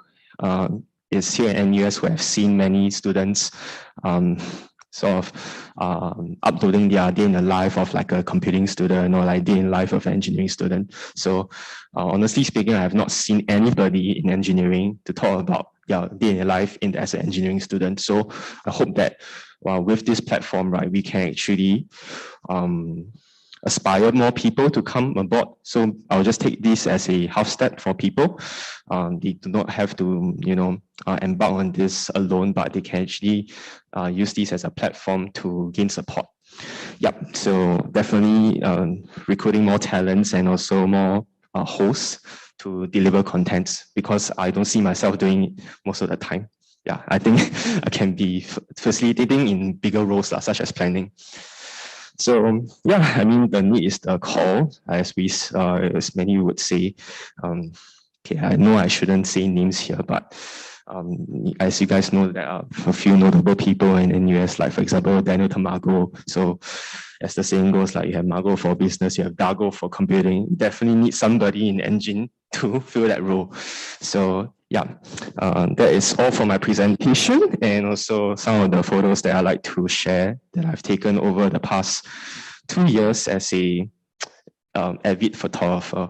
is here at NUS who have seen many students sort of uploading their day in the life of like a computing student or like day in life of an engineering student. So honestly speaking, I have not seen anybody in engineering to talk about their day in their life as an engineering student. So I hope that with this platform, right, we can actually aspire more people to come aboard. So I'll just take this as a half step for people. They do not have to, embark on this alone, but they can actually use this as a platform to gain support. Yep. So definitely recruiting more talents and also more hosts to deliver contents, because I don't see myself doing it most of the time. Yeah, I think I can be facilitating in bigger roles such as planning. So yeah, I mean, the need is the call, as many would say. Okay, I know I shouldn't say names here, but as you guys know, there are a few notable people in NUS, like for example, Daniel Tamago. So as the saying goes, like you have Margo for business, you have Dago for computing. You definitely need somebody in engine to fill that role. So yeah, that is all for my presentation, and also some of the photos that I like to share that I've taken over the past 2 years as a avid photographer.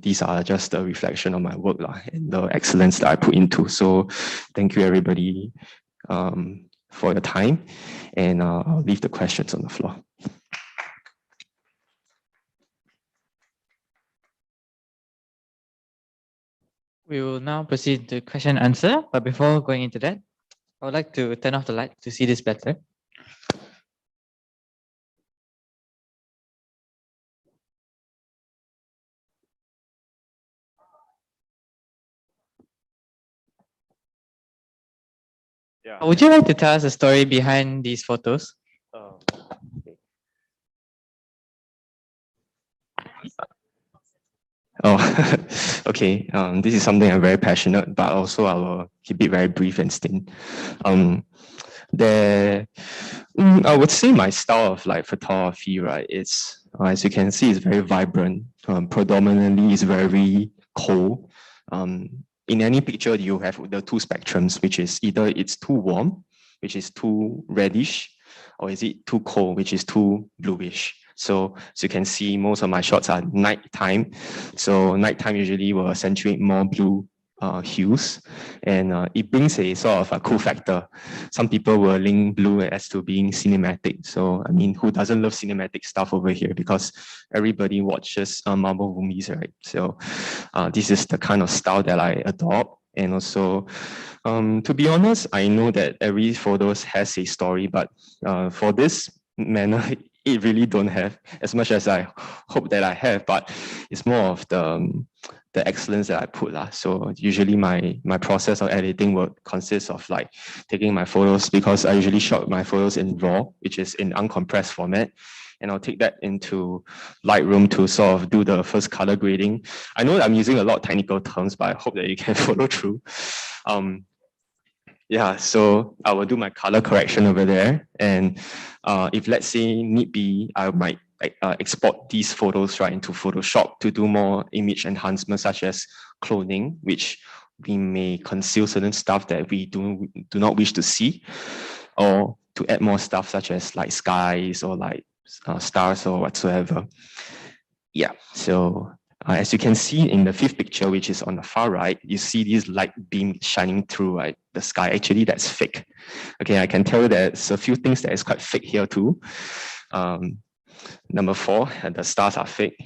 These are just a reflection of my work and the excellence that I put into. So thank you everybody for your time, and I'll leave the questions on the floor. We will now proceed to question and answer, but before going into that, I would like to turn off the light to see this better. Yeah. Would you like to tell us the story behind these photos? Oh, okay. This is something I'm very passionate, but also I will keep it very brief and stint. I would say my style of like photography, right? It's as you can see, it's very vibrant. Predominantly, it's very cold. In any picture, you have the two spectrums, which is either it's too warm, which is too reddish, or is it too cold, which is too bluish. So as you can see, most of my shots are nighttime. So nighttime usually will accentuate more blue hues, and it brings a sort of a cool factor. Some people will link blue as to being cinematic. So I mean, who doesn't love cinematic stuff over here? Because everybody watches Marvel movies, right? So this is the kind of style that I adopt. And also, to be honest, I know that every photo has a story, but for this manner, it really don't have as much as I hope that I have, but it's more of the excellence that I put lah. So usually my process of editing will consist of like taking my photos, because I usually shot my photos in RAW, which is in uncompressed format, and I'll take that into Lightroom to sort of do the first color grading. I know that I'm using a lot of technical terms, but I hope that you can follow through. Yeah, so I will do my color correction over there, and if let's say need be, I might export these photos right into Photoshop to do more image enhancement, such as cloning, which we may conceal certain stuff that we do not wish to see, or to add more stuff such as like skies or like stars or whatsoever. Yeah, so as you can see in the fifth picture, which is on the far right, you see this light beam shining through right, the sky. Actually, that's fake. Okay, I can tell you there's a few things that is quite fake here too. Number 4, the stars are fake.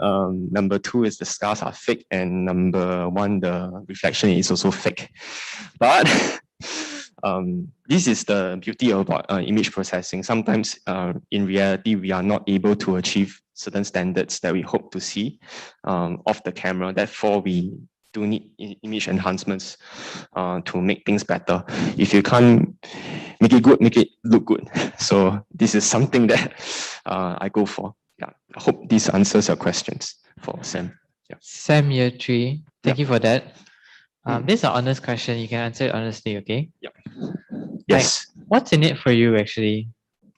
Number 2 is the stars are fake, and number 1, the reflection is also fake. But this is the beauty about image processing. Sometimes in reality, we are not able to achieve certain standards that we hope to see of the camera. Therefore, we do need image enhancements to make things better. If you can't make it good, make it look good. So this is something that I go for. Yeah, I hope this answers your questions for Sam. Yeah. Sam, year 3, thank you for that. This is an honest question. You can answer it honestly, okay? Yeah. Yes. Like, what's in it for you actually?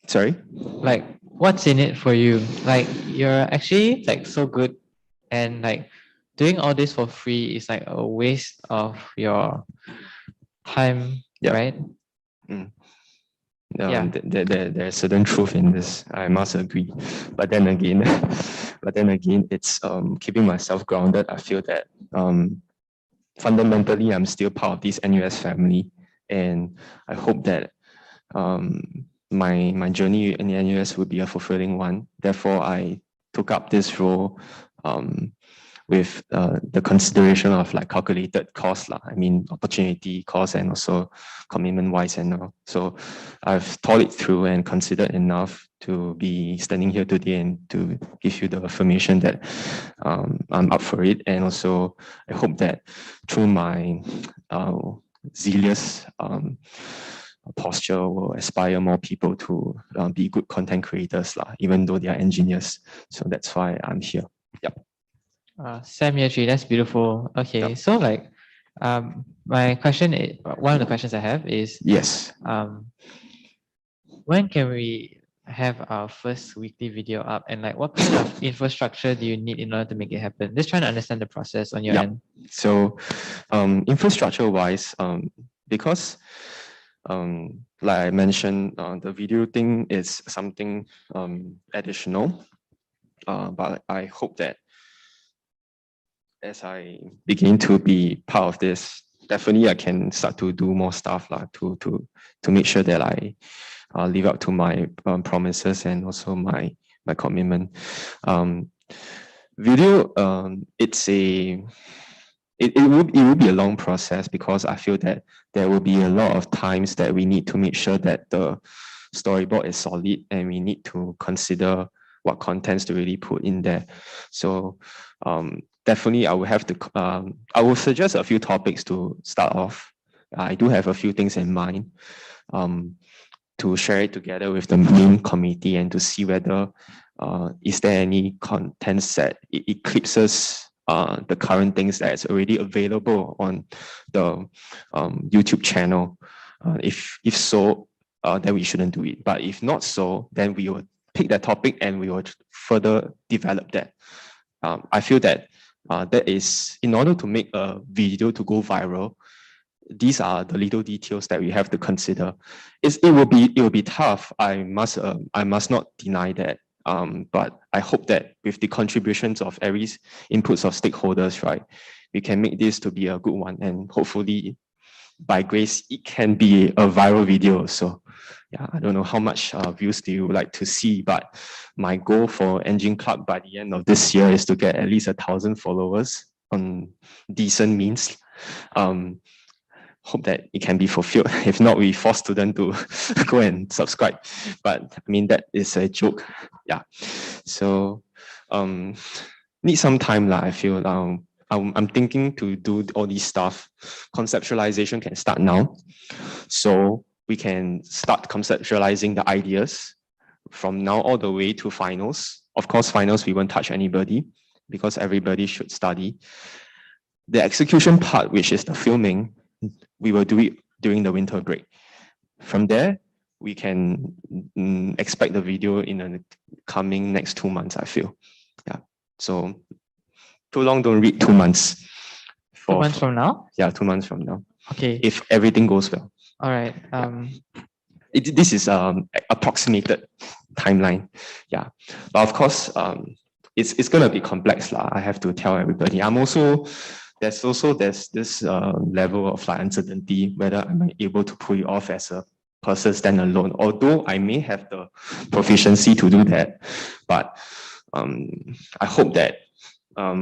Sorry? Like, what's in it for you? Like, you're actually like so good, and like doing all this for free is like a waste of your time, right? Yeah. There's certain truth in this. I must agree. But then again, it's keeping myself grounded. I feel that fundamentally, I'm still part of this NUS family, and I hope that my journey in the NUS will be a fulfilling one. Therefore, I took up this role with the consideration of like calculated cost lah. I mean, opportunity cost and also commitment wise and all. So I've thought it through and considered enough to be standing here today and to give you the affirmation that I'm up for it. And also I hope that through my zealous posture will inspire more people to be good content creators lah, even though they are engineers. So that's why I'm here. Yep. Sam, year 3, that's beautiful. Okay, so like, my question is, one of the questions I have is, yes, when can we have our first weekly video up, and like what kind of infrastructure do you need in order to make it happen? Just trying to understand the process on your end. So infrastructure wise, because like I mentioned, the video thing is something additional, but I hope that as I begin to be part of this, definitely I can start to do more stuff lah, to make sure that I live up to my promises and also my commitment. Video, it will be a long process, because I feel that there will be a lot of times that we need to make sure that the storyboard is solid, and we need to consider what contents to really put in there. So definitely I will have to, I will suggest a few topics to start off. I do have a few things in mind to share it together with the main committee and to see whether is there any contents that eclipses the current things that's already available on the YouTube channel. If so, then we shouldn't do it. But if not so, then we will pick that topic and we will further develop that. I feel that that is, in order to make a video to go viral, these are the little details that we have to consider. It will be tough. I must not deny that. But I hope that with the contributions of every inputs of stakeholders, right, we can make this to be a good one, and hopefully, by grace, it can be a viral video. So, yeah, I don't know how much views do you like to see, but my goal for Engine Club by the end of this year is to get at least 1,000 followers on decent means. Hope that it can be fulfilled. If not, we force students to go and subscribe. But I mean, that is a joke. Yeah. So need some time, I feel. I'm thinking to do all these stuff. Conceptualization can start now. So we can start conceptualizing the ideas from now all the way to finals. Of course, finals, we won't touch anybody because everybody should study. The execution part, which is the filming, we will do it during the winter break. From there, we can expect the video in the coming next 2 months, I feel. Yeah. So too long, don't read 2 months. 2 months from now? Yeah, 2 months from now. Okay. If everything goes well. All right. This is approximated timeline. Yeah. But of course, it's gonna be complex, lah. I have to tell everybody. There's this level of like uncertainty whether I'm able to pull it off as a person stand alone. Although I may have the proficiency to do that, but I hope that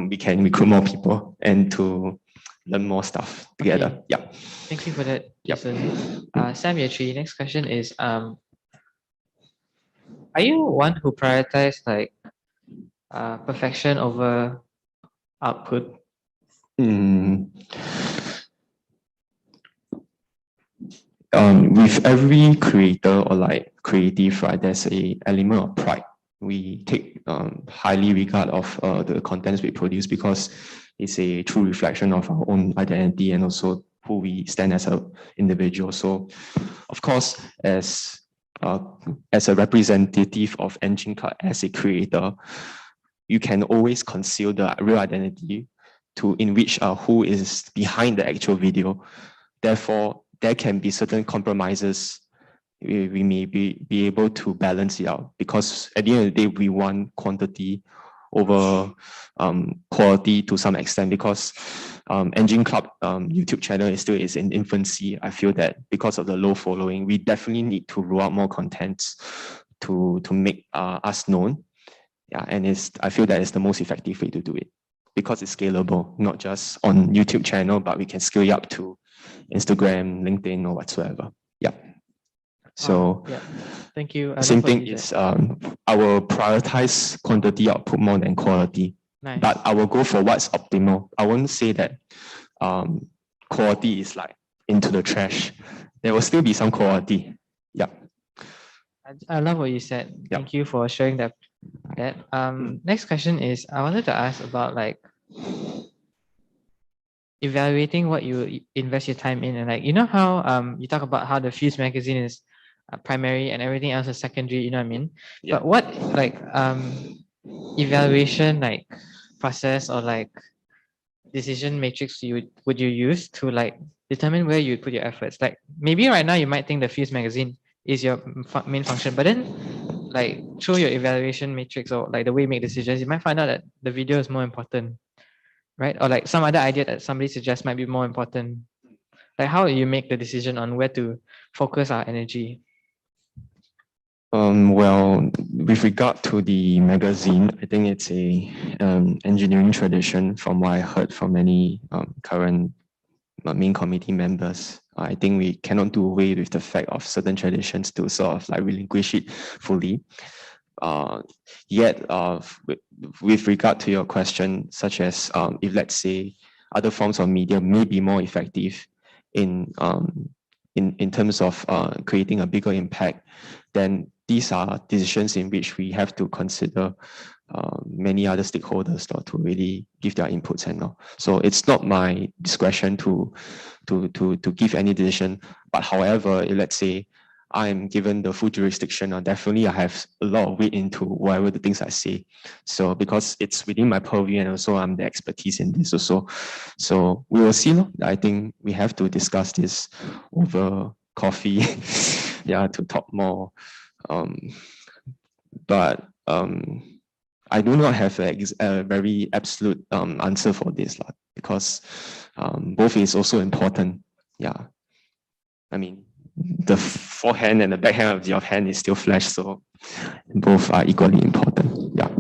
we can recruit more people and to learn more stuff together. Okay. Yeah. Thank you for that, Jason. Sam Yatri, next question is, are you one who prioritize like perfection over output? With every creator or like creative, right, there's a element of pride. We take highly regard of the contents we produce because it's a true reflection of our own identity and also who we stand as an individual. So, of course, as a representative of Engine Club, as a creator, you can always conceal the real identity to in which who is behind the actual video. Therefore, there can be certain compromises. We may be able to balance it out because at the end of the day, we want quantity over quality to some extent because Engine Club YouTube channel is still in infancy. I feel that because of the low following, we definitely need to roll out more contents to make us known. Yeah, and I feel that is the most effective way to do it because it's scalable, not just on YouTube channel, but we can scale it up to Instagram, LinkedIn, or whatsoever. Yeah. So yeah. Thank you. Same thing is I will prioritize quantity output more than quality. Nice. But I will go for what's optimal. I won't say that quality is like into the trash. There will still be some quality. Yeah. I love what you said. Thank you for sharing that. Next question is, I wanted to ask about like evaluating what you invest your time in, and like, you know how you talk about how the Fuse magazine is primary and everything else is secondary, you know what I mean? Yeah. But what like evaluation like process or like decision matrix would you use to like determine where you put your efforts? Like maybe right now you might think the Fuse magazine is your main function, but then like through your evaluation matrix or like the way you make decisions, you might find out that the video is more important, right? Or like some other idea that somebody suggests might be more important. Like how do you make the decision on where to focus our energy? Well, with regard to the magazine, I think it's a engineering tradition from what I heard from many current main committee members. I think we cannot do away with the fact of certain traditions to sort of like relinquish it fully. Yet, with regard to your question, such as if let's say other forms of media may be more effective in terms of creating a bigger impact, then these are decisions in which we have to consider many other stakeholders to really give their inputs and all. So it's not my discretion to give any decision. But however, let's say I'm given the full jurisdiction, definitely I have a lot of weight into whatever the things I say. So because it's within my purview and also I'm the expertise in this also. So we will see. I think we have to discuss this over coffee, yeah, to talk more. But I do not have a very absolute answer for this, because both is also important. Yeah, I mean, the forehand and the backhand of your hand is still flesh, so both are equally important. Yeah.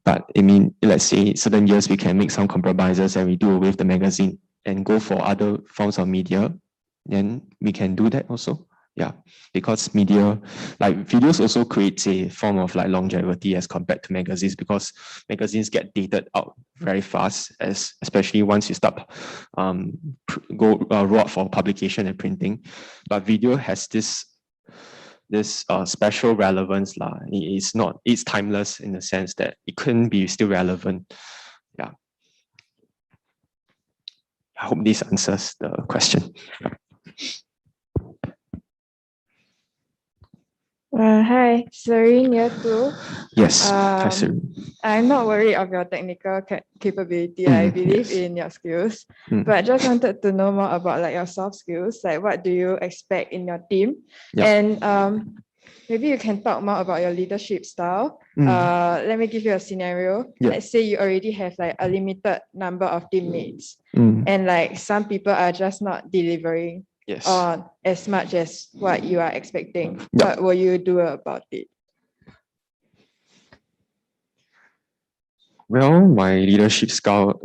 But I mean, let's say certain years we can make some compromises and we do away with the magazine and go for other forms of media, then we can do that also. Yeah, because media, like videos also creates a form of like longevity as compared to magazines, because magazines get dated out very fast, especially once you start roll out for publication and printing. But video has this special relevance. It's timeless in the sense that it couldn't be still relevant. Yeah. I hope this answers the question. Hi, Serene year 2. Yes, hi, Serene. I'm not worried of your technical capability. I believe in your skills, but just wanted to know more about like your soft skills. Like, what do you expect in your team? And maybe you can talk more about your leadership style. Let me give you a scenario. Let's say you already have like a limited number of teammates, and like some people are just not delivering on as much as what you are expecting. What will you do about it? Well, my leadership style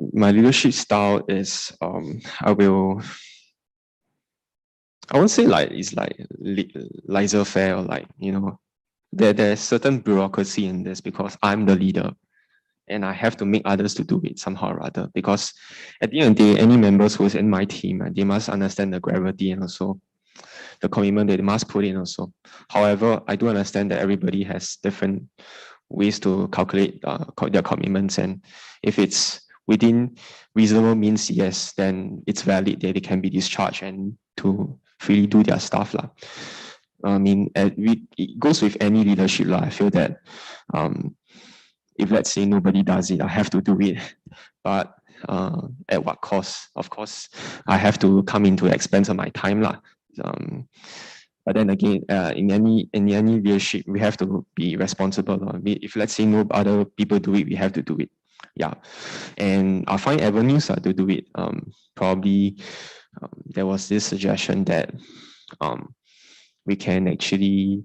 is I won't say like it's like laissez-faire, or like, you know, there's certain bureaucracy in this because I'm the leader and I have to make others to do it somehow or other, because at the end of the day, any members who's in my team, they must understand the gravity and also the commitment they must put in also. However, I do understand that everybody has different ways to calculate their commitments, and if it's within reasonable means, yes, then it's valid that they can be discharged and to freely do their stuff. I mean, it goes with any leadership. I feel that if let's say nobody does it, I have to do it. But at what cost? Of course, I have to come into the expense of my time. But then again, in any leadership, we have to be responsible. If let's say no other people do it, we have to do it. Yeah, and I'll find avenues to do it. Probably there was this suggestion that we can actually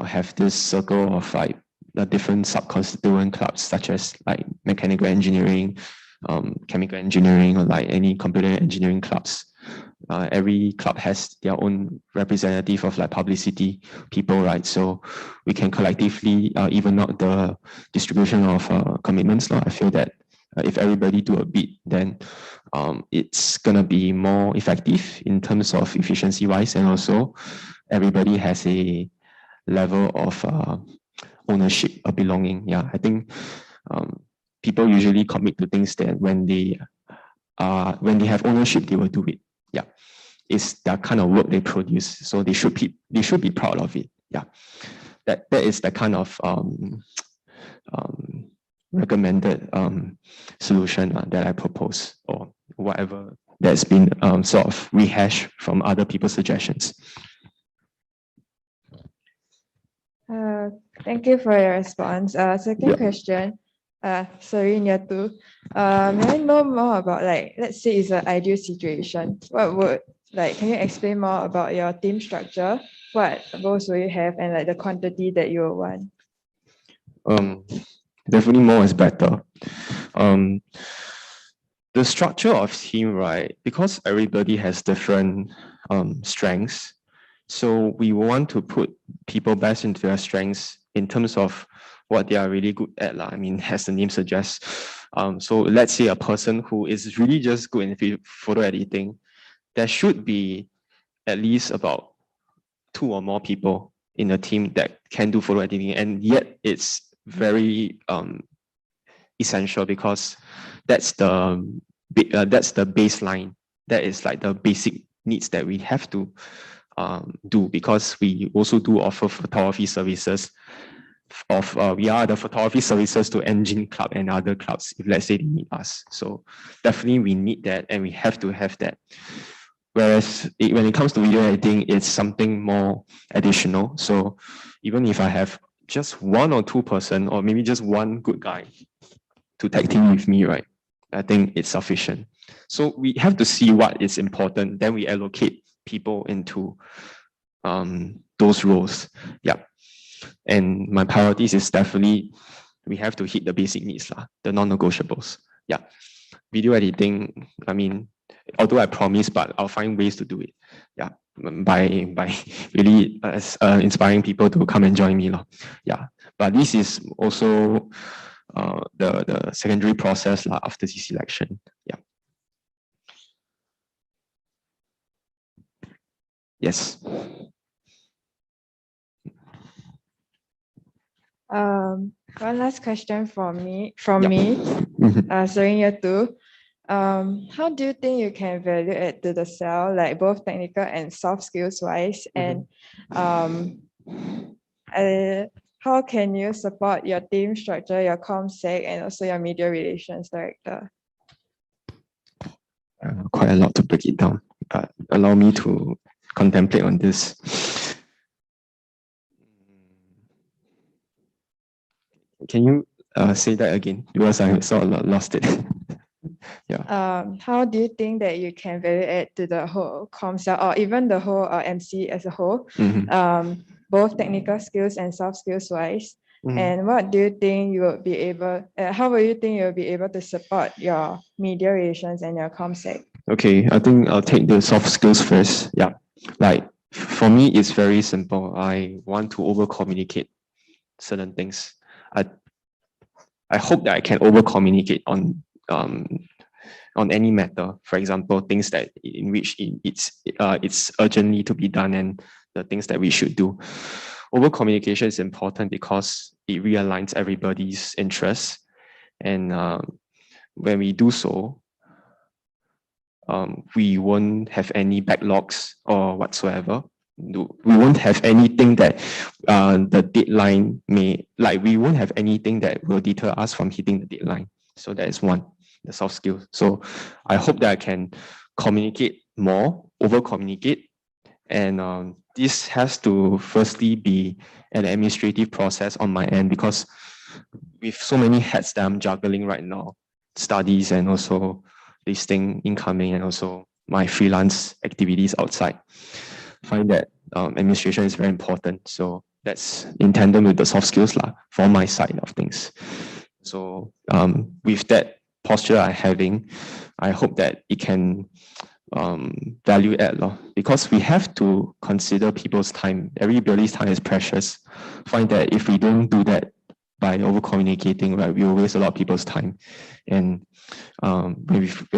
have this circle of like the different sub-constituent clubs, such as like mechanical engineering, chemical engineering, or like any computer engineering clubs. Every club has their own representative of like publicity people, right? So we can collectively even out the distribution of commitments. I feel that if everybody do a bit, then it's gonna be more effective in terms of efficiency wise, and also everybody has a level of ownership or belonging. Yeah, I think people usually commit to things that when they have ownership, they will do it. Yeah, it's that kind of work they produce, so they should be proud of it. Yeah, that is the kind of recommended solution that I propose, or whatever that's been sort of rehashed from other people's suggestions. Thank you for your response. Second question, Serene year 2. May I know more about, like, let's say it's an ideal situation. Can you explain more about your team structure? What roles will you have, and like the quantity that you will want? Definitely more is better. The structure of team, right? Because everybody has different strengths. So we want to put people best into their strengths in terms of what they are really good at. I mean, as the name suggests. So let's say a person who is really just good in photo editing, there should be at least about 2 or more people in a team that can do photo editing, and yet it's very essential because that's the baseline. That is like the basic needs that we have to do, because we also do offer photography services. We are the photography services to Engine Club and other clubs if let's say they need us. So definitely we need that, and we have to have that. Whereas when it comes to video editing, it's something more additional. So even if I have just 1 or 2 person, or maybe just one good guy to tag team with me, right? I think it's sufficient. So we have to see what is important, then we allocate people into those roles. Yeah. And my priorities is definitely, we have to hit the basic needs, the non-negotiables. Yeah. Video editing, I mean, although I promise, but I'll find ways to do it. Yeah. By really inspiring people to come and join me. Yeah. But this is also the secondary process after the selection. Yeah. Yes. One last question from me, during year 2. How do you think you can value add to the cell, like both technical and soft skills wise? And how can you support your team structure, your ComSec, and also your media relations director? Quite a lot to break it down, but allow me to contemplate on this. Can you say that again? Because I sort of lost it. Yeah. How do you think that you can value add to the whole ComSec or even the whole MC as a whole, both technical skills and soft skills wise? And what do you think you will be able, how will you think you'll be able to support your media relations and your ComSec? Okay, I think I'll take the soft skills first. Yeah, like for me, it's very simple. I want to over communicate certain things. I hope that I can over communicate on any matter. For example, things that in which it's urgently to be done and the things that we should do. Over communication is important because it realigns everybody's interests, and when we do so, we won't have any backlogs or whatsoever. We won't have anything that the deadline we won't have anything that will deter us from hitting the deadline. So that is one, the soft skills. So I hope that I can communicate more, over communicate, and this has to firstly be an administrative process on my end, because with so many hats that I'm juggling right now, studies and also this thing incoming and also my freelance activities outside, find that administration is very important. So that's in tandem with the soft skills for my side of things. So with that posture I'm having, I hope that it can value add, because we have to consider people's time. Everybody's time is precious. Find that if we don't do that by over communicating, right, we will waste a lot of people's time. And if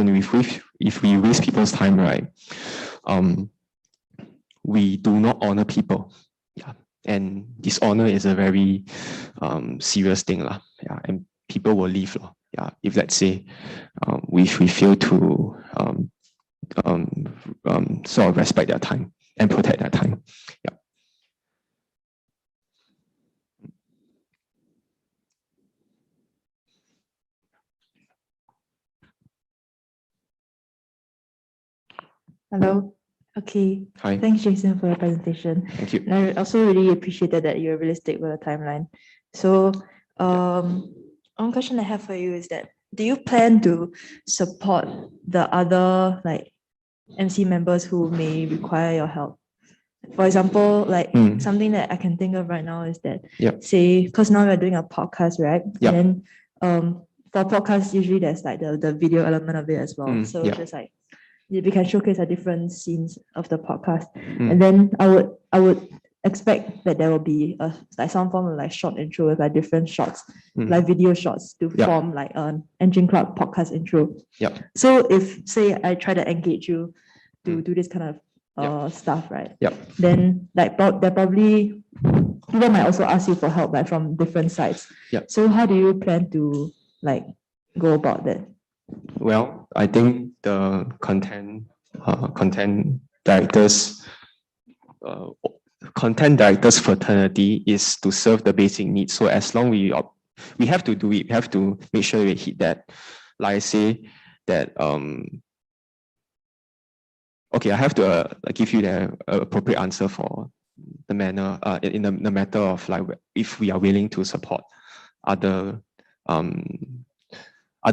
we waste people's time, right, we do not honor people. Yeah, and dishonor is a very serious thing, yeah, and people will leave, yeah, if let's say we fail to sort of respect their time and protect their time. Yeah. Hello. Okay. Hi. Thanks, Jason, for your presentation. Thank you. And I also really appreciated that you're realistic with the timeline. So, one question I have for you is that, do you plan to support the other MC members who may require your help? For example, something that I can think of right now is that, say, because now we're doing a podcast, right? Yeah. And then for podcasts, usually there's the video element of it as well. So just we can showcase the different scenes of the podcast. And then I would expect that there will be some form of short intro with different shots, like video shots to form an Engine Club podcast intro. Yeah. So if say I try to engage you to do this kind of stuff, right? Yep. Then like there probably people might also ask you for help like from different sides. Yep. So how do you plan to like go about that? Well, I think the content directors fraternity is to serve the basic needs. So as long we have to do it, we have to make sure we hit that. Like I say that okay, I have to give you the appropriate answer for the manner in the matter of like if we are willing to support other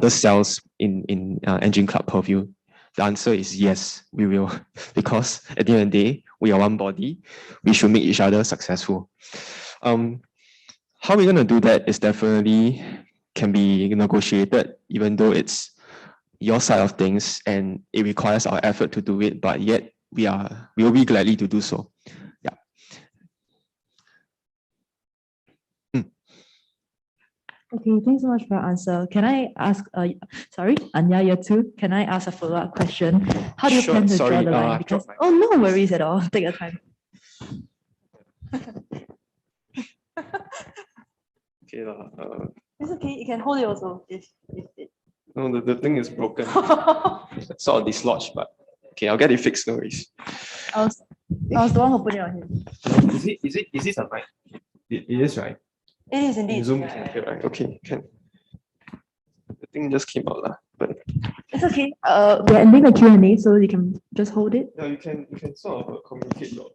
cells in Engine Club purview. The answer is yes, we will, because at the end of the day, we are one body. We should make each other successful. How we're going to do that is definitely can be negotiated, even though it's your side of things and it requires our effort to do it, but yet we will be gladly to do so. Yeah. Okay, thanks so much for your answer. Can I ask, sorry, Anya, year 2, can I ask a follow-up question? How do you plan to draw the line? Because, oh, no worries at all. Take your time. Okay, It's okay, you can hold it also if it. no, the thing is broken. It's sort of dislodged, but okay, I'll get it fixed, no worries. I was the one who put it on him. Is this a mic? It is, right? It is indeed. Zoom can hear, right? Okay, can. The thing just came out, but It's okay. We're ending the Q&A, so you can just hold it. yeah, you can sort of communicate your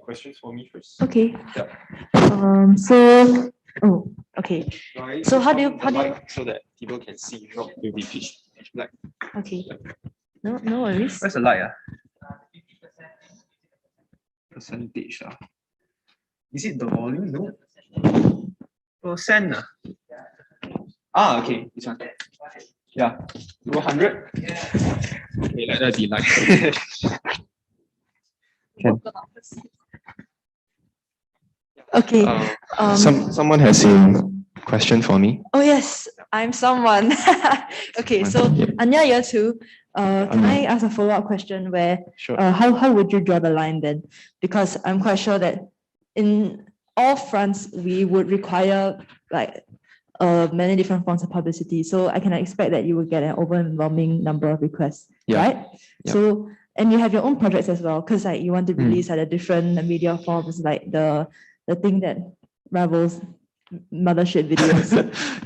questions for me first. Okay. Yeah. So, oh, okay. So how do you so that people can see what will be pitch black. Okay. No worries. Where's the light? Percentage. Is it the volume? No. Percent. Okay, this one. Yeah. 100. Okay, let that be light. Can. Okay. Someone has a question for me. Oh yes, I'm someone. Okay, so Anya year 2, can I ask a follow-up question where Sure. How would you draw the line then? Because I'm quite sure that in all fronts we would require like many different forms of publicity. So I can expect that you will get an overwhelming number of requests, right? Yeah. So and you have your own projects as well, because like you want to release at a different media forms, like the thing that rivals mothership videos.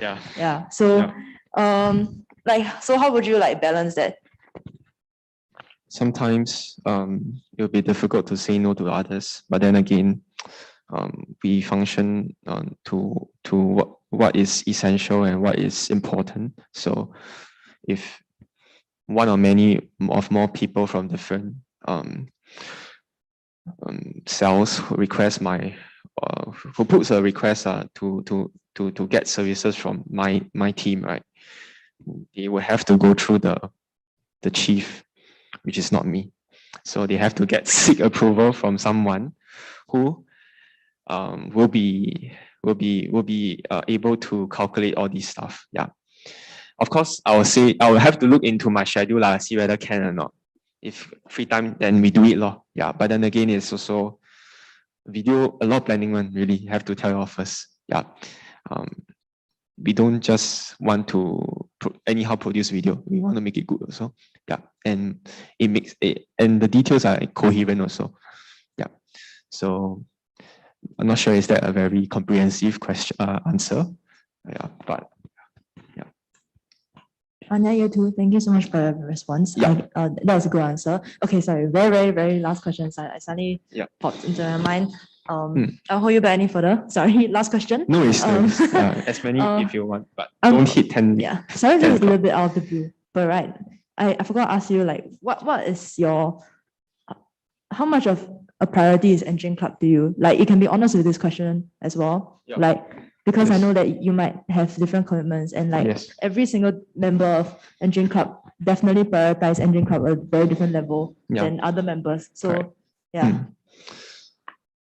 Yeah. Yeah. So so how would you like balance that? Sometimes it'll be difficult to say no to others, but then again, we function to what is essential and what is important. So if one or many of more people from different cells who request who puts a request to get services from my team, right? They will have to go through the chief, which is not me. So they have to seek approval from someone who will be able to calculate all these stuff. Yeah. Of course, I will have to look into my schedule, see whether can or not. If free time, then we do it, Yeah. But then again, it's also video, a lot of planning one, really have to tell you all first. Yeah. We don't just want to anyhow produce video. We want to make it good also. Yeah. And it makes it, and the details are coherent also. Yeah. So I'm not sure is that a very comprehensive question answer. Yeah, but yeah. Anya year 2, thank you so much for your response. Yeah. That was a good answer. Okay, sorry, very last question. I suddenly popped into my mind. I'll hold you back any further. Sorry, last question. No, it's as many if you want, but don't hit 10. Yeah, sorry, just a little bit out of the blue. But right, I forgot to ask you like what is your how much of a priority is Engine Club to you? Like you can be honest with this question as well. Yeah. Like because I know that you might have different commitments and like every single member of Engine Club definitely prioritize Engine Club at a very different level than other members. So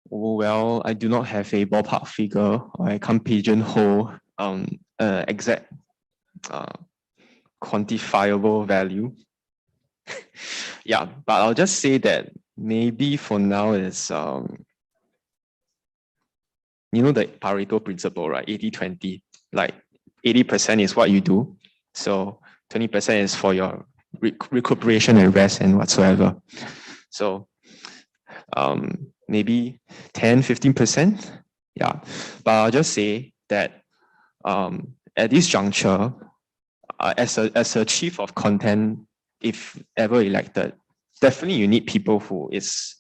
Well, I do not have a ballpark figure, or I can't pigeonhole exact quantifiable value. Yeah, but I'll just say that maybe for now is you know the Pareto principle, right? 80-20. Like 80% is what you do. So 20% is for your recuperation and rest and whatsoever. So maybe 10-15%. Yeah. But I'll just say that at this juncture, as a chief of content, if ever elected, definitely you need people who is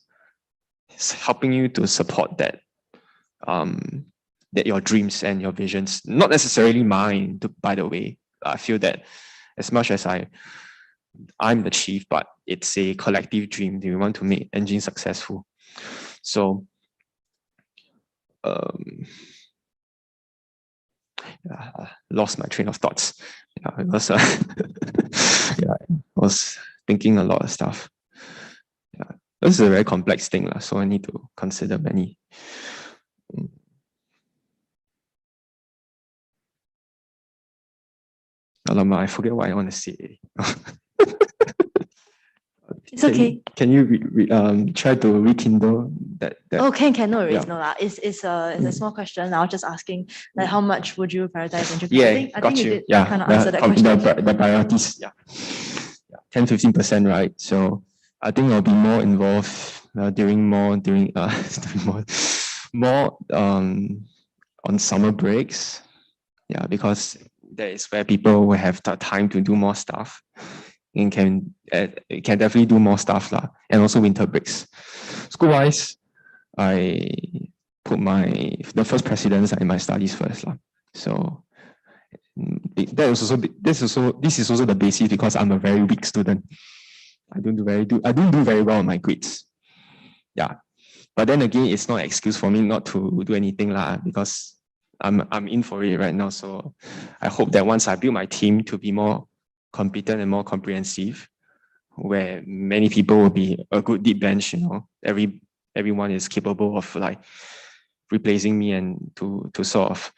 helping you to support that that your dreams and your visions, not necessarily mine, by the way. I feel that as much as I'm the chief, but it's a collective dream. We want to make Engine successful. So lost my train of thoughts. Yeah, it was yeah, I was thinking a lot of stuff. Yeah, this is a very complex thing, so I need to consider many. Alamak, I forget what I want to say. It's okay. Can you try to rekindle that? Oh, can no worries, Yeah. no lah. It's a small question. I was just asking, like, how much would you prioritize Engine? Yeah, I got think you. did Yeah, kind of answer that question. the priorities. Yeah, 10-15%, right? So I think I'll be more involved during more on summer breaks. Yeah, because that is where people will have the time to do more stuff and can definitely do more stuff lah. And also winter breaks. School-wise, I put the first precedence in my studies first lah. So this is also the basis because I'm a very weak student. I don't do very well on my grades. Yeah, but then again, it's not an excuse for me not to do anything lah, because I'm in for it right now. So I hope that once I build my team to be more competent and more comprehensive, where many people will be a good deep bench, everyone is capable of like replacing me and to sort of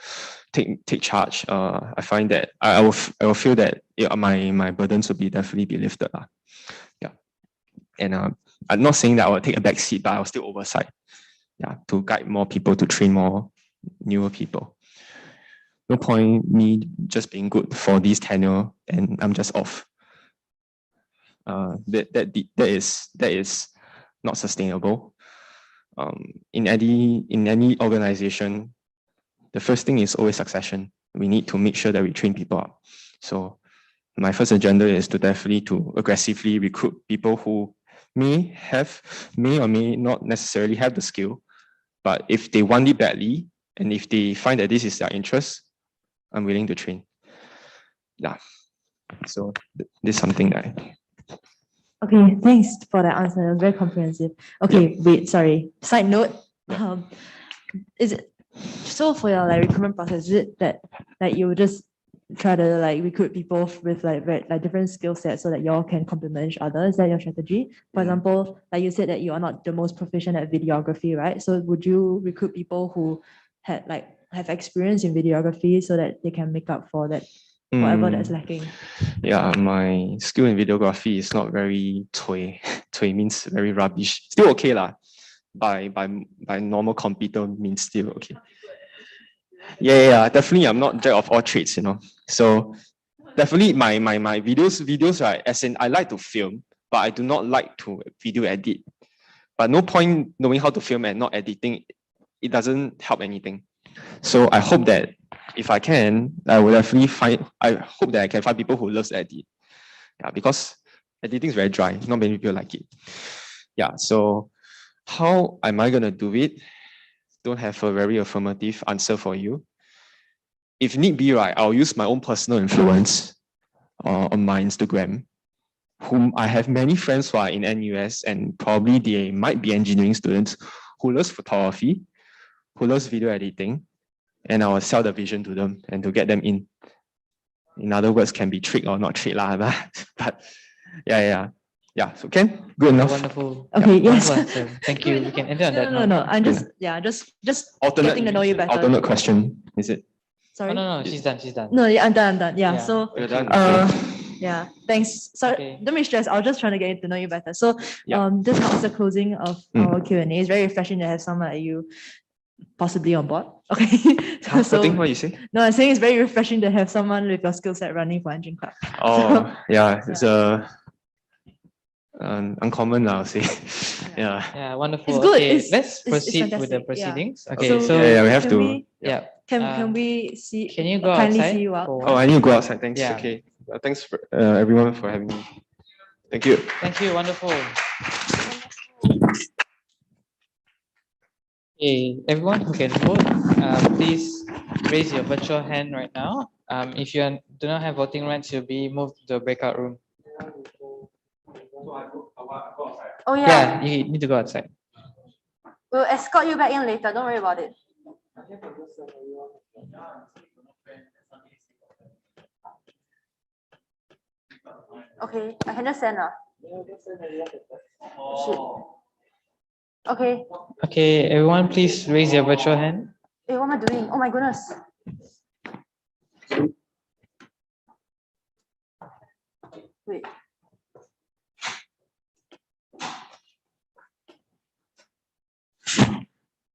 take charge. I find that I will feel that my burdens will definitely be lifted. Yeah. And I'm not saying that I will take a back seat, but I'll still oversight. Yeah, to guide more people, to train more newer people. No point me just being good for this tenure and I'm just off. That is not sustainable. In any organization, the first thing is always succession. We need to make sure that we train people up. So my first agenda is to definitely to aggressively recruit people who may or may not necessarily have the skill, but if they want it badly and if they find that this is their interest, I'm willing to train. Yeah. So this is something that Okay, thanks for that answer. It was very comprehensive. Okay, wait, sorry. Side note, is it so for your recruitment process? Is it that you just try to recruit people with different skill sets so that y'all can complement each other? Is that your strategy? For example, like you said that you are not the most proficient at videography, right? So would you recruit people who have experience in videography so that they can make up for that whatever that's lacking? Yeah, my skill in videography is not very cui. Cui means very rubbish. Still okay lah. By normal computer means still okay. Yeah, definitely I'm not jack of all trades, So definitely my videos, right? As in I like to film, but I do not like to video edit. But no point knowing how to film and not editing. It doesn't help anything. So I hope that if I can, I hope that I can find people who loves edit. Yeah, because editing is very dry. Not many people like it. Yeah, so how am I gonna do it? Don't have a very affirmative answer for you. If need be, right, I'll use my own personal influence on my Instagram, whom I have many friends who are in NUS and probably they might be engineering students who loves photography, who loves video editing, and I will sell the vision to them and to get them in. In other words, can be trick or not trick lah, but yeah. So Ken, good enough. Wonderful. Okay, Yeah, yes. wonderful answer. Thank you. We can end on that note. No. I'm just getting to know you better. Alternate question, is it? Sorry. Oh, no, she's done. No, yeah, I'm done. Yeah. Yeah. So You're done. Yeah, thanks. Sorry, Okay. don't be stressed. I was just trying to get to know you better. So, Yeah. this marks the closing of our Q&A. It's very refreshing to have someone like you possibly on board. Okay. Something what you say? No, I'm saying it's very refreshing to have someone with your skill set running for Engine Club. Oh, yeah, it's uncommon, I'll say. Yeah. Yeah, wonderful. It's good. Okay, It's- let's it's proceed with the fantastic. Yeah. proceedings. So- Okay, so yeah, we have can to. we- yeah. Can we see? Can you go kindly outside see you out? for Oh, I need to go outside. Thanks. Yeah. Okay. Thanks for everyone for having me. Thank you. Thank you. Wonderful. Okay, everyone who can vote, please raise your virtual hand right now. If you do not have voting rights, you'll be moved to the breakout room. Oh Yeah, you need to go outside. We'll escort you back in later. Don't worry about it. Okay, I can just send Shit. Okay. Okay, everyone, please raise your virtual hand. Hey, what am I doing? Oh my goodness. Wait.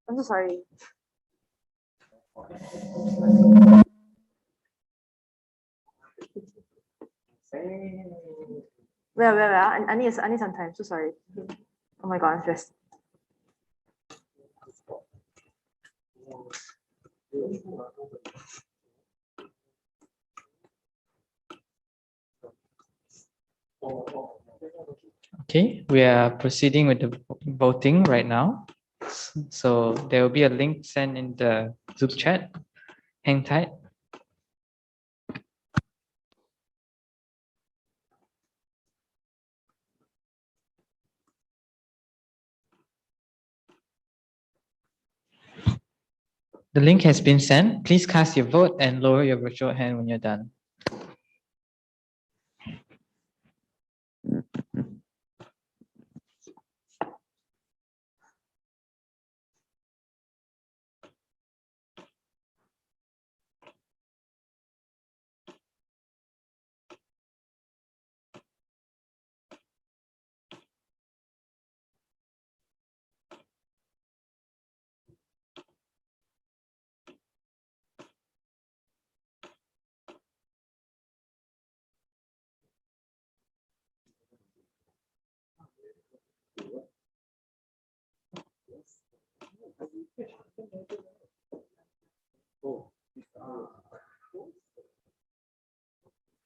I'm so sorry. Where? I need some time. So sorry. Oh my god, I'm stressed. Okay, we are proceeding with the voting right now. So there will be a link sent in the Zoom chat. Hang tight. The link has been sent. Please cast your vote and lower your virtual hand when you're done.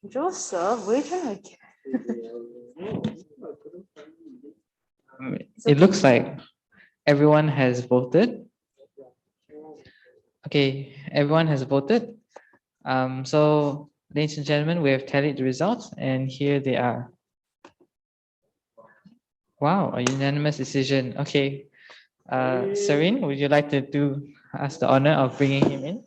Joseph, what are you trying to get? It looks like everyone has voted. Okay, everyone has voted. So, ladies and gentlemen, we have tallied the results, and here they are. Wow, a unanimous decision. Okay, Serene, would you like to do us the honor of bringing him in?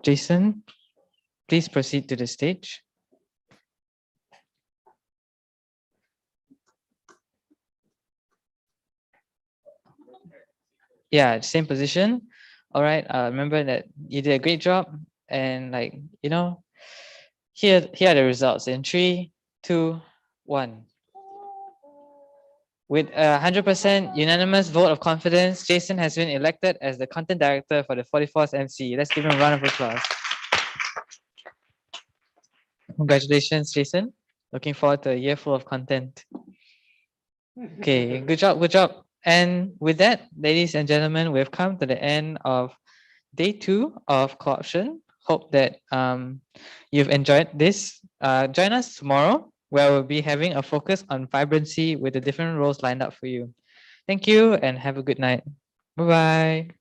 Jason, please proceed to the stage. Yeah, same position. All right. Remember that you did a great job, and here are the results in 3, 2, 1. With a 100% unanimous vote of confidence, Jason has been elected as the content director for the 44th MC. Let's give him a round of applause. Congratulations, Jason. Looking forward to a year full of content. Okay, good job, good job. And with that, ladies and gentlemen, we've come to the end of day 2 of co-option. Hope that you've enjoyed this. Join us tomorrow, where we'll be having a focus on vibrancy with the different roles lined up for you. Thank you and have a good night. Bye-bye.